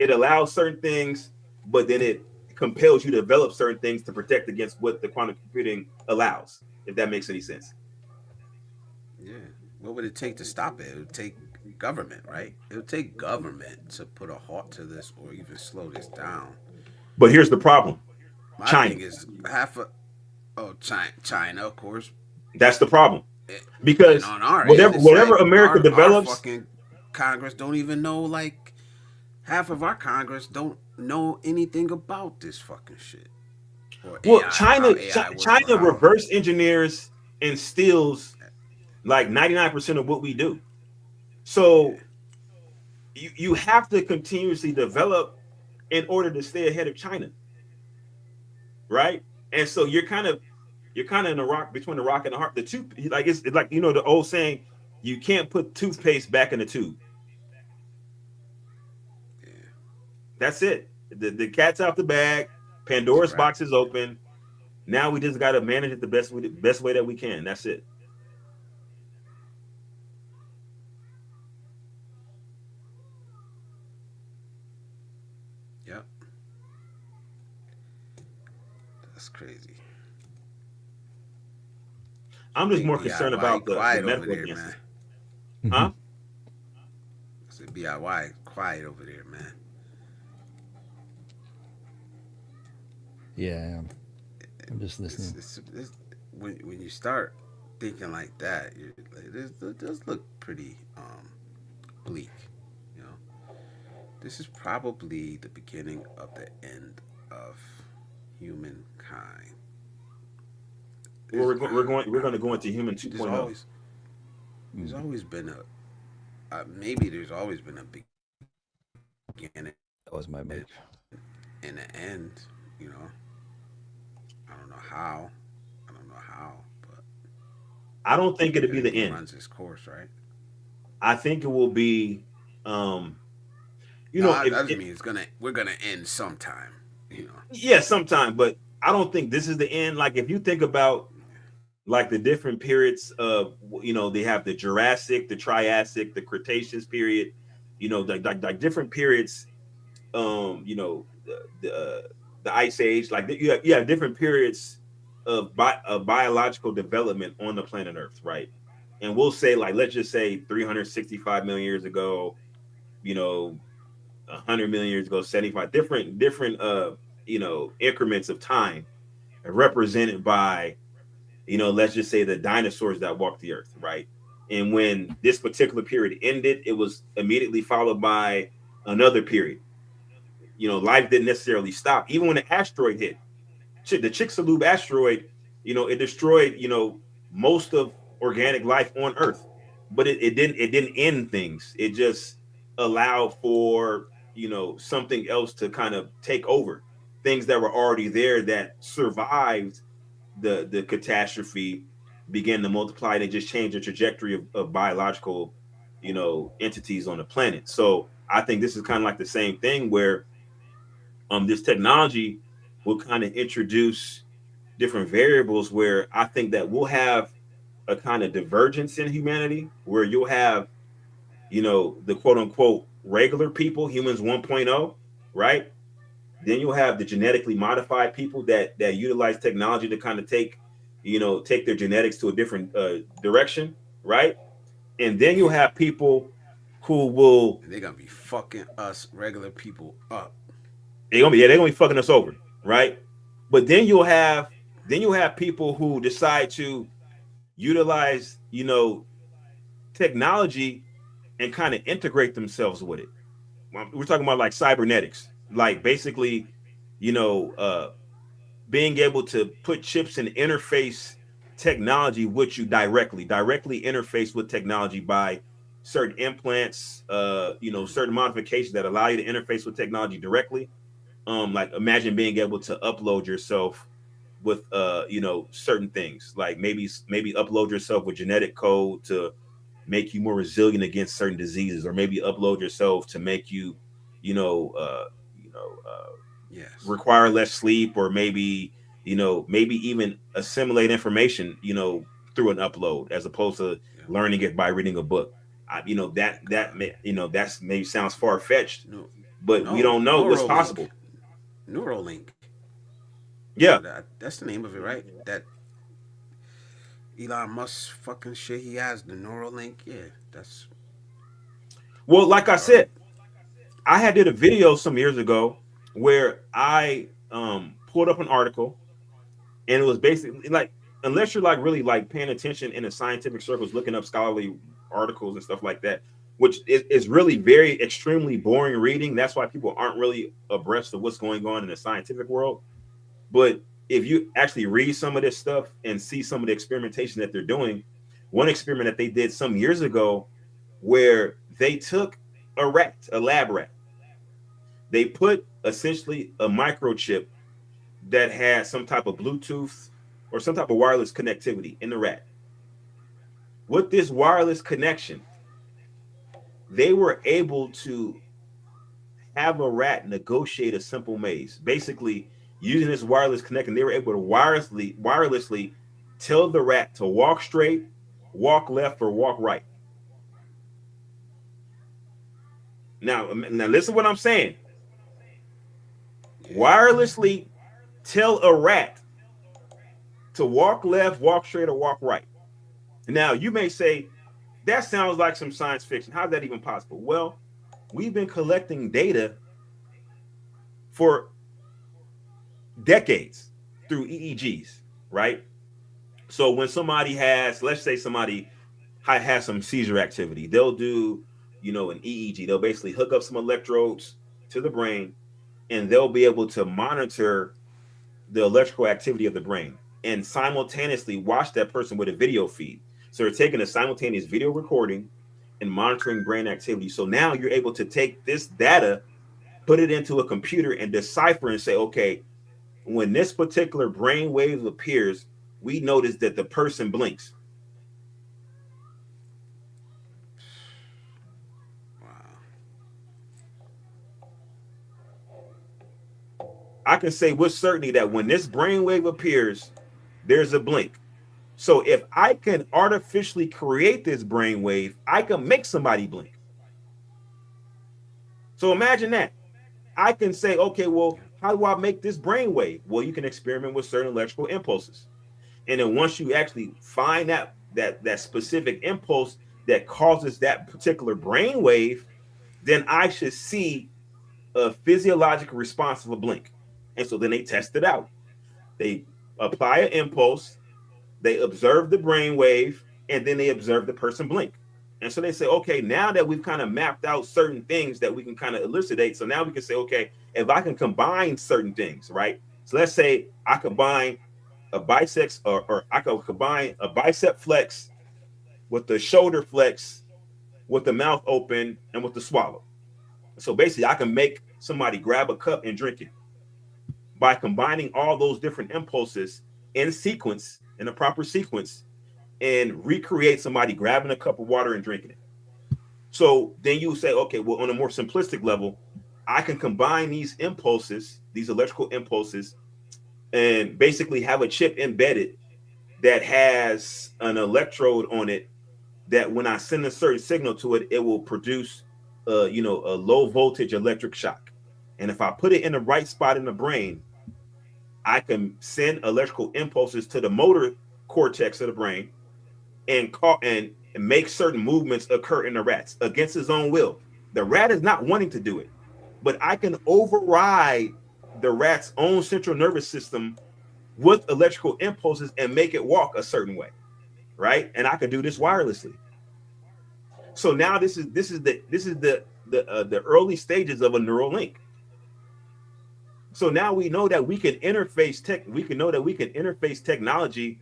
it allows certain things, but then it compels you to develop certain things to protect against what the quantum computing allows, if that makes any sense. Yeah. What would it take to stop it? It would take government, right? It would take government to put a halt to this or even slow this down. But here's the problem: My China. thing is half of China, of course, That's the problem, it, and because on our end, whatever it's whatever like America our develops, fucking Congress don't even know. Like half of our Congress don't know anything about this fucking shit or well, AI, China how AI works, or China how. reverse engineers and steals like 99% of what we do. So Yeah, you have to continuously develop in order to stay ahead of China, right? And so you're kind of in a rock, between the rock and the hard. The two, like, it's like, you know, the old saying, you can't put toothpaste back in the tube. yeah, That's it. The cat's out the bag. it's Pandora's crap. box is open. Now we just got to manage it the best way that we can. That's it. Yep, that's crazy. I'm just Big more concerned DIY, about the quiet over medical there, man. advances. Huh? I said DIY, quiet over there, man. Yeah, I'm just It's, listening. it's, it's when you start thinking like that, you're like, this does look pretty bleak. You know, this is probably the beginning of the end of Humankind. Well, we're going to go into human There's 2.0. always there's always been a maybe there's always been a beginning That was my mic. and an end. You know, I don't know how, but I don't think it'll be the everything end. runs its course, right? I think it will be, um, you No, know, I just if mean we're gonna end sometime. You know, yeah, sometime, but I don't think this is the end. Like if you think about like the different periods of, they have the Jurassic, the Triassic, the Cretaceous period, like different periods, the Ice Age, like you have different periods of biological development on the planet Earth, right? And we'll say, like, let's just say 365 million years ago, you know 100 million years ago, 75 different increments of time represented by, let's just say the dinosaurs that walked the earth, right? And when this particular period ended, it was immediately followed by another period. Life didn't necessarily stop. Even when the asteroid hit, the Chicxulub asteroid, it destroyed, most of organic life on Earth, but it didn't end things. It just allowed for, something else to kind of take over things that were already there that survived the catastrophe, began to multiply, and it just changed the trajectory of biological, entities on the planet. So I think this is kind of like the same thing where this technology will kind of introduce different variables where I think that we'll have a kind of divergence in humanity where you'll have, the quote unquote regular people, humans 1.0, right? Then you'll have the genetically modified people that utilize technology to kind of take their genetics to a different direction, right? And then you'll yeah, have people who will and they're gonna be fucking us regular people up. they're gonna be fucking us over, right? But then you'll have people who decide to utilize, technology and kind of integrate themselves with it. We're talking about like cybernetics, like basically, you know, uh, being able to put chips and interface technology with you directly interface with technology by certain implants, certain modifications that allow you to interface with technology directly. Like imagine being able to upload yourself with certain things, like maybe upload yourself with genetic code to make you more resilient against certain diseases, or maybe upload yourself to make you you know uh you know uh Yes. require less sleep, or maybe even assimilate information through an upload as opposed to Yeah. learning it by reading a book. That's maybe sounds far-fetched, No. but we No. don't know what's Neuralink. possible. Neuralink. Yeah. That's the name of it, right? That Elon Musk fucking shit he has, the Neuralink. Yeah, Well, like that's I already. said, I had did a video some years ago where I pulled up an article, and it was basically like, unless you're like really like paying attention in the scientific circles, looking up scholarly articles and stuff like that, which is really very extremely boring reading. That's why people aren't really abreast of what's going on in the scientific world. But if you actually read some of this stuff and see some of the experimentation that they're doing, one experiment that they did some years ago where they took a lab rat, they put essentially a microchip that had some type of Bluetooth or some type of wireless connectivity in the rat. With this wireless connection, they were able to have a rat negotiate a simple maze. Basically, using this wireless connection, they were able to wirelessly tell the rat to walk straight, walk left, or walk right. Now listen to what I'm saying. Yeah. Wirelessly tell a rat to walk left, walk straight, or walk right. Now, you may say, that sounds like some science fiction. How's that even possible? Well, we've been collecting data for decades through EEGs, right? So when somebody let's say somebody has some seizure activity, they'll do, an EEG. They'll basically hook up some electrodes to the brain, and they'll be able to monitor the electrical activity of the brain and simultaneously watch that person with a video feed. So they're taking a simultaneous video recording and monitoring brain activity. So now you're able to take this data, put it into a computer and decipher and say, okay, when this particular brain wave appears, we notice that the person blinks. I can say with certainty that when this brainwave appears, there's a blink. So if I can artificially create this brainwave, I can make somebody blink. So imagine that. I can say, okay, well, how do I make this brainwave? Well, you can experiment with certain electrical impulses. And then once you actually find that specific impulse that causes that particular brainwave, then I should see a physiological response of a blink. And so then they test it out. They apply an impulse, they observe the brain wave, and then they observe the person blink. And so they say, okay, now that we've kind of mapped out certain things that we can kind of elucidate, so now we can say, okay, if I can combine certain things, right? So let's say I combine a biceps, or I could combine a bicep flex with the shoulder flex, with the mouth open, and with the swallow. So basically, I can make somebody grab a cup and drink it by combining all those different impulses in sequence, in a proper sequence, and recreate somebody grabbing a cup of water and drinking it. So then you say, okay, well, on a more simplistic level, I can combine these impulses, these electrical impulses, and basically have a chip embedded that has an electrode on it that when I send a certain signal to it, it will produce a low voltage electric shock. And if I put it in the right spot in the brain, I can send electrical impulses to the motor cortex of the brain and make certain movements occur in the rats against his own will. The rat is not wanting to do it, but I can override the rat's own central nervous system with electrical impulses and make it walk a certain way, right? And I can do this wirelessly. So now this is the early stages of a neural link. So now we know that we can interface technology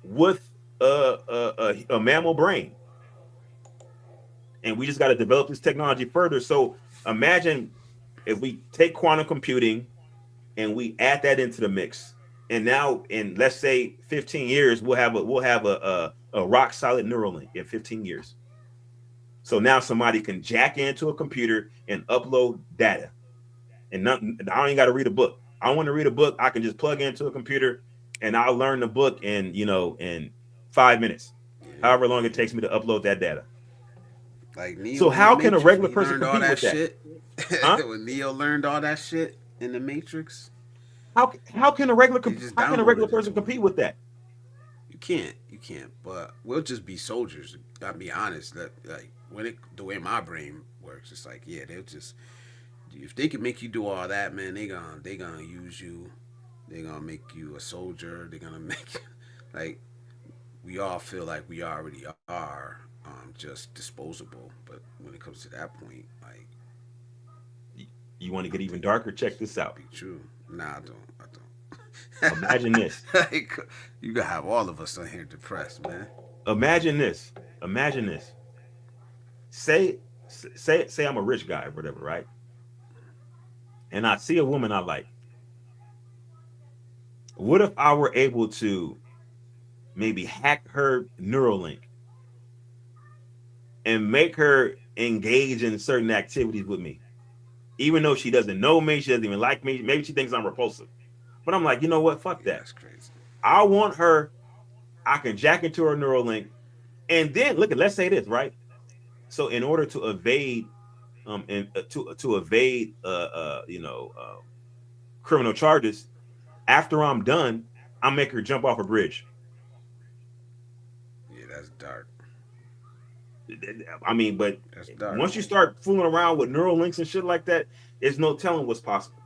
with a mammal brain, and we just got to develop this technology further. So imagine if we take quantum computing and we add that into the mix, and now in, let's say, 15 years, we'll have a rock solid neural link in 15 years. So now somebody can jack into a computer and upload data. And I don't even got to read a book. I want to read a book. I can just plug into a computer and I'll learn the book in 5 minutes, however long it takes me to upload that data. Like Neo, so how can a regular person compete with that? Shit? Huh? When Neo learned all that shit in the Matrix, how can a regular person compete with that? You can't. But we'll just be soldiers. I'll be honest. That like the way my brain works, it's like they'll just. If they can make you do all that, man, they gonna use you. They're gonna make you a soldier. They're gonna make you, like, we all feel like we already are, just disposable. But when it comes to that point, like, you want to get even darker? Check this out. Be true. Nah, I don't. Imagine this. Like, you gotta have all of us on here depressed, man. Imagine this. Say I'm a rich guy or whatever, right? And I see a woman I like. What if I were able to maybe hack her neural link and make her engage in certain activities with me? Even though she doesn't know me, she doesn't even like me. Maybe she thinks I'm repulsive. But I'm like, you know what? Fuck that. That's crazy. I want her. I can jack into her neural link. And then, let's say this, right? So in order to evade criminal charges, after I'm done, I'll make her jump off a bridge. Yeah, that's dark. I mean, but once you start fooling around with neural links and shit like that, there's no telling what's possible.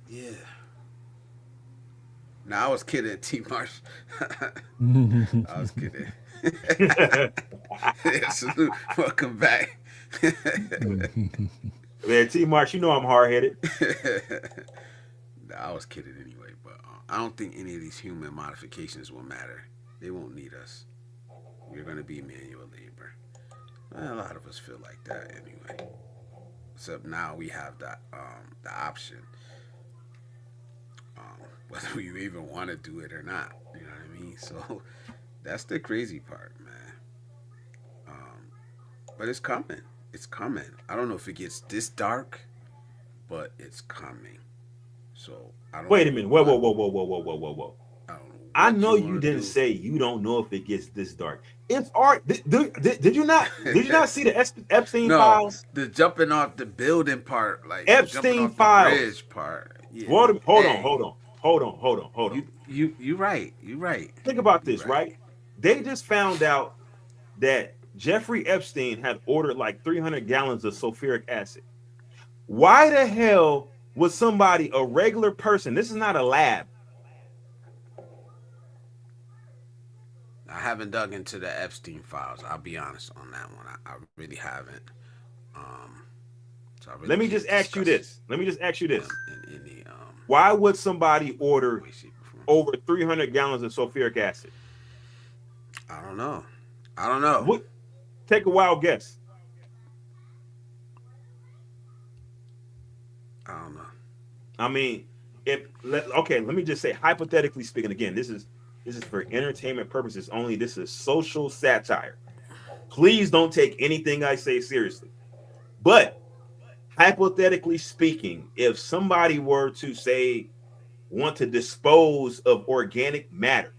Yeah. Now I was kidding, T. Marsh. I was kidding. Yeah, salute. Welcome back. Man, T March, you know I'm hard headed. Nah, I was kidding anyway, but I don't think any of these human modifications will matter. They won't need us. We're gonna be manual labor. Well, a lot of us feel like that anyway. Except now we have the option, whether we even want to do it or not. You know what I mean? So that's the crazy part, man. Um, but it's coming. It's coming. I don't know if it gets this dark, but it's coming. So I don't Wait a know minute. Whoa, whoa, what whoa, whoa, whoa, whoa, whoa, whoa, whoa. I don't know I what know you you want to didn't do. say you don't know if it gets this dark. It's art. Did you not? Did you not see the Epstein No, files? the jumping off the building part, like the jumping Epstein off the files. bridge part. Yeah. Hold on, Hey, hold on, hold on, hold on, hold on. you right. You right. Think about You this, right. right? They just found out that Jeffrey Epstein had ordered like 300 gallons of sulfuric acid. Why the hell would somebody, a regular person, this is not a lab. I haven't dug into the Epstein files. I'll be honest on that one. I really haven't. Um, so I really Let me just can't ask you discuss this. Let me just ask you this. them in any Why would somebody order way, shape, or form. over 300 gallons of sulfuric acid? I don't know. I don't know. What? Take a wild guess. I don't know. I mean, okay, let me just say, hypothetically speaking, again, this is for entertainment purposes only. This is social satire. Please don't take anything I say seriously. But hypothetically speaking, if somebody were to say want to dispose of organic matter,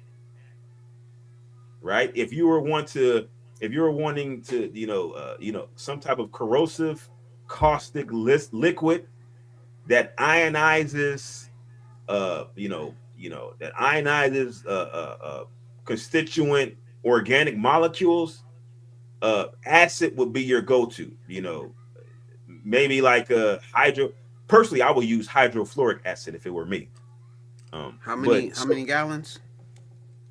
right? If you were wanting to, some type of corrosive, caustic liquid that ionizes, that ionizes constituent organic molecules, acid would be your go-to. Maybe like a hydro. Personally, I would use hydrofluoric acid if it were me. How many? But How many gallons?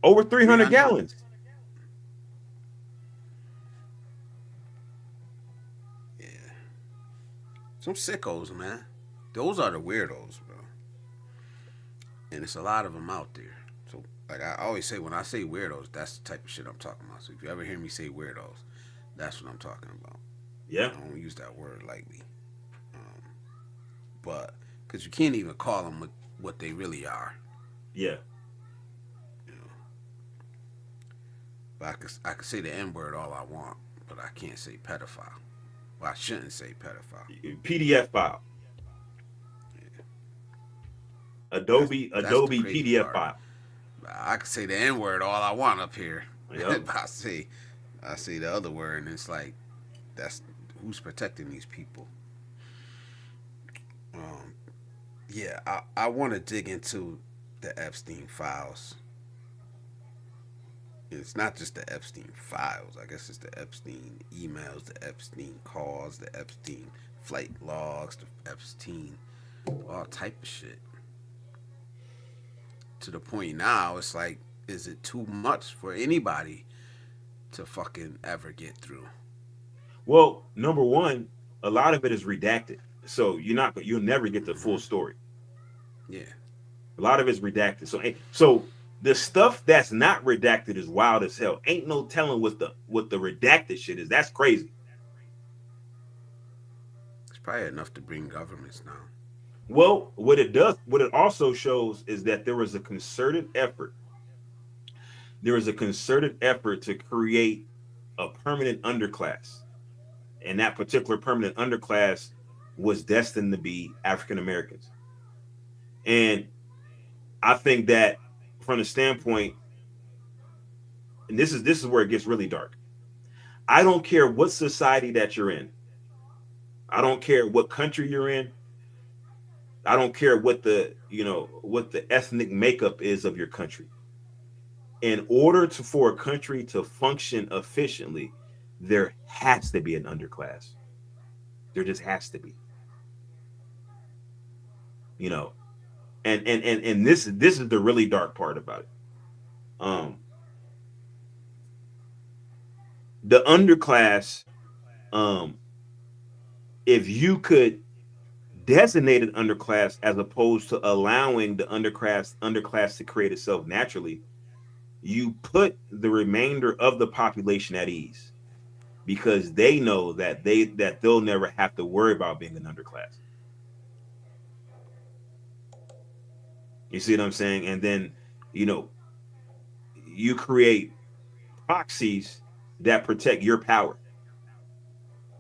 over Three 300 hundred. gallons. Yeah. Some sickos, man. Those are the weirdos, bro. And it's a lot of them out there. So, like I always say, when I say weirdos, that's the type of shit I'm talking about. So if you ever hear me say weirdos, that's what I'm talking about. Yeah. I don't use that word lightly, um, but because you can't even call them what they really are. Yeah. You know, but I could say the N word all I want, but I can't say pedophile. Well, I shouldn't say pedophile. PDF file. Yeah. That's the Adobe crazy PDF part. file. I could say the N word all I want up here. Yep. But I say the other word, and it's like that's who's protecting these people. Um, yeah, I want to dig into the Epstein files. It's not just the Epstein files. I guess it's the Epstein emails, the Epstein calls, the Epstein flight logs, the Epstein all type of shit. To the point now, it's like, is it too much for anybody to fucking ever get through? Well, number one, a lot of it is redacted, so you'll never get the full Hmm. story. Yeah. A lot of it's redacted. So the stuff that's not redacted is wild as hell. Ain't no telling what the redacted shit is. That's crazy. It's probably enough to bring governments down. Well, what it also shows is that there was a concerted effort. There was a concerted effort to create a permanent underclass, and that particular permanent underclass was destined to be African Americans. And I think that from the standpoint, and this is where it gets really dark. I don't care what society that you're in. I don't care what country you're in. I don't care what the ethnic makeup is of your country. In order for a country to function efficiently, there has to be an underclass. There just has to be. You know, and this is the really dark part about it. Um, the underclass, um, if you could designated underclass as opposed to allowing the underclass to create itself naturally, you put the remainder of the population at ease because they know that they'll never have to worry about being an underclass. You see what I'm saying? And then, you know, you create proxies that protect your power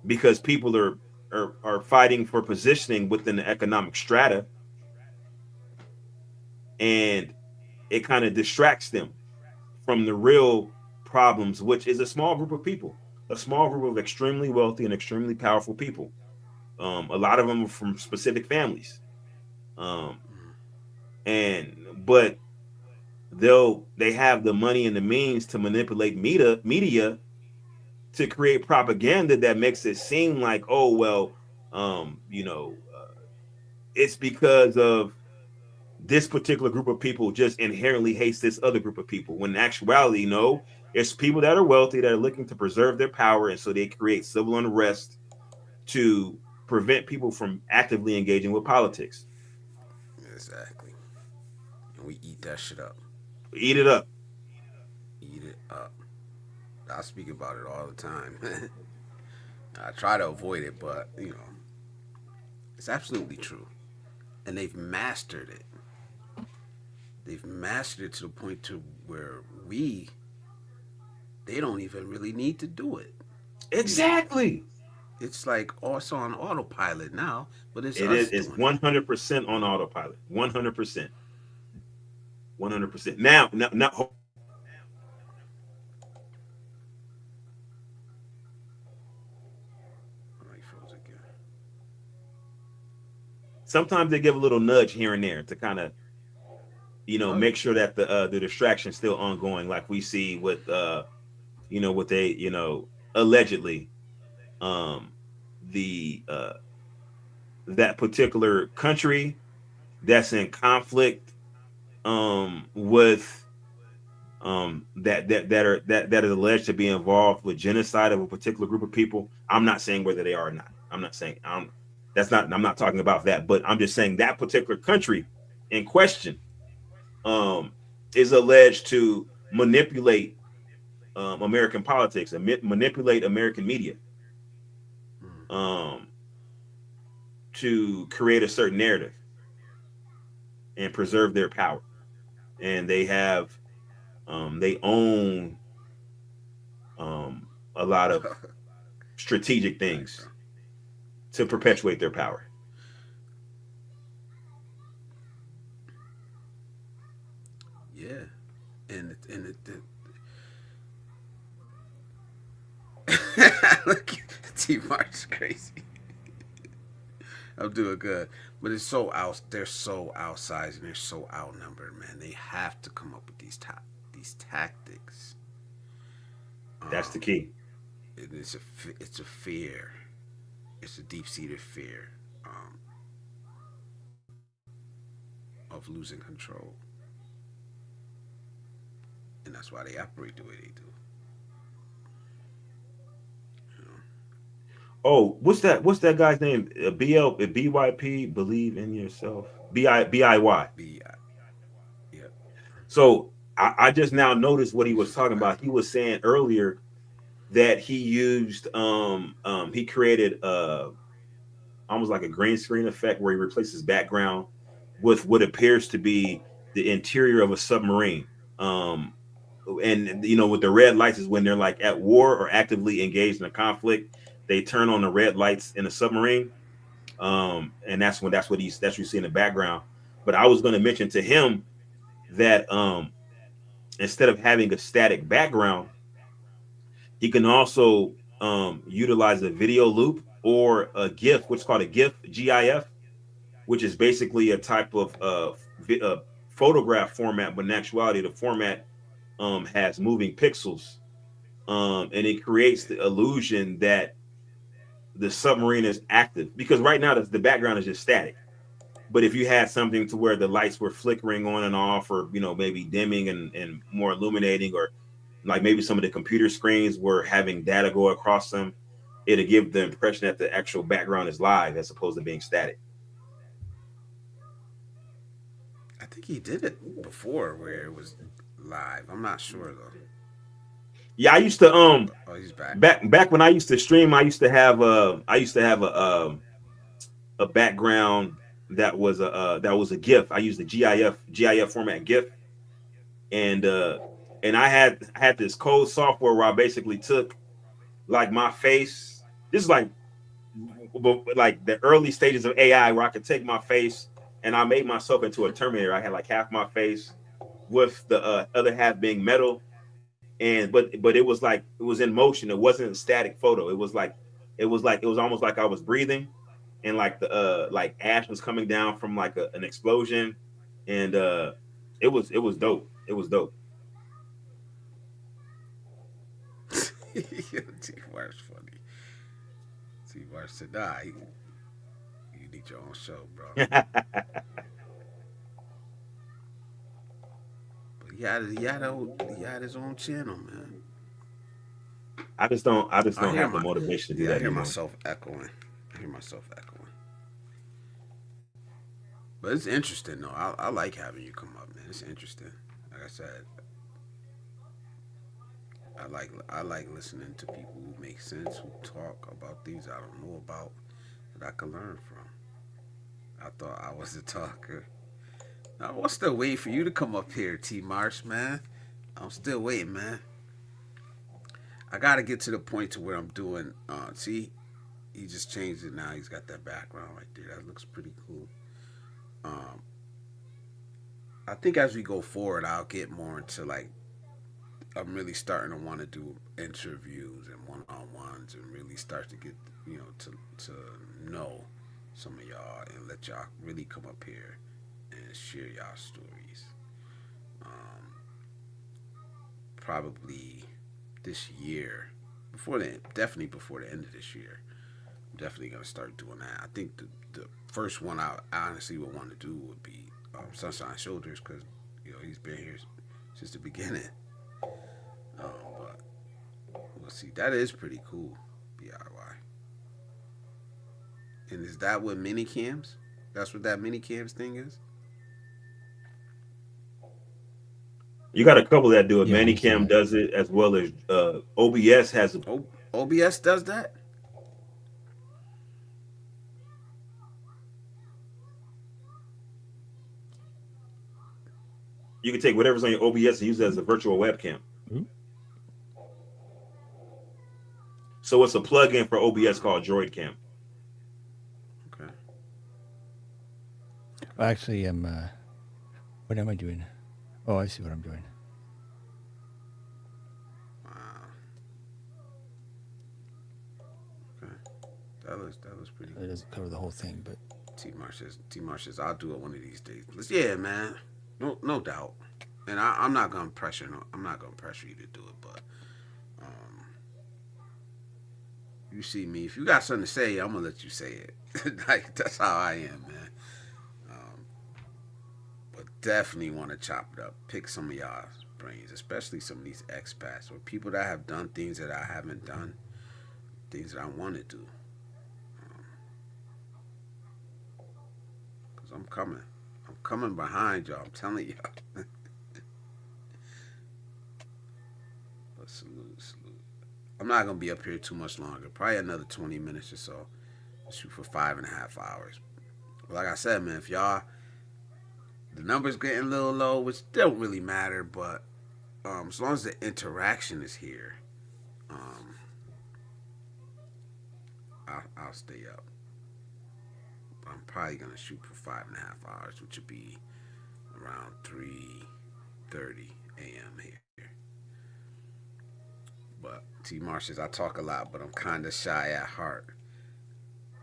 because people are fighting for positioning within the economic strata, and it kind of distracts them from the real problems, which is a small group of people, a small group of extremely wealthy and extremely powerful people. A lot of them are from specific families, um, and but they have the money and the means to manipulate media to create propaganda that makes it seem like, oh well, it's because of this particular group of people just inherently hates this other group of people. When in actuality, no, it's people that are wealthy that are looking to preserve their power, and so they create civil unrest to prevent people from actively engaging with politics. Exactly. And we eat that shit up. Eat it up. Eat it up. I speak about it all the time. I try to avoid it, but it's absolutely true. And they've mastered it. They've mastered it to the point to where they don't even really need to do it. Exactly. It's like also on autopilot now, but it's It us is. It's doing 100% on autopilot. 100%. 100%. Now. it. Like froze again. Sometimes they give a little nudge here and there to kind of, Oh yeah. make sure that the distraction is still ongoing, like we see with what they allegedly um the that particular country that's in conflict with that is alleged to be involved with genocide of a particular group of people. I'm not saying whether they are or not. I'm not saying I'm not talking about that, but I'm just saying that particular country in question um is alleged to manipulate American politics and manipulate American media Mm. um to create a certain narrative and preserve their power. And they own a lot of strategic things Background. to perpetuate their power. Yeah. And look, T Mark's crazy. I'm doing good, but it's so out. They're so outsized and they're so outnumbered, man. They have to come up with these tactics. That's the Um, key. it's a fear. It's a deep seated fear um, of losing control, and that's why they operate the way they do. You know? Oh, what's that guy's name? BYP, believe in yourself. BIY. Be yeah. So I just now noticed what he was talking about. He was saying earlier that he created almost like a green screen effect where he replaces background with what appears to be the interior of a submarine. Um, and with the red lights is when they're like at war or actively engaged in a conflict. They turn on the red lights in a submarine, and that's what you see in the background. But I was going to mention to him that instead of having a static background, he can also utilize a video loop or a GIF, what's called a GIF, which is basically a type of photograph format, but in actuality, the format has moving pixels, and it creates the illusion that the submarine is active because right now the background is just static. But if you had something to where the lights were flickering on and off, or maybe dimming and more illuminating, or like maybe some of the computer screens were having data go across them, it'll give the impression that the actual background is live as opposed to being static. think he did it before where it was live. I'm not sure though. Yeah, I used to Oh, he's back. back when I used to stream, I used to have a background that was a GIF. I used the GIF format GIF, and I had this code software where I basically took like my face. This is like the early stages of AI where I could take my face and I made myself into a Terminator. I had like half my face with the other half being metal, and but it was in motion. It wasn't a static photo. It was almost like I was breathing, and like the like ash was coming down from like an explosion, and it was dope. It was dope. T-Mar's funny. T-Mar said, nah, you need your own show, bro. But he had his own channel, man. I just don't have the motivation to do Yeah, that I hear anymore. myself echoing. I hear myself echoing. But it's interesting though. I like having you come up, man. It's interesting. Like I said, I like listening to people who make sense, who talk about things I don't know about that I can learn from. I thought I was a talker. I'm still waiting for you to come up here, T Marsh, man. I'm still waiting, man. I gotta get to the point to where I'm doing. See, he just changed it now. He's got that background right there. That looks pretty cool. Um, I think as we go forward, I'll get more into like I'm really starting to want to do interviews and one-on-ones and really start to get to know some of y'all and let y'all really come up here and share y'all stories. Um, Probably this year, definitely before the end of this year, I'm definitely gonna start doing that. I think the first one I honestly would want to do would be Sunshine Shoulders because he's been here since the beginning. But we'll see. That is pretty cool, DIY. And is that what mini cams? That's what that mini cams thing is. You got a couple that do it. Yeah, Manicam does it as well as OBS has. OBS does that. You can take whatever's on your OBS and use it as a virtual webcam. Ooh. So it's a plug-in for OBS called DroidCam. Okay. Well, actually, what am I doing? Oh, I see what I'm doing. Wow. Okay. That looks pretty It good. doesn't cover the whole thing, but T-Mar says, I'll do it one of these days. Yeah, man. No doubt. And I'm not gonna pressure you to do it, but you see me. If you got something to say, I'm gonna let you say it. Like that's how I am, man. But definitely want to chop it up, pick some of y'all's brains, especially some of these expats or people that have done things that I haven't done, things that I want to do. Cause I'm coming behind y'all. I'm telling y'all. But salute. I'm not gonna be up here too much longer. Probably another 20 minutes or so. Shoot for 5.5 hours. But like I said, man, if y'all the numbers getting a little low, which don't really matter, but as long as the interaction is here, I'll stay up. I'm probably gonna shoot for 5.5 hours, which would be around 3:30 a.m. here. But T. Marsh says I talk a lot, but I'm kind of shy at heart.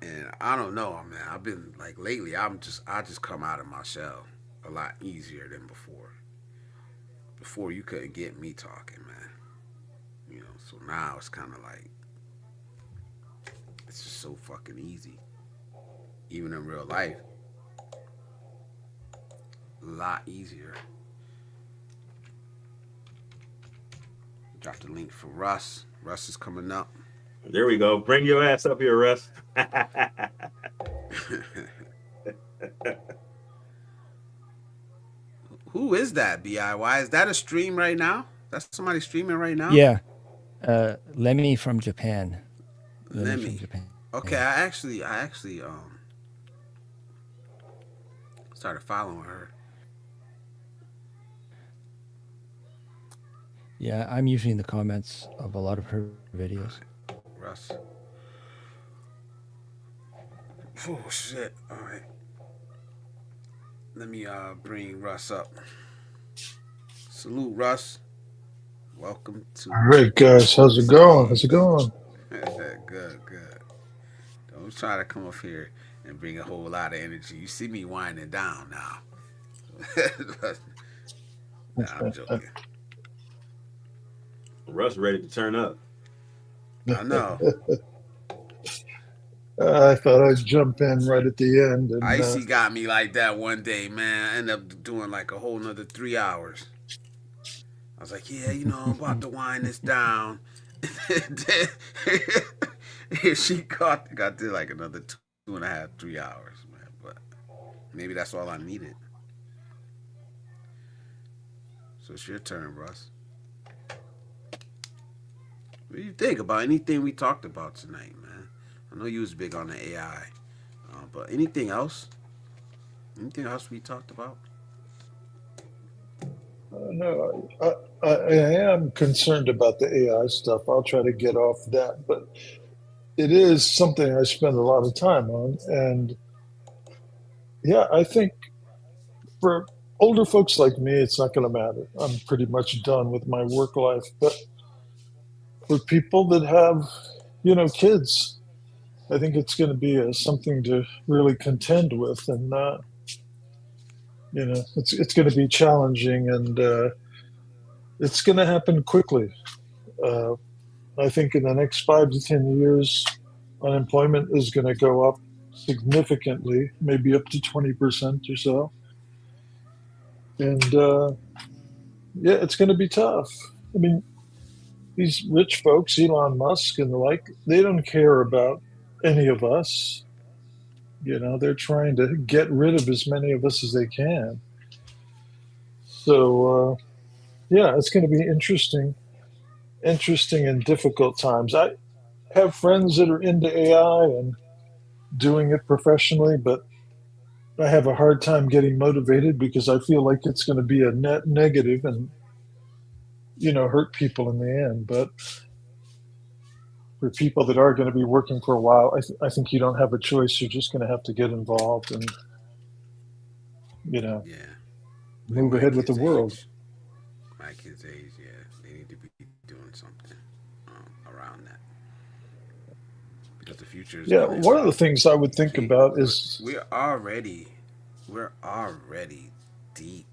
And I don't know, man. I've been like lately. I just come out of my shell a lot easier than before. Before you couldn't get me talking, man. So now it's kind of like it's just so fucking easy. Even in real life, a lot easier. Drop the link for Russ. Russ is coming up. There we go. Bring your ass up here, Russ. Who is that, BIY? Is that a stream right now? That's somebody streaming right now? Yeah, Lemmy from Japan. Lemmy Let from me. Japan. Okay, I actually started following her. Yeah, I'm usually in the comments of a lot of her All videos. right, Russ. Oh shit! All right, let me bring Russ up. Salute, Russ. Welcome All to right, guys, how's the it going? How's it stage. going? Good, good. Don't try to come up here and bring a whole lot of energy. You see me winding down now. Nah, I'm joking. Russ ready to turn up. I know. I thought I'd jump in right at the end, and Icy got me like that one day, man. I ended up doing like a whole nother 3 hours. I was like, yeah, I'm about to wind this down. And she got to like another 2.5, 3 hours, man. But maybe that's all I needed. So it's your turn, Russ. What do you think about anything we talked about tonight, man? I know you was big on the AI, but anything else? Anything else we talked about? no, I am concerned about the AI stuff. I'll try to get off that, but it is something I spend a lot of time on. And yeah, I think for older folks like me, it's not going to matter. I'm pretty much done with my work life. But for people that have, kids, I think it's going to be something to really contend with. And it's going to be challenging, and it's going to happen quickly. Uh, I think in the next 5 to 10 years, unemployment is going to go up significantly, maybe up to 20% or so. And yeah, it's going to be tough. I mean, these rich folks, Elon Musk and the like, they don't care about any of us. They're trying to get rid of as many of us as they can. So, yeah, it's going to be interesting and difficult times. I have friends that are into AI and doing it professionally, but I have a hard time getting motivated because I feel like it's going to be a net negative and hurt people in the end. But for people that are going to be working for a while, I think you don't have a choice. You're just going to have to get involved and you know Yeah. Like move ahead with the world. My kids' age, yeah, they need to be doing something around that because the future is Yeah, gonna one of the things I would think change. about is We're already deep,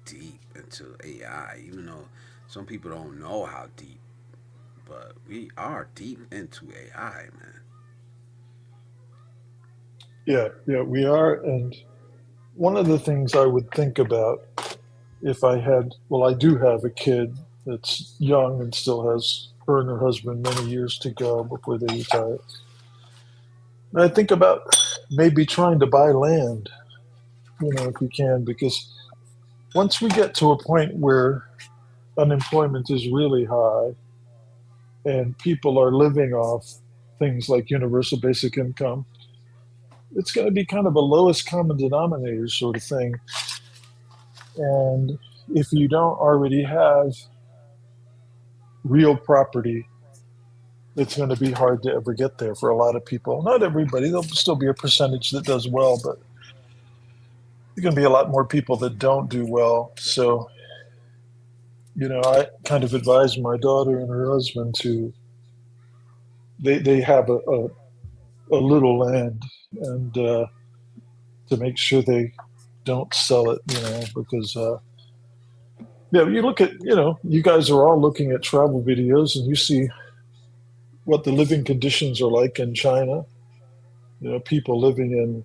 deep into AI. Even though some people don't know how deep, but we are deep into AI, man. yeah, we are. And one of the things I would think about if I had, well, I do have a kid that's young and still has her and her husband many years to go before they retire. And I think about maybe trying to buy land, if you can, because once we get to a point where unemployment is really high and people are living off things like universal basic income, it's going to be kind of a lowest common denominator sort of thing. And if you don't already have real property, it's going to be hard to ever get there for a lot of people. Not everybody, there'll still be a percentage that does well, but there's going to be a lot more people that don't do well. So, I kind of advise my daughter and her husband they have a little land, and to make sure they don't sell it, because yeah, you look at, you guys are all looking at travel videos and you see what the living conditions are like in China. People living in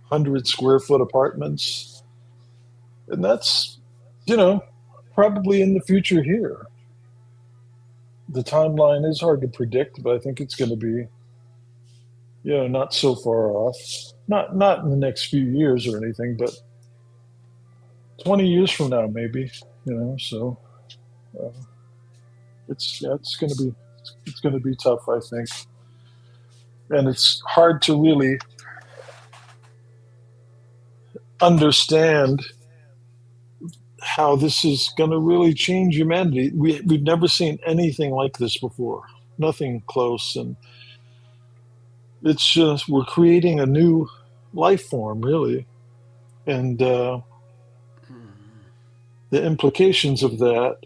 100 square foot apartments. And that's, you know, probably in the future here. The timeline is hard to predict, but I think it's going to be, not so far off. Not in the next few years or anything, but 20 years from now, maybe, so uh, it's going to be tough, I think. And it's hard to really understand how this is going to really change humanity. We've never seen anything like this before, nothing close. And it's just, we're creating a new life form, really. And the implications of that,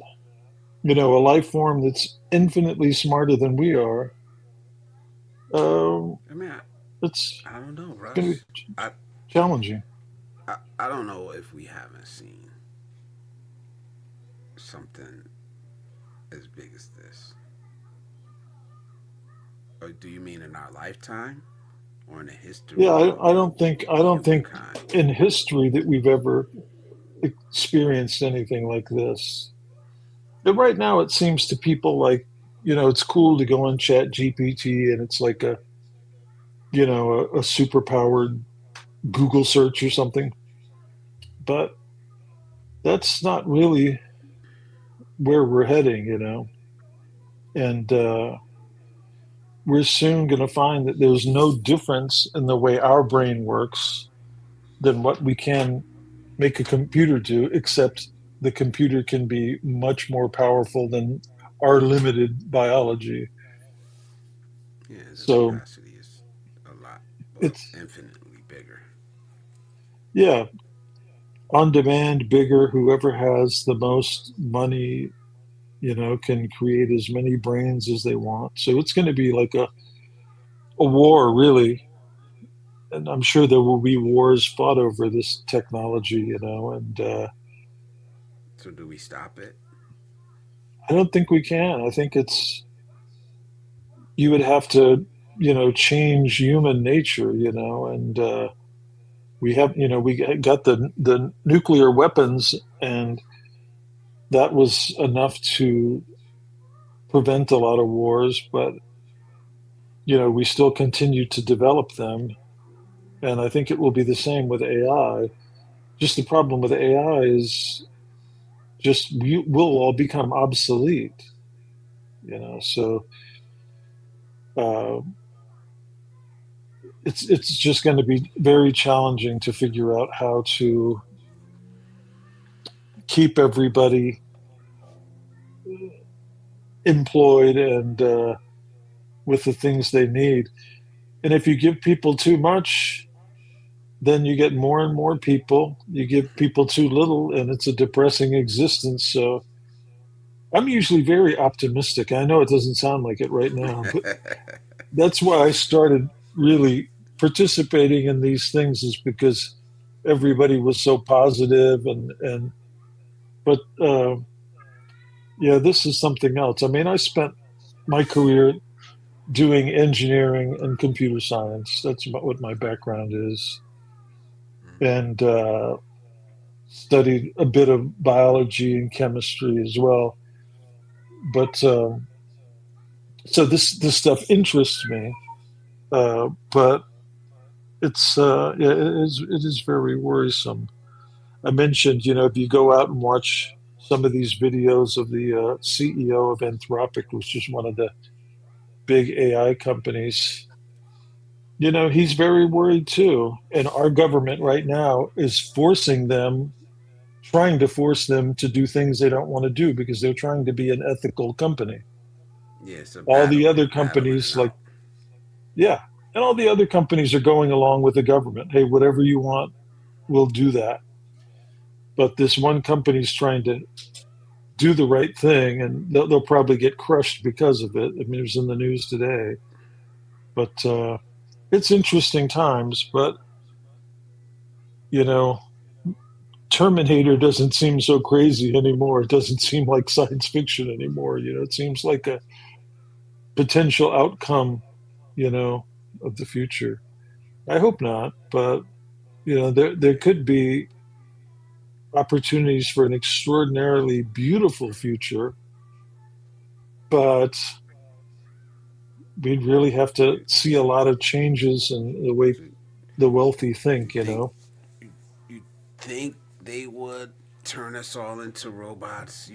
a life form that's infinitely smarter than we are, I mean, it's I don't know, going to Russ. be I, challenging. I don't know if we haven't seen something as big as this. Or do you mean in our lifetime, or in the Yeah, history I don't think I don't think humankind? in history that we've ever experienced anything like this. But right now, it seems to people like, it's cool to go on Chat GPT, and it's like a super powered Google search or something. But that's not really where we're heading, And we're soon going to find that there's no difference in the way our brain works than what we can make a computer do, except the computer can be much more powerful than our limited biology. Yeah, the So capacity is a lot, well, it's, infinitely bigger. yeah, on demand, bigger. Whoever has the most money, can create as many brains as they want. So it's going to be like a war, really. And I'm sure there will be wars fought over this technology, and So do we stop it? I don't think we can. I think you would have to, change human nature, and we got the nuclear weapons, and that was enough to prevent a lot of wars, but we still continue to develop them, and I think it will be the same with AI. Just the problem with AI is just we'll all become obsolete, so uh, it's just going to be very challenging to figure out how to keep everybody employed and with the things they need. And if you give people too much, then you get more and more people. You give people too little, and it's a depressing existence. So I'm usually very optimistic. I know it doesn't sound like it right now, but that's why I started really participating in these things, is because everybody was so positive, and but yeah, this is something else. I mean, I spent my career doing engineering and computer science. That's what my background is, and studied a bit of biology and chemistry as well. But so this stuff interests me, but yeah, it is very worrisome. I mentioned, if you go out and watch some of these videos of the CEO of Anthropic, which is one of the big AI companies, he's very worried too. And our government right now is trying to force them to do things they don't want to do because they're trying to be an ethical company. Yeah, it's a All the battle. We're other battling it companies, like, out. yeah, and all the other companies are going along with the government. Hey, whatever you want, we'll do that. But this one company's trying to do the right thing, and they'll probably get crushed because of it. I mean, it was in the news today. But it's interesting times. But, you know, Terminator doesn't seem so crazy anymore. It doesn't seem like science fiction anymore. It seems like a potential outcome, of the future. I hope not, but there could be opportunities for an extraordinarily beautiful future, but we'd really have to You, see a lot of changes in the way you the wealthy think. think you, you think they would turn us all into robots.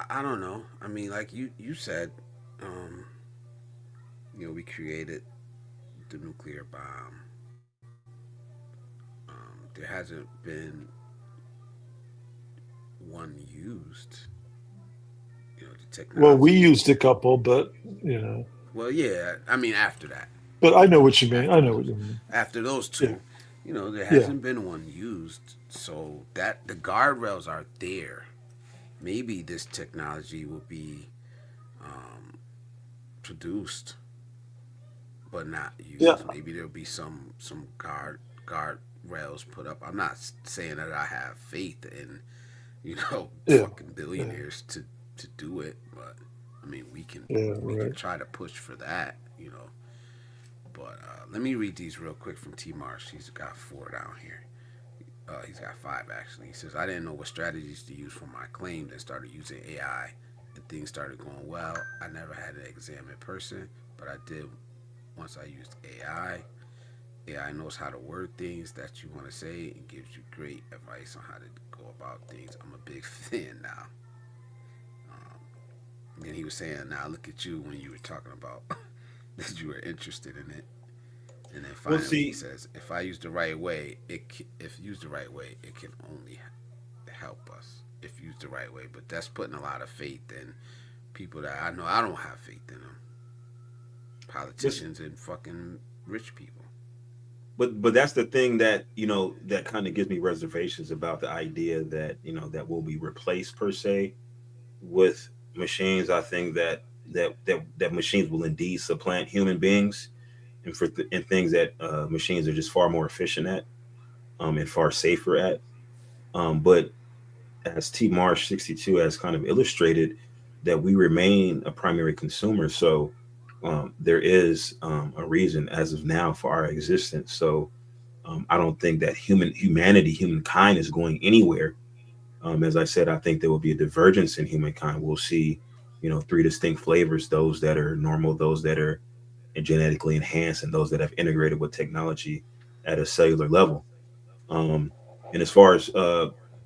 I don't know. I mean, like you said, um, we created the nuclear bomb. There hasn't been one used. The Well, we technology. used a couple, but you know, Well, yeah. I mean, after that, but I know what you mean. I after know what those, you mean. after those Yeah, two, there yeah, hasn't been one used. So that the guardrails are there. Maybe this technology will be um, produced but not yeah, used. Maybe there'll be some guard rails put up. I'm not saying that I have faith in yeah, fucking yeah, billionaires to do it, but I mean yeah. we can Right. try to push for that. But let me read these real quick from T Marsh. He's got four down here. He's got five actually. He says, I didn't know what strategies to use for my claim, then started using AI and things started going well. I never had an exam in person, but I did once I used AI. AI knows how to word things that you want to say and gives you great advice on how to go about things. I'm a big fan now. And then he was saying, now look at you when you were talking about that you were interested in it. And then We'll finally he see. says, if I use the right way, if used the right way, it can only help us if used the right way. But that's putting a lot of faith in people that I know I don't have faith in them. This, Politicians and fucking rich people. but that's the thing that that kind of gives me reservations about the idea that that will be replaced per se with machines. I think that machines will indeed supplant human beings, and and things that machines are just far more efficient at, and far safer at. But as T Marsh 62 has kind of illustrated, that we remain a primary consumer. So there is a reason as of now for our existence. So I don't think that humankind is going anywhere. As I said, I think there will be a divergence in humankind. We'll see, three distinct flavors: those that are normal, those that are genetically enhanced, and those that have integrated with technology at a cellular level. Um, and as far as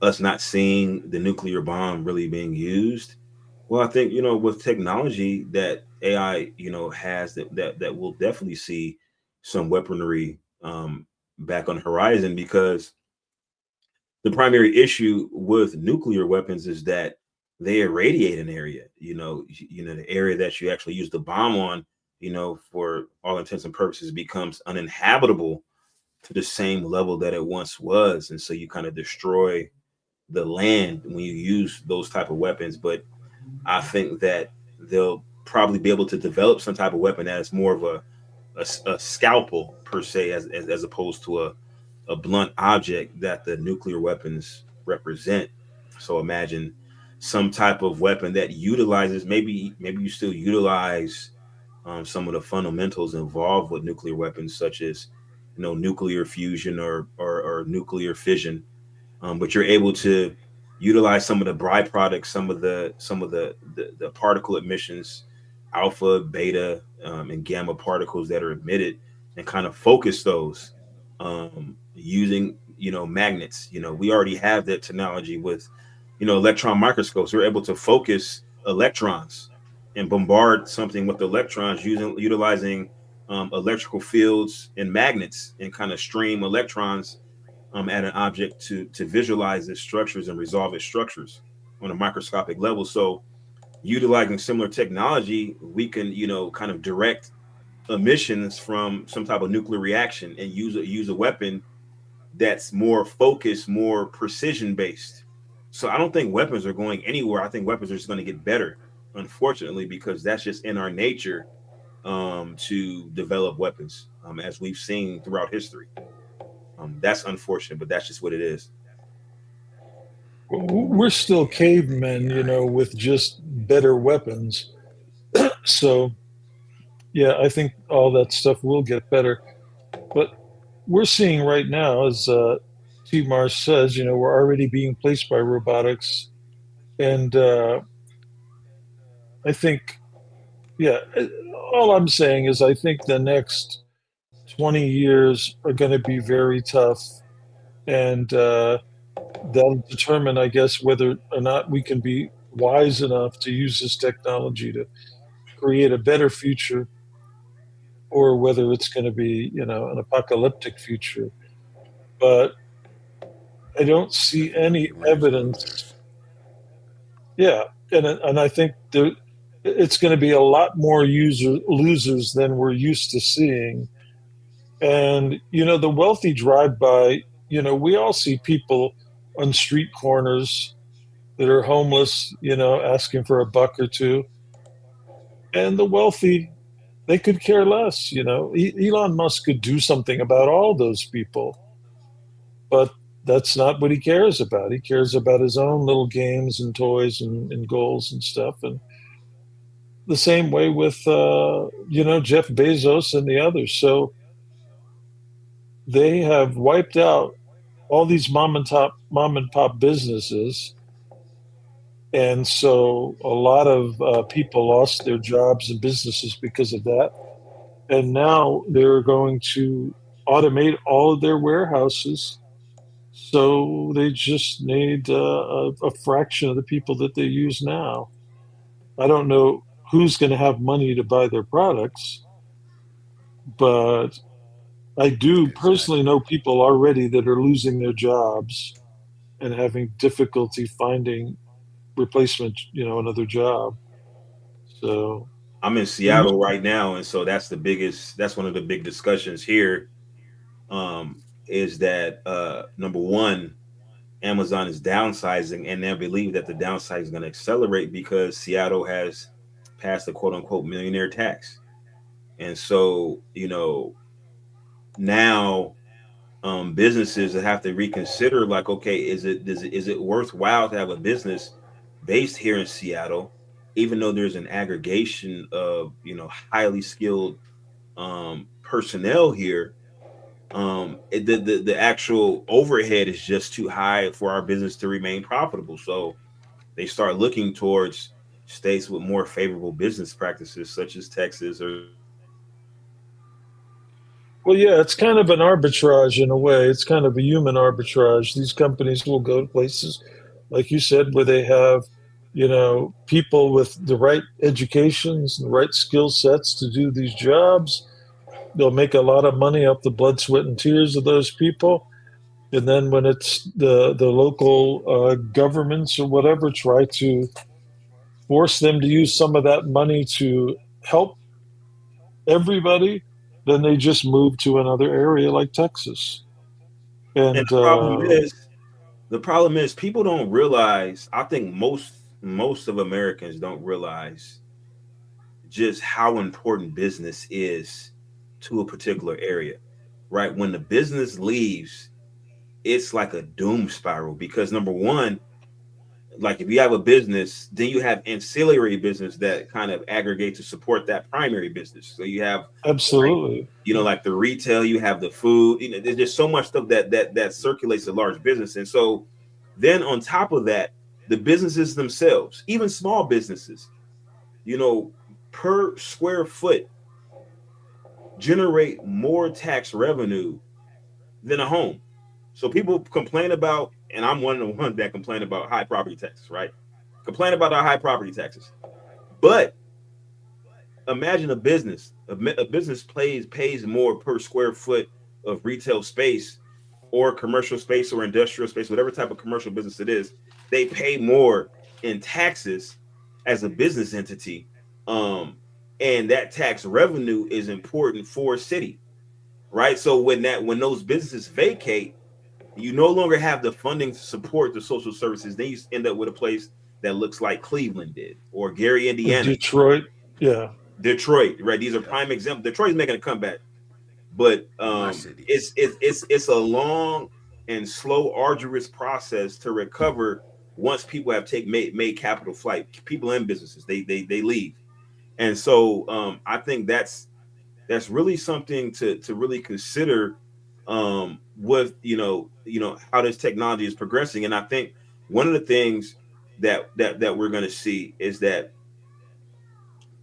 us not seeing the nuclear bomb really being used, well, I think with technology that AI has, that we'll definitely see some weaponry back on the horizon, because the primary issue with nuclear weapons is that they irradiate an area. The area that you actually use the bomb on, for all intents and purposes, becomes uninhabitable to the same level that it once was, and so you kind of destroy the land when you use those type of weapons. But I think that they'll probably be able to develop some type of weapon that is more of a scalpel per se, as opposed to a blunt object that the nuclear weapons represent. So imagine some type of weapon that utilizes, maybe you still utilize some of the fundamentals involved with nuclear weapons, such as nuclear fusion or nuclear fission, but you're able to utilize some of the byproducts, some of the particle emissions, alpha, beta, and gamma particles that are emitted, and kind of focus those using magnets. We already have that technology with electron microscopes. We're able to focus electrons and bombard something with electrons utilizing electrical fields and magnets, and kind of stream electrons at an object to visualize its structures and resolve its structures on a microscopic level. So utilizing similar technology, we can kind of direct emissions from some type of nuclear reaction and use a weapon that's more focused, more precision based. So I don't think weapons are going anywhere. I think weapons are just going to get better, unfortunately, because that's just in our nature, to develop weapons, as we've seen throughout history. That's unfortunate, but that's just what it is. We're still Yeah, I think the cavemen, AI. with just better weapons. So yeah, I think all that stuff will get better. But we're seeing right now, as T. Mars says, we're already being placed by robotics, and I think, yeah, all I'm saying is I think the next 20 years are going to be very tough, and that'll determine, I guess, whether or not we can be wise enough to use this technology to create a better future, or whether it's going to be, an apocalyptic future. But I don't I see think it'll any be winners and evidence. losers. Yeah, and I think it's going to be a lot more losers than we're used to seeing. And the wealthy drive by. We all see people on street corners that are homeless, asking for a buck or two. And the wealthy, they could care less. Elon Musk could do something about all those people, but that's not what he cares about. He cares about his own little games and toys and goals and stuff. And the same way with, Jeff Bezos and the others. So they have wiped out all these mom and pop businesses. And so a lot of people lost their jobs and businesses because of that. And now they're going to automate all of their warehouses. So they just need a fraction of the people that they use now. I don't know who's going to have money to buy their products, but I do personally Exactly. know people already that are losing their jobs and having difficulty finding replacement, another job. So, I'm in we, Seattle right now, and so that's one of the big discussions here. Is that number one, Amazon is downsizing, and they believe that the downsizing is going to accelerate because Seattle has passed the quote unquote millionaire tax. And so, now businesses that have to reconsider, like, okay, is it worthwhile to have a business based here in Seattle, even though there's an aggregation of highly skilled personnel here. The actual overhead is just too high for our business to remain profitable. So they start looking towards states with more favorable business practices, such as Texas or well, yeah, it's kind of an arbitrage in a way. It's kind of a human arbitrage. These companies will go to places, like you said, where they have, people with the right educations and the right skill sets to do these jobs. They'll make a lot of money off the blood, sweat, and tears of those people. And then when it's the local governments or whatever try to force them to use some of that money to help everybody, then they just move to another area like Texas. and And the problem is people don't realize. I think most of Americans don't realize just how important business is to a particular area. Right? When the business leaves, it's like a doom spiral because number one, like if you have a business, then you have ancillary business that kind of aggregate to support that primary business. So you have like absolutely, like the retail, you have the food, there's just so much stuff that circulates a large business. And so then on top of that, the businesses themselves, even small businesses, you know, per square foot generate more tax revenue than a home. So people complain about, and I'm one of the ones that complain about high property taxes, right? Complain about our high property taxes. But imagine a business pays more per square foot of retail space or commercial space or industrial space, whatever type of commercial business it is. They pay more in taxes as a business entity. Um, and that tax revenue is important for a city, right? So when those businesses vacate, you no longer have the funding to support the social services. Then you end up with a place that looks like Cleveland did or Gary, Indiana, Detroit. Yeah, Detroit, right? These are prime examples. Detroit's making a comeback, but My city. it's a long and slow, arduous process to recover once people have made capital flight. People in businesses they leave, and so I think that's really something to really consider with how this technology is progressing. And I think one of the things that we're going to see is that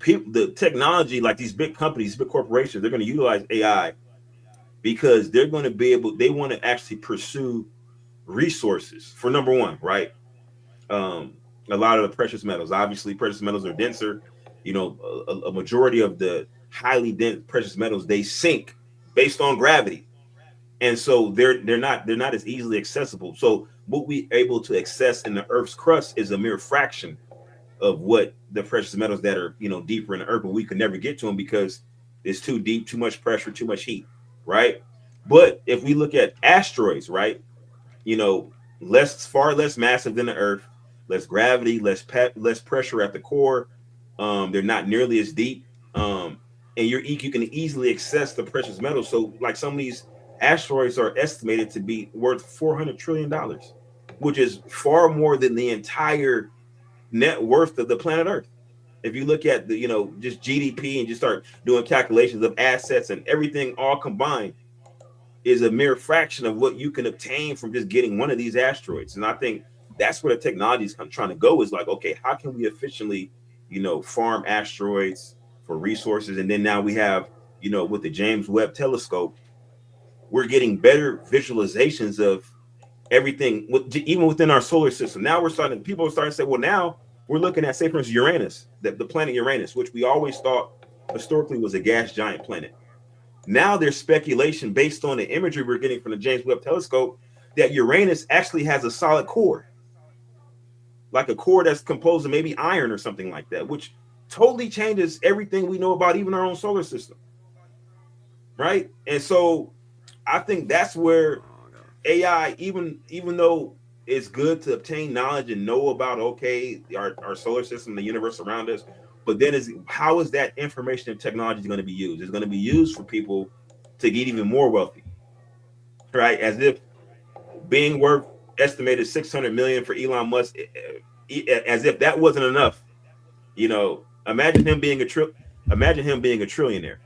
people, the technology, like these big companies, big corporations, they're going to utilize AI because they're going to be able, they want to actually pursue resources for number one, right? A lot of the precious metals. Obviously, precious metals are denser. You know, a majority of the highly dense precious metals, they sink based on gravity, and so they're not as easily accessible. So what we able to access in the Earth's crust is a mere fraction of what the precious metals that are, deeper in the Earth, but we could never get to them because it's too deep, too much pressure, too much heat, right? But if we look at asteroids, right, you know, far less massive than the Earth, less gravity, less pressure at the core. They're not nearly as deep, and you can easily access the precious metals. So, like some of these asteroids are estimated to be worth $400 trillion, which is far more than the entire net worth of the planet Earth. If you look at the, just GDP and just start doing calculations of assets and everything all combined, is a mere fraction of what you can obtain from just getting one of these asteroids. And I think that's where the technology is trying to go, is like, okay, how can we efficiently, farm asteroids for resources? And then now we have, with the James Webb telescope, we're getting better visualizations of everything, even within our solar system. Now people are starting to say, well, now we're looking at, say, for instance, Uranus, the planet Uranus, which we always thought historically was a gas giant planet. Now there's speculation based on the imagery we're getting from the James Webb telescope that Uranus actually has a solid core, like a core that's composed of maybe iron or something like that, which totally changes everything we know about even our own solar system, right? And so I think that's where AI, even though it's good to obtain knowledge and know about, okay, our solar system, the universe around us, but then how is that information and technology going to be used? It's going to be used for people to get even more wealthy, right? As if being worth estimated 600 million for Elon Musk, as if that wasn't enough. Imagine him being a trillionaire.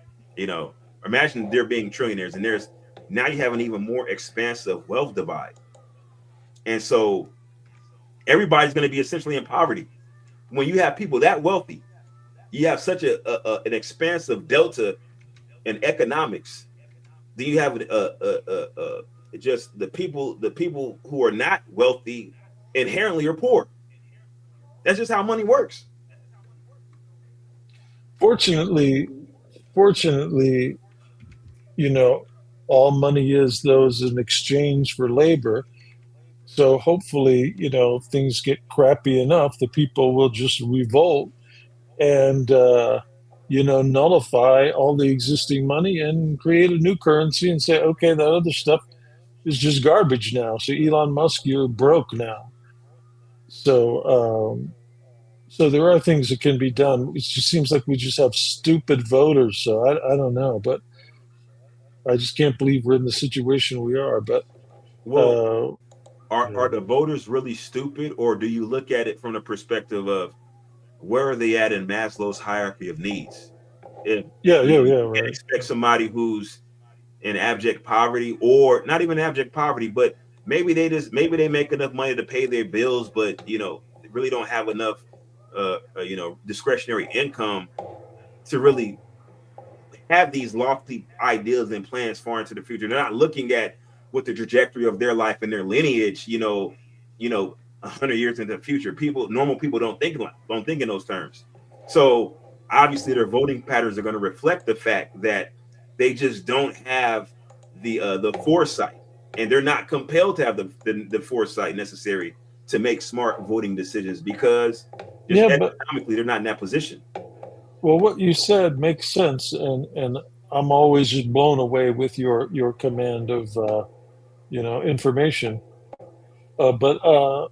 Imagine there being trillionaires, and now you have an even more expansive wealth divide, and so everybody's going to be essentially in poverty. When you have people that wealthy, you have such an expansive delta in economics. Then you have just the people who are not wealthy inherently are poor. That's just how money works. Fortunately, all money is those in exchange for labor. So hopefully, things get crappy enough, the people will just revolt and nullify all the existing money and create a new currency and say, okay, that other stuff is just garbage now. So Elon Musk, you're broke now. So there are things that can be done. It just seems like we just have stupid voters. So I don't know, but I just can't believe we're in the situation we are. But Well, are the voters really stupid, or do you look at it from the perspective of where are they at in Maslow's hierarchy of needs? If you right. expect somebody who's in abject poverty, or not even abject poverty, but maybe they make enough money to pay their bills, but they really don't have enough discretionary income to really have these lofty ideas and plans far into the future. They're not looking at what the trajectory of their life and their lineage, 100 years into the future. Normal people don't think in those terms. So obviously their voting patterns are going to reflect the fact that they just don't have the foresight, and they're not compelled to have the foresight necessary to make smart voting decisions because economically they're not in that position. Well, what you said makes sense, and I'm always just blown away with your command of information. But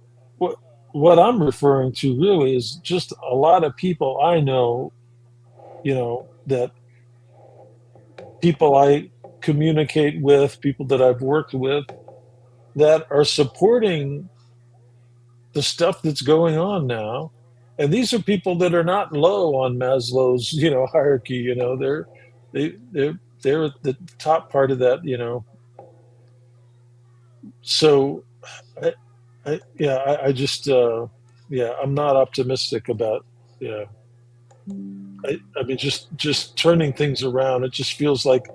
what I'm referring to really is just a lot of people I know, that people I communicate with, people that I've worked with, that are supporting the stuff that's going on now. And these are people that are not low on Maslow's, hierarchy. They're at the top part of that. So, I just, I'm not optimistic about, I mean, just turning things around. It just feels like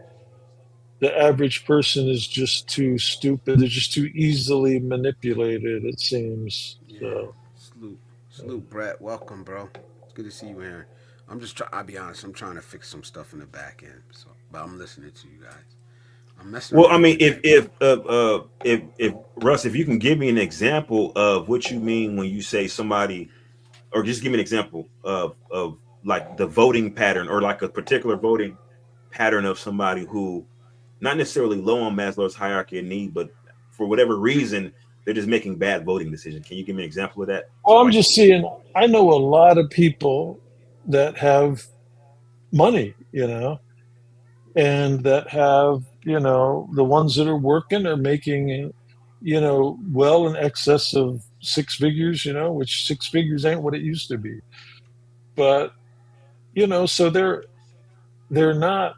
the average person is just too stupid. They're just too easily manipulated, it seems. Yeah. So, Salute. Salute, Brett. Welcome, bro. It's good to see you, Aaron. I'm just trying. I'll be honest. I'm trying to fix some stuff in the back end. So, but I'm listening to you guys. I'm messing Well, I around mean, with that. if Russ, if you can give me an example of what you mean when you say somebody, or just give me an example of like the voting pattern, or like a particular voting pattern of somebody who not necessarily low on Maslow's hierarchy of need, but for whatever reason they're just making bad voting decisions. Can you give me an example of that? well, So I'm I just can. seeing, I know a lot of people that have money, and that have, the ones that are working are making, well in excess of six figures, which six figures ain't what it used to be. But, so they're not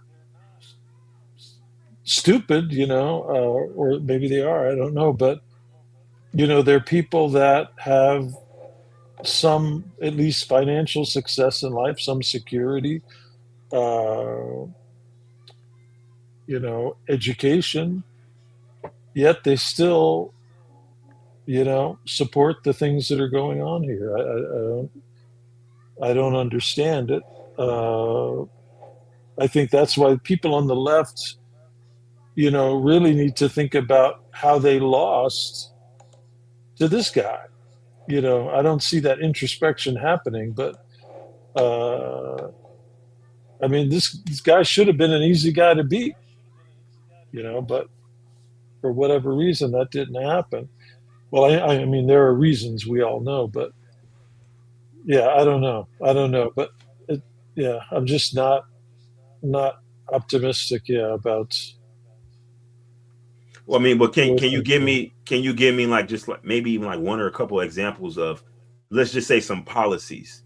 stupid, or maybe they are, I don't know. But, they're people that have some, at least financial success in life, some security, uh, education, yet they still, support the things that are going on here. I don't understand it. Uh, I think that's why people on the left, really need to think about how they lost to this guy. I don't see that introspection happening, but uh, I mean, this guy should have been an easy guy to beat, but for whatever reason, that didn't happen. Well, I mean, there are reasons we all know, but yeah, I don't know, but it, yeah, I'm just not optimistic, yeah, about Well, I mean, but can where can you things give go. me can you give me like just like maybe even like one or a couple of examples of, let's just say, some policies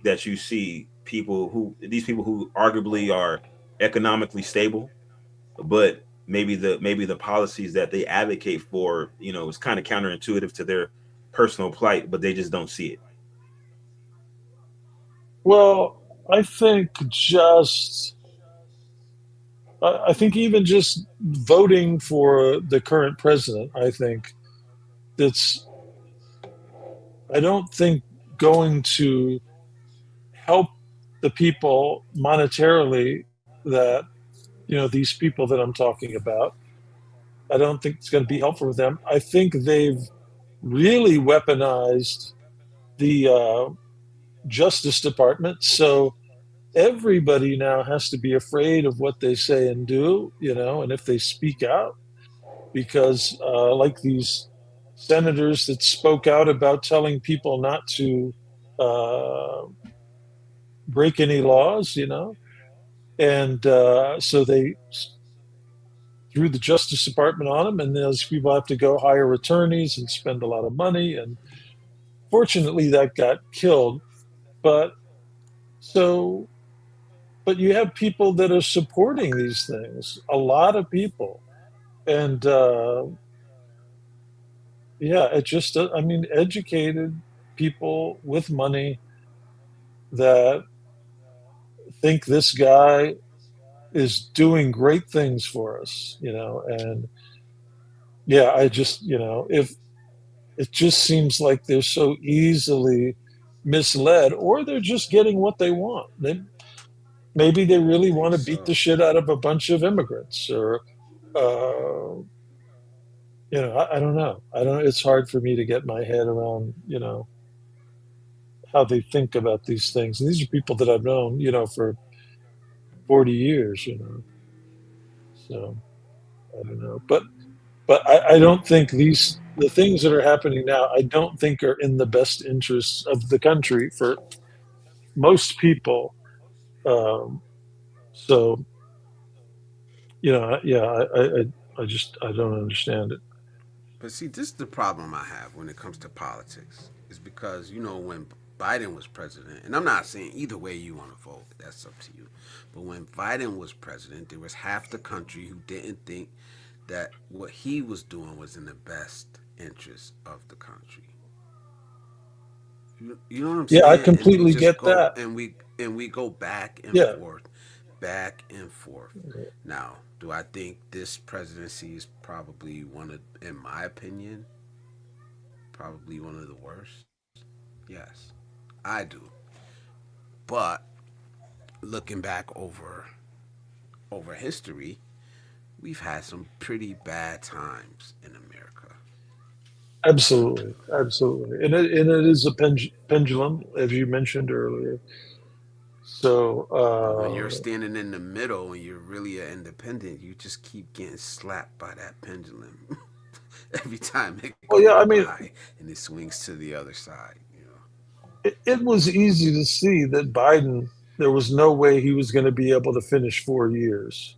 that you see people who arguably are economically stable, but maybe the policies that they advocate for, is kind of counterintuitive to their personal plight, but they just don't see it. Well, I think just I think even just voting for the current president, I think that's I don't think going to help the people monetarily that, these people that I'm talking about. I don't think it's going to be helpful for them. I think they've really weaponized the Justice Department. So everybody now has to be afraid of what they say and do, and if they speak out, because like these senators that spoke out about telling people not to uh, break any laws, and so they threw the Justice Department on them, and those people have to go hire attorneys and spend a lot of money. And fortunately, that got killed. But so, but you have people that are supporting these things, a lot of people, and yeah, it just, I mean, educated people with money that think this guy is doing great things for us, and yeah, I just, if it just seems like they're so easily misled, or they're just getting what they want. Maybe they I really think want to beat so. the shit out of a bunch of immigrants, or, I don't know. I don't. It's hard for me to get my head around, how they think about these things. And these are people that I've known, for 40 years, So I don't know. But I don't think the things that are happening now, I don't think are in the best interests of the country for most people. Um, so, yeah, I don't understand it. But see, this is the problem I have when it comes to politics. Is because when Biden was president, and I'm not saying either way you want to vote. That's up to you. But when Biden was president, there was half the country who didn't think that what he was doing was in the best interest of the country. You know what I'm Yeah, I saying? And we completely just get go that. and we go back and Yeah, forth. back and forth. Now, do I think this presidency is probably one of, in my opinion, probably one of the worst? Yes, I do. But looking back over history, we've had some pretty bad times in America. Absolutely, absolutely, and it is a pendulum, as you mentioned earlier. So, But when you're standing in the middle and you're really an independent, you just keep getting slapped by that pendulum every time it well, yeah, goes I mean, by and it swings to the other side. You know. it was easy to see that Biden, there was no way he was going to be able to finish 4 years.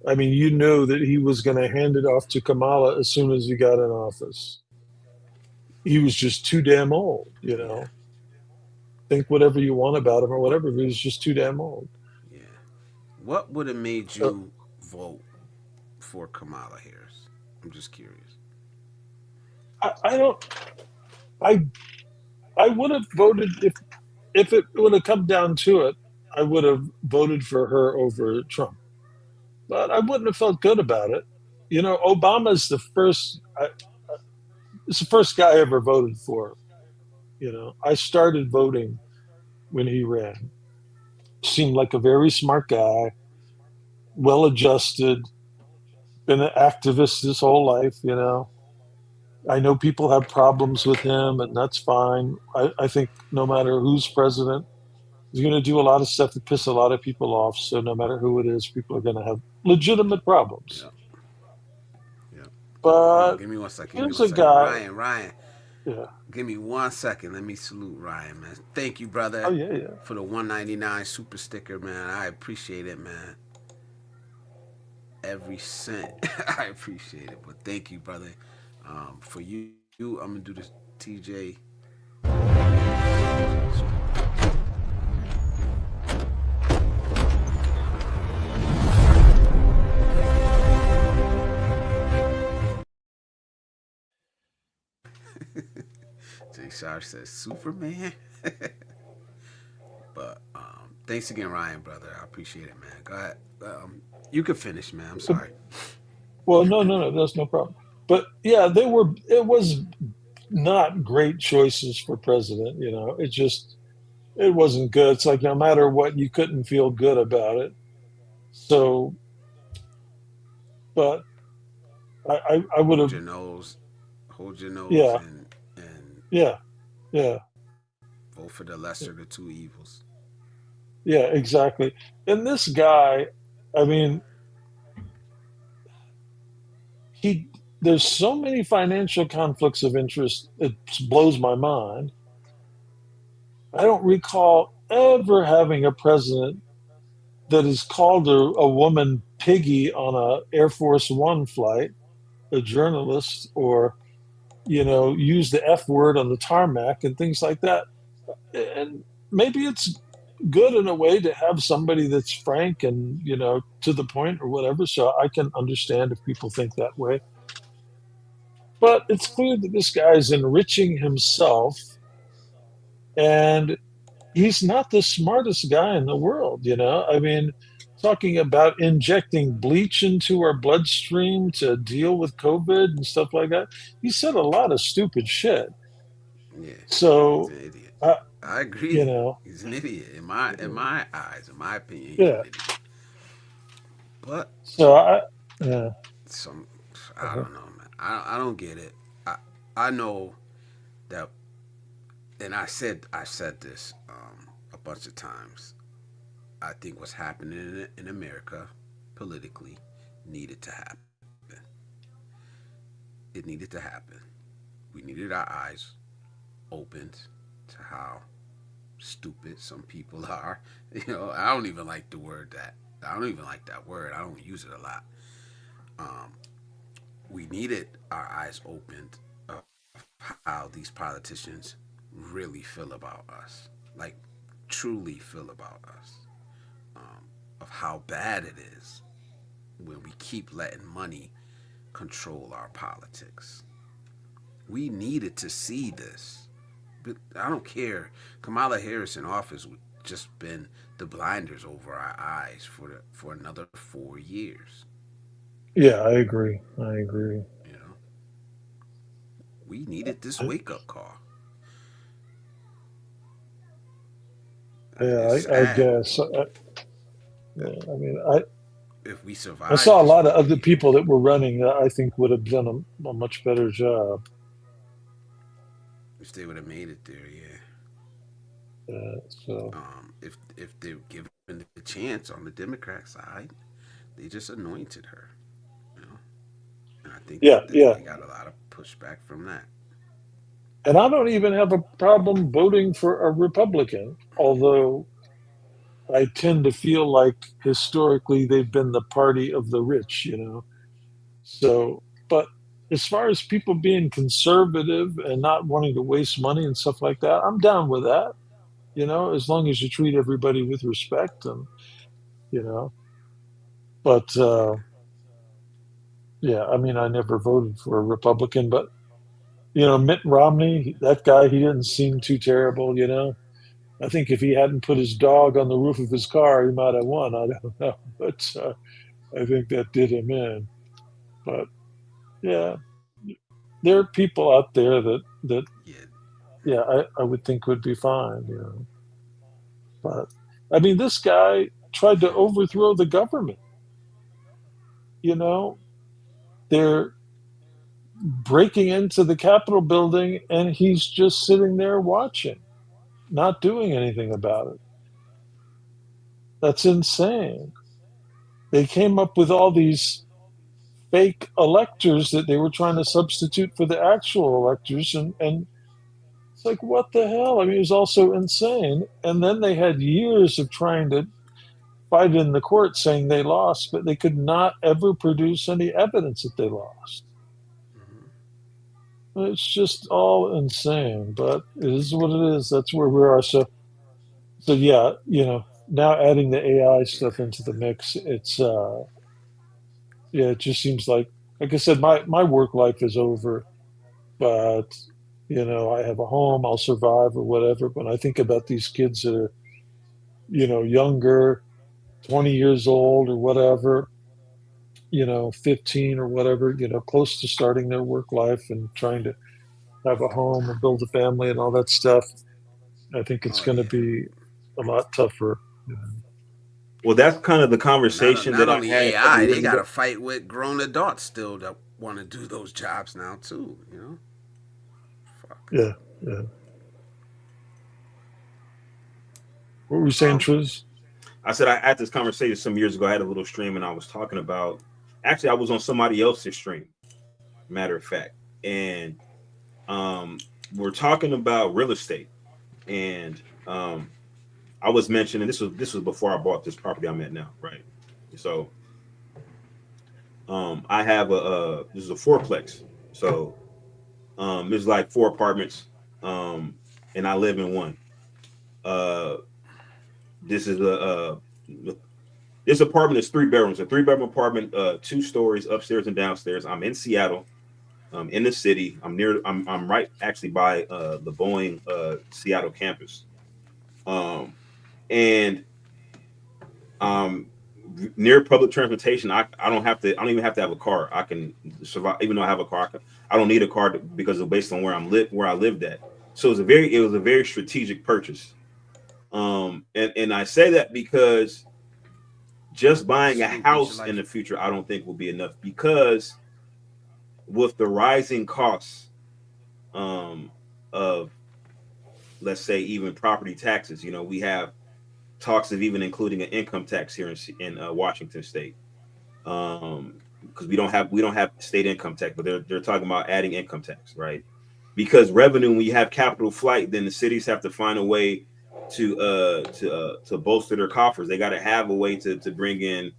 I mean, you knew that he was going to hand it off to Kamala as soon as he got in office. He was just too damn old, you Yeah, know. Think whatever you want about him or what? whatever, but he's just too damn old. Yeah, what would have made So you vote for Kamala Harris? I'm just curious. I don't. I I would have voted if it would have come down to it. I would have voted for her over Trump, but I wouldn't have felt good about it. You know, Obama's the first. It's the first guy I ever voted for. You know, I started voting when he ran. Seemed like a very smart guy, well adjusted, been an activist his whole life. You know, I know people have problems with him, and that's fine. I think no matter who's president, he's going to do a lot of stuff to piss a lot of people off. So no matter who it is, people are going to have legitimate problems. Yeah, yeah. Hold on, But give me one second. Give me here's one a second. guy. Ryan, Yeah. give me 1 second. Let me salute Ryan, man. Thank you, Oh brother, yeah, yeah. for the 199 super sticker, man. I appreciate it, man. Every cent. I appreciate it. But thank you, brother. For you, I'm gonna do this TJ. Jay Shar says Superman. But thanks again, Ryan, brother. I appreciate it, man. Go ahead. You can finish, man. I'm sorry. Well, no, no, no. That's no problem. But yeah, they were. It was not great choices for president. You know, it just it wasn't good. It's like no matter what, you couldn't feel good about it. So, but I would Hold have. your nose. Hold your nose Yeah, and yeah, yeah, vote for the lesser of the two evils. yeah. Exactly. And this guy, I mean, he there's so many financial conflicts of interest. It blows my mind. I don't recall ever having a president that has called a woman piggy on a Air Force One flight, a journalist, or use the F word on the tarmac and things like that. And maybe it's good in a way to have somebody that's frank and to the point or whatever. So I can understand if people think that way. But it's clear that this guy is enriching himself, and he's not the smartest guy in the world. I mean, talking about injecting bleach into our bloodstream to deal with COVID and stuff like that. He said a lot of stupid shit. Yeah, he's So, an idiot. uh, I you agree. know, He's an idiot. In my eyes, in my opinion, he's an yeah. idiot. But So yeah, some, I uh-huh. don't know, man. I don't get it. I know that, and I said this a bunch of times. I think what's happening in America politically needed to happen. It needed to happen. We needed our eyes opened to how stupid some people are. I don't even like the word that. I don't even like that word. I don't use it a lot. Um, we needed our eyes opened of how these politicians really feel about us. Like, truly feel about us. Of how bad it is when we keep letting money control our politics. We needed to see this. But I don't care. Kamala Harris in office, just been the blinders over our eyes for another 4 years. Yeah, I agree. I agree. You know, we needed this I, wake up call. yeah, It's I sad guess. that Yeah, I mean, if we I survived saw a this lot of four other years, people that were running that I think would have done a much better job. if they would have made it there, yeah. So If they were given the chance on the Democrat side, they just anointed her. You know, and I think yeah, that yeah. they got a lot of pushback from that. And I don't even have a problem voting for a Republican, although I tend to feel like historically they've been the party of the rich, you know. So, but as far as people being conservative and not wanting to waste money and stuff like that, I'm down with that, you know, as long as you treat everybody with respect and, you know, but Yeah. yeah, I mean, I never voted for a Republican, but, you know, Mitt Romney, that guy, he didn't seem too terrible, you know. I think if he hadn't put his dog on the roof of his car, he might have won. I don't know, but I think that did him in. But yeah, there are people out there that Yeah. yeah, I would think would be fine, you know. But I mean, this guy tried to overthrow the government. You know, they're breaking into the Capitol building, and he's just sitting there watching, not doing anything about it. That's insane. They came up with all these fake electors that they were trying to substitute for the actual electors, and it's like, what the hell? I mean, it was also insane. And then they had years of trying to fight in the court saying they lost, but they could not ever produce any evidence that they lost. Hmm. It's just all insane, but it is what it is. That's where we are. So yeah, you know, now adding the AI stuff into the mix, it's yeah, it just seems like I said, my work life is over, but you know, I have a home, I'll survive or whatever. When I think about these kids that are, you know, younger, 20 years old or whatever, you know, 15 or whatever, you know, close to starting their work life and trying to have a home and build a family and all that stuff, I think it's Oh going to yeah. be a lot tougher. You know? Well, that's kind of the Not conversation that not I only had a couple AI, they years got ago. to fight with grown adults still that want to do those jobs now too. You know, fuck. Yeah, yeah. What were you saying, Um, Triz? I said I had this conversation some years ago. I had a little stream and I was talking about. Actually, I was on somebody else's stream. Matter of fact, and um, we're talking about real estate, and I was mentioning this was before I bought this property I'm at now, right? So I have this is a fourplex, so there's like four apartments, and I live in one. Uh, this is this apartment is 3 bedrooms, a 3 bedroom apartment, 2 stories, upstairs and downstairs. I'm in Seattle, in the city. I'm right actually by the Boeing Seattle campus, um, and um, near public transportation. I don't even have to have a car. I can survive even though I have a car. I don't need a car because of based on where I lived at. So it was a very strategic purchase. And I say that because just buying a Salute, peace of house in life. the future, I don't think will be enough because with the rising costs of, let's say, even property taxes, we have talks of even including an income tax here in Washington State, because we don't have state income tax, but they're talking about adding income tax, right? Because revenue, when you have capital flight, then the cities have to find a way to bolster their coffers. They got to have a way to bring in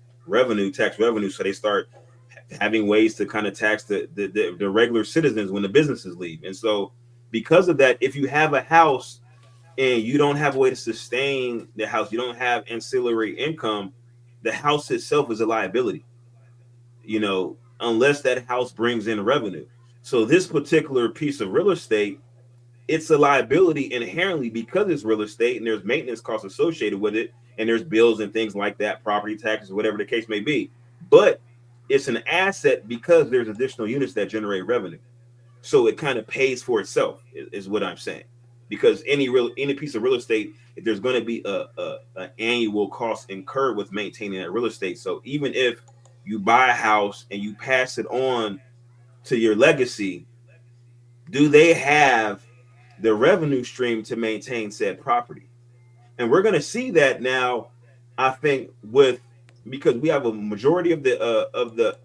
tax revenue, so they start having ways to kind of tax the regular citizens when the businesses leave. And so because of that, if you have a house and you don't have a way to sustain the house, you don't have ancillary income, the house itself is a liability, unless that house brings in revenue. So this particular piece of real estate, it's a liability inherently because it's real estate and there's maintenance costs associated with it, and there's bills and things like that, property taxes, whatever the case may be. But it's an asset because there's additional units that generate revenue. So it kind of pays for itself, is what I'm saying. Because any piece of real estate, there's going to be a annual cost incurred with maintaining that real estate. So even if you buy a house and you pass it on to your legacy, do they have the revenue stream to maintain said property? And we're going to see that now. I think because we have a majority of the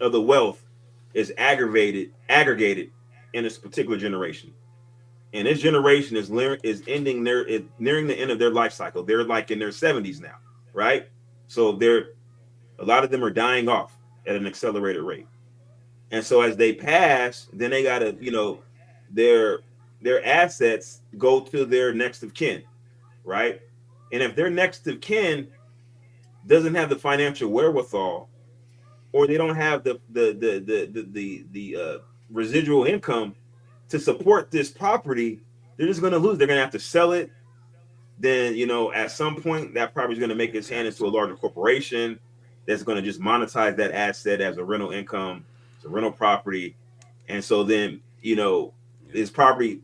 wealth is aggregated in this particular generation, and this generation is nearing the end of their life cycle. They're like in their 70s now, right? So a lot of them are dying off at an accelerated rate. And so as they pass, then they gotta, their assets go to their next of kin, right? And if their next of kin doesn't have the financial wherewithal, or they don't have the residual income to support this property, they're just gonna lose. They're gonna have to sell it. Then, at some point that property is gonna make its hand into a larger corporation that's gonna just monetize that asset as a rental income. It's a rental property. And so then, this properties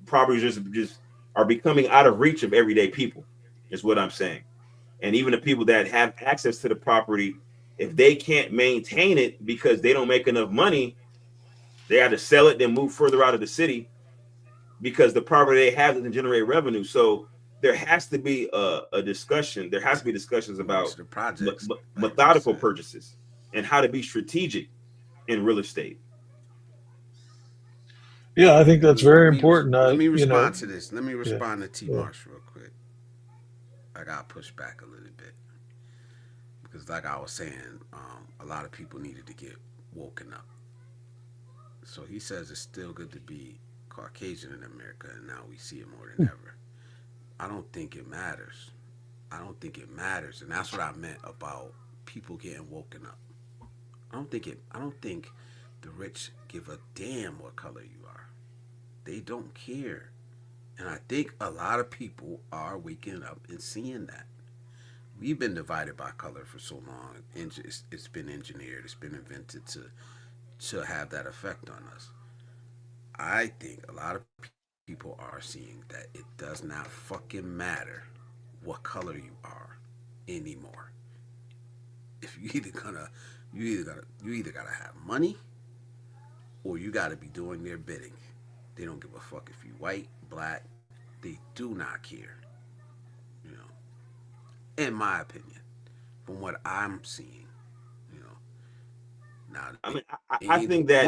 just are becoming out of reach of everyday people, is what I'm saying. And even the people that have access to the property, if they can't maintain it because they don't make enough money, they have to sell it, then move further out of the city because the property they have doesn't generate revenue. So there has to be a discussion. There has to be discussions about the projects, methodical purchases and how to be strategic in real estate. Yeah, I think that's very important. Let me respond to this. Let me respond to T. Marsh real quick. I got to push back a little bit because, like I was saying, a lot of people needed to get woken up. So he says it's still good to be Caucasian in America, and now we see it more than ever. I don't think it matters. I don't think it matters, and that's what I meant about people getting woken up. I don't think the rich give a damn what color you are. They don't care. And I think a lot of people are waking up and seeing that. We've been divided by color for so long. It's been engineered. It's been invented to have that effect on us. I think a lot of people are seeing that it does not fucking matter what color you are anymore. If you either gotta have money or you gotta be doing their bidding. They don't give a fuck if you white, black. They do not care. In my opinion, from what I'm seeing, now I think that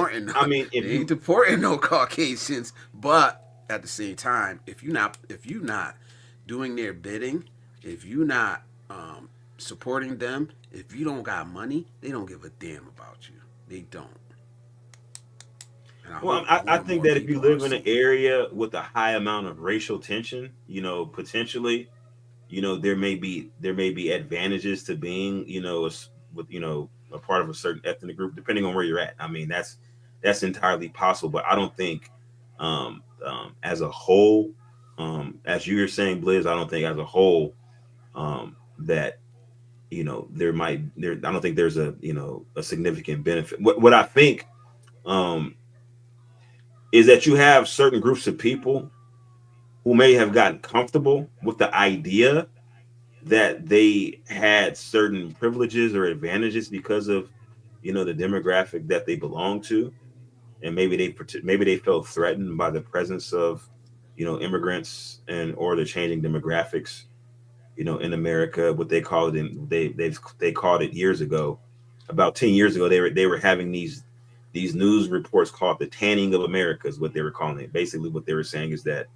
if you ain't deporting no Caucasians, but at the same time, if you're not doing their bidding, if you're not supporting them, if you don't got money, they don't give a damn about you. They don't. I think that if you live in an area with a high amount of racial tension, potentially, there may be advantages to being, a part of a certain ethnic group, depending on where you're at. I mean, that's entirely possible, but I don't think, as a whole, as you were saying, Blizz, I don't think as a whole, that, I don't think there's a significant benefit. What I think, is that you have certain groups of people who may have gotten comfortable with the idea that they had certain privileges or advantages because of, the demographic that they belong to, and maybe they felt threatened by the presence of, immigrants or the changing demographics, in America. What they called it, they called it years ago, about 10 years ago. They were having these news reports called the tanning of America is what they were calling it. Basically, what they were saying is that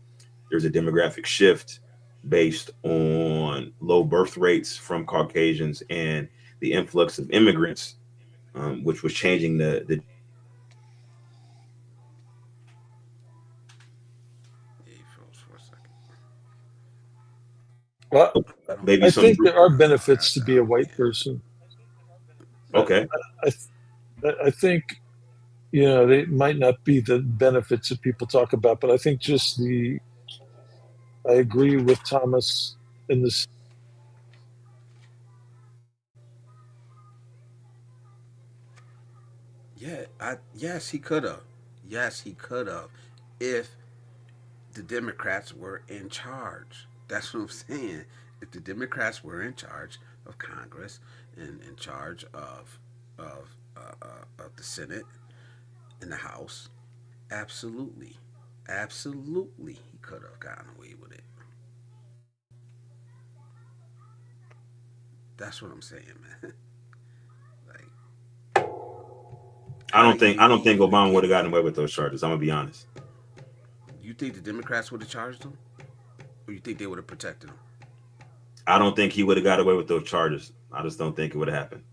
there's a demographic shift based on low birth rates from Caucasians and the influx of immigrants, which was changing the. Well, maybe I think there are benefits to be a white person. Okay. I think they might not be the benefits that people talk about, but I think just I agree with Thomas in this. Yeah, yes, he could have. Yes, he could have. If the Democrats were in charge. That's what I'm saying. If the Democrats were in charge of Congress and in charge of the Senate and the House, absolutely, absolutely, he could have gotten away with it. That's what I'm saying, man. Like, I how don't do think you I don't think even Obama would get? have gotten away with those charges. I'm gonna be honest. You think the Democrats would have charged him, or you think they would have protected him? I don't think he would have got away with those charges. I just don't think it would have happened.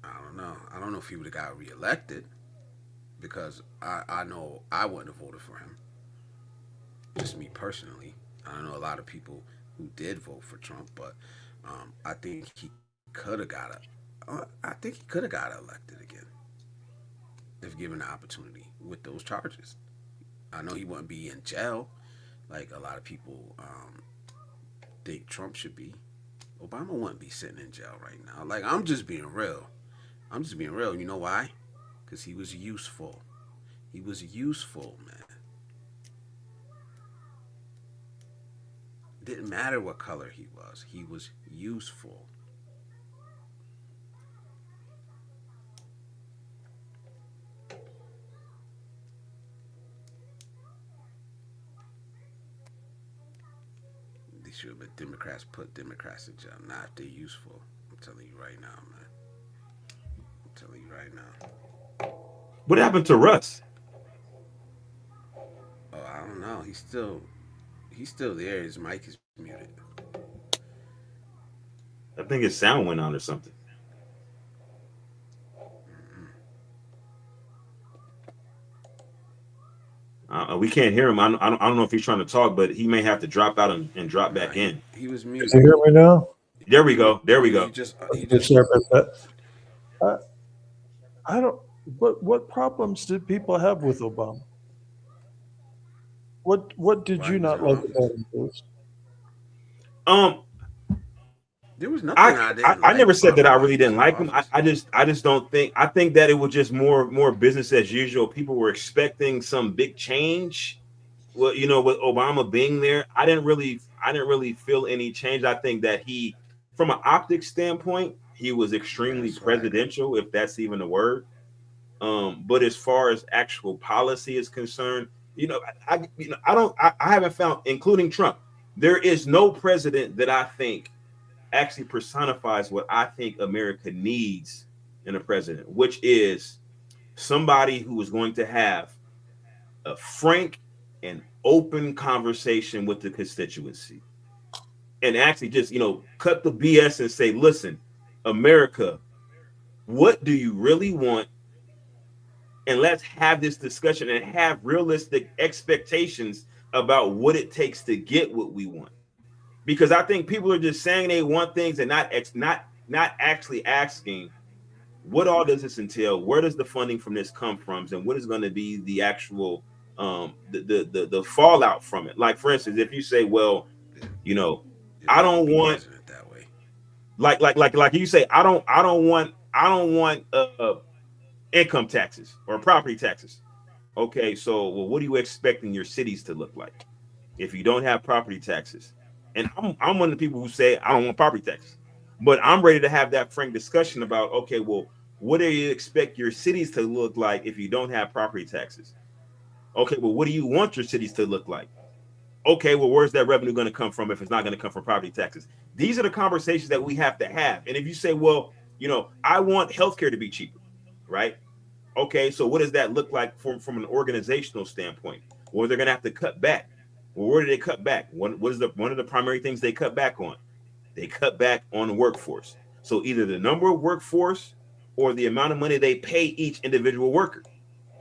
I don't know. I don't know if he would have got reelected because I know I wouldn't have voted for him. Just me personally. I know a lot of people who did vote for Trump, but I think he could have got I think he could have got elected again if given the opportunity with those charges. I know he wouldn't be in jail like a lot of people think Trump should be. Obama wouldn't be sitting in jail right now. Like I'm just being real. I'm just being real. You know why? Because he was useful. He was useful, man. Didn't matter what color he was. He was useful. They should have been Democrats put Democrats in jail. Not if they're useful. I'm telling you right now, man. I'm telling you right now. What happened to Russ? Oh, I don't know. He's still there. His mic is muted. I think his sound went on or something. We can't hear him. I don't know if he's trying to talk, but he may have to drop out and drop Nah, back in. he was Can you hear muted. me now? There we go. There we You go. just he Okay, just sorry about that. I don't. What problems did people have with Obama? What did while he you was not in like office. about him, Bruce? Um, There was nothing I didn't I like never said about that him I while really he was didn't in like him. office. I just don't think. I think that it was just more business as usual. People were expecting some big change. Well, with Obama being there, I didn't really feel any change. I think that from an optics standpoint, he was Yeah, extremely swagger. presidential, if that's even a word. But as far as actual policy is concerned, I haven't found, including Trump, there is no president that I think actually personifies what I think America needs in a president, which is somebody who is going to have a frank and open conversation with the constituency and actually just, cut the BS and say, listen, America, what do you really want? And let's have this discussion and have realistic expectations about what it takes to get what we want. Because I think people are just saying they want things and not actually asking what all does this entail, where does the funding from this come from, and what is going to be the actual the fallout from it. Like for instance, if you say, well, It, you know, it I wouldn't don't be want, president that way. like you say, I don't want income taxes or property taxes. Okay, so well, what are you expecting your cities to look like if you don't have property taxes? And I'm one of the people who say I don't want property taxes, but I'm ready to have that frank discussion about, okay, well, what do you expect your cities to look like if you don't have property taxes? Okay, well, what do you want your cities to look like? Okay, well, where's that revenue going to come from if it's not going to come from property taxes? These are the conversations that we have to have. And if you say, well, I want healthcare to be cheaper, right? Okay, so what does that look like from an organizational standpoint? Well, they're going to have to cut back. Well, where do they cut back? One of the primary things they cut back on? They cut back on the workforce. So either the number of workforce or the amount of money they pay each individual worker.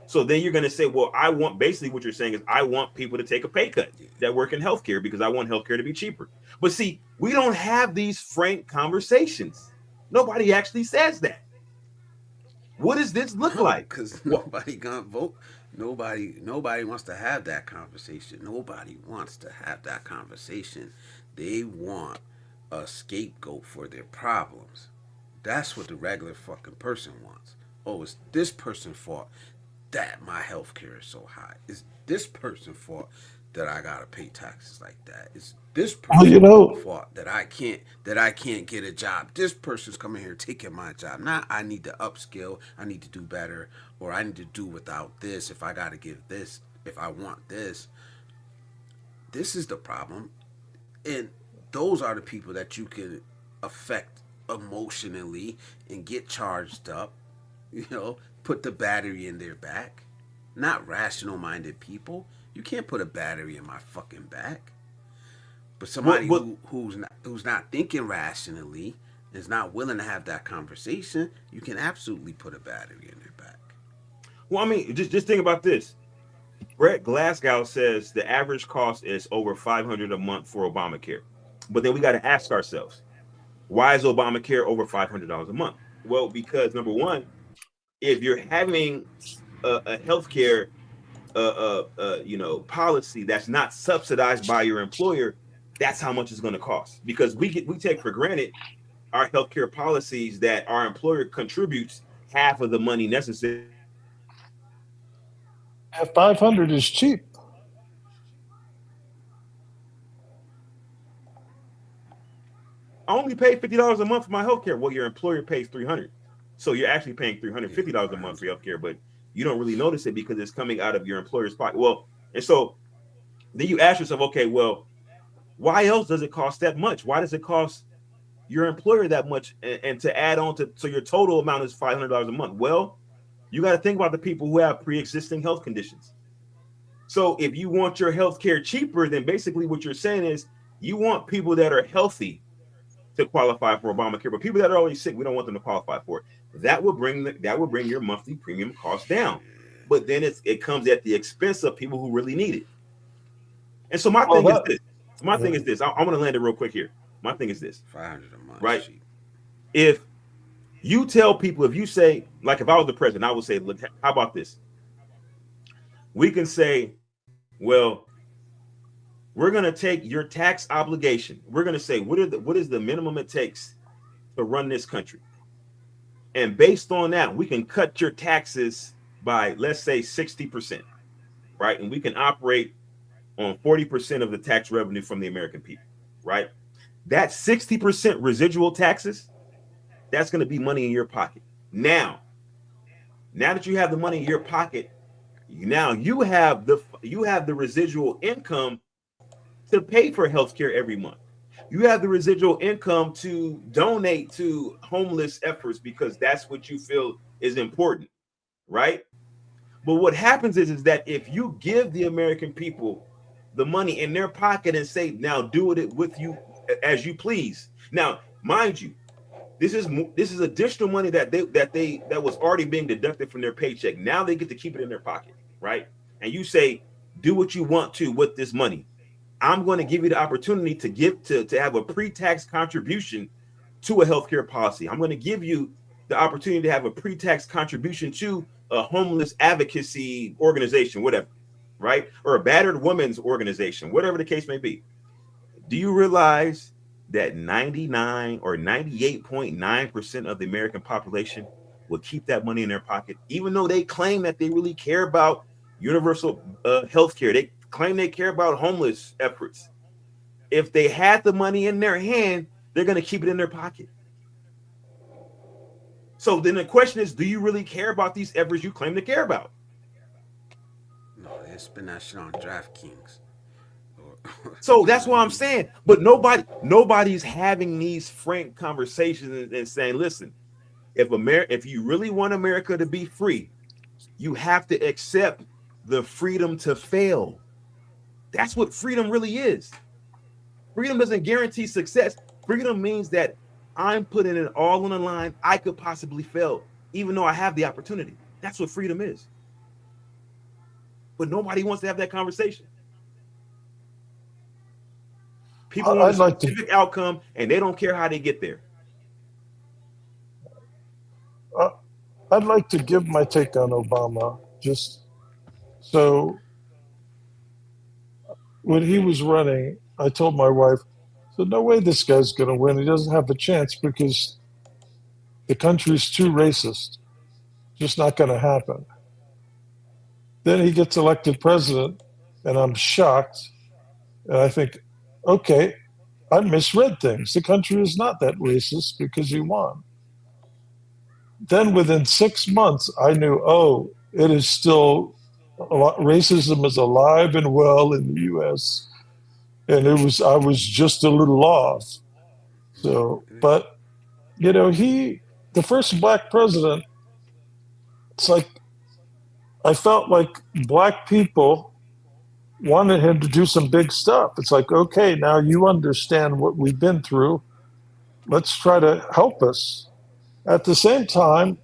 So then you're going to say, well, basically what you're saying is I want people to take a pay cut that work in healthcare because I want healthcare to be cheaper. But see, we don't have these frank conversations. Nobody actually says that. What does this look like? Because What? nobody gonna vote. Nobody wants to have that conversation. Nobody wants to have that conversation. They want a scapegoat for their problems. That's what the regular fucking person wants. Oh, it's this person's fault that my health care is so high. It's this person's fault that I gotta pay taxes like that. It's this Well, person's fault that I can't get a job. This person's coming here taking my job. Now I need to upskill. I need to do better, or I need to do without this. If I gotta give this, if I want this, this is the problem. And those are the people that you can affect emotionally and get charged up, put the battery in their back. Not rational minded people. You can't put a battery in my fucking back. But somebody who's not thinking rationally, is not willing to have that conversation, you can absolutely put a battery in their back. Well, I mean, just think about this. Brett Glasgow says the average cost is over $500 a month for Obamacare. But then we got to ask ourselves, why is Obamacare over $500 a month? Well, because number one, if you're having a healthcare policy that's not subsidized by your employer, that's how much it's going to cost. Because we take for granted our healthcare policies that our employer contributes half of the money necessary. At 500 is cheap. I only pay $50 a month for my healthcare. Well, your employer pays $300, so you're actually paying $350 a month for healthcare, but you don't really notice it because it's coming out of your employer's pocket. Well, and so then you ask yourself, okay, well, why else does it cost that much? Why does it cost your employer that much? And to add on to, so your total amount is $500 a month. Well, you got to think about the people who have pre-existing health conditions. So if you want your health care cheaper, then basically what you're saying is you want people that are healthy to qualify for Obamacare, but people that are already sick, we don't want them to qualify for it. That will bring your monthly premium cost down. But then it comes at the expense of people who really need it. And so my thing is this. I'm going to land it real quick here. My thing is this. $500 a month, right? Cheap. If you tell people, if you say, like if I was the president, I would say, look, how about this? We can say, well, we're going to take your tax obligation. We're going to say, what is the minimum it takes to run this country? And based on that, we can cut your taxes by, let's say, 60%, right? And we can operate on 40% of the tax revenue from the American people, right? That 60% residual taxes, that's going to be money in your pocket. Now that you have the money in your pocket, now you have the residual income to pay for healthcare every month. You have the residual income to donate to homeless efforts because that's what you feel is important, right? But what happens is that if you give the American people the money in their pocket and say, now do it with you as you please. Now, mind you, this is additional money that was already being deducted from their paycheck. Now they get to keep it in their pocket, right? And you say, do what you want to with this money. I'm going to give you the opportunity to have a pre-tax contribution to a healthcare policy. I'm going to give you the opportunity to have a pre-tax contribution to a homeless advocacy organization, whatever, right? Or a battered women's organization, whatever the case may be. Do you realize that 99 or 98.9% of the American population will keep that money in their pocket, even though they claim that they really care about universal health care? They claim they care about homeless efforts. If they had the money in their hand, they're going to keep it in their pocket. So then the question is, do you really care about these efforts you claim to care about? No, they spend that shit on DraftKings. So that's what I'm saying. But nobody's having these frank conversations and saying, listen, if you really want America to be free, you have to accept the freedom to fail. That's what freedom really is. Freedom doesn't guarantee success. Freedom means that I'm putting it all on the line. I could possibly fail, even though I have the opportunity. That's what freedom is. But nobody wants to have that conversation. People want a specific outcome, and they don't care how they get there. I'd like to give my take on Obama. Just so when he was running, I told my wife, "So no way this guy's going to win. He doesn't have a chance because the country's too racist. Just not going to happen." Then he gets elected president, and I'm shocked. And I think, okay, I misread things. The country is not that racist because he won. Then within 6 months, I knew, oh, it is still racism is alive and well in the U.S. And I was just a little off. So, but the first black president, it's like I felt like black people wanted him to do some big stuff. It's like, okay, now you understand what we've been through. Let's try to help us. At the same time,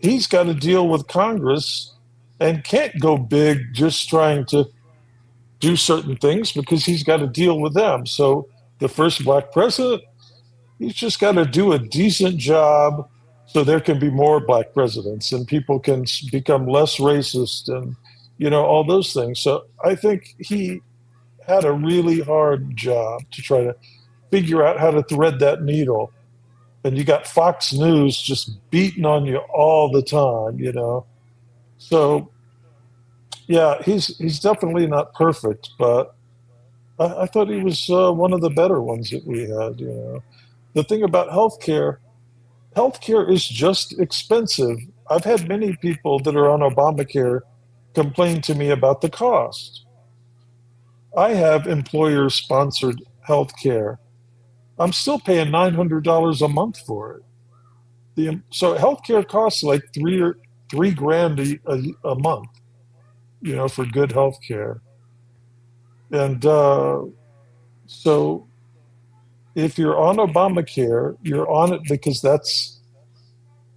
he's got to deal with Congress and can't go big just trying to do certain things because he's got to deal with them. So the first black president, he's just got to do a decent job so there can be more black presidents and people can become less racist and, all those things. So I think he had a really hard job to try to figure out how to thread that needle. And you got Fox News just beating on you all the time, So, yeah, he's definitely not perfect, but I thought he was one of the better ones that we had, The thing about healthcare is just expensive. I've had many people that are on Obamacare complain to me about the cost. I have employer-sponsored healthcare. I'm still paying $900 a month for it. So healthcare costs like three grand a month, for good healthcare. And so if you're on Obamacare, you're on it because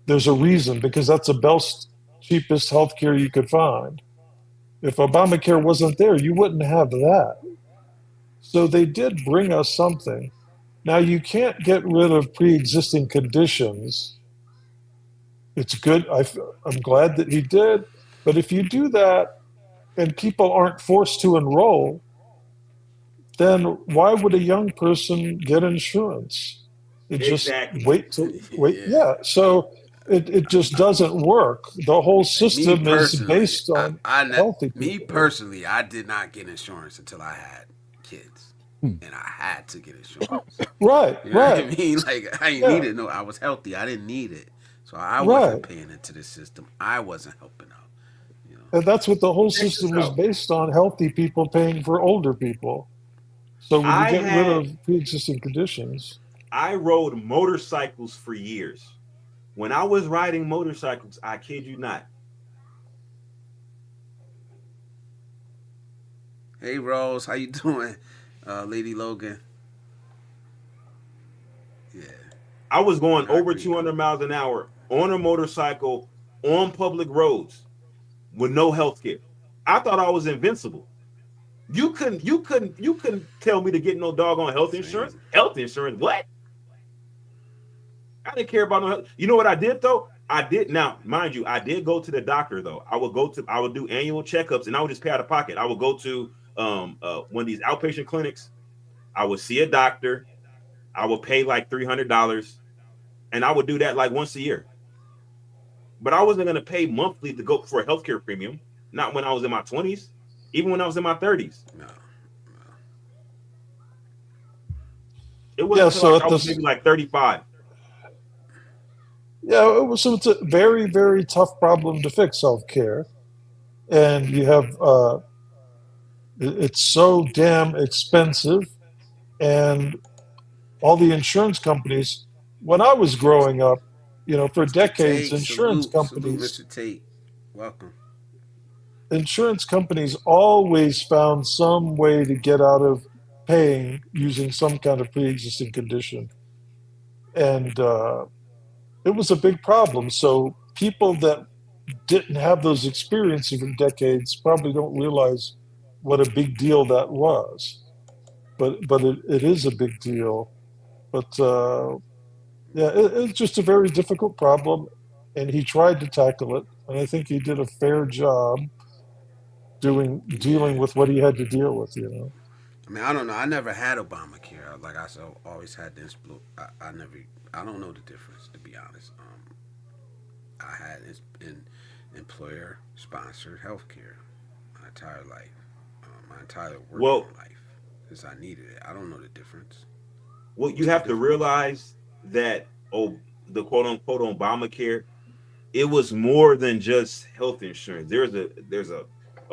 there's a reason, because that's the best, cheapest healthcare you could find. If Obamacare wasn't there, you wouldn't have that. So they did bring us something. Now, you can't get rid of pre-existing conditions. It's good. I'm glad that he did. But if you do that and people aren't forced to enroll, then why would a young person get insurance? Exactly. Wait. Yeah. So it just doesn't work. The whole system is based on healthy people. Me personally, I did not get insurance until I had kids. And I had to get insurance. Right. You know what I mean? Like, I didn't need it. No, I was healthy. I didn't need it. So I wasn't paying into the system. I wasn't helping out. And that's what the whole system was based on, healthy people paying for older people. So when you get rid of pre-existing conditions. I rode motorcycles for years. When I was riding motorcycles, I kid you not. Hey, Rose, how you doing, Lady Logan? Yeah. I was going over 200 miles an hour on a motorcycle on public roads with no health care. I thought I was invincible. You couldn't tell me to get no doggone health insurance. Health insurance, what? I didn't care about no health. You know what I did though? Now, mind you, I did go to the doctor though. I would do annual checkups and I would just pay out of pocket. I would go to one of these outpatient clinics. I would see a doctor. I would pay like $300 and I would do that like once a year. But I wasn't going to pay monthly to go for a healthcare premium. Not when I was in my 20s, even when I was in my 30s. No. It wasn't I was maybe like 35. Yeah, it's a very, very tough problem to fix, healthcare. And you have, it's so damn expensive. And all the insurance companies, when I was growing up, for decades, insurance companies. Mr. Tate, welcome. Insurance companies always found some way to get out of paying using some kind of pre-existing condition. And it was a big problem. So people that didn't have those experiences for decades probably don't realize what a big deal that was. But it is a big deal. But yeah, it's just a very difficult problem. and he tried to tackle it, and I think he did a fair job dealing Yeah. with what he had to deal with. You know, I mean, I don't know. I never had Obamacare. Like always had this blue. I never. I don't know the difference, to be honest. I had in employer sponsored health care my entire life, my entire working Well, life, because I needed it. I don't know the difference. well, you What's the have to difference? realize that the quote unquote Obamacare, it was more than just health insurance. There's a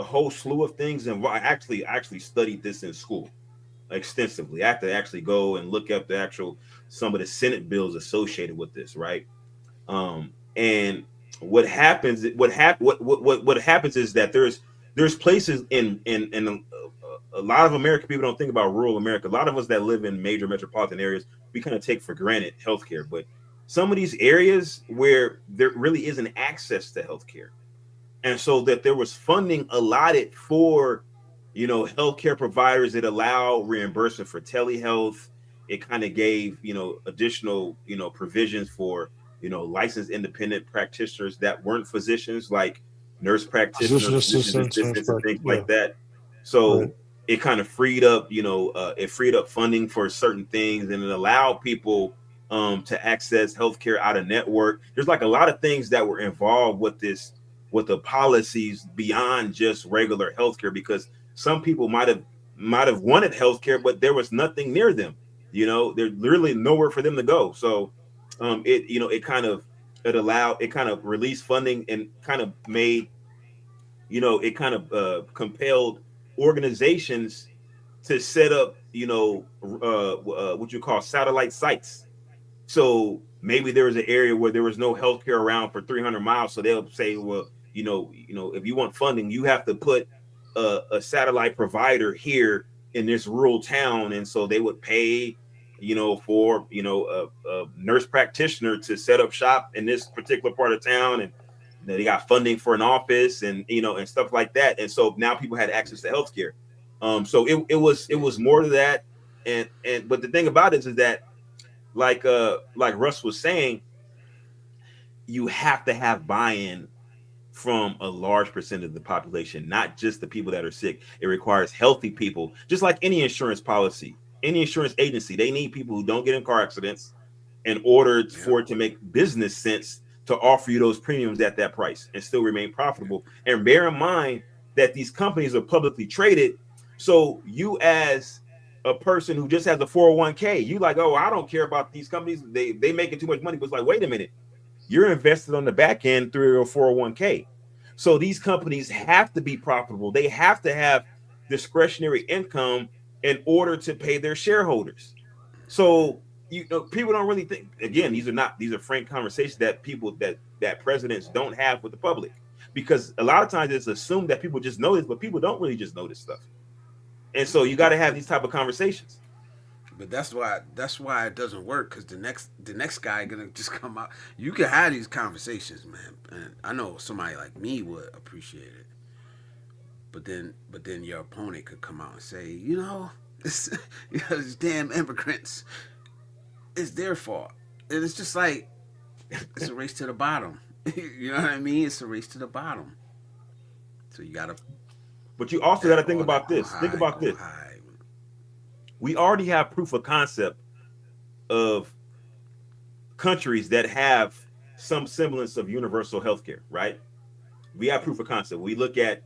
whole slew of things, and I actually studied this in school extensively. I have to actually go and look up the actual some of the Senate bills associated with this, right? And what happens is that there's places in a lot of American people don't think about rural America. A lot of us that live in major metropolitan areas, we kind of take for granted healthcare, but some of these areas where there really isn't access to healthcare, and so that there was funding allotted for healthcare providers that allow reimbursement for telehealth. It kind of gave additional provisions for licensed independent practitioners that weren't physicians, like nurse physician practitioners, physician assistants, nurse assistants, and things yeah, like that. right. So it kind of freed up it freed up funding for certain things, and it allowed people to access healthcare out of network. There's like a lot of things that were involved with this, with the policies beyond just regular healthcare, because some people might have wanted healthcare, but there was nothing near them. There's literally nowhere for them to go. So it kind of released funding, and kind of made it kind of compelled organizations to set up what you call satellite sites. So maybe there was an area where there was no healthcare around for 300 miles. So they'll say, well, if you want funding, you have to put a satellite provider here in this rural town. And so they would pay, for, a nurse practitioner to set up shop in this particular part of town. And they got funding for an office, and, and stuff like that. And so now people had access to healthcare. So it was more to that. But the thing about it is that, like Russ was saying, you have to have buy-in from a large percent of the population, not just the people that are sick. It requires healthy people, just like any insurance policy, any insurance agency. They need people who don't get in car accidents in order Yep. for it to make business sense to offer you those premiums at that price and still remain profitable. And bear in mind that these companies are publicly traded. So you, as a person who just has a 401k, you like, oh, I don't care about these companies. They making too much money. But it's like, wait a minute, you're invested on the back end through your 401k. So these companies have to be profitable. They have to have discretionary income in order to pay their shareholders. So people don't really think. Again, these are frank conversations that people that presidents don't have with the public, because a lot of times it's assumed that people just know this, but people don't really just know this stuff. And so you got to have these type of conversations. But that's why it doesn't work, because the next guy gonna just come out. You can have these conversations, man, and I know somebody like me would appreciate it. But then your opponent could come out and say, this, these damn immigrants, it's their fault, and it's just like it's a race to the bottom. You know what I mean? It's a race to the bottom. So you gotta But you also got to that think all that about gonna this. Think hide, about gonna this. hide. We already have proof of concept of countries that have some semblance of universal health care, right? We have proof of concept. We look at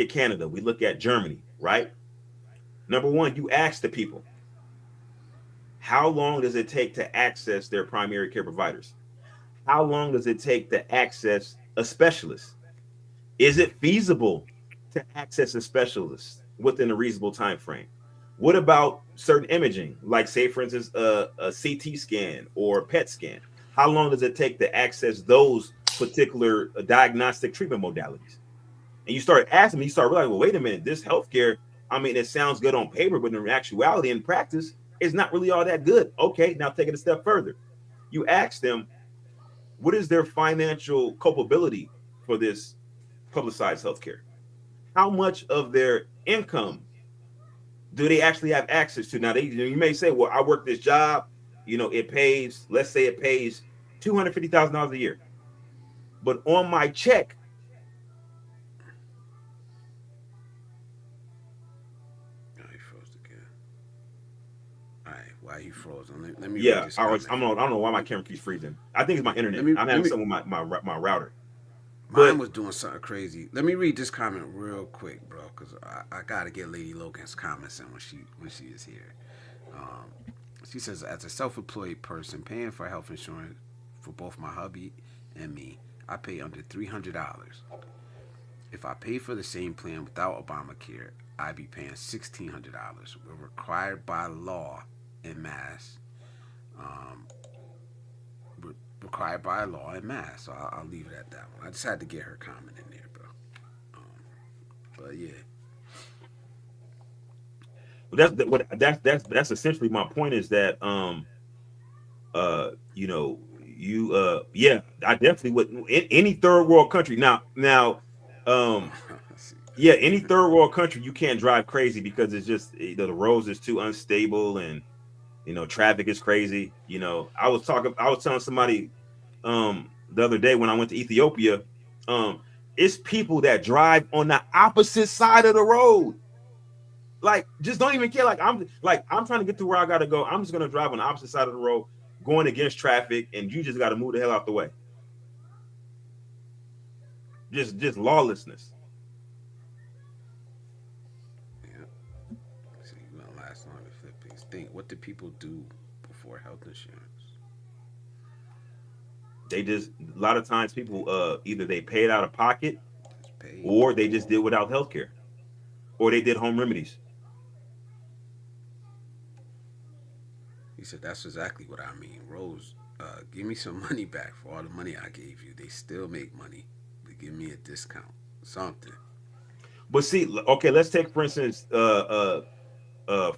Canada, we look at Germany, right? Number one, you ask the people, how long does it take to access their primary care providers? How long does it take to access a specialist? Is it feasible to access a specialist within a reasonable time frame? What about certain imaging, like, say, for instance, a CT scan or a PET scan? How long does it take to access those particular diagnostic treatment modalities? And you start asking, you start realizing, well, wait a minute, this healthcare, I mean, it sounds good on paper, but in actuality, in practice, it's not really all that good. Okay, now take it a step further. You ask them, what is their financial culpability for this publicized healthcare? How much of their income do they actually have access to? Now, you may say, well, I work this job, it pays, let's say it pays $250,000 a year. But on my check, Oh, he froze again. All right, why you frozen? Let me read yeah, this comment I from. don't know why my camera keeps freezing. I think it's my Let internet. me I'm let having me. something with my router. Mine But was doing something crazy. Let me read this comment real quick, bro, because I gotta get Lady Logan's comments in when she is here. Um, she says, as a self-employed person paying for health insurance for both my hubby and me, I pay under $300. If I pay for the same plan without Obamacare, I'd be paying $1,600. We're required by law in Mass. Um, required by law in Mass. So I'll leave it at that one. I just had to get her comment in there, bro. Um, but yeah, that's essentially my point is that you know, you yeah, I definitely would in any third world country. Um yeah, any third world country you can't drive crazy because it's just the roads is too unstable and traffic is crazy. I was telling somebody the other day when I went to Ethiopia, um it's people that drive on the opposite side of the road. Like, just don't even care. I'm trying to get to where I gotta go. I'm just gonna drive on the opposite side of the road, going against traffic, and you just gotta move the hell out the way. Just lawlessness. yeah. See, you gonna last long to flip things. Think, what do people do before health insurance? They just a lot of times people either they paid out of pocket Just pay. or they just did without health care. Or they did home remedies. He said, that's exactly what I mean. Rose, give me some money back for all the money I gave you. They still make money. They give me a discount. Something. But see, okay, let's take for instance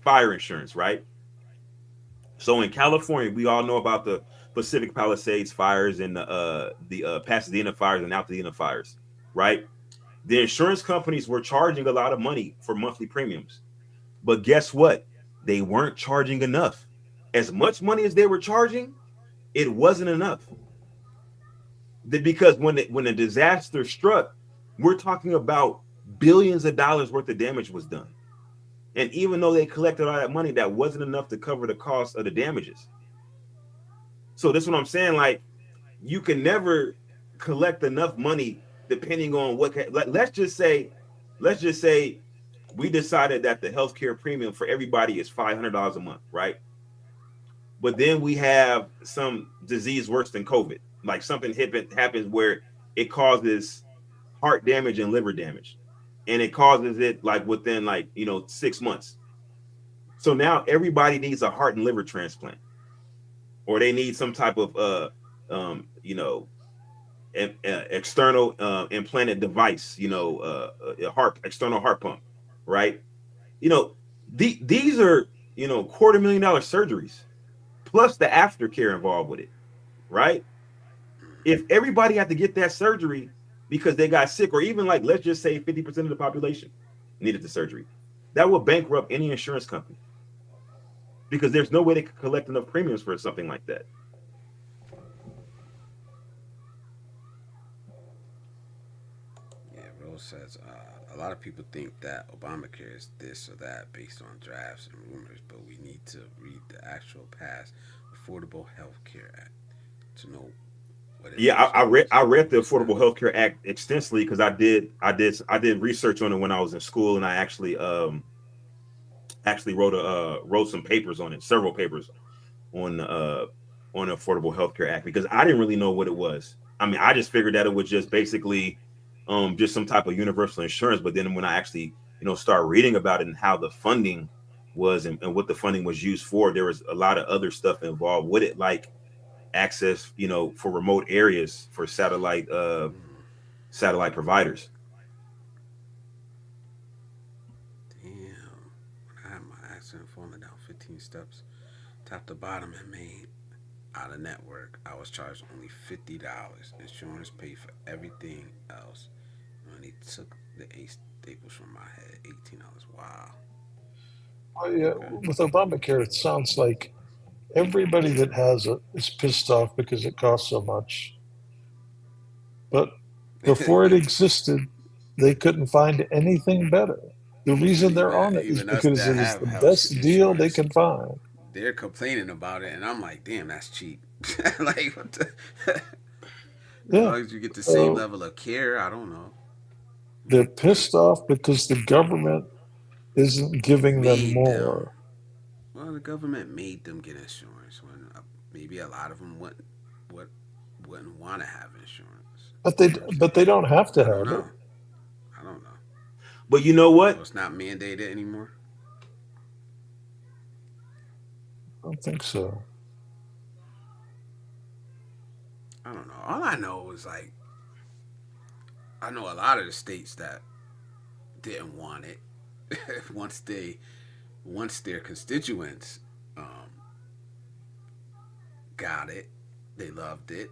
fire insurance, right? So in California, we all know about the Pacific Palisades fires and the Pasadena fires and Altadena fires, right? The insurance companies were charging a lot of money for monthly premiums, but guess what? They weren't charging enough. As much money as they were charging, it wasn't enough. Because when a disaster struck, we're talking about billions of dollars worth of damage was done. And even though they collected all that money, that wasn't enough to cover the cost of the damages. So this is what I'm saying. Like, you can never collect enough money depending on what. Let's just say we decided that the healthcare premium for everybody is $500 a month, right? But then we have some disease worse than COVID, like something happens where it causes heart damage and liver damage, and it causes it like within 6 months. So now everybody needs a heart and liver transplant, or they need some type of um, you know external implanted device, a heart external heart pump, right? You know, these are $250,000 surgeries plus the aftercare involved with it, right? If everybody had to get that surgery because they got sick, or even like let's just say 50% of the population needed the surgery, that would bankrupt any insurance company because there's no way they could collect enough premiums for something like that. Yeah, Rose says, a lot of people think that Obamacare is this or that based on drafts and rumors, but we need to read the actual past Affordable Health Care Act to know what it Yeah, actually I is. read the It's not. Affordable Health Care Act extensively because I did research on it when I was in school, and I actually wrote some papers on it, several papers on the Affordable Health Care Act, because I didn't really know what it was. I mean, I just figured that it was just basically just some type of universal insurance. But then when I actually start reading about it and how the funding was, and what the funding was used for, there was a lot of other stuff involved with it, like access, for remote areas for satellite providers. Damn. When I had my accident falling down 15 steps, top to bottom in Maine, out of network, I was charged only $50. Insurance paid for everything else. When they took the eight staples from my head, $18. Wow. Yeah, Okay. with Obamacare, it sounds like everybody that has it is pissed off because it costs so much. but before it existed, they couldn't find anything better. The reason they're on it is even us because that it is have the health best deal they insurance, can find. they're complaining about it, and I'm like, damn, that's cheap. Like, what the? As Yeah. long as you get the same So level of care, I don't know. they're pissed off because the government isn't giving them Made them. more. Well, the government made them get insurance when maybe a lot of them wouldn't want to have insurance. But You know what I'm they saying? don't have to I don't have it. know. I don't know. But you know So what? it's not mandated anymore. I don't think so. I don't know. All I know is like I know a lot of the states that didn't want it once their constituents um, got it, they loved it,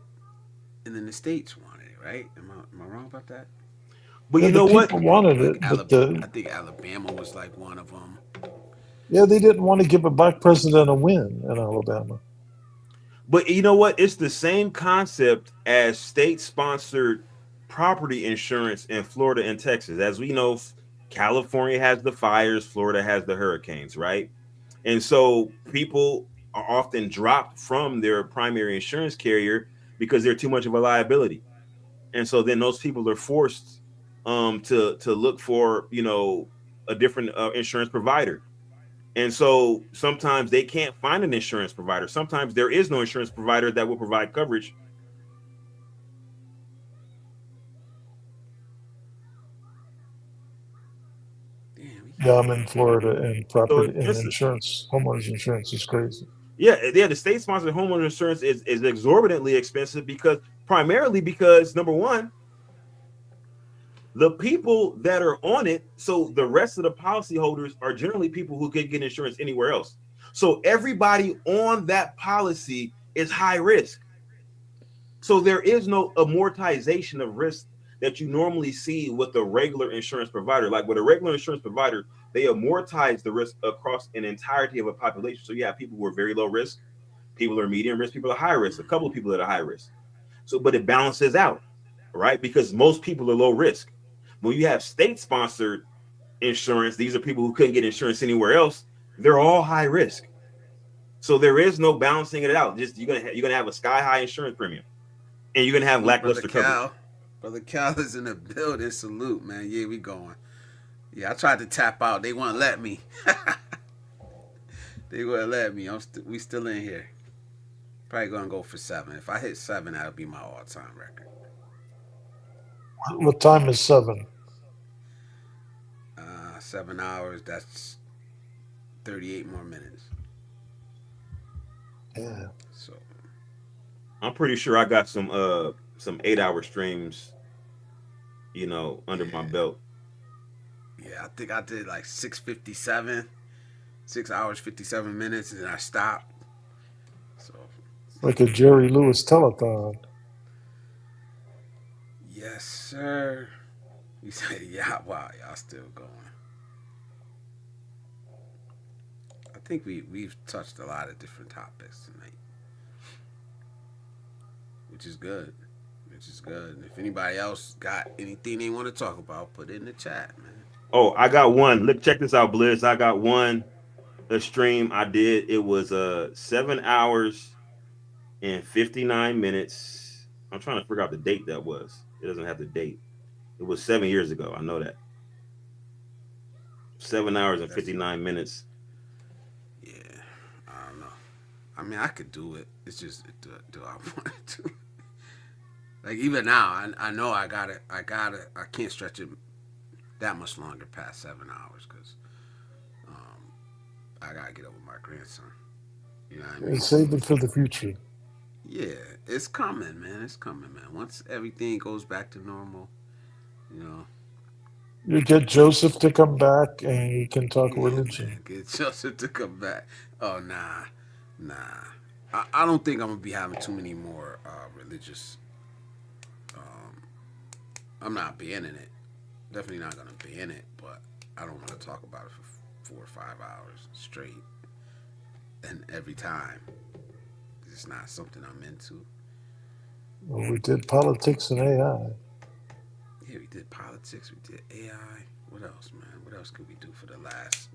and then the states wanted it. Right? Am I wrong about that? But Yeah, you the know what? people wanted Like it, but the I think Alabama was like one of them. yeah, they didn't want to give a black president a win in Alabama. But you know what? It's the same concept as state-sponsored property insurance in Florida and Texas. As we know, California has the fires, Florida has the hurricanes, right? And so people are often dropped from their primary insurance carrier because they're too much of a liability. And so then those people are forced to look for, a different insurance provider. And so sometimes they can't find an insurance provider. Sometimes there is no insurance provider that will provide coverage. Damn, we Yeah, can't I'm hear in you. Florida, and So property and this, insurance, homeowners insurance is crazy. yeah, the state sponsored homeowner insurance is exorbitantly expensive primarily because number one, the people that are on it, so the rest of the policyholders are generally people who can get insurance anywhere else. So everybody on that policy is high risk. So there is no amortization of risk that you normally see with a regular insurance provider. Like with a regular insurance provider, they amortize the risk across an entirety of a population. So you have people who are very low risk, people who are medium risk, people are high risk, a couple of people that are high risk. So, but it balances out, right? Because most people are low risk. When you have state sponsored insurance, these are people who couldn't get insurance anywhere else. They're all high risk. So there is no balancing it out. Just you're gonna have a sky high insurance premium, and you're gonna have Salute, brother lackluster coverage. Cal. Brother Cal is in the building. Salute, man. Yeah, we going. Yeah, I tried to tap out. They wouldn't let me. They wouldn't let me. We still in here. Probably gonna go for 7. If I hit 7, that'll be my all-time record. What time is 7? 7 hours. That's 38 more minutes. Yeah. So I'm pretty sure I got some 8 hour streams, under my yeah, belt. yeah. I think I did like 6:57, 6 hours 57 minutes, and then I stopped. So Like a Jerry Lewis telethon. yes, sir. You say yeah. Wow, y'all still going. I think we've touched a lot of different topics tonight, which is good. Which is good. And if anybody else got anything they want to talk about, put it in the chat, man. Oh, I got one. Look, check this out, Blizz. I got one a stream I did. It was 7 hours and 59 minutes. I'm trying to figure out the date that was. It doesn't have the date. It was 7 years ago. I know that. 7 hours and That's 59 minutes. yeah. I don't know. I mean, I could do it. It's just do I want to? Like even now, I know I got it. I can't stretch it that much longer past 7 hours because I gotta get over my grandson. You know what I mean? And save it for the future. Yeah, it's coming, man. It's coming, man. Once everything goes back to normal, you know. You get Joseph to come back and you can talk Yeah, religion. man. Get Joseph to come back. Oh nah. I don't think I'm gonna be having too many more religious. Um, I'm not banning it. Definitely not gonna ban it, but I don't want to talk about it for 4 or 5 hours straight, and every time. It's not something I'm into. Well, we did politics and AI. Yeah, we did politics. We did AI. What else, man? What else could we do for the last,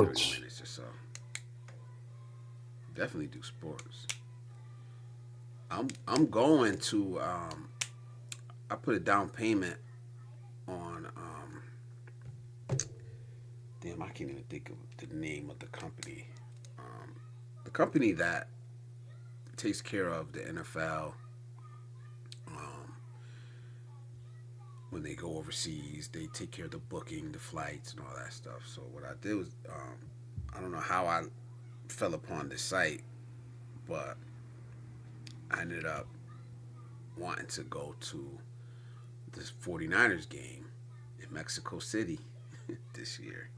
30 Sports. minutes or so? Definitely do sports. I'm going to I put a down payment on damn, I can't even think of the name of the company. Um, the company that takes care of the NFL um, when they go overseas. They take care of the booking, the flights, and all that stuff. So what I did was, I don't know how I fell upon this site, but I ended up wanting to go to this 49ers game in Mexico City this year.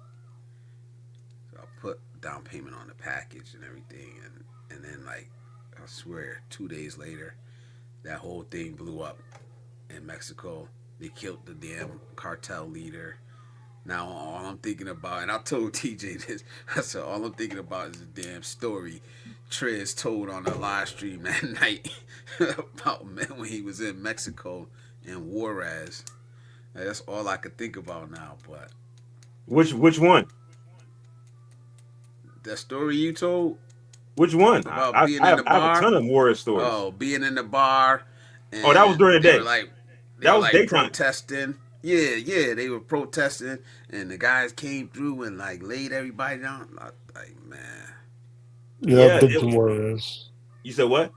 So I put down payment on the package and everything, and then like I swear 2 days later, that whole thing blew up in Mexico. They killed the damn cartel leader. Now all I'm thinking about, and I told TJ this, I said all I'm thinking about is the damn story Trez told on the live stream that night about when he was in Mexico and Juarez. That's all I could think about now. But Which one? that story you told Which one? about being in the I have a bar, ton of war stories. oh, being in the bar, Oh, that was and during the day. they That were was like daytime. protesting. Yeah, yeah, they were protesting, and the guys came through and like laid everybody down. Like, man, Yeah, I've Yeah, been to Juarez. you said what?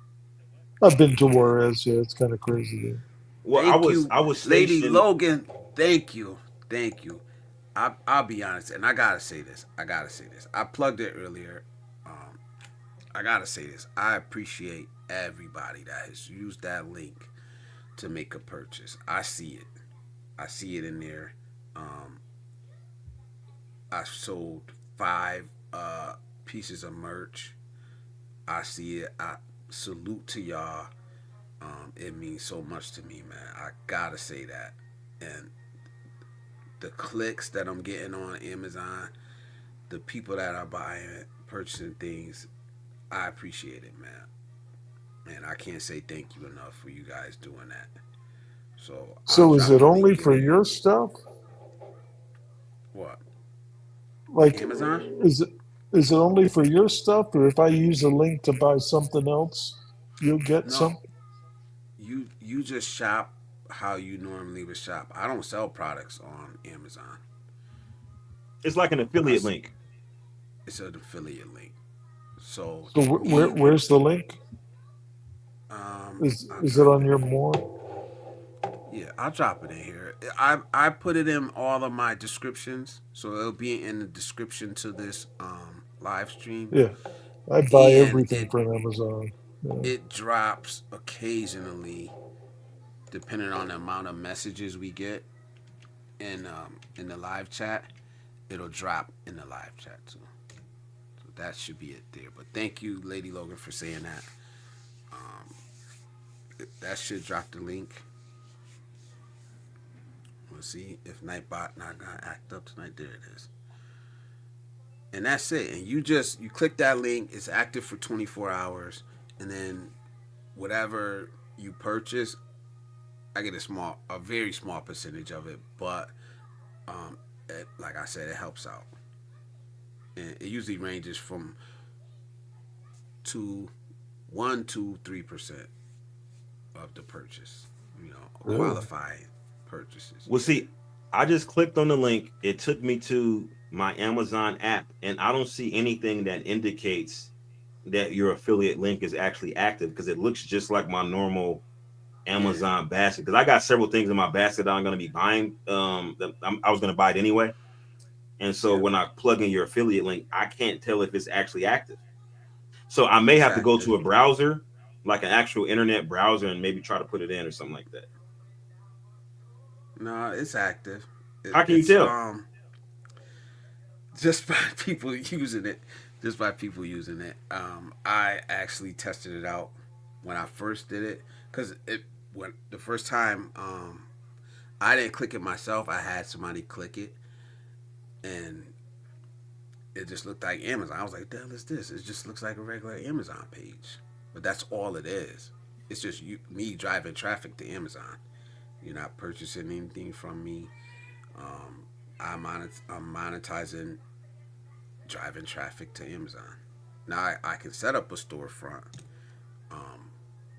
I've been to Juarez. Yeah, it's kind of crazy there. Well, thank you, I was Lady stationed. Logan. Thank you, thank you. I'll be honest, and I gotta say this. I plugged it earlier. Um, I gotta say this. I appreciate everybody that has used that link to make a purchase. I see it. I see it in there. Um, I sold 5 pieces of merch. I see it. I salute to y'all. It means so much to me, man. I gotta say that. And the clicks that I'm getting on Amazon, the people that are buying, purchasing things, I appreciate it, man. And I can't say thank you enough for you guys doing that. So I'll So is drop it the only link in for there. your stuff? What? Like, Amazon? is it only for your stuff, or if I use a link to buy something else, you'll get No. some? You just shop how you normally would shop. I don't sell products on Amazon. It's like an I, affiliate link. it's an affiliate link. So So me, where's the link? I'll Is it drop on it. your more? Yeah, I'll drop it in here. I put it in all of my descriptions, so it'll be in the description to this live stream. Yeah, I buy And everything from Amazon. Yeah. it drops occasionally, depending on the amount of messages we get in the live chat. It'll drop in the live chat too. So that should be it there. But thank you, Lady Logan, for saying that. Um, that should drop the link. We'll see if Nightbot not gonna act up tonight. There it is. And that's it. And you click that link. It's active for 24 hours, and then whatever you purchase, I get a very small percentage of it. But like I said, it helps out. And it usually ranges from to 1 to 3% of the purchase. Really? Qualifying purchases. Well, Yeah. see, I just clicked on the link. It took me to my Amazon app, and I don't see anything that indicates that your affiliate link is actually active because it looks just like my normal Yeah. Amazon basket. Because I got several things in my basket that I'm going to be buying. I was going to buy it anyway, and so Yeah. when I plug in your affiliate link, I can't tell if it's actually active. So I may It's have to go active. to a browser, like an actual internet browser, and maybe try to put it in or something like that. No, it's active. How can you It's tell? just by people using it. Just by people using it. I actually tested it out when I first did it because it when the first time I didn't click it myself. I had somebody click it, and it just looked like Amazon. I was like, "The hell is this?" It just looks like a regular Amazon page. But that's all it is. It's just me driving traffic to Amazon. You're not purchasing anything from me. Um, I'm monetizing driving traffic to Amazon. Now I can set up a storefront, um,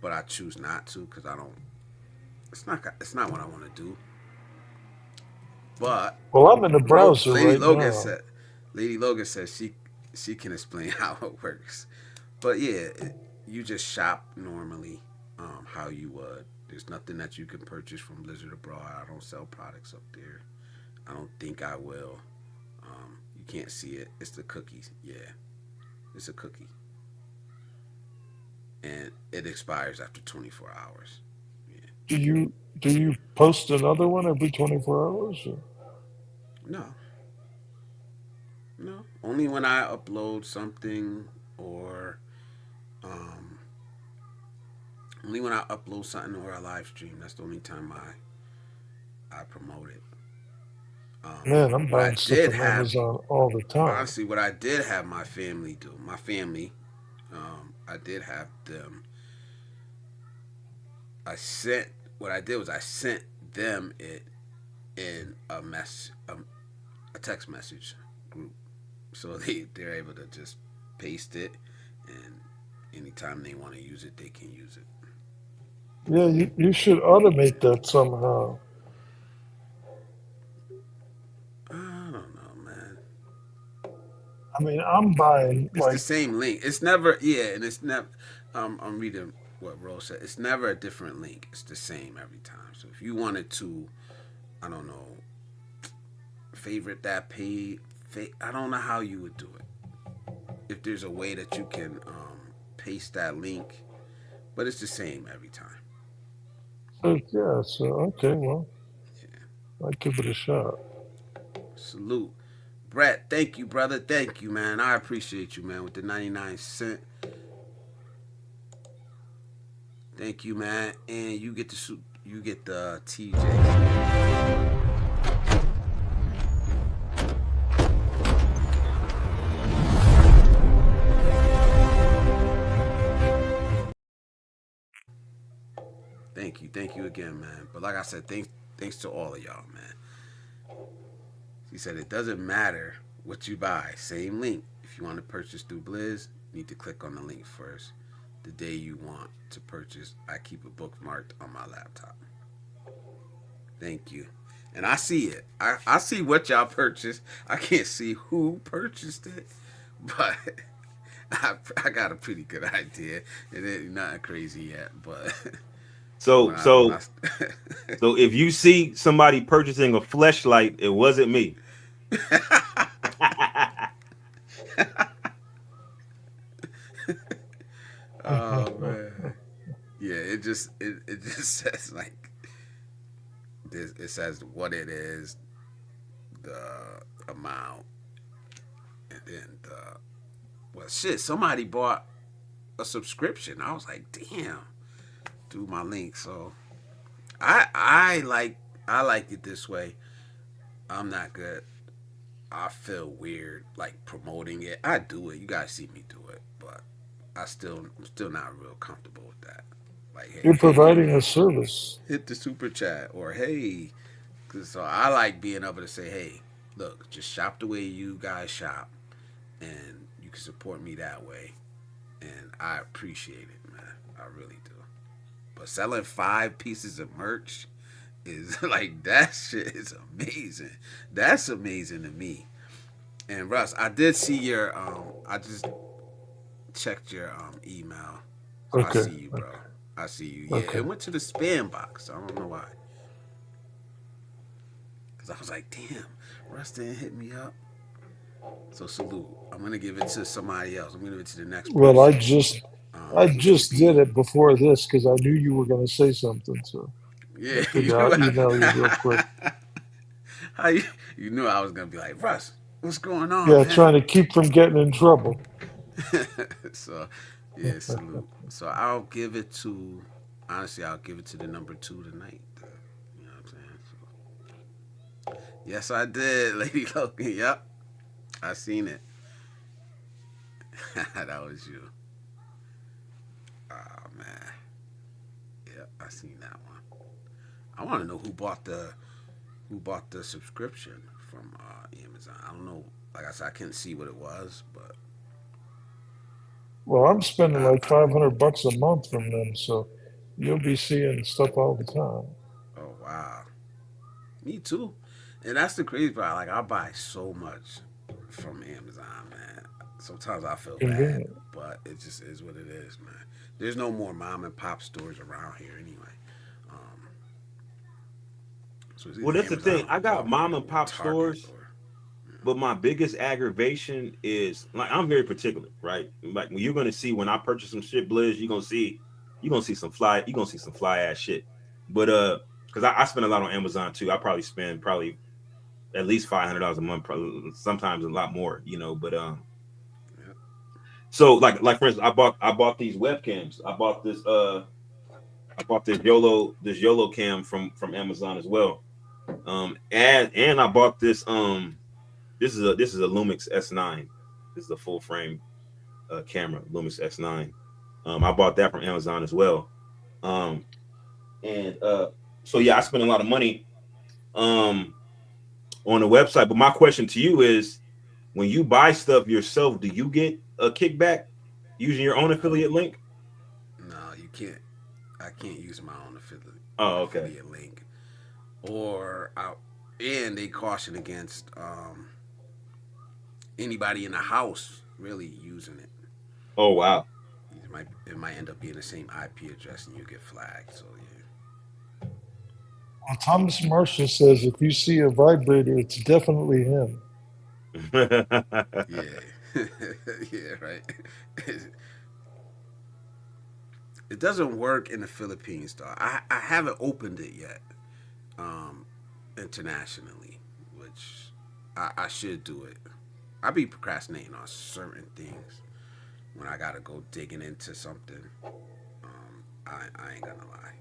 but I choose not to because I don't. It's not what I want to do. But Well, I'm in the browser Lady right Logan now. said, Lady Logan says she can explain how it works. But yeah, you just shop normally, how you would. There's nothing that you can purchase from Blizzard Abroad. I don't sell products up there. I don't think I will. You can't see it. It's the cookies. Yeah, it's a cookie, and it expires after 24 hours. Yeah. Do you post another one every 24 hours? Or? No, no. Only when I upload something or um, only when I upload something or a live stream. That's the only time I promote it. Man, I'm What I buying stuff did from have, Amazon all the time. honestly, what I did have my family do. My family, I did have them. I sent. What I did was I sent them it in a text message group, so they're able to just paste it, and anytime they want to use it, they can use it. Yeah, you should automate that somehow. I don't know, man. I mean, I'm buying It's the like, same link. It's never, yeah, and it's never. I'm reading what Rose said. It's never a different link. It's the same every time. So if you wanted to, I don't know, favorite that page, I don't know how you would do it. If there's a way that you can paste that link, but it's the same every time. so yeah, so okay, well, Yeah. I'll give it a shot. Salute. Brett, thank you, brother. Thank you, man. I appreciate you, man, with the 99 cent. Thank you, man. And you get the TJ. Thank you again, man. But like I said, thanks to all of y'all, man. He said it doesn't matter what you buy. Same link. If you want to purchase through Blizz, you need to click on the link first. The day you want to purchase, I keep it bookmarked on my laptop. Thank you. And I see it. I see what y'all purchased. I can't see who purchased it, but I got a pretty good idea. It ain't nothing crazy yet, but So when I when so I so if you see somebody purchasing a fleshlight, it wasn't me. oh man, yeah. It just says like this. It says what it is, the amount, and then the well shit. Somebody bought a subscription. I was like, damn, through my link. So I like it this way. I'm not good. I feel weird like promoting it. I do it. You guys see me do it, but I'm still not real comfortable with that. Like, You're hey, providing a service. hit the super chat or hey, so I like being able to say, hey, look, just shop the way you guys shop, and you can support me that way, and I appreciate it, man. I really do. But selling 5 pieces of merch is like that shit is amazing. That's amazing to me. And Russ, I did see your I just checked your email. So I Okay, see you, bro. I see you. Yeah, okay. it went to the spam box. I don't know why. Cause I was like, damn, Russ didn't hit me up. So salute. I'm gonna give it to somebody else. I'm gonna give it to the next Well, I person. just I Which would just did be it before this because I knew you were going to say something. So I yeah, you figured knew I'll email you real quick. how you knew I was gonna be like, Russ, what's going on, Yeah, man? trying to keep from getting in trouble. so yeah, salute. So I'll give it to honestly, I'll give it to the number 2 tonight. You know what I'm saying? So, yes, I did, Lady Logan. Yep, I seen it. that was you. Oh man, yeah, I seen that one. I want to know who bought the subscription from Amazon. I don't know. Like I said, I couldn't see what it was, but Well, I'm spending like I $500 a month from them, so you'll be seeing stuff all the time. oh wow, me too. And that's the crazy part. Like I buy so much from Amazon, man. Sometimes I feel bad, Convenient. but it just is what it is, man. There's no more mom and pop stores around here anyway. Um, so it's Well, either that's the thing. Amazon I or got Walmart mom and or pop Target stores, or but my biggest aggravation is like I'm very particular, right? Like when you're gonna see when I purchase some shit, Blizz, you're gonna see some fly ass shit. But because I spend a lot on Amazon too. I probably spend probably at least $500 a month, probably, sometimes a lot more, you know. But yeah. so like for instance, I bought these webcams. I bought this YOLO cam from Amazon as well. And I bought this is a Lumix S9. This is a full frame camera, Lumix S9. I bought that from Amazon as well. Um, and so yeah, I spent a lot of money um on the website. But my question to you is, when you buy stuff yourself, do you get a kickback using your own No, affiliate link? no, you can't. I can't use my own Oh, okay. affiliate link, or and they caution against anybody in the house really using it. Oh wow. It might end up being the same IP address and you get flagged. So Well, Thomas Marshall says if you see a vibrator, it's definitely him. yeah, yeah, yeah, right. It doesn't work in the Philippines though. I haven't opened it yet, um, internationally, which I should do it. I be procrastinating on certain things when I gotta go digging into something. I ain't gonna lie.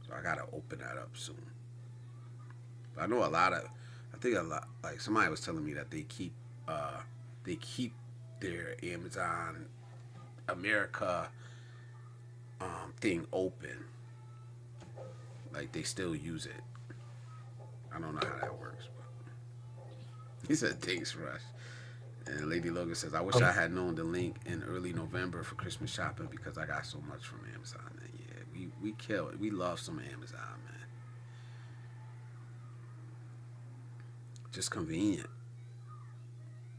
So I gotta open that up soon. But I know a lot of. I think a lot. Like somebody was telling me that they keep their Amazon America thing open. Like they still use it. I don't know how that works, but he said thanks, Rush. And Lady Logan says, I wish Um, I had known the link in early November for Christmas shopping because I got so much from Amazon. And yeah, we kill it. We love some Amazon, man. Just convenient.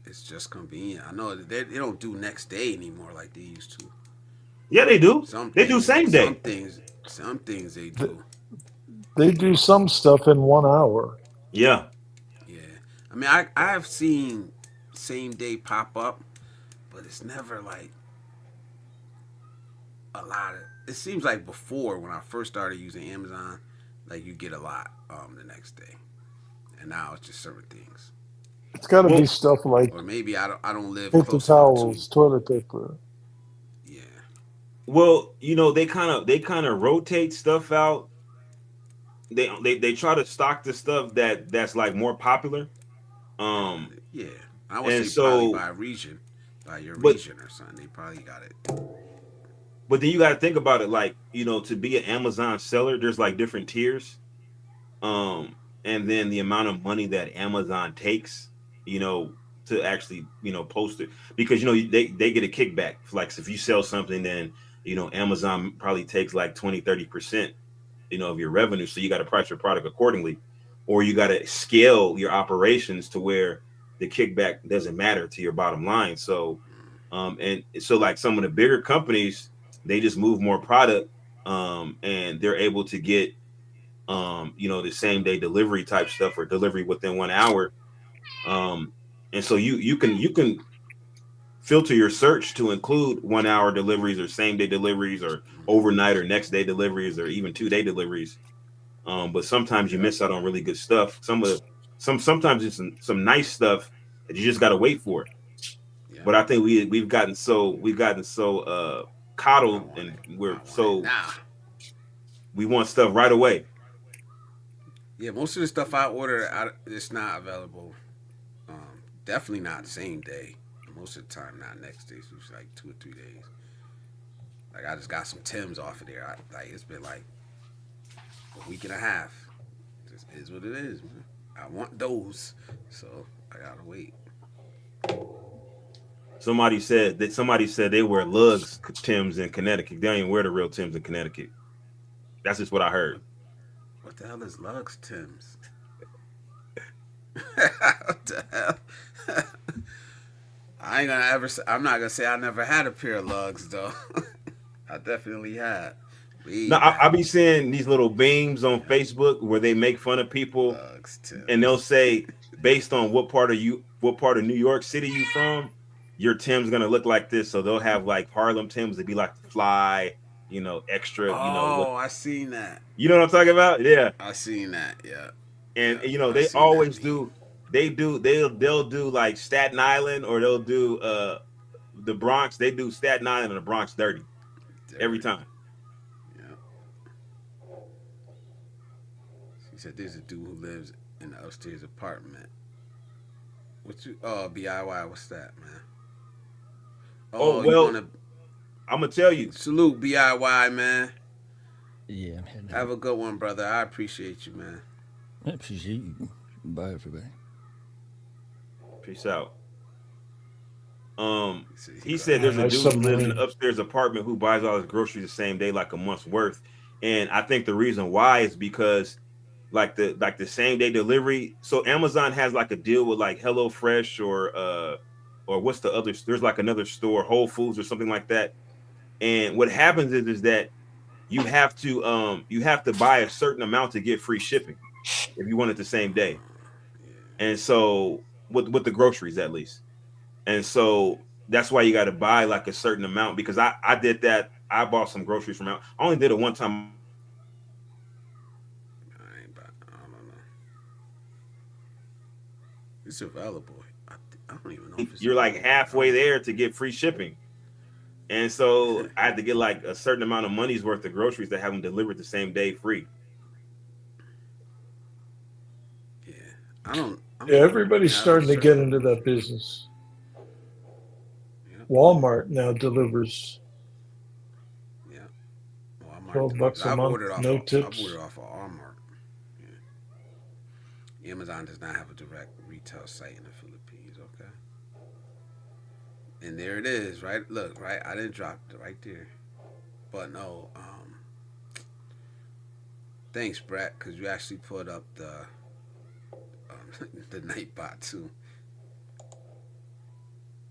It's just convenient. I know they don't do next day anymore like they used to. Yeah, they do. Some They do things, same some day. things, some things they th- do. they do some stuff in 1 hour. Yeah. Yeah. I mean, I've seen same day pop up, but it's never like a lot of. It seems like before when I first started using Amazon, like you get a lot the next day, and now it's just certain things. It's got to be Well, stuff like Or maybe I don't live paper close enough to. towels, toilet paper. Yeah. they kind of rotate stuff out. They try to stock the stuff that's like more popular. Um, Yeah. I would and say probably so, by region, by your but region or something. They probably got it. but then you got to think about it, like, to be an Amazon seller, there's like different tiers. Um, and then the amount of money that Amazon takes, you know, to actually, post it, because they get a kickback. Like if you sell something, then Amazon probably takes like 20-30% of your revenue. So you got to price your product accordingly, or you got to scale your operations to where the kickback doesn't matter to your bottom line. So and so like some of the bigger companies, they just move more product, and they're able to get the same day delivery type stuff, or delivery within 1 hour. um and so you can filter your search to include 1 hour deliveries, or same day deliveries, or overnight or next day deliveries, or even 2 day deliveries. But sometimes you Yeah. miss out on really good stuff. Sometimes it's some nice stuff that you just got to wait for. Yeah. But I think we've gotten so I coddled, want and it. we're I want it so now. we want stuff right away. Yeah. Most of the stuff I order, it's not available. Definitely not same day. Most of the time, not next day. So it's like 2 or 3 days. Like I just got some Tims off of there. Like it's been like a week and a half. It just is what it is, man. I want those, so I gotta wait. Somebody said they wear lugs Tims in Connecticut. They don't even wear the real Tims in Connecticut. That's just what I heard. What the hell is Lugs Tims? What the hell? I ain't gonna ever. I'm not gonna say I never had a pair of lugs though. I definitely had. Way No, I back. be seeing these little beams on Facebook where they make fun of people, Lugs and they'll Tims. say based on what part of New York City you from, your Tim's gonna look like this. So they'll have like Harlem Tim's that be like the fly, extra, what Oh, I seen that. you know what I'm talking about? Yeah. I seen that. Yeah. And Yeah. I they seen that always meme. do they'll do like Staten Island, or they'll do the Bronx. They do Staten Island and the Bronx dirty every Dirty. time. Yeah. She said there's a dude who lives in the upstairs apartment. What you? Oh, BIY. What's that, man? Oh Oh, you well, wanna I'm gonna tell you. salute BIY, man? Yeah, I'm heading Have out. a good one, brother. I appreciate you, man. I appreciate you. Bye, everybody. Peace out. He said he He love said Yeah, there's a nice dude who lives in the submarine. upstairs apartment who buys all his groceries the same day, like a month's worth. And I think the reason why is because like the same day delivery. So Amazon has like a deal with like HelloFresh or what's the other? There's like another store, Whole Foods or something like that. And what happens is that you have to buy a certain amount to get free shipping if you want it the same day. yeah. And so with the groceries at least. And so that's why you got to buy like a certain amount, because I did that. I bought some groceries from out. I only did it one time. I don't know. It's available. I don't even know if it's You're like available. I halfway don't there to get free shipping. And so know. I had to get like a certain amount of money's worth of groceries to have them delivered the same day free. Yeah. I don't. I Yeah, don't. everybody's Yeah, I don't starting to search. get into that business. Yeah. Walmart now delivers Yeah. Walmart 12 delivers. bucks a month, no I've ordered tips. off of Walmart. Yeah. Amazon does not have a direct retail site in the Philippines. Okay. And there it is. Right. Look. Right. I didn't drop it right there. But no. Thanks, Brett, because you actually put up the Nightbot too.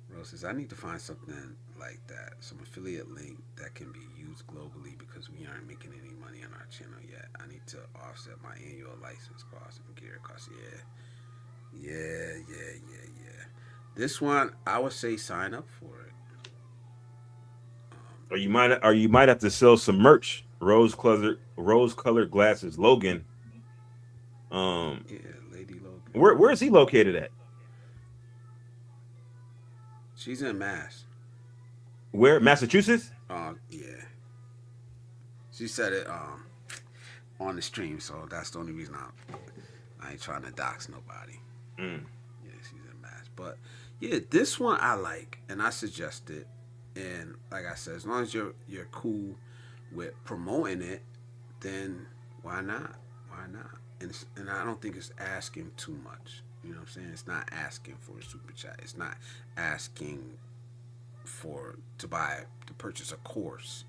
Rose says, I need to find something like that, some affiliate link that can be used globally because we aren't making any money on our channel yet. I need to offset my annual license cost and gear costs. Yeah. This one, I would say sign up for it. Or you might have to sell some merch. Rose colored glasses. Logan. Um, Yeah, Lady Logan. where is he located at? She's in Mass. Where? Massachusetts? Yeah. She said it on the stream, so that's the only reason I ain't trying to dox nobody. Mm. Yeah, she's in Mass. But yeah, this one I like, and I suggest it. And like I said, as long as you're cool with promoting it, then why not? Why not? And I don't think it's asking too much. You know what I'm saying? It's not asking for a super chat. It's not asking for to purchase a course.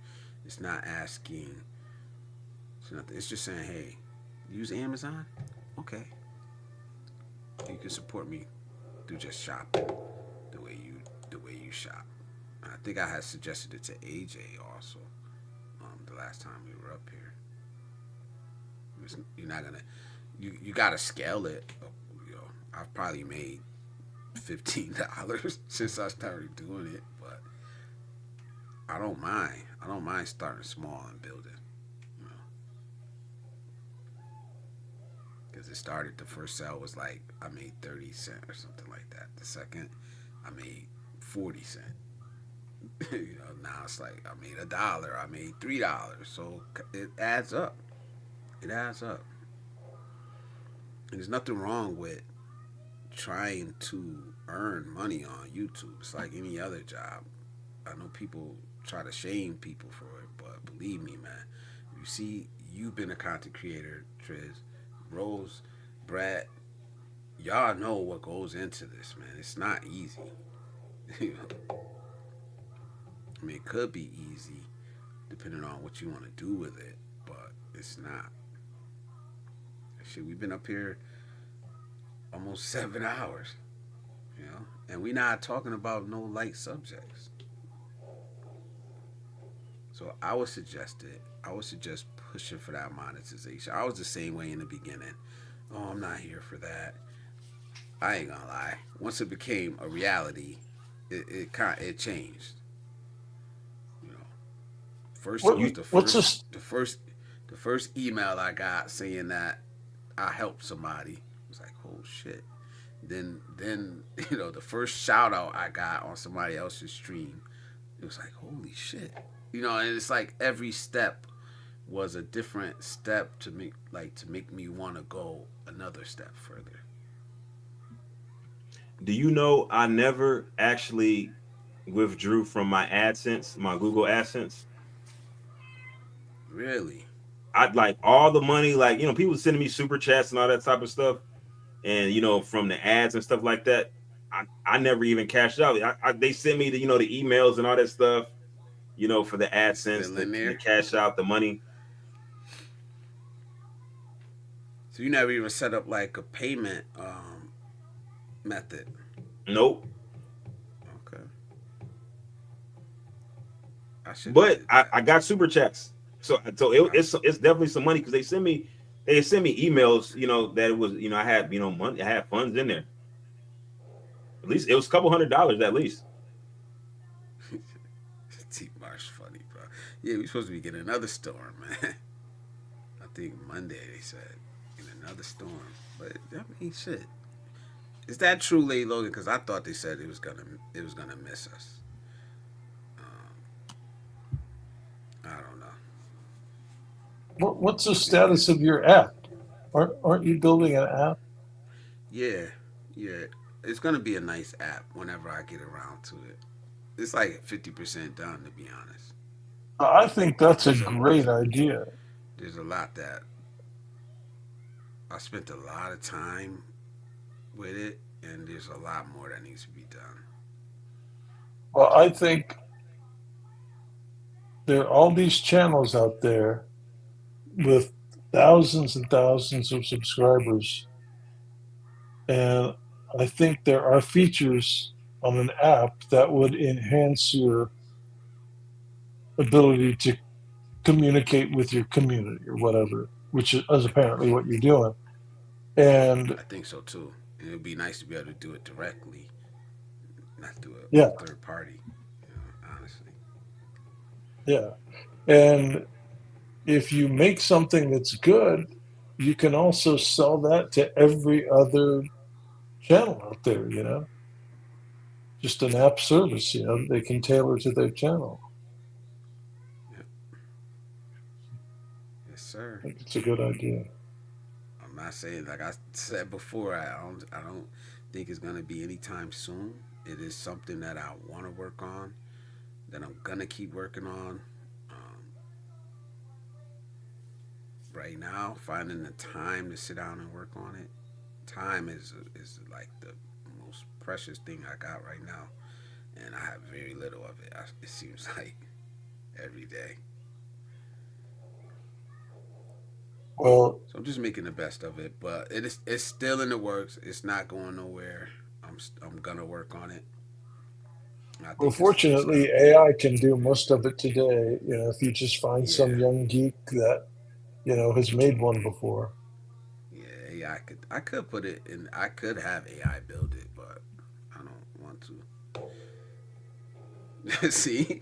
It's not asking. It's nothing. It's just saying, hey, use Amazon. Okay, you can support me through just shopping the way you shop. I think I had suggested it to AJ also the last time we were up here. You're not gonna you gotta scale it. You know, I've probably made $15 since I started doing it, but I don't mind. I don't mind starting small and building. You know, because it started. The first sale was like I made 30 cents or something like that. The second, I made 40 cents. You know, now it's like I made $1. I made $3. So it adds up. It adds up. And there's nothing wrong with trying to earn money on YouTube. It's like any other job. I know people try to shame people for it, but believe me, man. You see, you've been a content creator, Triz, Rose, Brad. Y'all know what goes into this, man. It's not easy. I mean, it could be easy depending on what you want to do with it, but it's not. Shit, we've been up here almost 7 hours, you know, and we not talking about no light subjects. So I would suggest it. I would suggest pushing for that monetization. I was the same way in the beginning. Oh, I'm not here for that. I ain't gonna lie. Once it became a reality, it changed. You know, first it was the What's first this? the first the first email I got saying that I helped somebody. It was like, oh shit. Then the first shout out I got on somebody else's stream, it was like, holy shit. And it's like every step was a different step to make me want to go another step further. Do you know I never actually withdrew from my AdSense, my Google AdSense? Really? I'd like all the money, like people sending me super chats and all that type of stuff, and from the ads and stuff like that. I never even cashed out. They sent me the emails and all that stuff, for the It's AdSense still in to there. cash out the money. So you never even set up like a payment method. Nope. Okay. I should have But did I that. got super chats, so it's definitely some money because they send me emails, that it was I had money, I had funds in there. At least it was a couple $100 at least. T Marsh funny, bro. Yeah, we supposed to be getting another storm, man. I think Monday they said in another storm. But I mean, shit. Is that true, Lady Logan? Because I thought they said it was gonna miss us. I don't know. What's the Maybe we status could. of your app? Aren't you building an app? Yeah, yeah. It's gonna be a nice app whenever I get around to it. It's like 50% done, to be honest. I think that's a There's great idea. there's a lot that I spent a lot of time with it, and there's a lot more that needs to be done. Well, I think there are all these channels out there with thousands and thousands of subscribers, and I think there are features on an app that would enhance your ability to communicate with your community or whatever, which is apparently what you're doing. And I think so too. And it would be nice to be able to do it directly, not through a yeah, third party. Honestly. yeah. And if you make something that's good, you can also sell that to every other channel out there, just an app service, they can tailor to their channel. Yep. Yes, sir. I think it's a good idea. I'm not saying like I said before. I don't think it's gonna be anytime soon. It is something that I want to work on. That I'm gonna keep working on. Um, right now, finding the time to sit down and work on it. Time is like the most precious thing I got right now, and I have very little of it. It seems like every day. Well, So I'm just making the best of it, but it's still in the works. It's not going nowhere. I'm gonna work on it. I well, think it's fortunately, gonna be AI can do most of it today. If you just find some yeah, young geek that has made one before. yeah. I could put it in. I could have AI build it, but I don't want to. See,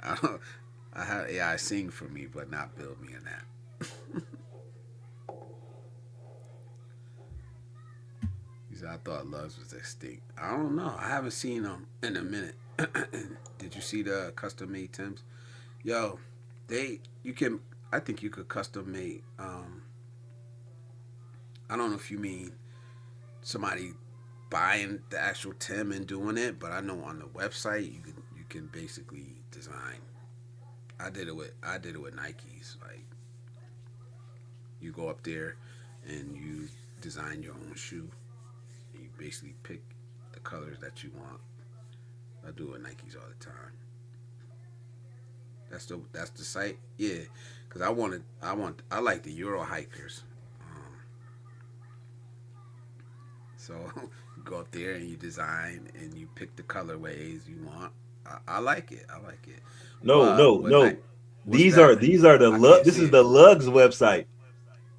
I don't. I have AI sing for me, but not build me an app. He said I thought Loves was extinct. I don't know. I haven't seen them in a minute. Did you see the custom made Tims? Yo, they you can. I think you could custom make. I don't know if you mean somebody buying the actual Tim and doing it, but I know on the website you can basically design. I did it with Nikes. Like you go up there and you design your own shoe. And you basically pick the colors that you want. I do it with Nikes all the time. That's the site. Yeah, because I like the Euro hikers. So you go up there and you design and you pick the colorways you want. I like it. I like it. No, But no, what no. night? What's These are that? the I can't This see is it. the Lugs website.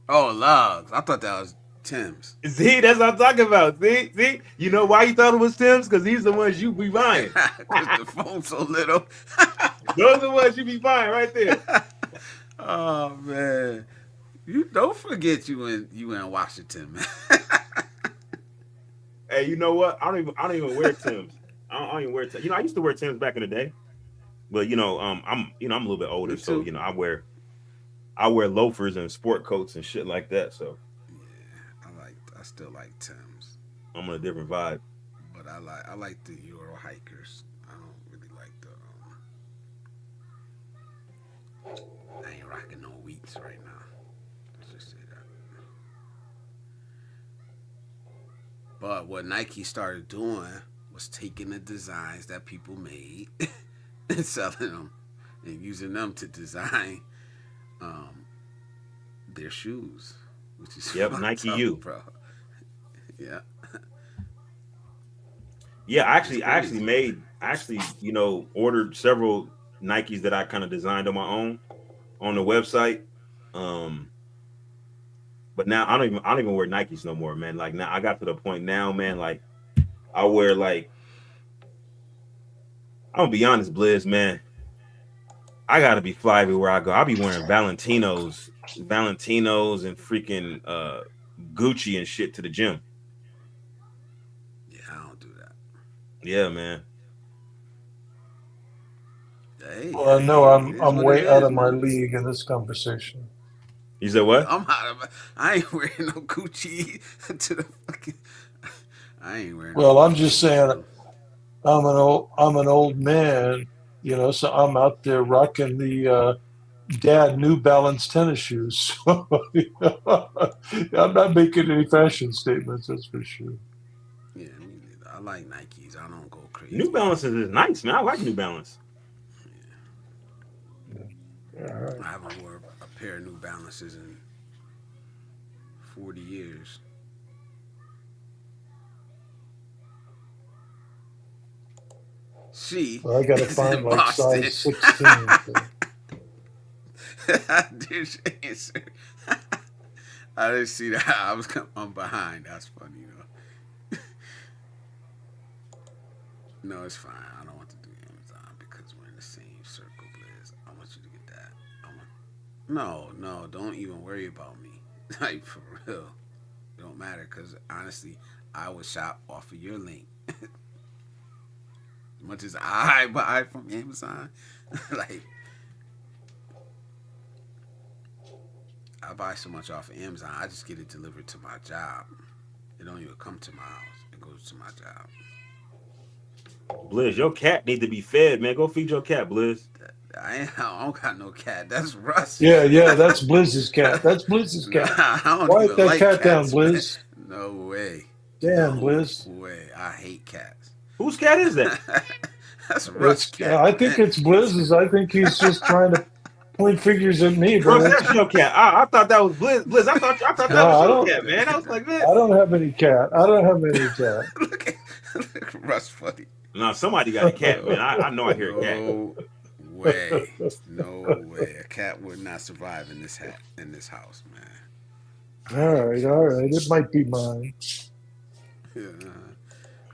Oh, Logs. I thought that was Tim's. See, that's what I'm talking about. See, you know why you thought it was Tim's? Because these are the ones you be buying. Because the phone's so little. Those are the ones you be buying right there. Oh man, you don't forget you in Washington, man. Hey, you know what? I don't even wear Tim's. I don't even wear Tim's. You know, I used to wear Tim's back in the day, but I'm a little bit older, Me so too. I wear loafers and sport coats and shit like that. So Yeah, I still like Tim's, I'm on a different vibe. but I like the Euro hikers. I don't really like the. I ain't rocking no wheats right now. Let's just say that. But what Nike started doing was taking the designs that people made and selling them and using them to design um, their shoes, which is Yep, fucked Nike up, U. bro. Yeah, Yeah, it's I actually crazy, man. ordered several Nikes that I kind of designed on my own on the website. Um, but now I don't even wear Nikes no more, man. Like now I got to the point now, man. Like I wear like I'm gonna be honest, Blizz, man. I gotta be fly everywhere I go. I'll be wearing Valentinos and freaking Gucci and shit to the gym. Yeah, I don't do that. Yeah, man. Well, I know Hey, it is I'm what it way out is, of my man. league in this conversation. You said what? I'm out of. I ain't wearing no Gucci to the fucking. I ain't wearing no Well, I'm Gucci just to the saying gym. I'm an old man, so I'm out there rocking the dad New Balance tennis shoes. I'm not making any fashion statements, that's for sure. Yeah, me neither. I like Nikes. I don't go New crazy. Balances is nice, man. I like New Balance. All right. I haven't wore a pair of New Balances in 40 years. She Well, I got to is find in like Boston. size 16. So. There's your answer. I didn't see that. I'm behind. That's funny, No, it's fine. I don't want to do Amazon because we're in the same circle, Blizz. I want you to get that. I want. No, don't even worry about me. Like for real, it don't matter because honestly, I would shop off of your link. As much as I buy from Amazon, like I buy so much off of Amazon, I just get it delivered to my job. It don't even come to my house. It goes to my job. Blizz, your cat need to be fed, man. Go feed your cat, Blizz. I don't got no cat. That's Russ. Yeah, that's Blizz's cat. That's Blizz's Nah, cat. I don't Quiet even that like cat down, cats, man. Blizz. No way. Damn, No Blizz. way. I hate cats. Whose cat is that? That's Russ' cat, I think man. it's Blizz's. I think he's just trying to point figures at me, but Russ, it's that's your cat. I thought that was Blizz. Blizz, I thought that no. was I your don't. cat, man. I was like, man. I don't have any cat. I don't have any cat. Look at Russ funny. No, somebody got a cat, man. No, I know I hear a cat. no way. No way. A cat would not survive in this house, man. I All hate right, all cats. right. It might be mine.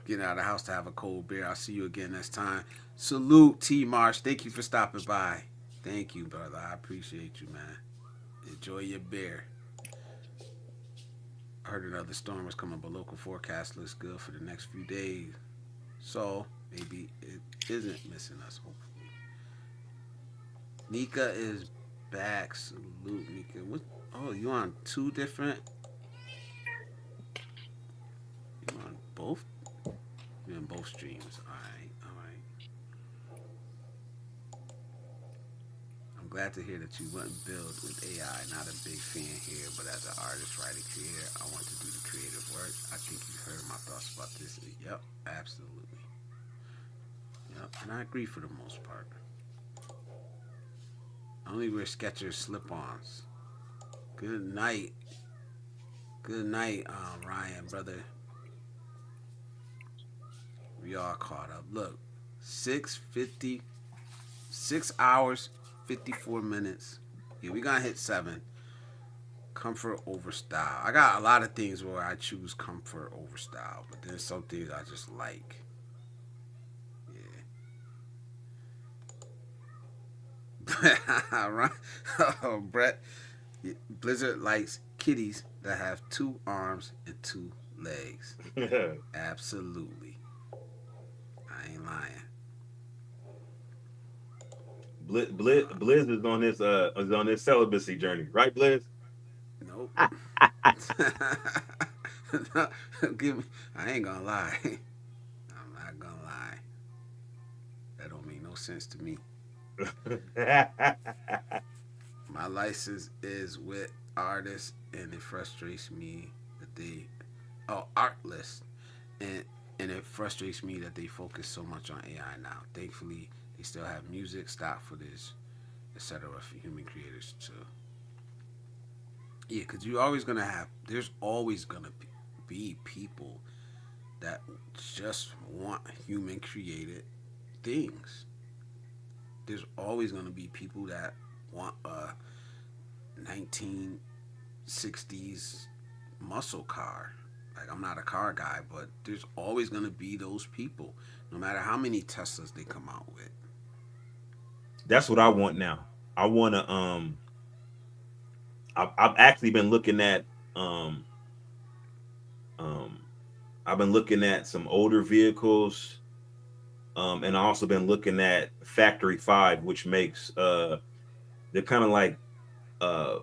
Getting out of the house to have a cold beer. I'll see you again next time. Salute, T Marsh. Thank you for stopping by. Thank you, brother. I appreciate you, man. Enjoy your beer. I heard another storm was coming, but local forecast looks good for the next few days. So maybe it isn't missing us, hopefully. Nika is back. Salute, Nika. What? Oh, you on two different? You on both? You're in both streams. All right, all right. glad to hear that you wouldn't build with AI. Not a big fan here, but as an artist, writer, creator, I want to do the creative work. I think you heard my thoughts about this. Yep, absolutely. Yep, and I agree for the most part. I only wear Skechers slip-ons. Good night. Good night, Ryan, brother. We all caught up. Look, 6:50, 6 hours, 54 minutes. Yeah, we gonna hit 7. Comfort over style. I got a lot of things where I choose comfort over style, but there's some things I just like. Yeah. Right. Oh, Brett. Blizzard likes kitties that have 2 arms and 2 legs. Absolutely. I ain't lying. Blizz is on this celibacy journey, right, Blizz? Nope. Give me. I ain't gonna lie. I'm not gonna lie. That don't make no sense to me. My license is with artists, and it frustrates me that they, artless, and it frustrates me that they focus so much on AI now. Thankfully, they still have music, stock footage, etc. for human creators too. Yeah, because you're always gonna have. There's always gonna be people that just want human created things. There's always gonna be people that want a 1960s muscle car. Like, I'm not a car guy, but there's always gonna be those people, no matter how many Teslas they come out with. That's what I want now. I want to I've actually been looking at um I've been looking at some older vehicles, and I also been looking at Factory 5, which makes they're kind of like uh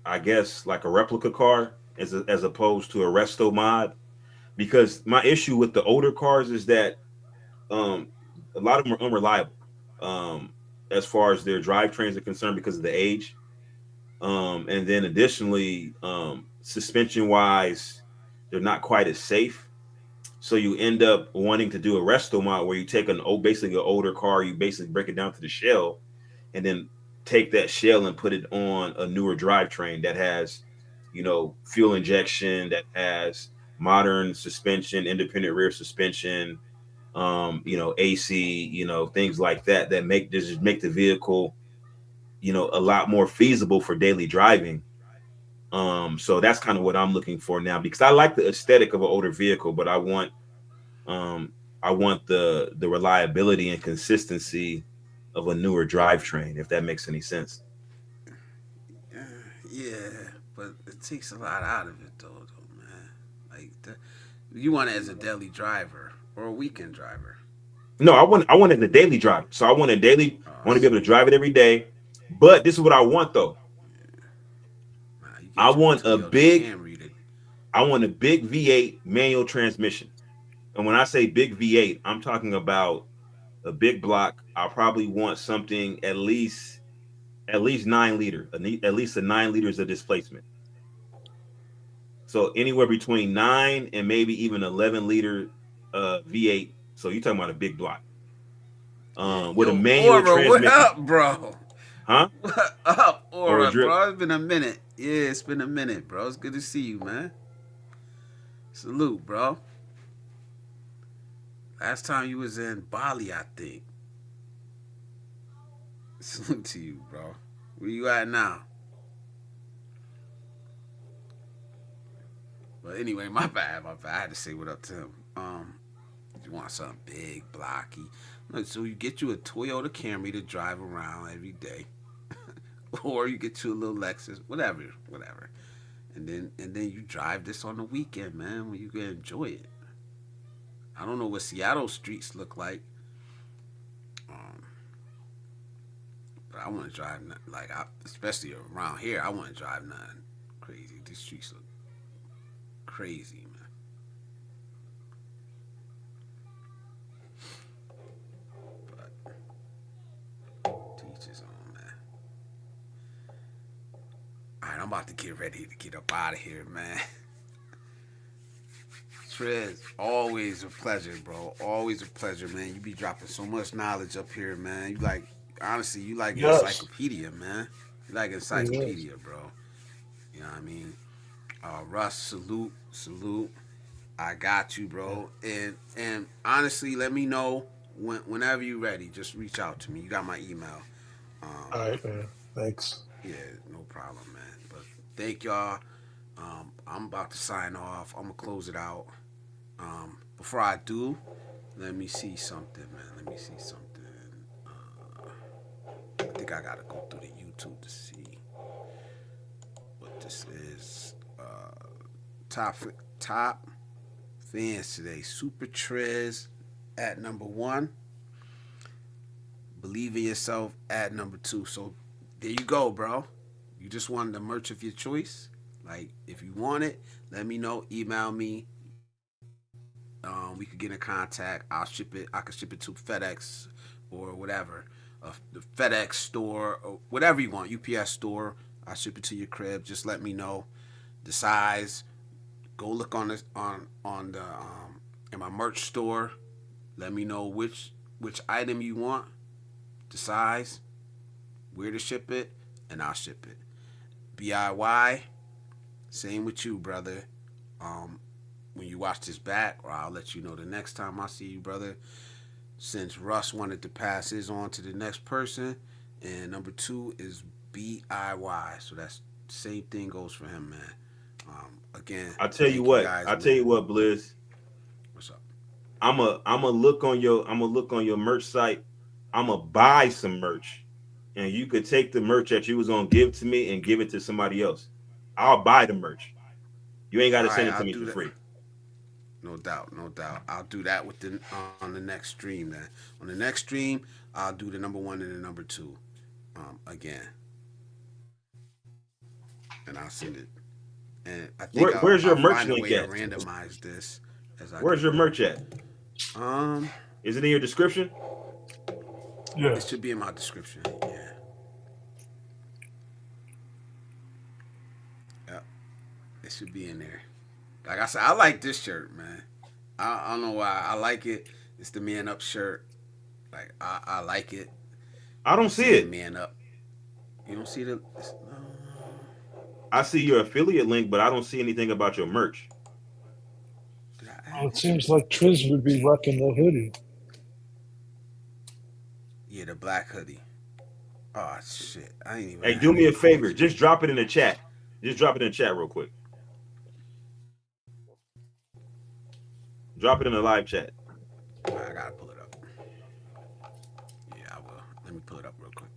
I guess like a replica car as opposed to a resto mod. Because my issue with the older cars is that um a lot of them are unreliable um as far as their drivetrains are concerned because of the age. And then additionally, suspension wise, they're not quite as safe. So you end up wanting to do a resto mod where you take basically an older car, you basically break it down to the shell, and then take that shell and put it on a newer drivetrain that has, fuel injection, that has modern suspension, independent rear suspension, AC, things like that just make the vehicle, a lot more feasible for daily driving. So that's kind of what I'm looking for now, because I like the aesthetic of an older vehicle, but um I want the reliability and consistency of a newer drivetrain, if that makes any sense. Uh, yeah, but it takes a lot out of it, though, man. Like, you want it as a daily driver or a weekend driver. No, I want it a daily driver. So I want to be able to drive it every day. But this is what I want though. Nah, you I get you a want a Toyota big Camry to. I want a big V8 manual transmission. And when I say big V8, I'm talking about a big block. I probably want something at least 9 liter, at least a 9 liters of displacement. So anywhere between 9 and maybe even 11 liter V8. So you're talking about a big block, Yeah, with a yo, manual Aura, what transmission, up, bro? huh? What up, Or a Aura, drip. bro? It's been a minute. Yeah, it's been a minute, bro. It's good to see you, man. Salute, bro. Last time you was in Bali, I think. Salute to you, bro. Where you at now? But anyway, my bad, my bad. I had to say what up to him. You want something big, blocky. Look, so you get you a Toyota Camry to drive around every day. Or you get you a little Lexus, whatever. And then you drive this on the weekend, man, when you can enjoy it. I don't know what Seattle streets look like, um, but I want to drive especially around here. I want to drive nothing crazy. These streets look crazy, man. But teach his own, man. All right, I'm about to get ready to get up out of here, man. Trez, always a pleasure, bro. Always a pleasure, man. You be dropping so much knowledge up here, man. You like, honestly, you like Yes, encyclopedia, man. You like yes. encyclopedia, bro. You know what I mean? Russ, salute, salute. I got you, bro. And honestly, let me know whenever you're ready. Just reach out to me. You got my email. Um, All right, man. Thanks. yeah, no problem, man. But thank y'all. I'm about to sign off. I'm gonna close it out. Before I do, let me see something, man. Let me see something. I think I gotta go through the YouTube to see what this is. Top top fans today. Super Trez at number 1. Believe in yourself at number 2. So there you go, bro. You just wanted the merch of your choice. Like, if you want it, let me know. Email me. We could get in contact. I'll ship it. I could ship it to FedEx or whatever, the FedEx store or whatever you want. UPS store. I'll ship it to your crib. Just let me know the size. Go look on this on the in my merch store. Let me know which item you want, the size, where to ship it, and I'll ship it. DIY. Same with you, brother. When you watch this back, or I'll let you know the next time I see you, brother. Since Russ wanted to pass his on to the next person, and number 2 is BIY. So that's the same thing goes for him, man. Again, I tell you thank you what. guys, I tell you man. what, Blizz. What's up? I'm a look on your merch site. I'm gonna buy some merch, and you could take the merch that you was gonna give to me and give it to somebody else. I'll buy the merch. You ain't got All to right, send it to I'll me do for that. free. No doubt, no doubt. I'll do that with the on the next stream. Then on the next stream, I'll do the number 1 and the number 2 again, and I'll send it. And I think Where's I'll your merch find a link way to at? randomize this as I Where's go. your merch at? Um, Is it in your description? it Yes. should be in my description. Yeah, yeah, it should be in there. Like I said, I like this shirt, man. I don't know why I like it. It's the man up shirt. Like I like it. I don't see Saying it. man up. You don't see the. I see your affiliate link, but I don't see anything about your merch. Did I Well, add it it? seems like Triz would be rocking the hoodie. Yeah, the black hoodie. Oh shit! I ain't even Hey, do add me a it. favor. Just drop it in the chat. Just drop it in the chat real quick. Drop it in the live chat. I gotta pull it up. Yeah, I will. Let me pull it up real quick.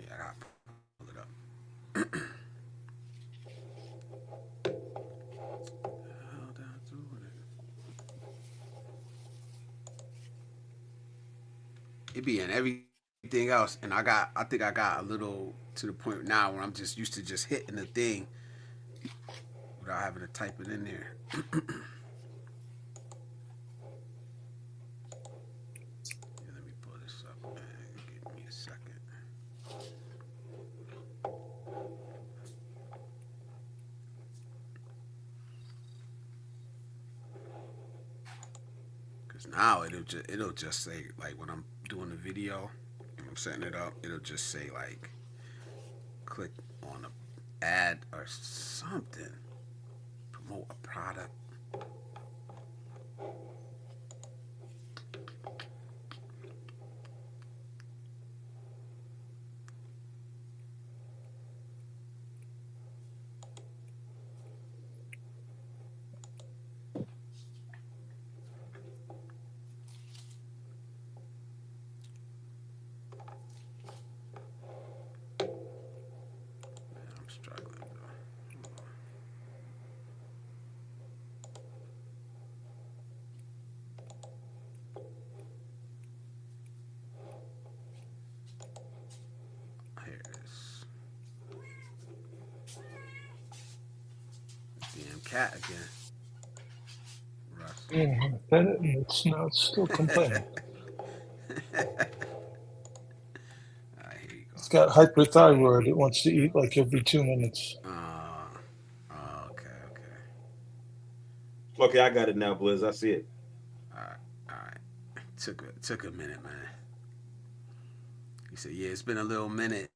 Yeah, I gotta pull it up. How did I do it? It be in everything else, and I think I got a little to the point now where I'm just used to just hitting the thing without having to type it in there. Yeah, let me pull this up, man. Give me a second. Cause now it'll just say like when I'm doing the video and I'm setting it up, it'll just say like click on a ad or something, promote a product. Man, I'm struggling, bro. Here it is. Damn cat again. Yeah, fed it and it's now still complaining. Here you go. It's got hyperthyroid. It wants to eat like every 2 minutes. Okay, okay. Okay, I got it now, Blizz. I see it. All right, all right. Took a minute, man. He said, "Yeah, it's been a little minute.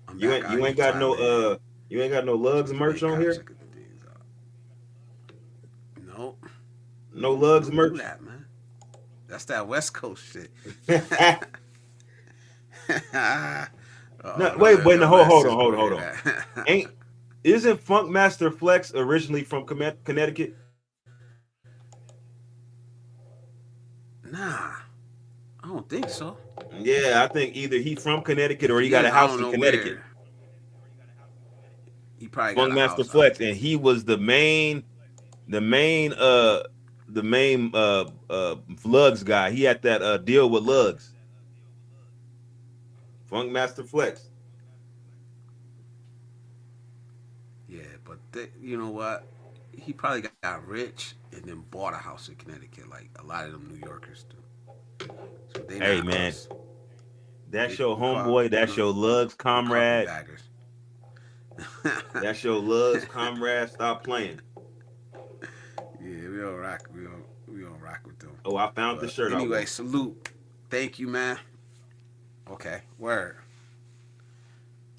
I'm You back ain't out you here ain't got trying no to you ain't got no lugs merch make on out here? checking things out. Nope, No we lugs don't do merch? that, man. That's that West Coast shit." No, Oh, wait, no, don't let hold on, sis hold go on, hold hear on. that. Ain't isn't Funkmaster Flex originally from Connecticut? Nah, I don't think so. Yeah, I think either he from Connecticut If or he he got a is, I house don't in know Connecticut. where. He probably got a Funkmaster house out Flex, and he was the main the main Lugs guy. He had that deal with Lugs. Funkmaster Flex. Yeah, but you know what? He probably got rich and then bought a house in Connecticut, like a lot of them New Yorkers do. So they Hey not man, us. that's your We call homeboy. That's your Lugs we comrade. carpetbaggers. That's your Lugs comrade. Stop playing. Yeah, we don't rock. We don't rock with them. Oh, I found the But shirt I anyway, want. salute. Thank you, man. Okay, word.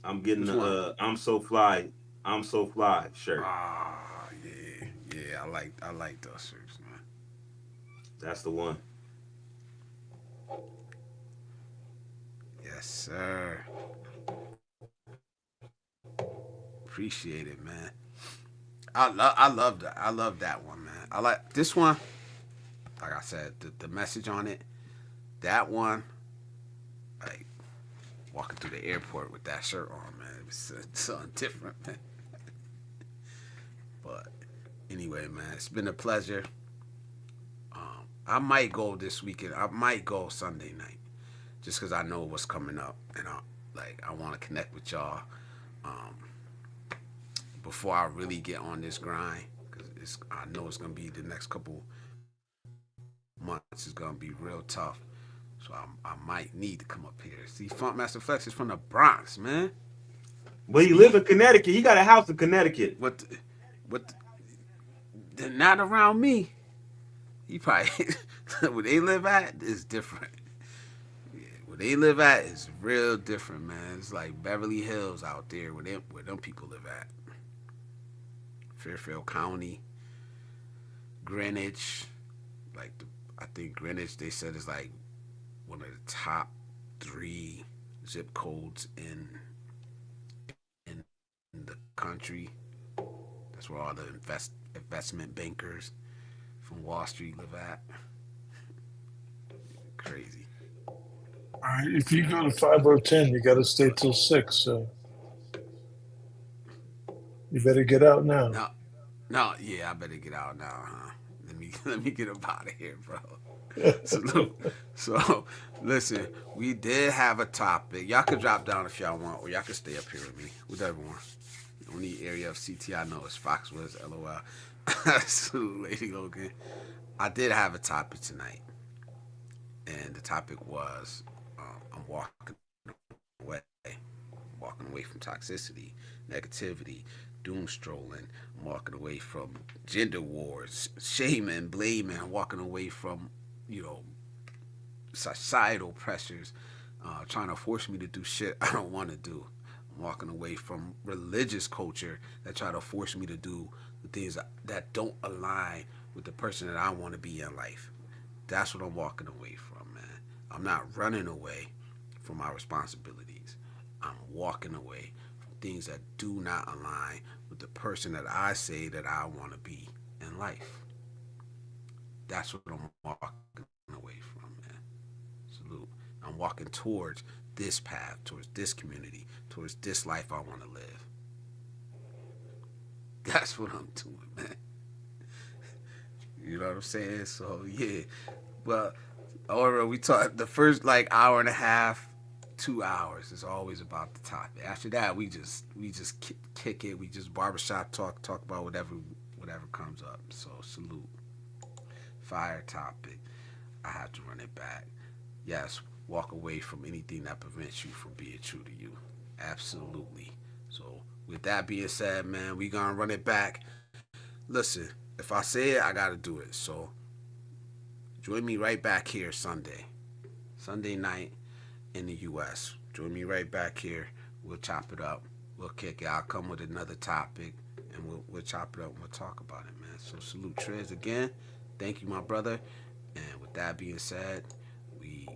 I'm getting Which the one? I'm so fly shirt. Ah, yeah, yeah. I like those shirts, man. That's the one. Yes, sir. Appreciate it, man. I love that. I love that one, man. I like this one. Like I said, the message on it. That one, like walking through the airport with that shirt on, man. It was something different, man. But anyway, man, it's been a pleasure. I might go this weekend. I might go Sunday night, just because I know what's coming up, and I want to connect with y'all um, before I really get on this grind. Because I know it's gonna be the next couple months is gonna be real tough. So I might need to come up here. See, Funkmaster Flex is from the Bronx, man. But he live See in Connecticut. He got a house in Connecticut. what? They're not around me. He probably where they live at is different. Yeah, where they live at is real different, man. It's like Beverly Hills out there where them people live at. Fairfield County, Greenwich, I think Greenwich they said is like one of the top 3 zip codes in the country. That's where all the investment bankers from Wall Street live at. Crazy. All right, if you go to 5:10, you got to stay till 6. So you better get out now. No, no, yeah, I better get out now, huh? Let me get up out of here, bro. Salute. So, listen, we did have a topic. Y'all could drop down if y'all want, or y'all could stay up here with me, whatever one. The only area of CT I know is Foxwoods, LOL. Salute, Lady Logan. I did have a topic tonight, and the topic was I'm away, walking away from toxicity, negativity, doom strolling. I'm walking away from gender wars, shaming, blaming. I'm walking away from, you know, societal pressures, trying to force me to do shit I don't want to do. I'm walking away from religious culture that try to force me to do the things that don't align with the person that I want to be in life. That's what I'm walking away from, man. I'm not running away from my responsibilities. I'm walking away from things that do not align with the person that I say that I want to be in life. That's what I'm walking away from, man. Salute. I'm walking towards this path, towards this community, towards this life I want to live. That's what I'm doing, man. You know what I'm saying? So yeah, but or we talk the first like hour and a half, 2 hours is always about the topic. After that, we just kick it. We just barbershop talk about whatever comes up. So salute. Fire topic. I have to run it back. Yes, walk away from anything that prevents you from being true to you. Absolutely. So with that being said, man, we gonna run it back. Listen, if I say it, I gotta do it. So join me right back here Sunday night in the U.S. Join me right back here. We'll chop it up. We'll kick it. I'll come with another topic, and we'll chop it up and we'll talk about it, man. So salute Trez again. Thank you, my brother. And with that being said, we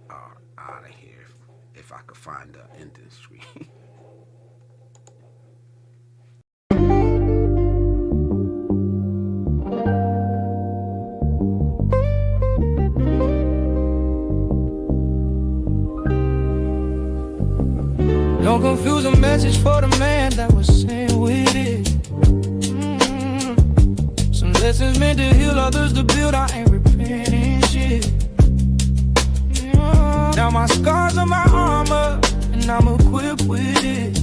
are out of here. If I could find the industry. Don't confuse a message for the man that was saying with it. Some lessons meant to heal, others to build. I ain't repenting shit. Now my scars are my armor, and I'm equipped with it.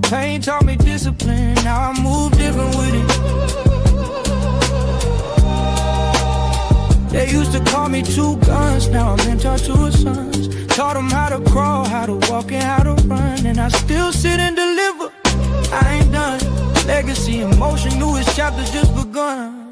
Pain taught me discipline, now I move different with it. They used to call me two guns, now I'm mentor to a sons. Taught them how to crawl, how to walk, and how to run. And I still sit and deliver, I ain't done. Legacy in motion, newest chapter just begun.